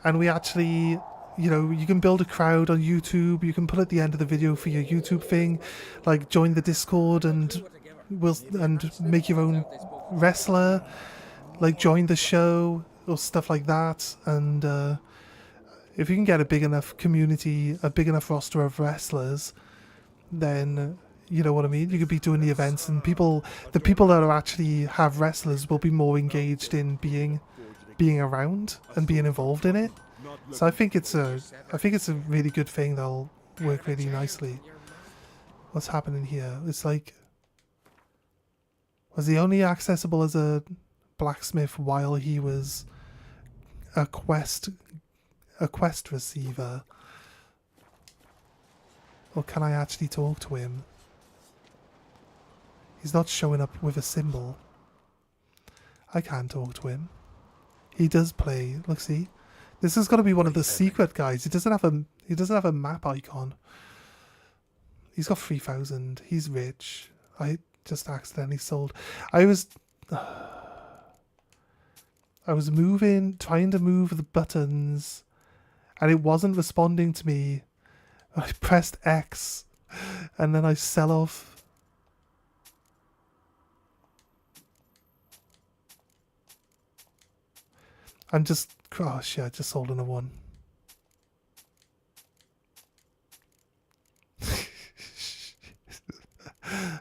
and we actually, you know, you can build a crowd on YouTube, you can put at the end of the video for your YouTube thing, like join the Discord and make your own wrestler, like join the show or stuff like that. And if you can get a big enough community, a big enough roster of wrestlers, then... You know what I mean? You could be doing the events, and the people that are actually have wrestlers will be more engaged in being around and being involved in it. So I think it's a really good thing that'll work really nicely. What's happening here? It's like, was he only accessible as a blacksmith while he was a quest receiver? Or can I actually talk to him? He's not showing up with a symbol. I can talk to him. He does play. Look, see, this is going to be one of the secret guys. He doesn't have a map icon. He's got 3,000. He's rich. I just accidentally sold. I was trying to move the buttons, and it wasn't responding to me. I pressed X, and then I sell off. I'm just... Oh shit, I just sold another one.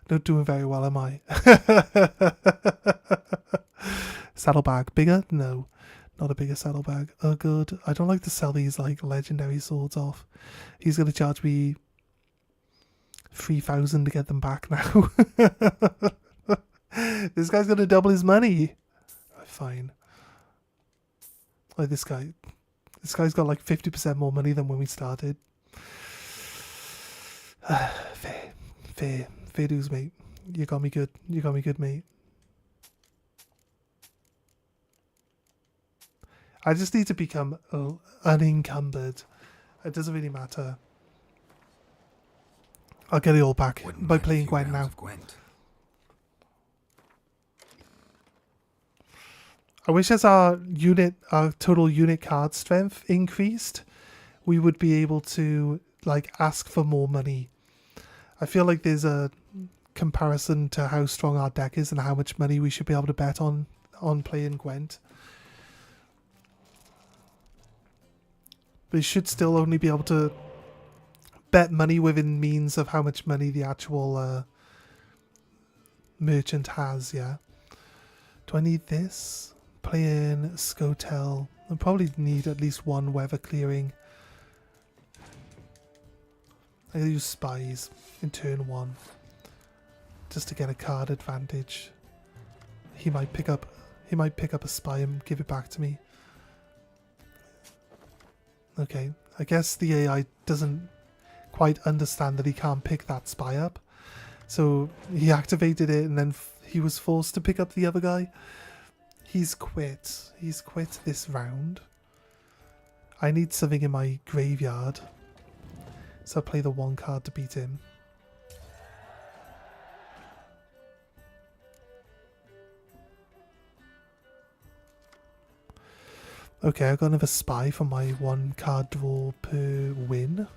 Not doing very well, am I? Saddlebag. Bigger? No. Not a bigger saddlebag. Oh, good. I don't like to sell these, like, legendary swords off. He's going to charge me 3,000 to get them back now. This guy's going to double his money. Fine. Like, this guy's got, like, 50% more money than when we started. Fair dues, mate. You got me good. You got me good, mate. I just need to become unencumbered. It doesn't really matter. I'll get it all back by playing Gwent now. I wish as our total unit card strength increased, we would be able to like ask for more money. I feel like there's a comparison to how strong our deck is and how much money we should be able to bet on playing Gwent. But you should still only be able to bet money within means of how much money the actual merchant has, yeah. Do I need this? Playing Scotel. I probably need at least one weather clearing. I use spies in turn 1 just to get a card advantage. He might pick up a spy and give it back to me. Okay, I guess the AI doesn't quite understand that he can't pick that spy up. So he activated it and then he was forced to pick up the other guy. He's quit. He's quit this round. I need something in my graveyard. So I'll play the 1 card to beat him. Okay, I got another spy for my 1 card draw per win.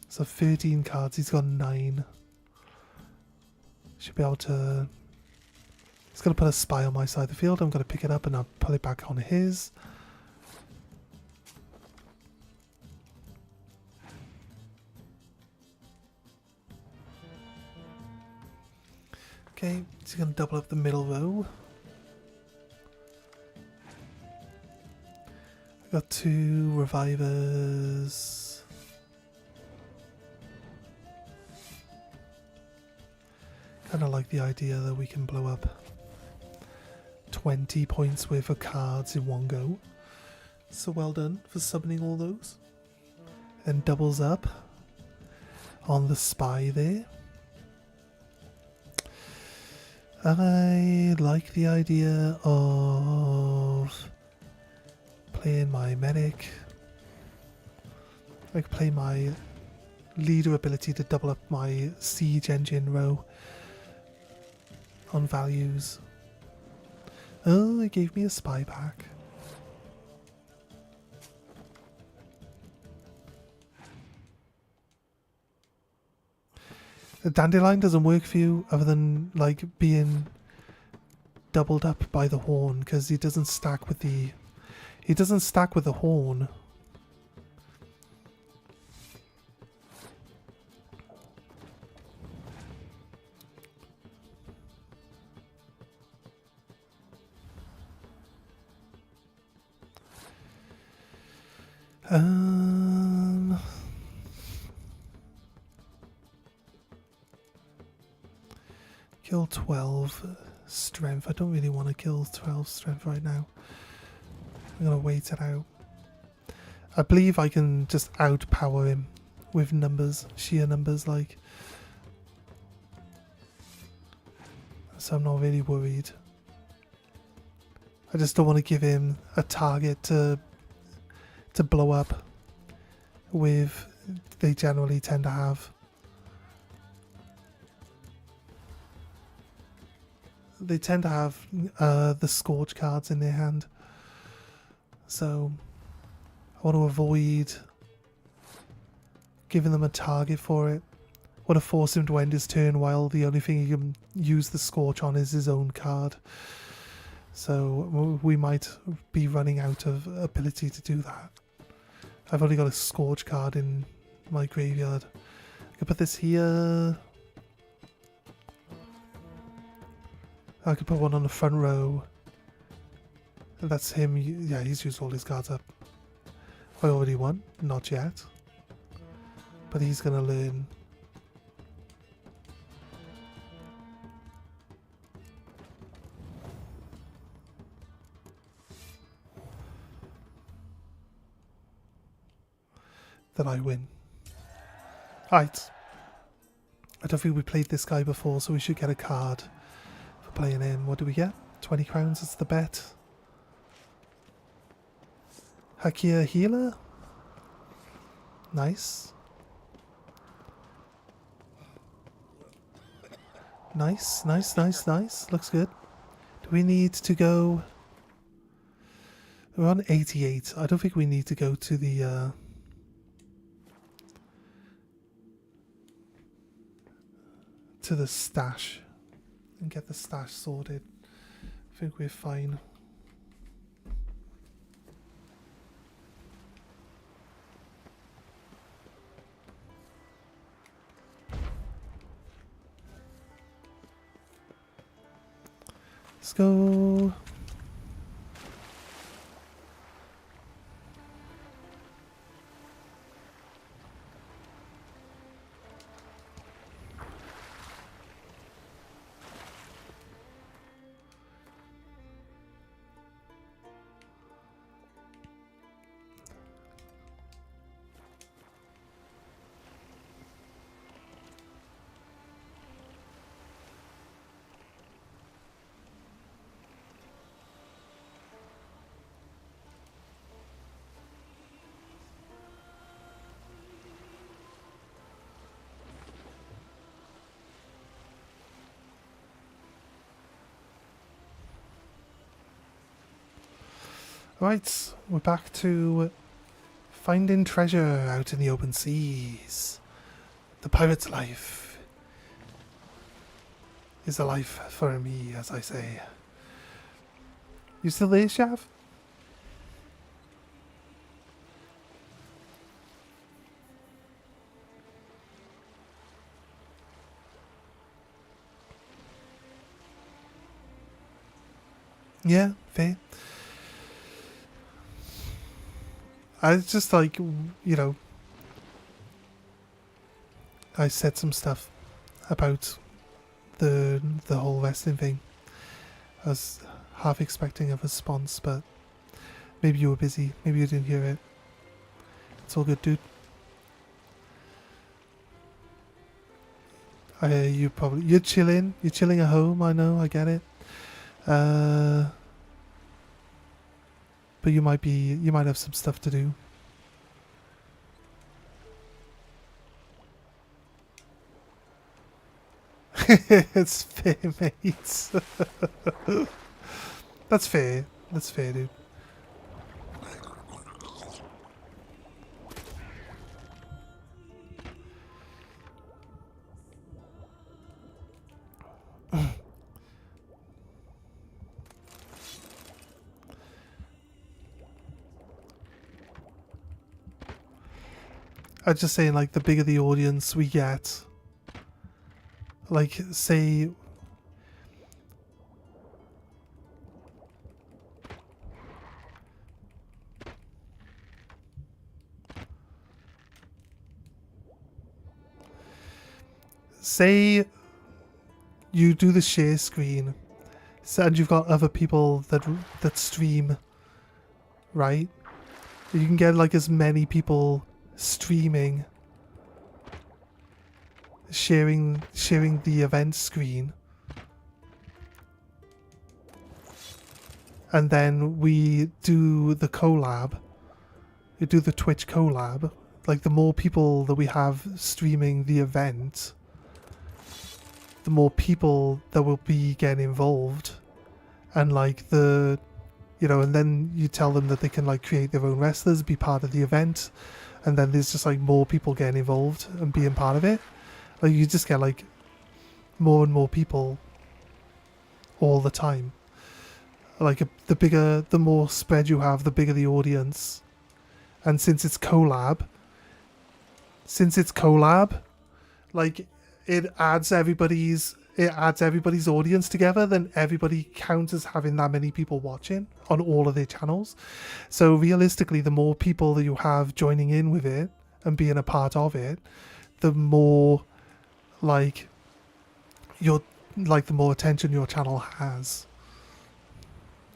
So 13 cards, he's got 9. Should be able to... He's going to put a spy on my side of the field. I'm going to pick it up and I'll put it back on his. Okay, he's going to double up the middle row. I got 2 revivers. Kind of like the idea that we can blow up 20 points worth of cards in one go. So well done for summoning all those. Then doubles up on the spy there. I like the idea of playing my medic. I could play my leader ability to double up my siege engine row on values. Oh, it gave me a spy pack. The dandelion doesn't work for you other than like being doubled up by the horn because he doesn't stack with the horn. Kill 12 strength. I don't really want to kill 12 strength right now. I'm going to wait it out. I believe I can just outpower him with numbers, sheer numbers like. So I'm not really worried. I just don't want to give him a target to blow up with. They generally tend to have. They tend to have the Scourge cards in their hand. So I want to avoid giving them a target for it. I want to force him to end his turn while the only thing he can use the Scorch on is his own card. So we might be running out of ability to do that. I've only got a Scourge card in my graveyard. I could put this here. I could put one on the front row. And that's him. Yeah, he's used all his cards up. I already won. Not yet. But he's going to learn. That I win. Right. I don't think we played this guy before, so we should get a card for playing him. What do we get? 20 crowns is the bet. Hakia Healer. Nice. Nice, nice, nice, nice. Looks good. Do we need to go... We're on 88. I don't think we need to go to the... to the stash and get the stash sorted. I think we're fine. Let's go. Right, we're back to finding treasure out in the open seas. The pirate's life is a life for me, as I say. You still there, Shav? Yeah, fair. I just like, you know, I said some stuff about the whole wrestling thing. I was half expecting a response, but maybe you were busy. Maybe you didn't hear it. It's all good, dude. You're chilling. You're chilling at home. I know. I get it. But you might have some stuff to do. It's fair, mate. That's fair. That's fair, dude. I'm just saying, like, the bigger the audience we get, like, say, you do the share screen, and you've got other people that stream, right? You can get, like, as many people streaming, sharing the event screen, and then we do the collab. We do the Twitch collab. Like, the more people that we have streaming the event, the more people that will be getting involved, and like and then you tell them that they can like create their own wrestlers, be part of the event. And then there's just like more people getting involved and being part of it. Like, you just get like more and more people all the time. like the more spread you have, the bigger the audience. And since it's collab, like it adds everybody's audience together, then everybody counts as having that many people watching on all of their channels. So realistically, the more people that you have joining in with it and being a part of it, the more like the more attention your channel has.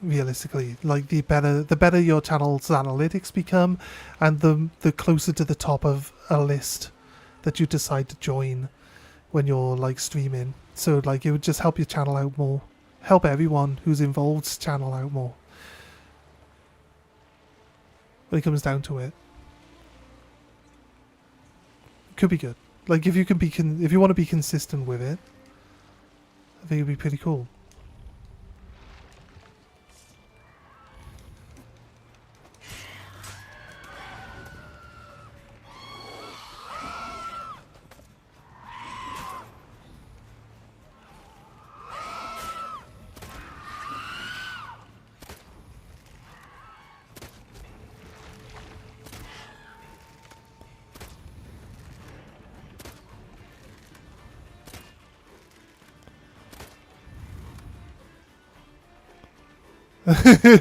Realistically, like the better your channel's analytics become, and the closer to the top of a list that you decide to join when you're like streaming. So like it would just help your channel out more, help everyone who's involved's channel out more when it comes down to it. Could be good. Like if you can be if you want to be consistent with it, I think it'd be pretty cool.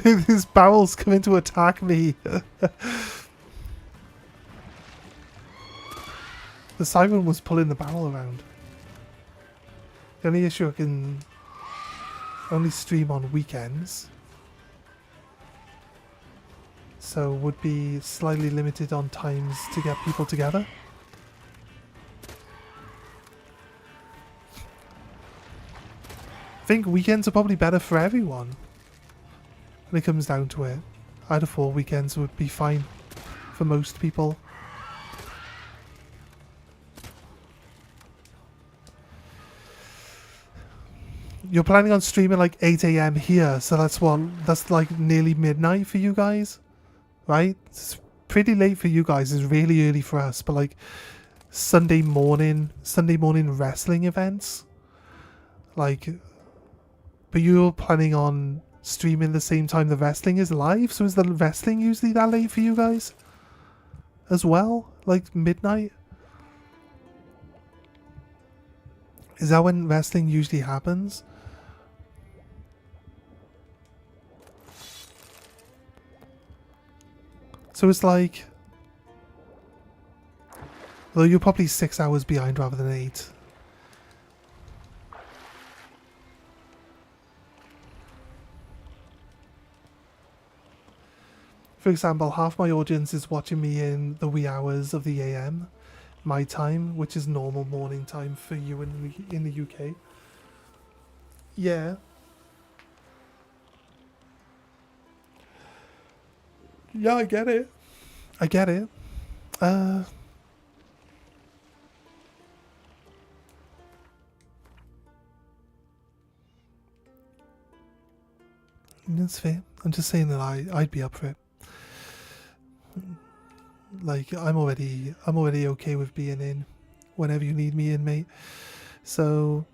These barrels coming to attack me. The siren was pulling the barrel around. The only issue, I can only stream on weekends, so would be slightly limited on times to get people together. I think weekends are probably better for everyone. When it comes down to it, I'd have thought weekends would be fine for most people. You're planning on streaming like 8 AM here, so that's like nearly midnight for you guys, right? It's pretty late for you guys, it's really early for us, but like Sunday morning wrestling events, like, but you're planning on streaming the same time the wrestling is live, so is the wrestling usually that late for you guys as well? Like midnight? Is that when wrestling usually happens? So it's like, though you're probably 6 hours behind rather than 8. For example, half my audience is watching me in the wee hours of the AM, my time, which is normal morning time for you in the UK. Yeah. Yeah, I get it. I get it. That's fair. I'm just saying that I'd be up for it. Like I'm already okay with being in whenever you need me in, mate. So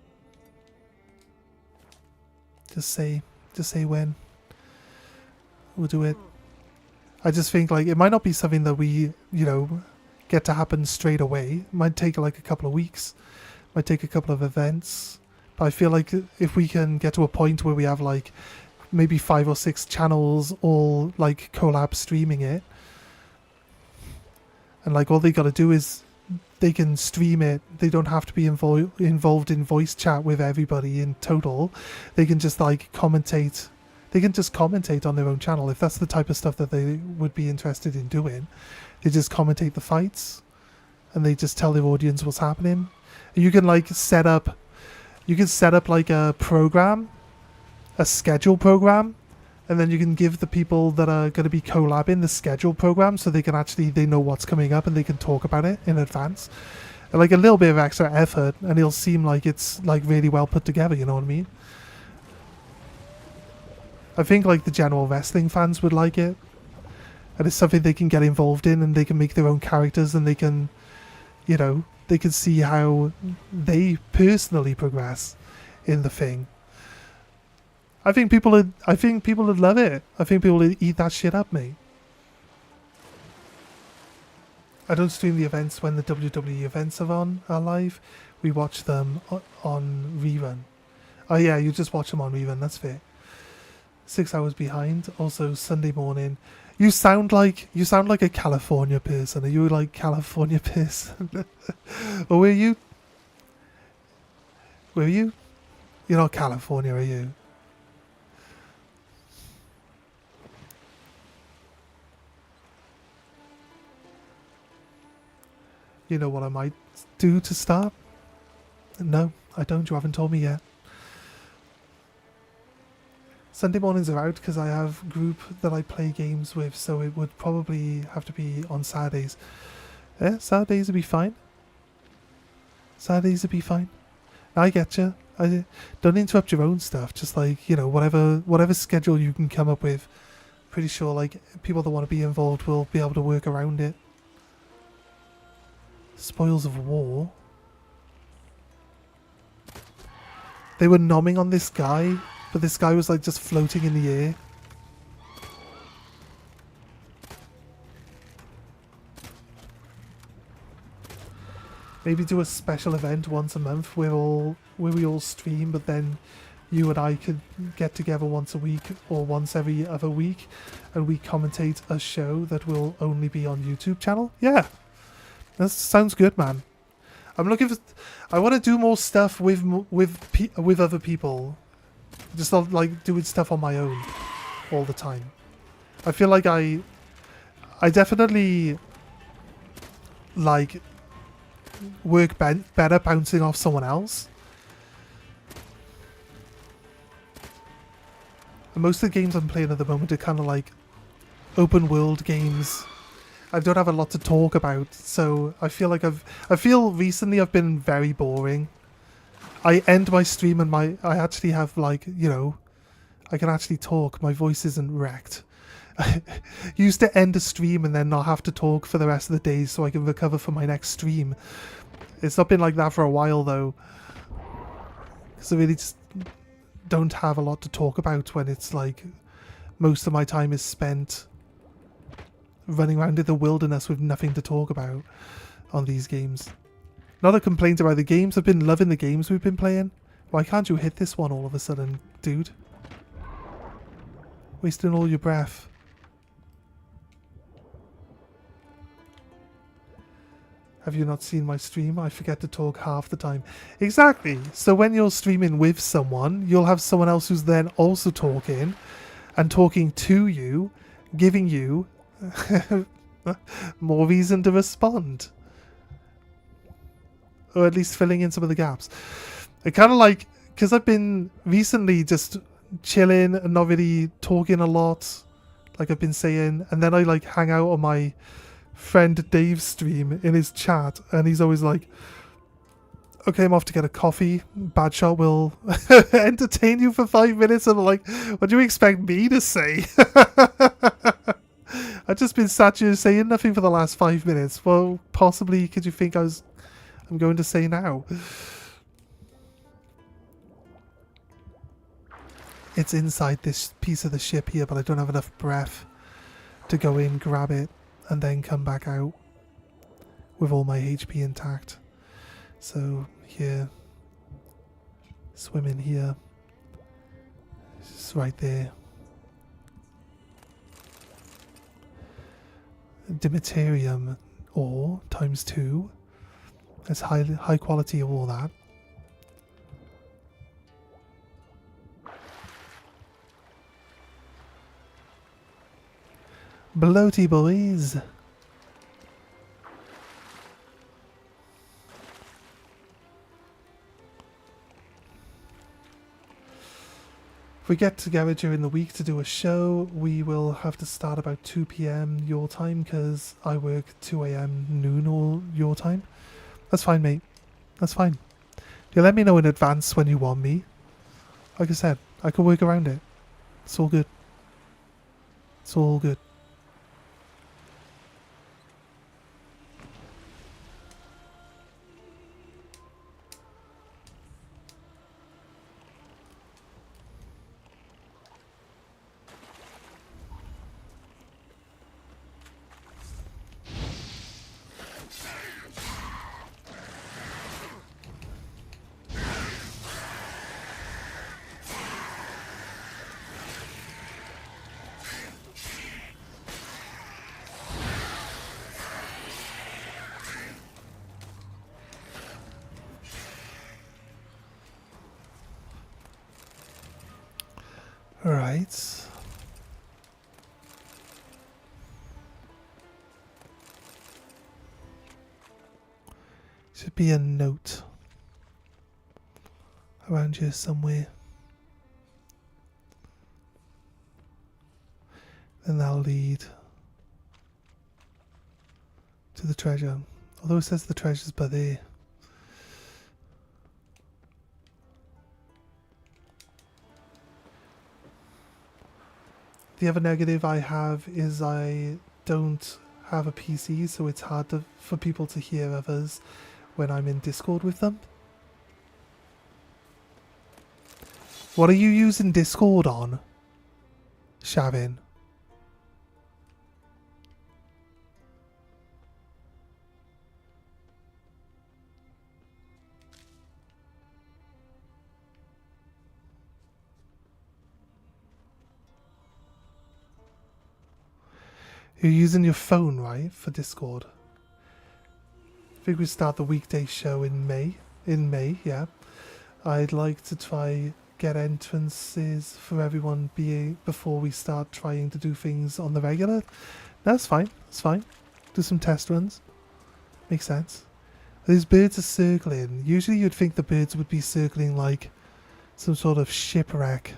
just say when. We'll do it. I just think like it might not be something that we, get to happen straight away. It might take like a couple of weeks. Might take a couple of events. But I feel like if we can get to a point where we have like maybe 5 or 6 channels all like collab streaming it, and like all they got to do is they can stream it. They don't have to be involved in voice chat with everybody in total. They can just like commentate. They can just commentate on their own channel if that's the type of stuff that they would be interested in doing. They just commentate the fights and they just tell their audience what's happening. And you can like set up like a program, a schedule program, and then you can give the people that are going to be collabing the schedule program so they know what's coming up and they can talk about it in advance. And like a little bit of extra effort and it'll seem like it's like really well put together, you know what I mean? I think like the general wrestling fans would like it. And it's something they can get involved in and they can make their own characters and they can, they can see how they personally progress in the thing. I think people would love it. I think people would eat that shit up, mate. I don't stream the events when the WWE events are live. We watch them on rerun. Oh yeah, you just watch them on rerun. That's fair. 6 hours behind. Also Sunday morning. You sound like a California person. Are you like California person? Or were you? Were you? You're not California, are you? You know what I might do to start? No, I don't. You haven't told me yet. Sunday mornings are out because I have group that I play games with, so it would probably have to be on Saturdays. Yeah, Saturdays would be fine. Saturdays would be fine. I get you. Don't interrupt your own stuff. Just like, you know, whatever schedule you can come up with. Pretty sure like people that want to be involved will be able to work around it. Spoils of war. They were nomming on this guy, but this guy was like just floating in the air. Maybe do a special event once a month where we all stream, but then you and I could get together once a week or once every other week, and we commentate a show that will only be on YouTube channel. Yeah. That sounds good, man. I'm looking for. I want to do more stuff with other people. Just not like doing stuff on my own all the time. I feel like I definitely like work better bouncing off someone else. And most of the games I'm playing at the moment are kind of like open world games. I don't have a lot to talk about, so I feel like I feel recently I've been very boring. I end my stream and I actually have like, you know, I can actually talk. My voice isn't wrecked. I used to end a stream and then not have to talk for the rest of the days so I can recover for my next stream. It's not been like that for a while though. Because I really just don't have a lot to talk about when it's like most of my time is spent running around in the wilderness with nothing to talk about on these games. Not a complaint about the games. I've been loving the games we've been playing. Why can't you hit this one all of a sudden, dude? Wasting all your breath. Have you not seen my stream? I forget to talk half the time. Exactly. So when you're streaming with someone, you'll have someone else who's then also talking and talking to you, giving you more reason to respond. Or at least filling in some of the gaps. I kind of like, because I've been recently just chilling and not really talking a lot, like I've been saying, and then I like hang out on my friend Dave's stream in his chat, and he's always like, okay, I'm off to get a coffee. Badshot will entertain you for 5 minutes. And I'm like, what do you expect me to say? I've just been sat here saying nothing for the last 5 minutes. Well, possibly could you think I'm going to say now? It's inside this piece of the ship here, but I don't have enough breath to go in, grab it, and then come back out with all my HP intact. So here, swim in here, it's right there. Dimeterium ore times 2. That's high quality ore, that. Bloaty boys. If we get together during the week to do a show, we will have to start about 2 PM your time because I work 2 AM noon or your time. That's fine, mate. That's fine. You let me know in advance when you want me. Like I said, I can work around it. It's all good. It's all good. Alright. Should be a note around here somewhere. Then that'll lead to the treasure. Although it says the treasure's by there. The other negative I have is I don't have a PC, so it's hard for people to hear others when I'm in Discord with them. What are you using Discord on, Shavin? You're using your phone, right, for Discord? I think we start the weekday show in May. In May, yeah. I'd like to try get entrances for everyone before we start trying to do things on the regular. That's fine. That's fine. Do some test runs. Makes sense. These birds are circling. Usually you'd think the birds would be circling like some sort of shipwreck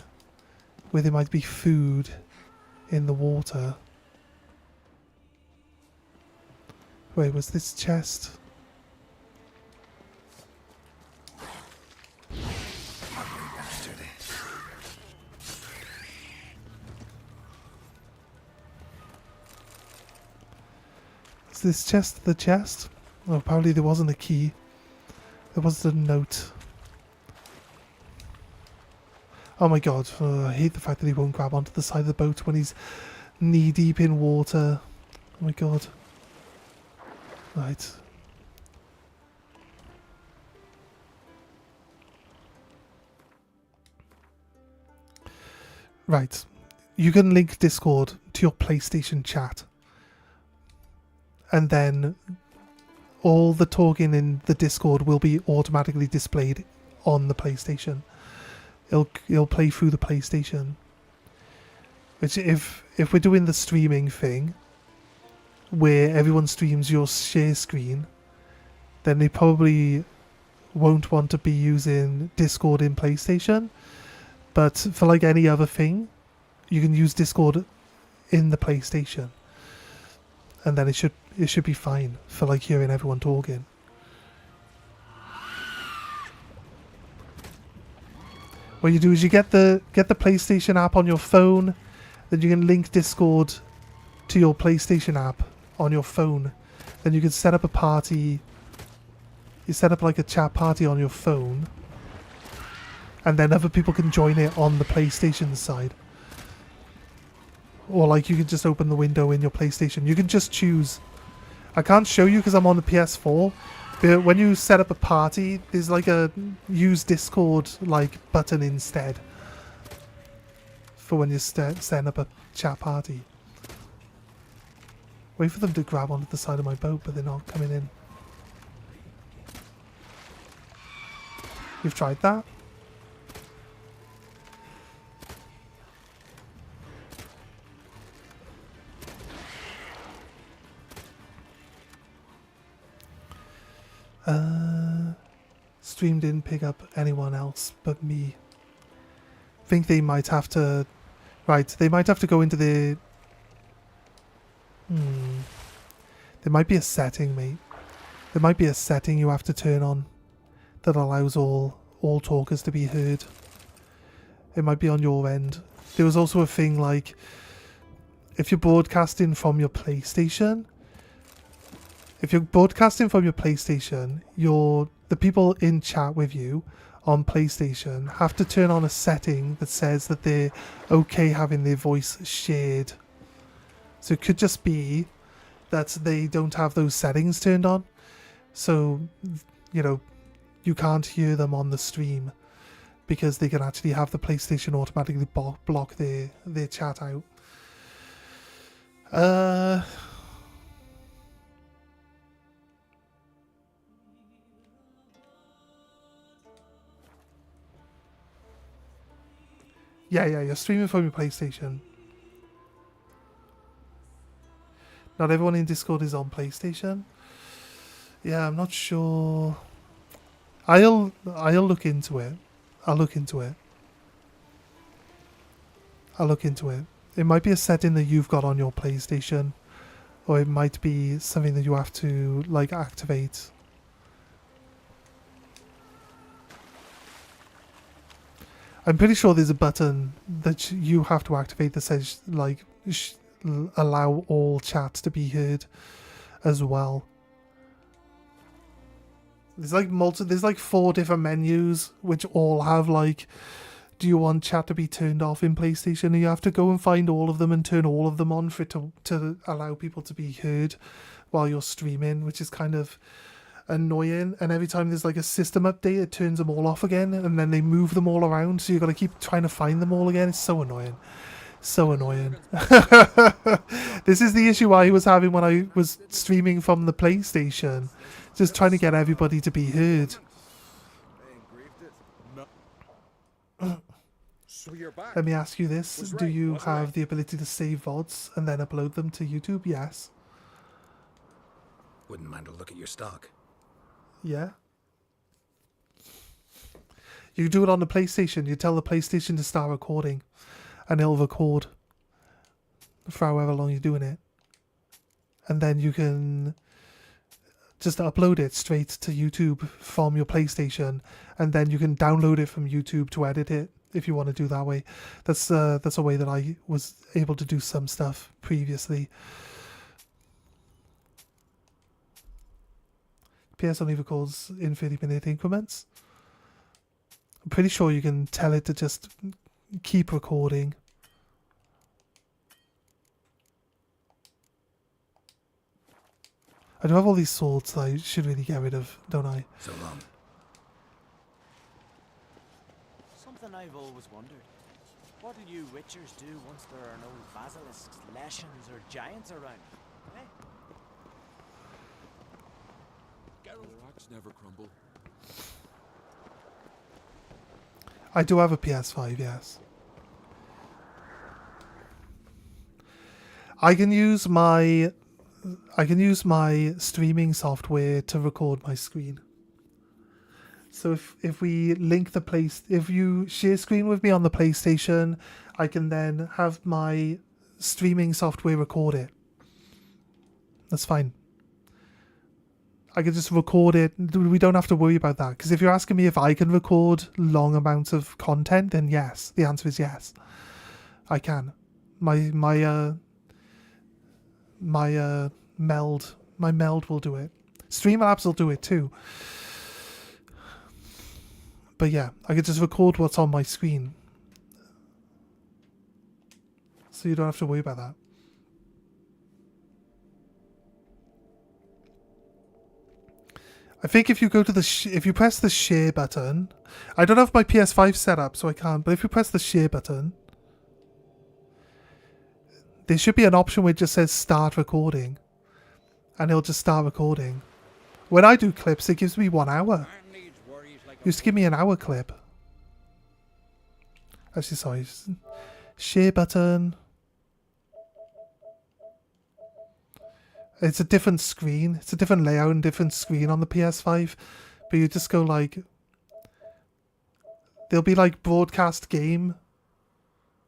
where there might be food in the water. Wait, was this chest? Is this chest the chest? Oh, apparently there wasn't a key. There was a note. Oh my god, I hate the fact that he won't grab onto the side of the boat when he's knee deep in water. Oh my god. Right. Right. You can link Discord to your PlayStation chat. And then all the talking in the Discord will be automatically displayed on the PlayStation. It'll play through the PlayStation. Which if we're doing the streaming thing, where everyone streams your share screen, then they probably won't want to be using Discord in PlayStation. But for like any other thing, you can use Discord in the PlayStation, and then it should be fine for like hearing everyone talking. What you do is you get the PlayStation app on your phone, then you can link Discord to your PlayStation app on your phone. Then you can set up a party. You set up like a chat party on your phone, and then other people can join it on the PlayStation side. Or like you can just open the window in your PlayStation. You can just choose. I can't show you because I'm on the PS4. But when you set up a party, there's like a use Discord like button instead for when you're setting up a chat party. Wait for them to grab onto the side of my boat, but they're not coming in. You've tried that? Stream didn't pick up anyone else but me. Think they might have to... Right, they might have to go into the... There might be a setting, mate. There might be a setting you have to turn on that allows all talkers to be heard. It might be on your end. There was also a thing like... If you're broadcasting from your PlayStation... If you're broadcasting from your PlayStation, the people in chat with you on PlayStation have to turn on a setting that says that they're okay having their voice shared. So it could just be that they don't have those settings turned on. So, you know, you can't hear them on the stream because they can actually have the PlayStation automatically block their chat out. Yeah, you're streaming from your PlayStation. Not everyone in Discord is on PlayStation. Yeah, I'm not sure. I'll look into it. I'll look into it. It might be a setting that you've got on your PlayStation, or it might be something that you have to like activate. I'm pretty sure there's a button that you have to activate that says like allow all chats to be heard as well. There's like there's like 4 different menus which all have like, do you want chat to be turned off in PlayStation? And you have to go and find all of them and turn all of them on for it to allow people to be heard while you're streaming, which is kind of annoying. And every time there's like a system update, it turns them all off again, and then they move them all around, so you've got to keep trying to find them all again. It's so annoying. So annoying. This is the issue I was having when I was streaming from the PlayStation. Just trying to get everybody to be heard. Let me ask you this. Do you have the ability to save VODs and then upload them to YouTube? Yes. Wouldn't mind a look at your stock. Yeah. You do it on the PlayStation. You tell the PlayStation to start recording, and it'll record for however long you're doing it. And then you can just upload it straight to YouTube from your PlayStation, and then you can download it from YouTube to edit it if you want to do that way. That's a way that I was able to do some stuff previously. PS only records in 30-minute increments. I'm pretty sure you can tell it to just keep recording. I do have all these swords that I should really get rid of, don't I? So long. Something I've always wondered. What do you witchers do once there are no basilisks, leshens, or giants around? Eh? Rocks never crumble. I do have a PS5, yes. I can use my streaming software to record my screen. So if we link if you share screen with me on the PlayStation, I can then have my streaming software record it. That's fine. I can just record it. We don't have to worry about that. Because if you're asking me if I can record long amounts of content, then yes. The answer is yes. I can. My meld will do it. Streamlabs will do it too. But yeah, I can just record what's on my screen. So you don't have to worry about that. I think if you go to if you press the share button, I don't have my PS5 set up, so I can't, but if you press the share button, there should be an option where it just says start recording, and it'll just start recording. When I do clips, it gives me 1 hour. It used to give me an hour clip. Actually, sorry. Share button. It's a different screen. It's a different layout and different screen on the PS5. But you just go like... There'll be like broadcast game.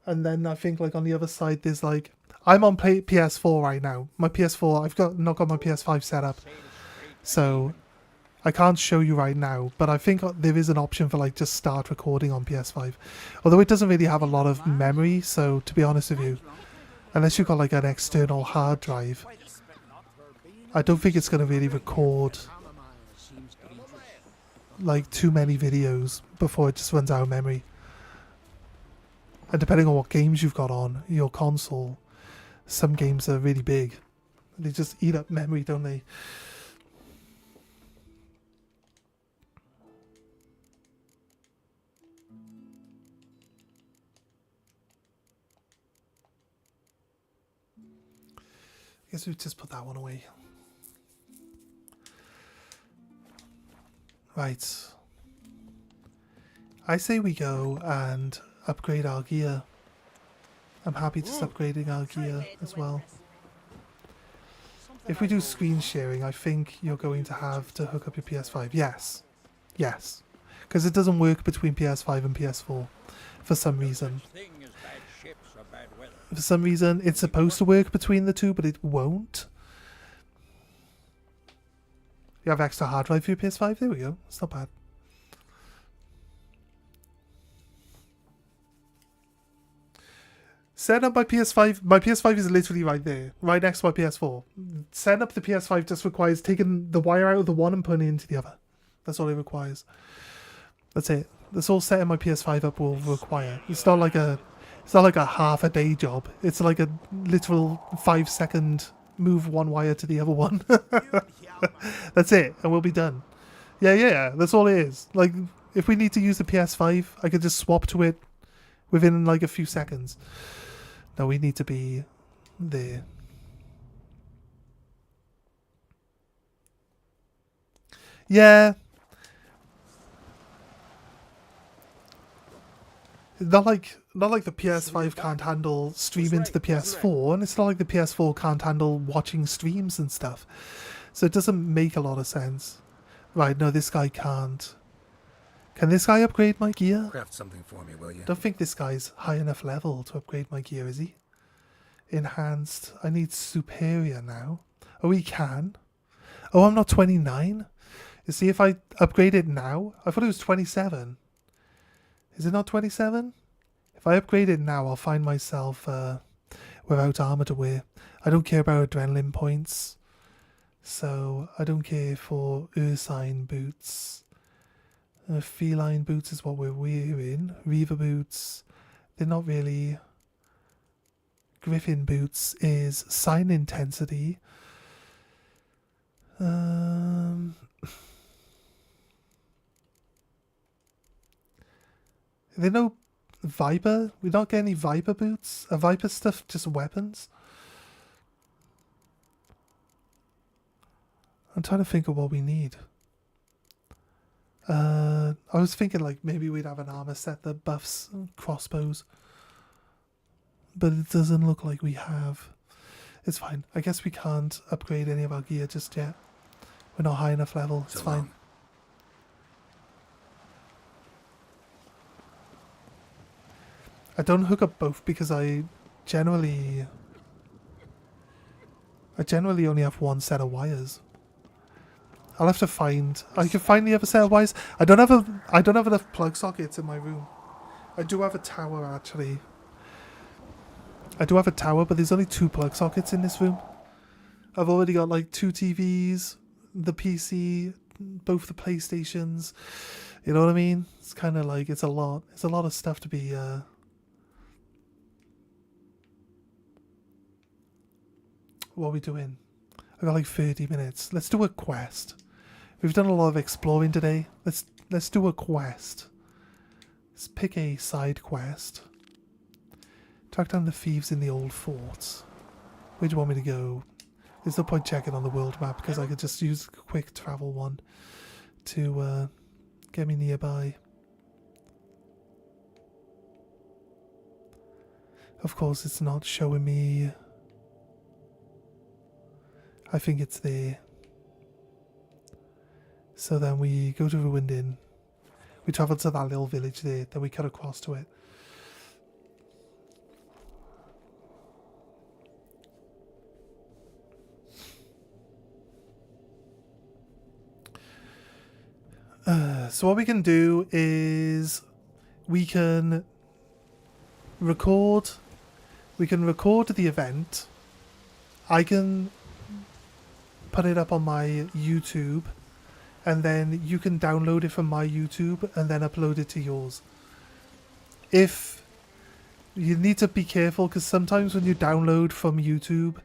And then I think like on the other side there's like... I'm on PS4 right now. My PS4, I've not got my PS5 set up. So I can't show you right now. But I think there is an option for like just start recording on PS5. Although it doesn't really have a lot of memory. So to be honest with you, unless you've got like an external hard drive, I don't think it's going to really record like too many videos before it just runs out of memory. And depending on what games you've got on your console, some games are really big. They just eat up memory, don't they? I guess we just put that one away. Right. I say we go and upgrade our gear. I'm happy just upgrading our gear as well. If we do screen sharing, I think you're going to have to hook up your PS5. Yes. Yes. Because it doesn't work between PS5 and PS4 for some reason. For some reason, it's supposed to work between the two, but it won't. You have extra hard drive for your PS5? There we go. It's not bad. Set up my PS5. My PS5 is literally right there, right next to my PS4. Setting up the PS5 just requires taking the wire out of the one and putting it into the other. That's all it requires. That's it. That's all setting my PS5 up will require. It's not like a half a day job. It's like a literal 5-second move one wire to the other one. That's it, and we'll be done. Yeah. That's all it is. Like, if we need to use the PS5, I could just swap to it within like a few seconds. No, we need to be there. Yeah. Not like the PS5 can't handle streaming to the PS4, and it's not like the PS4 can't handle watching streams and stuff. So it doesn't make a lot of sense. Right, no, this guy can't. Can this guy upgrade my gear? Craft something for me, will you? Don't think this guy's high enough level to upgrade my gear, is he? Enhanced. I need superior now. Oh, he can. Oh, I'm not 29? You see, if I upgrade it now, I thought it was 27. Is it not 27? If I upgrade it now, I'll find myself without armor to wear. I don't care about adrenaline points. So, I don't care for ursine boots. Feline boots is what we're wearing. Reaver boots, they're not really. Griffin boots is sign intensity. Are there no Viper? We don't get any Viper boots? Are Viper stuff just weapons? I'm trying to think of what we need. I was thinking like maybe we'd have an armor set that buffs crossbows. But it doesn't look like we have. It's fine. I guess we can't upgrade any of our gear just yet. We're not high enough level. It's fine. I don't hook up both because I generally only have one set of wires. I'll have to find. I can find the other set of wires. I don't have enough plug sockets in my room. I do have a tower actually. I do have a tower, but there's only 2 plug sockets in this room. I've already got like 2 TVs, the PC, both the PlayStations. You know what I mean? It's kind of like it's a lot. It's a lot of stuff to be. What are we doing? I got like 30 minutes. Let's do a quest. We've done a lot of exploring today. Let's do a quest. Let's pick a side quest. Track down the thieves in the old forts. Where do you want me to go? There's no point checking on the world map because I could just use a quick travel one to get me nearby. Of course, it's not showing me. I think it's there. So then we go to Ruined Inn. We travel to that little village there, then we cut across to it. So what we can do is we can record the event. I can put it up on my YouTube, and then you can download it from my YouTube and then upload it to yours. If you need to be careful, because sometimes when you download from YouTube,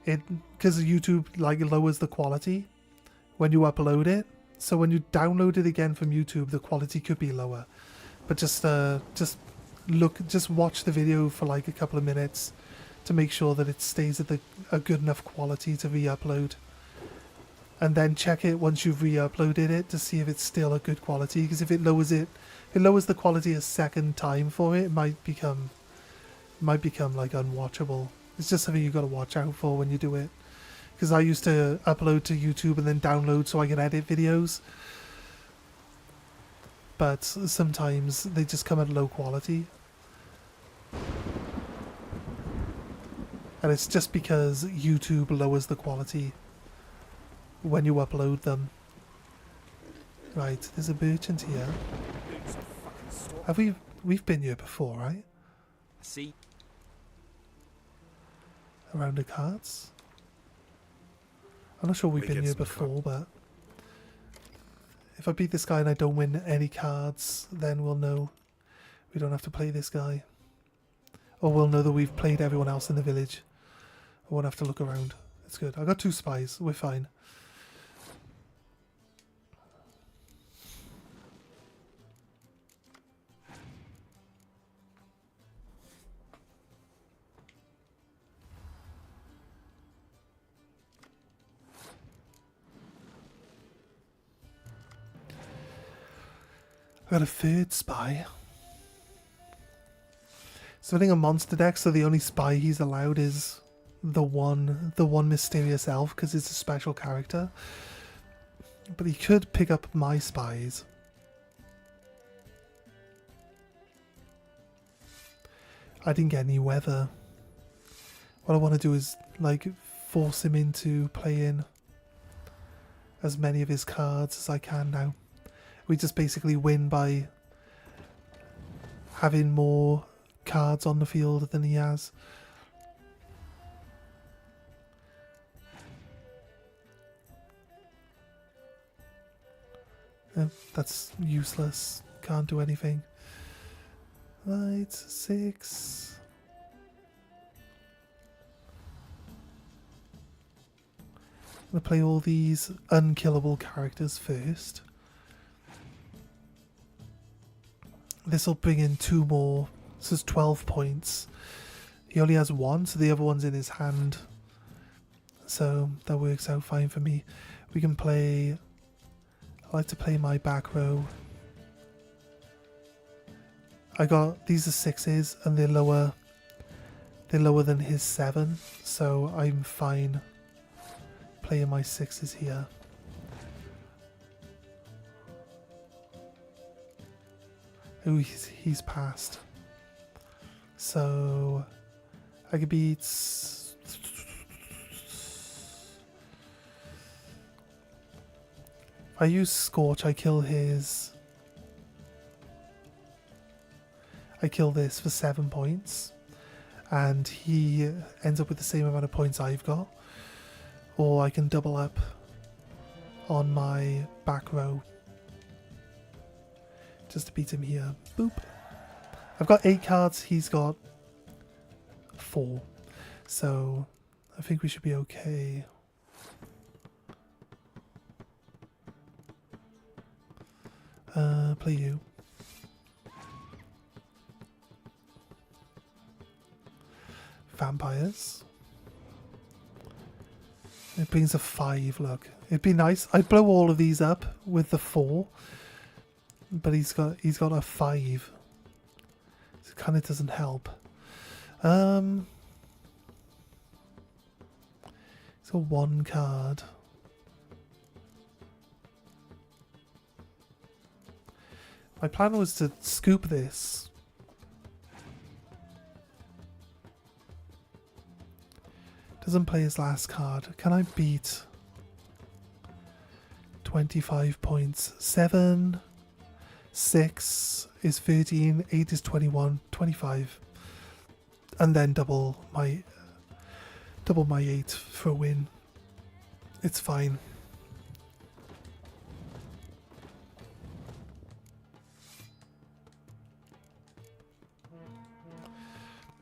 because YouTube like lowers the quality when you upload it. So when you download it again from YouTube, the quality could be lower. But just watch the video for like a couple of minutes to make sure that it stays at a good enough quality to re-upload. and then check it once you've re-uploaded it to see if it's still a good quality. Because if it lowers the quality a second time for it, it might become like unwatchable. It's just something you got to watch out for when you do it. Because I used to upload to YouTube and then download so I could edit videos. But sometimes they just come at low quality. And it's just because YouTube lowers the quality when you upload them. Right, there's a merchant here. We've been here before, right? See? Around the carts? I'm not sure we've been here before, but if I beat this guy and I don't win any cards, then we'll know we don't have to play this guy. Or we'll know that we've played everyone else in the village. I won't have to look around. It's good. I got 2 spies. We're fine. I got a 3rd spy. He's running a monster deck, so the only spy he's allowed is the one mysterious elf, because it's a special character. But he could pick up my spies. I didn't get any weather. What I want to do is like force him into playing as many of his cards as I can now. We just basically win by having more cards on the field than he has. That's useless. Can't do anything. Right, 6. I'm gonna play all these unkillable characters first. This will bring in 2 more. This is 12 points. He only has 1, so the other one's in his hand. So that works out fine for me. We can play... I like to play my back row. These are 6s and they're lower than his 7, so I'm fine playing my 6s here. Oh, he's passed. So I could beat... If I use Scorch, I kill his... I kill this for 7 points. And he ends up with the same amount of points I've got. Or I can double up on my back row. Just to beat him here. Boop. I've got 8 cards, he's got 4. So I think we should be okay. Play you. Vampires. It brings a 5, look. It'd be nice. I'd blow all of these up with the 4. But he's got a 5. So it kind of doesn't help. He's got 1 card. My plan was to scoop this. Doesn't play his last card. Can I beat 25 points? 7, 6 is 13, 8 is 21, 25. And then double my 8 for a win. It's fine.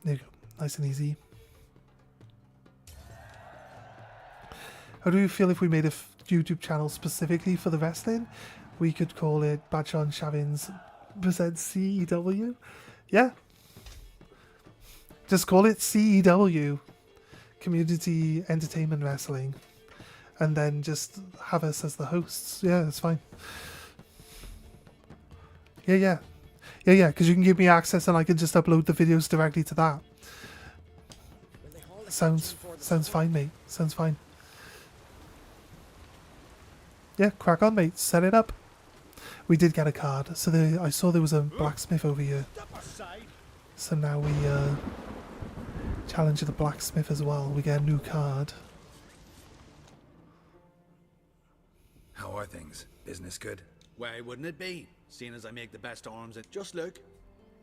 There you go. Nice and easy. How do you feel if we made a YouTube channel specifically for the wrestling? We could call it Badshot Shavins presents CEW. Yeah. Just call it CEW. Community Entertainment Wrestling. and then just have us as the hosts. Yeah, it's fine. Yeah, because you can give me access and I can just upload the videos directly to that. Sounds fine, mate. Sounds fine. Yeah, crack on, mate. Set it up. We did get a card. So I saw there was a blacksmith over here. So now we challenge the blacksmith as well. We get a new card. How are things? Business good? Why wouldn't it be, seeing as I make the best arms at... Just look.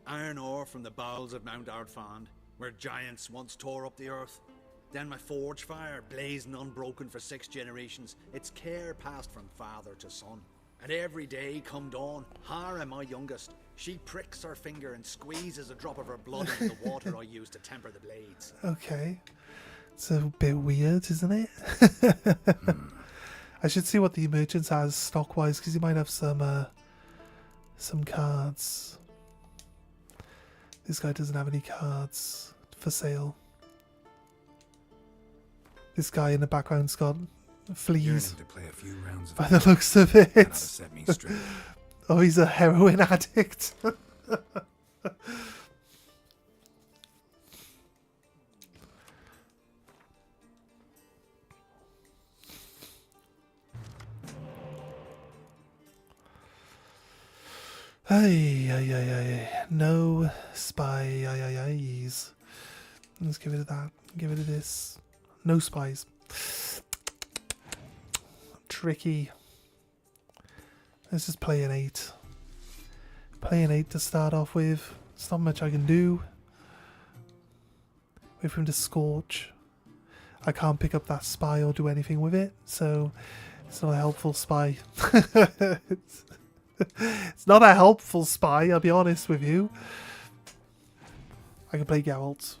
Iron ore from the bowels of Mount Ardfand, where giants once tore up the earth. Then my forge fire, blazing unbroken for 6 generations, its care passed from father to son. And every day come dawn, Hara, my youngest, she pricks her finger and squeezes a drop of her blood into the water I use to temper the blades. Okay. It's a bit weird, isn't it? I should see what the merchant has stock-wise, because he might have some cards. This guy doesn't have any cards for sale. This guy in the background's got fleas. To play a few rounds of by the looks of it. That ought to set me straight. Oh, he's a heroin addict. Ay. No spies. Let's give it that. Give it this. No spies. Tricky. Let's just play an 8. Play an 8 to start off with. There's not much I can do. Wait for him to scorch. I can't pick up that spy or do anything with it, so it's not a helpful spy. It's not a helpful spy, I'll be honest with you. I can play Geralt.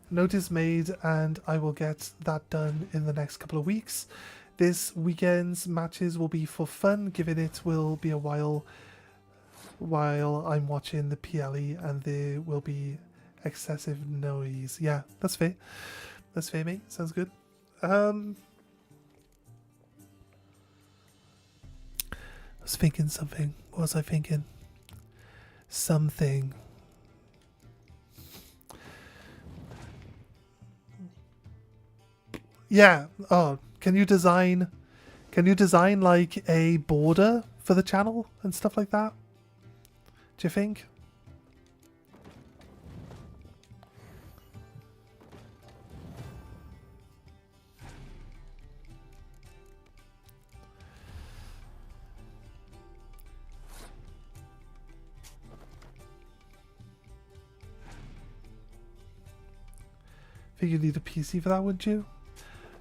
Notice made, and I will get that done in the next couple of weeks. This weekend's matches will be for fun, given it will be a while I'm watching the PLE and there will be excessive noise. Yeah, that's fair. That's fair, mate. Sounds good. I was thinking something. What was I thinking? Something. Yeah. Oh, can you design like a border for the channel and stuff like that? Do you think? I think you need a PC for that, wouldn't you?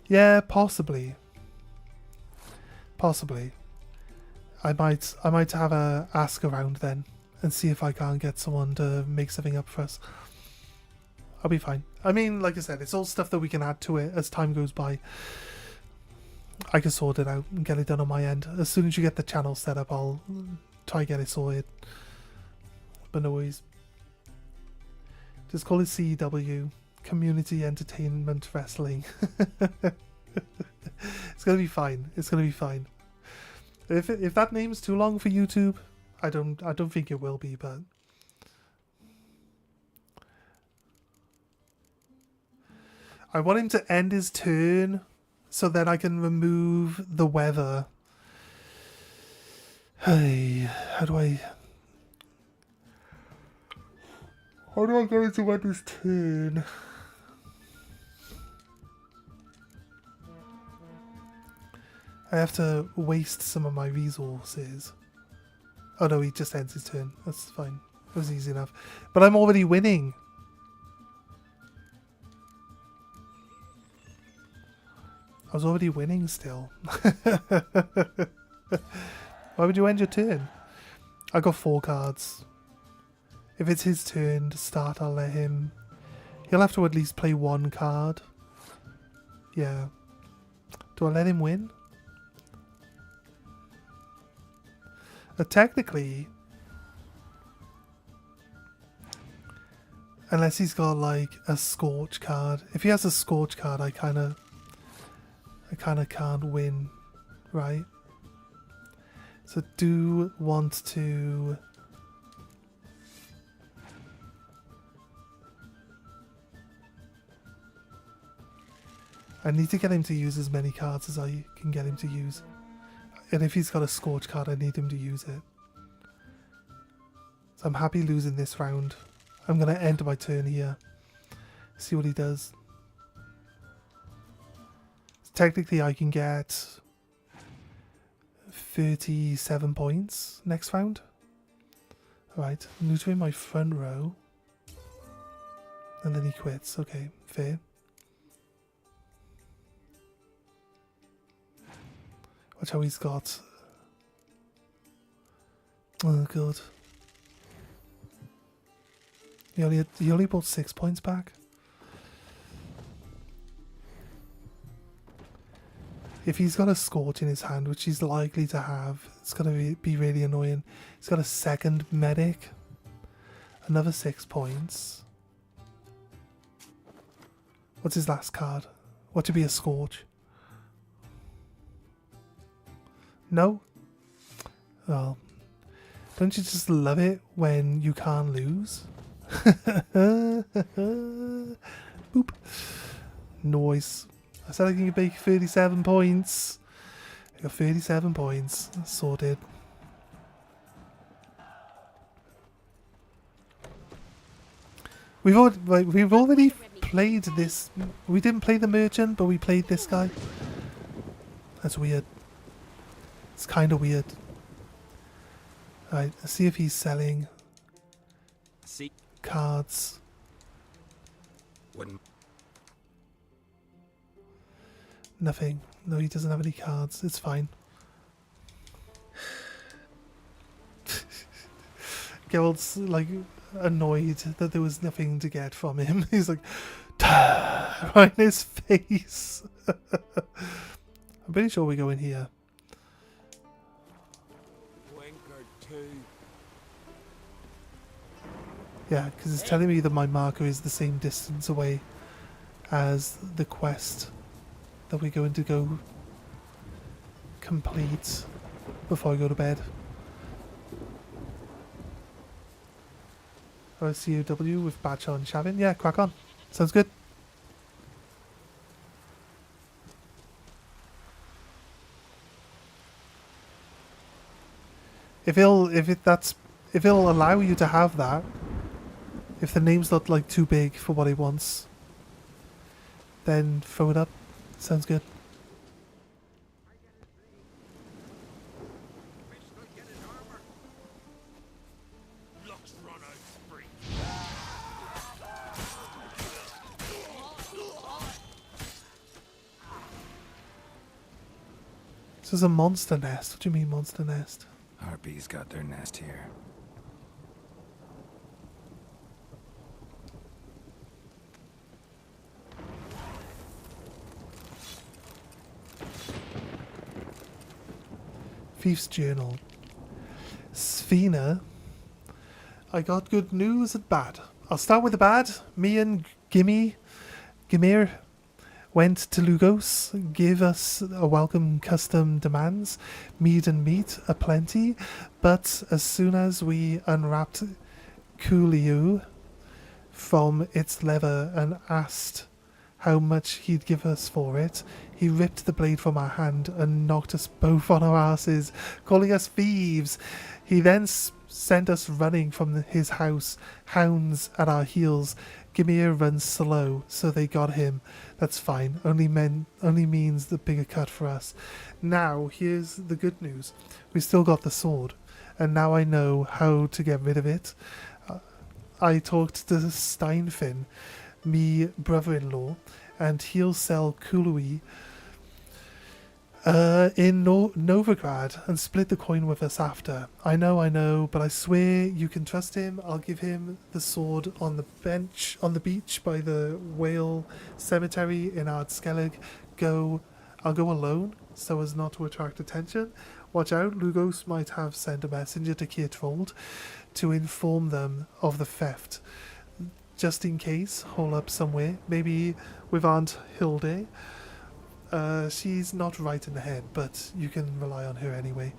Yeah, possibly. Possibly. I might have a ask around then and see if I can't get someone to make something up for us. I'll be fine. I mean, like I said, it's all stuff that we can add to it as time goes by. I can sort it out and get it done on my end. As soon as you get the channel set up, I'll try to get it sorted. But no worries. Just call it CEW. Community Entertainment Wrestling. It's gonna be fine. It's gonna be fine. If that name's too long for YouTube, I don't think it will be, but I want him to end his turn so then I can remove the weather. Hey, how do I get him to end his turn? I have to waste some of my resources. Oh no, he just ends his turn. That's fine. It was easy enough. But I'm already winning. I was already winning still. Why would you end your turn? I got 4 cards. If it's his turn to start, I'll let him... He'll have to at least play 1 card. Yeah. Do I let him win? Technically, Unless he's got like a Scorch card. If he has a Scorch card, I kind of can't win, right? So do want to... I need to get him to use as many cards as I can get him to use. And if he's got a Scorch card, I need him to use it. So I'm happy losing this round. I'm going to end my turn here. See what he does. Technically, I can get 37 points next round. Right, neutering my front row. And then he quits. Okay, fair. Watch how he's got... Oh, God. He only brought 6 points back. If he's got a Scorch in his hand, which he's likely to have, it's going to be really annoying. He's got a second medic. Another 6 points. What's his last card? What should be a Scorch? No? Well, don't you just love it when you can't lose? Boop. Noise. I said I can make 37 points. I got 37 points. Sorted. We've already played this. We didn't play the merchant, but we played this guy. That's weird. It's kind of weird. Alright, let's see if he's selling cards. Wouldn't. Nothing. No, he doesn't have any cards. It's fine. Geralt's like annoyed that there was nothing to get from him. He's like, right in his face. I'm pretty sure we go in here. Yeah, because it's telling me that my marker is the same distance away as the quest that we're going to go complete before I go to bed. COW with Badshot and Shavin. Yeah, crack on. Sounds good. If it'll allow you to have that, if the name's not like too big for what it wants, then throw it up. Sounds good. This is a monster nest. What do you mean monster nest? Harpies got their nest here. Thief's Journal. Sphena. I got good news and bad. I'll start with the bad. Me and Gimir went to Lugos, gave us a welcome custom demands, mead and meat aplenty, but as soon as we unwrapped Coolio from its leather and asked how much he'd give us for it, he ripped the blade from our hand and knocked us both on our asses, calling us thieves. He then sent us running from his house, hounds at our heels. Gimir runs slow, so they got him. That's fine. Only means the bigger cut for us. Now, here's the good news. We still got the sword, and now I know how to get rid of it. I talked to Steinfin, me brother-in-law, and he'll sell Kului in Novigrad and split the coin with us after. I know, but I swear you can trust him. I'll give him the sword on the bench, on the beach by the whale cemetery in Ardskellig. I'll go alone so as not to attract attention. Watch out, Lugos might have sent a messenger to Kirtrold to inform them of the theft. just in case, hole up somewhere. Maybe with Aunt Hilde. She's not right in the head, but you can rely on her anyway.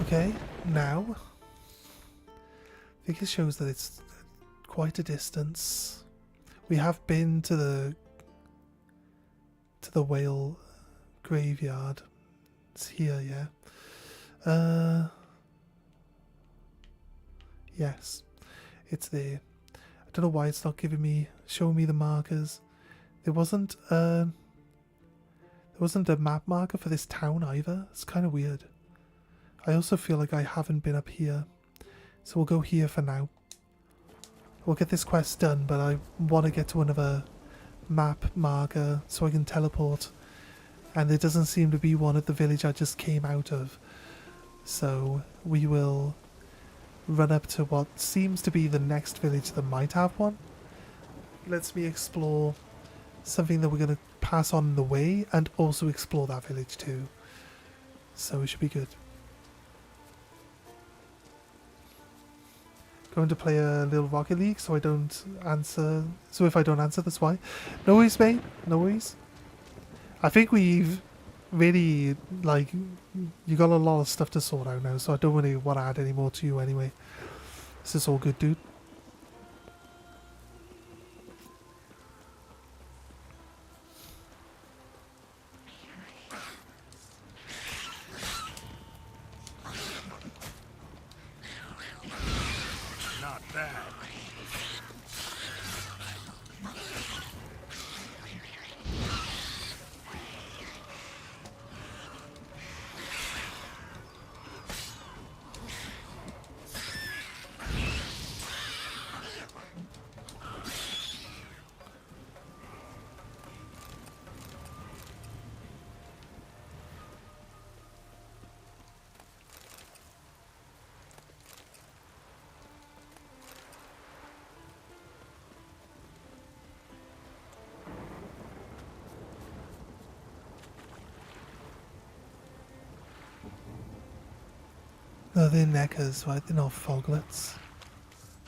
Okay, now I think it shows that it's quite a distance. We have been to the whale graveyard. It's here, yeah. Yes, it's there. I don't know why it's not showing me the markers. There wasn't a map marker for this town either. It's kind of weird. I also feel like I haven't been up here, so we'll go here for now. We'll get this quest done, but I want to get to another map marker so I can teleport. And there doesn't seem to be one at the village I just came out of. So we will run up to what seems to be the next village that might have one. Lets me explore something that we're going to pass on the way and also explore that village too. So it should be good. Going to play a little Rocket League so I don't answer. So if I don't answer, that's why. No worries, mate. No worries. I think we've really, like, you got a lot of stuff to sort out now, so I don't really want to add any more to you anyway. This is all good, dude. Not bad. No, they're neckers, right? They're not foglets.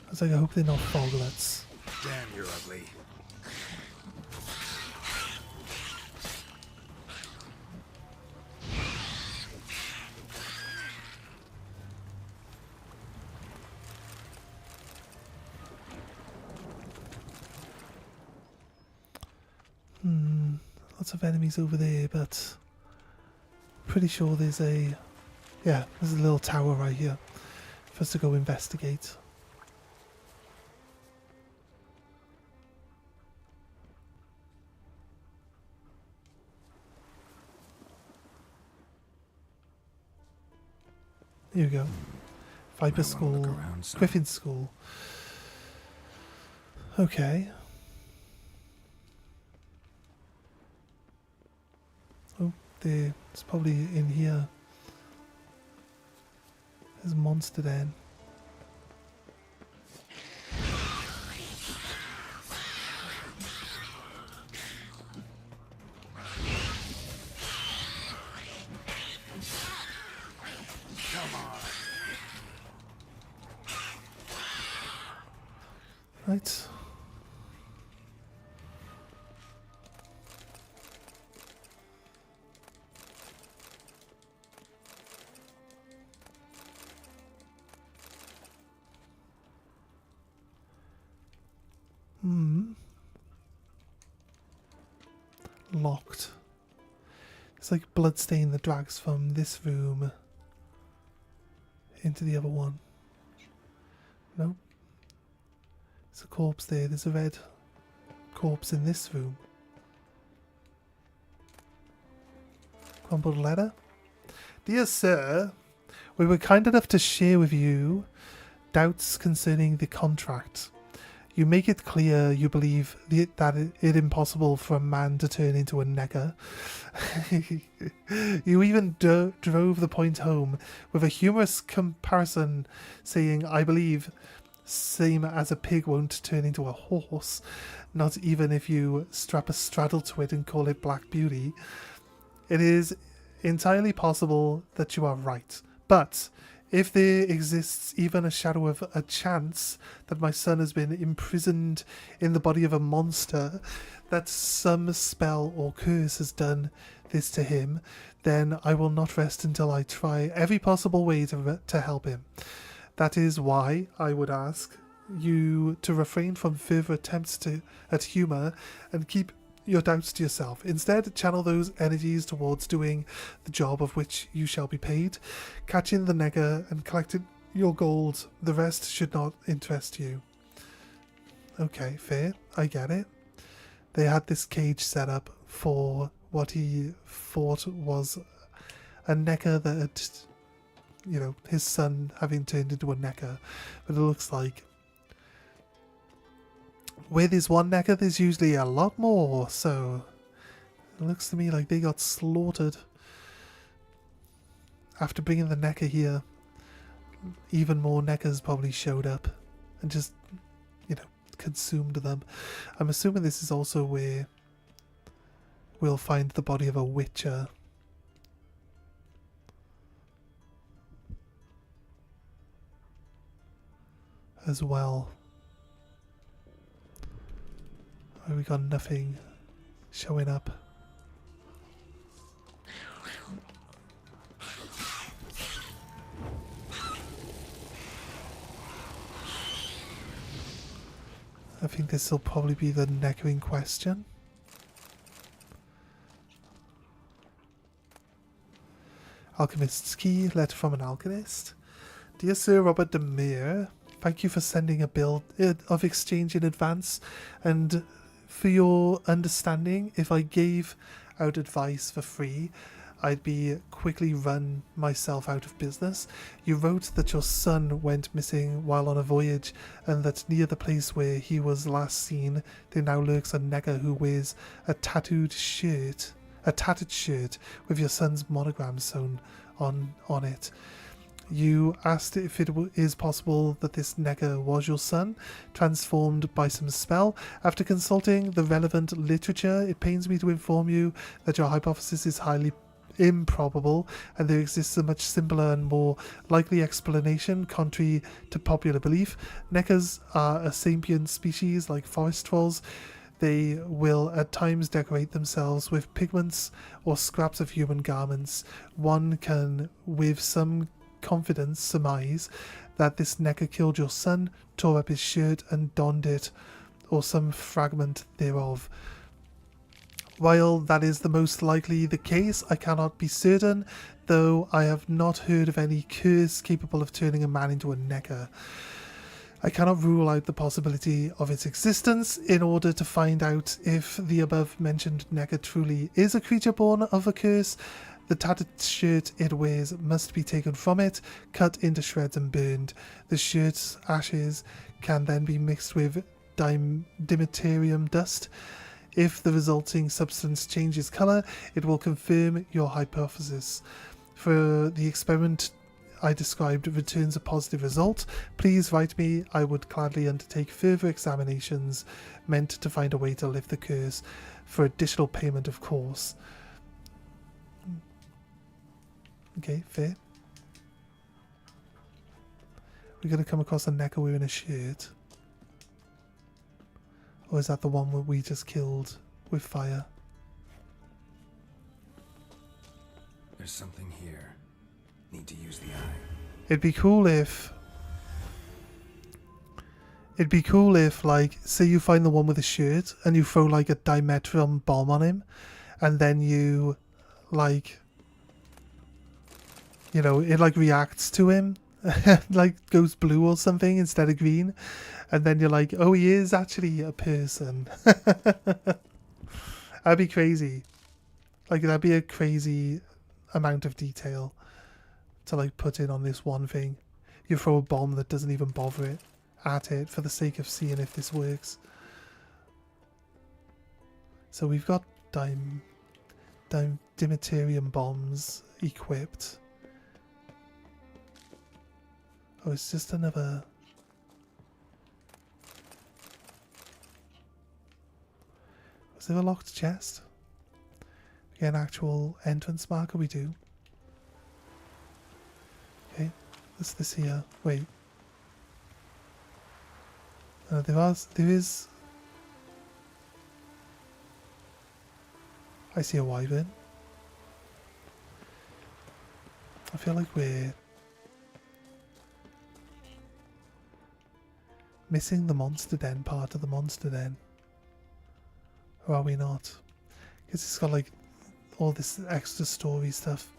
I was like, I hope they're not foglets. Damn, you're ugly. Lots of enemies over there, but pretty sure there's a little tower right here for us to go investigate. Here we go. Viper School, Griffin School. Okay. Oh, it's probably in here. There's a monster den. Come on. Right. Locked. It's like bloodstain that drags from this room into the other one. Nope. There's a corpse there. There's a red corpse in this room. Crumpled letter. Dear Sir, we were kind enough to share with you doubts concerning the contract. You make it clear you believe that it impossible for a man to turn into a necker. You even drove the point home with a humorous comparison, saying, I believe, same as a pig won't turn into a horse, not even if you strap a straddle to it and call it Black Beauty. It is entirely possible that you are right, but if there exists even a shadow of a chance that my son has been imprisoned in the body of a monster, that some spell or curse has done this to him, then I will not rest until I try every possible way to help him. That is why I would ask you to refrain from further attempts at humour and keep your doubts to yourself. Instead, channel those energies towards doing the job of which you shall be paid, catching the nigger and collecting your gold. The rest should not interest you. Okay, fair. I get it. They had this cage set up for what he thought was a necker that had, you know, his son having turned into a necker. But it looks like where there's one necker, there's usually a lot more, so it looks to me like they got slaughtered. After bringing the necker here, even more neckers probably showed up and just, you know, consumed them. I'm assuming this is also where we'll find the body of a witcher. As well. We got nothing showing up. I think this will probably be the necker in question. Alchemist's Key, letter from an alchemist. Dear Sir Robert de Mere, thank you for sending a bill of exchange in advance, and for your understanding. If I gave out advice for free, I'd be quickly run myself out of business. You wrote that your son went missing while on a voyage, and that near the place where he was last seen, there now lurks a nigger who wears a tattered shirt with your son's monogram sewn on it. You asked if it is possible that this nigger was your son, transformed by some spell. After consulting the relevant literature, it pains me to inform you that your hypothesis is highly improbable, and there exists a much simpler and more likely explanation, contrary to popular belief. Neckers are a sapient species like forest trolls. They will at times decorate themselves with pigments or scraps of human garments. One can, with some confidence, surmise that this necker killed your son, tore up his shirt and donned it, or some fragment thereof. While that is the most likely the case, I cannot be certain, though I have not heard of any curse capable of turning a man into a necker. I cannot rule out the possibility of its existence. In order to find out if the above mentioned necker truly is a creature born of a curse, the tattered shirt it wears must be taken from it, cut into shreds and burned. The shirt's ashes can then be mixed with dimeterium dust. If the resulting substance changes colour, it will confirm your hypothesis. For the experiment I described returns a positive result, please write me. I would gladly undertake further examinations meant to find a way to lift the curse, for additional payment, of course. Okay, fair. We're going to come across a necker wearing a shirt. Or is that the one that we just killed with fire? There's something here. Need to use the eye. It'd be cool if, like, say you find the one with the shirt and you throw like a dimetrum bomb on him, and then you, like, you know, it like reacts to him, like goes blue or something instead of green, and then you're like, oh, he is actually a person. That'd be crazy. Like, that'd be a crazy amount of detail to like put in on this one thing. You throw a bomb that doesn't even bother it, at it for the sake of seeing if this works. So we've got Dimeterium bombs equipped. Oh, it's just another... Was there a locked chest? We get an actual entrance marker, we do. Okay, what's this here? Wait. There is... I see a wyvern. I feel like we're missing the monster den part of the monster den. Or are we not? Because it's got like all this extra story stuff.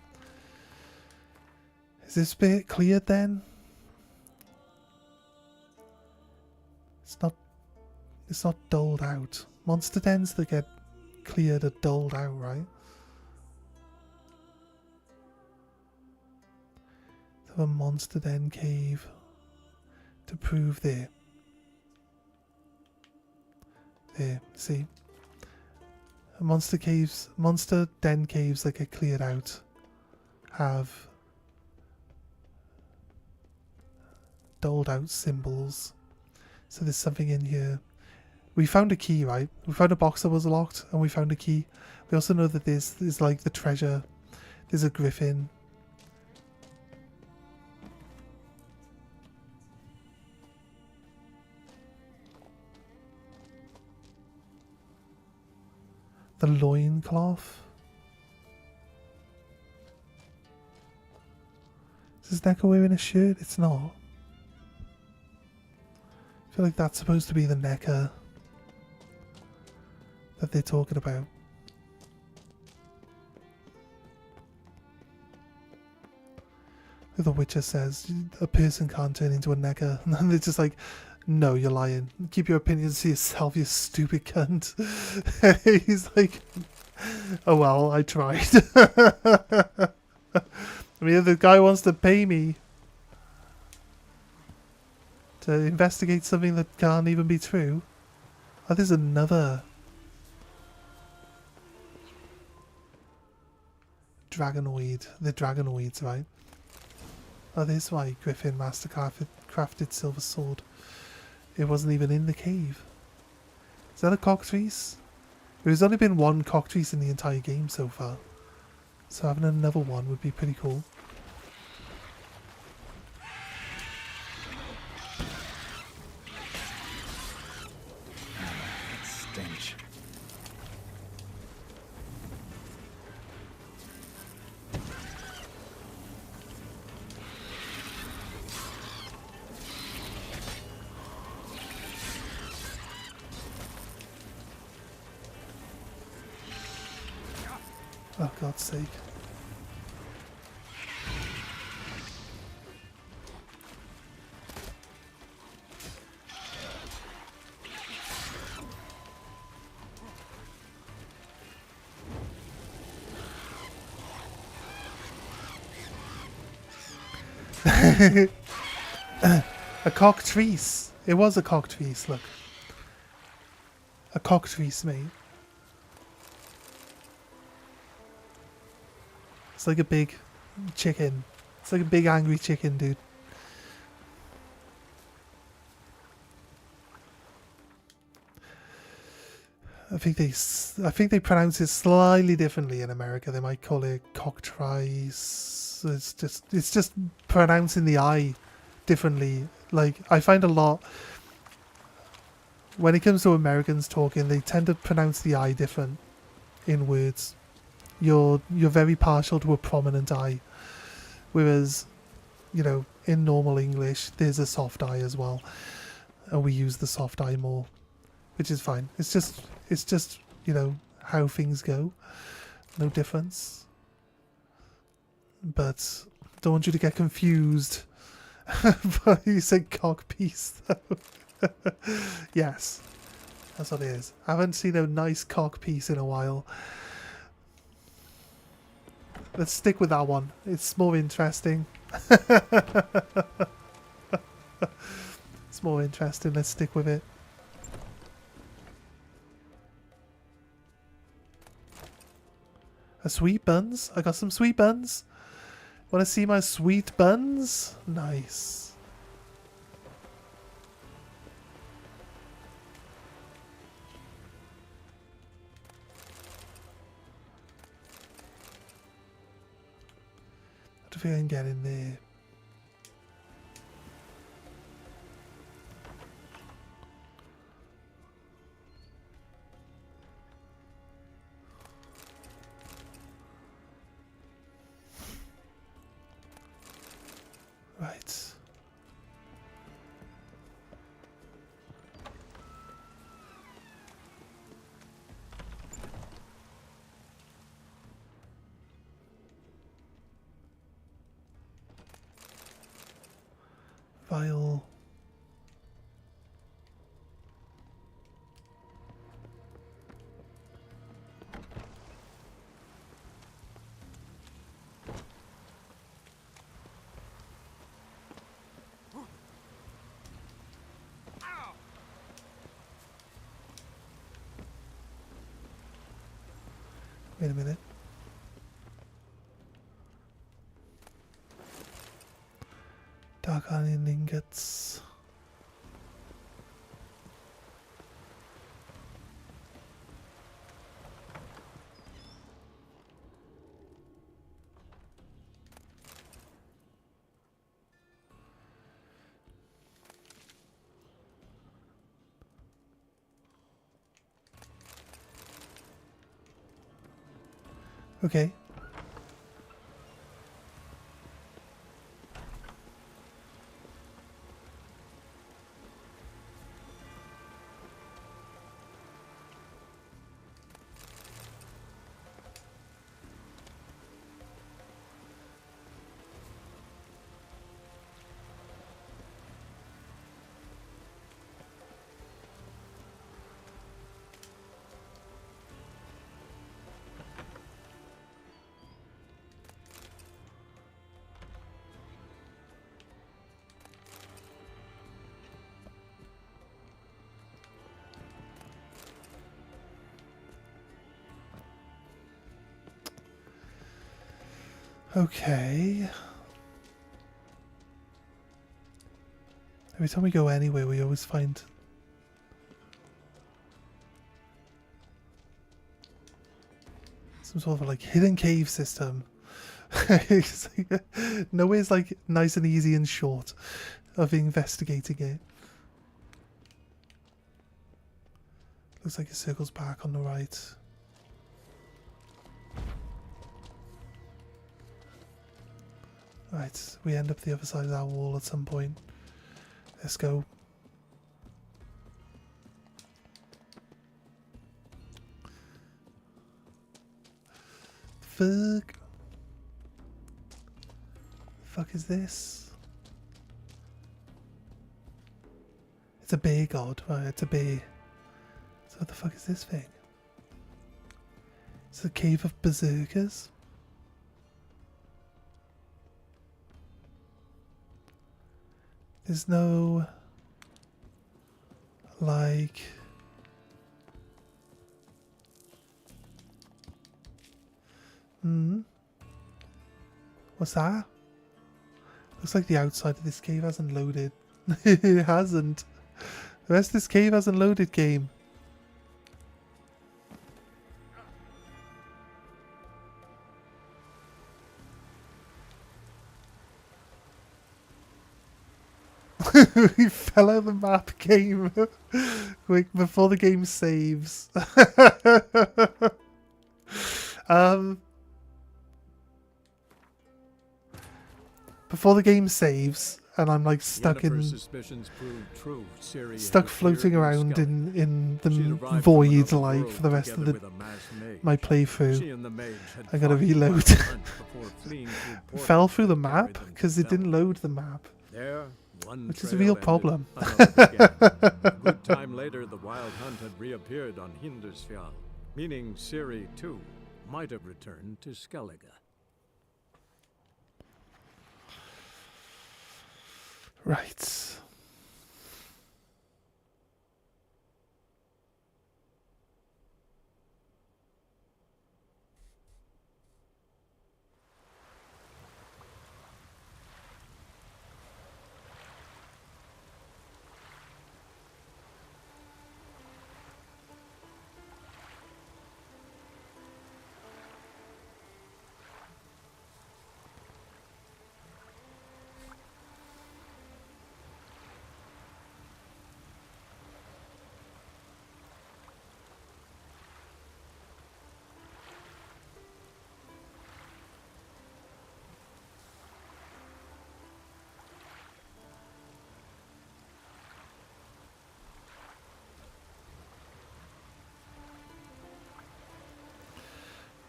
Is this bit cleared then? It's not doled out. Monster dens that get cleared are doled out, right? So a monster den cave to prove there. There, see? Monster den caves that get cleared out have doled out symbols. So there's something in here. We found a key, right? We found a box that was locked and we found a key. We also know that there's like the treasure. There's a griffin. The loincloth. Is Neko wearing a shirt? It's not. I feel like that's supposed to be the Necker that they're talking about. The Witcher says a person can't turn into a Necker, and then they're just like, no, you're lying. Keep your opinions to yourself, you stupid cunt. He's like, oh well, I tried. I mean, if the guy wants to pay me to investigate something that can't even be true. Oh, there's another Dragonoid. The Dragonoids, right? Oh, this why Griffin crafted silver sword. It wasn't even in the cave. Is that a cockatrice? There's only been one cockatrice in the entire game so far. So having another one would be pretty cool. Stench. Oh, God's sake. A cockatrice. It was a cockatrice, look. A cockatrice, mate. It's like a big chicken. It's like a big angry chicken, dude. I think they pronounce it slightly differently in America. They might call it cockatrice. It's just pronouncing the I differently. Like, I find a lot when it comes to Americans talking, they tend to pronounce the I different in words. You're very partial to a prominent I, whereas, you know, in normal English there's a soft I as well, and we use the soft I more, which is fine. It's just you know how things go, no difference. But don't want you to get confused. But you said cock piece though. Yes, that's what it is. I haven't seen a nice cock piece in a while. Let's stick with that one. It's more interesting. It's It's more interesting. Let's stick with it. A sweet buns? I got some sweet buns. Want to see my sweet buns? Nice. I don't think I can get in there. Right. Vial. Wait a minute. Dark iron ingots. Okay. Okay. Every time we go anywhere, we always find some sort of like hidden cave system. It's like, nowhere's like nice and easy and short of investigating it. Looks like it circles back on the right. Right, we end up the other side of that wall at some point. Let's go. Fuck. The fuck is this? It's a bear god, right? It's a bear. So what the fuck is this thing? It's a cave of berserkers. There's no, like, what's that? Looks like the outside of this cave hasn't loaded. It hasn't. The rest of this cave hasn't loaded, game. We fell out of the map, game. Quick, before the game saves. Before the game saves, and I'm like stuck in, stuck floating around in the void, like for the rest of my playthrough. I gotta reload. Fell through the map because it didn't load the map. Which is a real problem. A good time later, the wild hunt had reappeared on Hindersfjall, meaning Ciri, too, might have returned to Skellige. Right.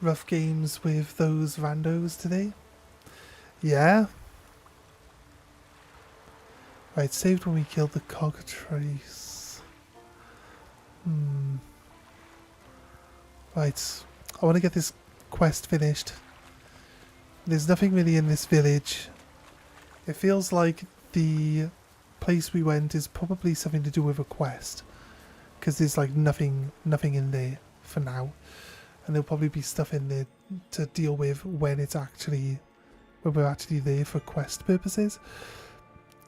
rough games with those randos today? Yeah? Right, saved when we killed the cockatrice. Right, I want to get this quest finished. There's nothing really in this village. It feels like the place we went is probably something to do with a quest. Because there's like nothing in there for now. And there'll probably be stuff in there to deal with when we're actually there for quest purposes.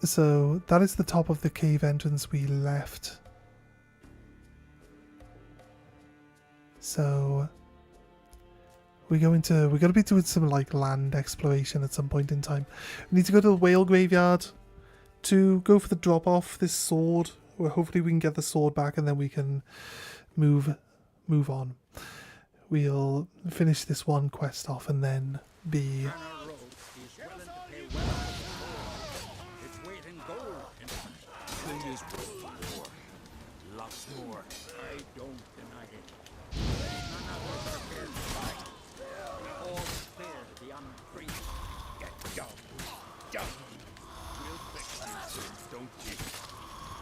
So that is the top of the cave entrance we left. So we're going to be doing some like land exploration at some point in time. We need to go to the whale graveyard to go for the drop off this sword. Where hopefully we can get the sword back and then we can move on. We'll finish this one quest off and then be...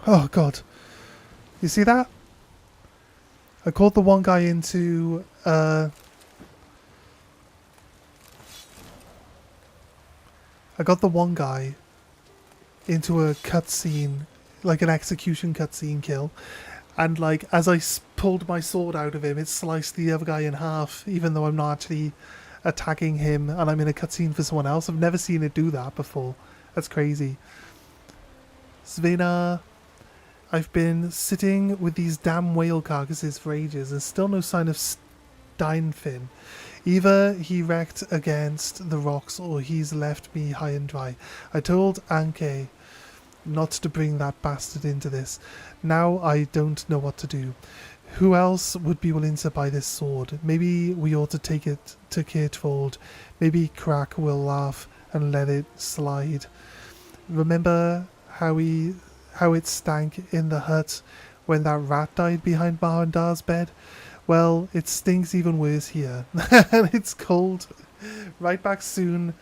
Oh god. You see that? I called the one guy into I got the one guy into a cutscene, like an execution cutscene kill, and like as I pulled my sword out of him, it sliced the other guy in half, even though I'm not actually attacking him and I'm in a cutscene for someone else. I've never seen it do that before. That's crazy. Svena, I've been sitting with these damn whale carcasses for ages and still no sign of Steinfin. Either he wrecked against the rocks or he's left me high and dry. I told Anke not to bring that bastard into this. Now I don't know what to do. Who else would be willing to buy this sword? Maybe we ought to take it to Kirtvold. Maybe Crack will laugh and let it slide. Remember how it stank in the hut when that rat died behind Mahandar's bed? Well, it stinks even worse here. And it's cold. Right back soon.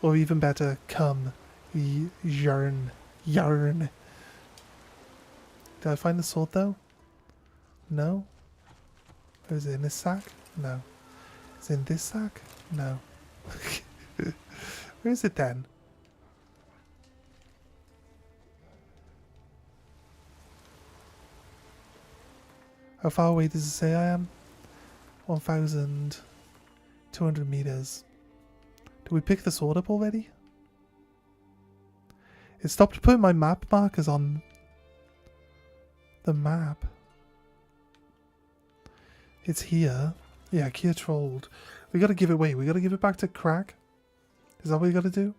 Or even better, come. Yarn. Did I find the sword though? No? Or is it in this sack? No. Is it in this sack? No. Where is it then? How far away does it say I am? 1,200 meters. Did we pick the sword up already? It stopped putting my map markers on the map. It's here. Yeah, Kirtvold. We gotta give it away. We gotta give it back to Crack. Is that what we gotta do?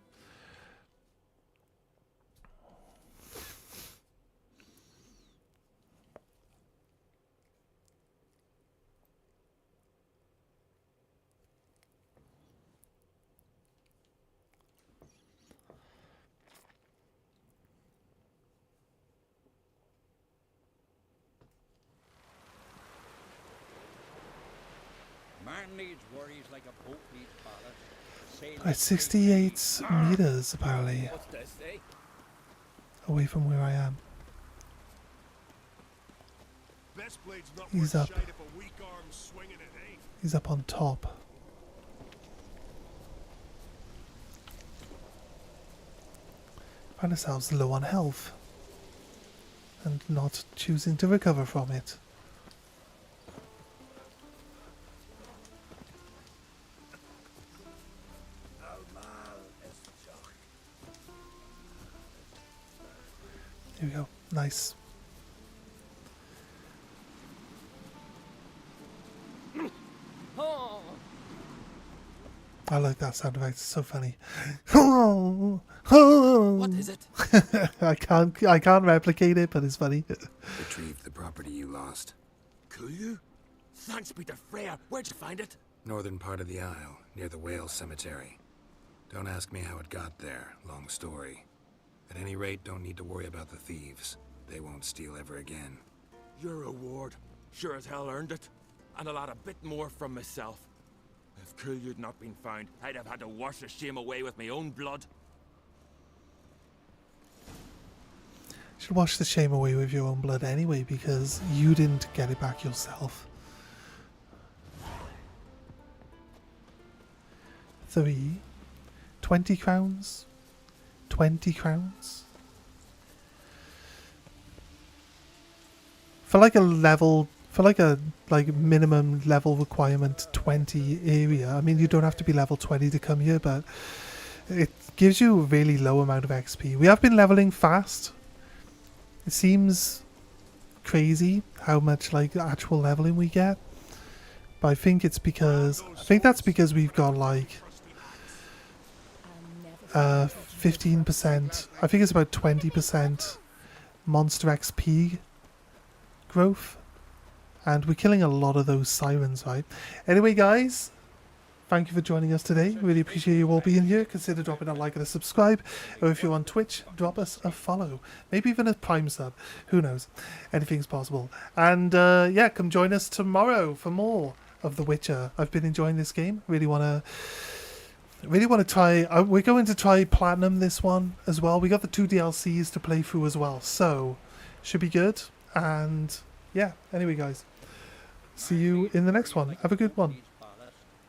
Right, 68 meters apparently away from where I am. He's up. He's up on top. Find ourselves low on health and not choosing to recover from it. Here we go. Nice. I like that sound effect. It's so funny. What is it? I can't replicate it, but it's funny. Retrieved the property you lost. Cool. Thanks be to Freya. Where'd you find it? Northern part of the Isle, near the whale cemetery. Don't ask me how it got there. Long story. At any rate, don't need to worry about the thieves. They won't steal ever again. Your reward sure as hell earned it. And I'll add a bit more from myself. If Coolio'd not been found, I'd have had to wash the shame away with my own blood. You should wash the shame away with your own blood anyway, because you didn't get it back yourself. 3. 20 crowns? 20 crowns? For like a level, for like a minimum level requirement 20 area, I mean you don't have to be level 20 to come here, but it gives you a really low amount of XP. We have been leveling fast. It seems crazy how much like actual leveling we get, but I think it's because that's because we've got like 15%, I think it's about 20% monster XP growth, and we're killing a lot of those sirens, right? Anyway guys, thank you for joining us today. Really appreciate you all being here. Consider dropping a like and a subscribe, or if you're on Twitch, drop us a follow, maybe even a Prime sub, who knows, anything's possible. And yeah, come join us tomorrow for more of The Witcher. I've been enjoying this game. Really want to try. We're going to try platinum this one as well. We got the 2 DLCs to play through as well, so should be good. And yeah, anyway guys, see you in the next one. Have a good one.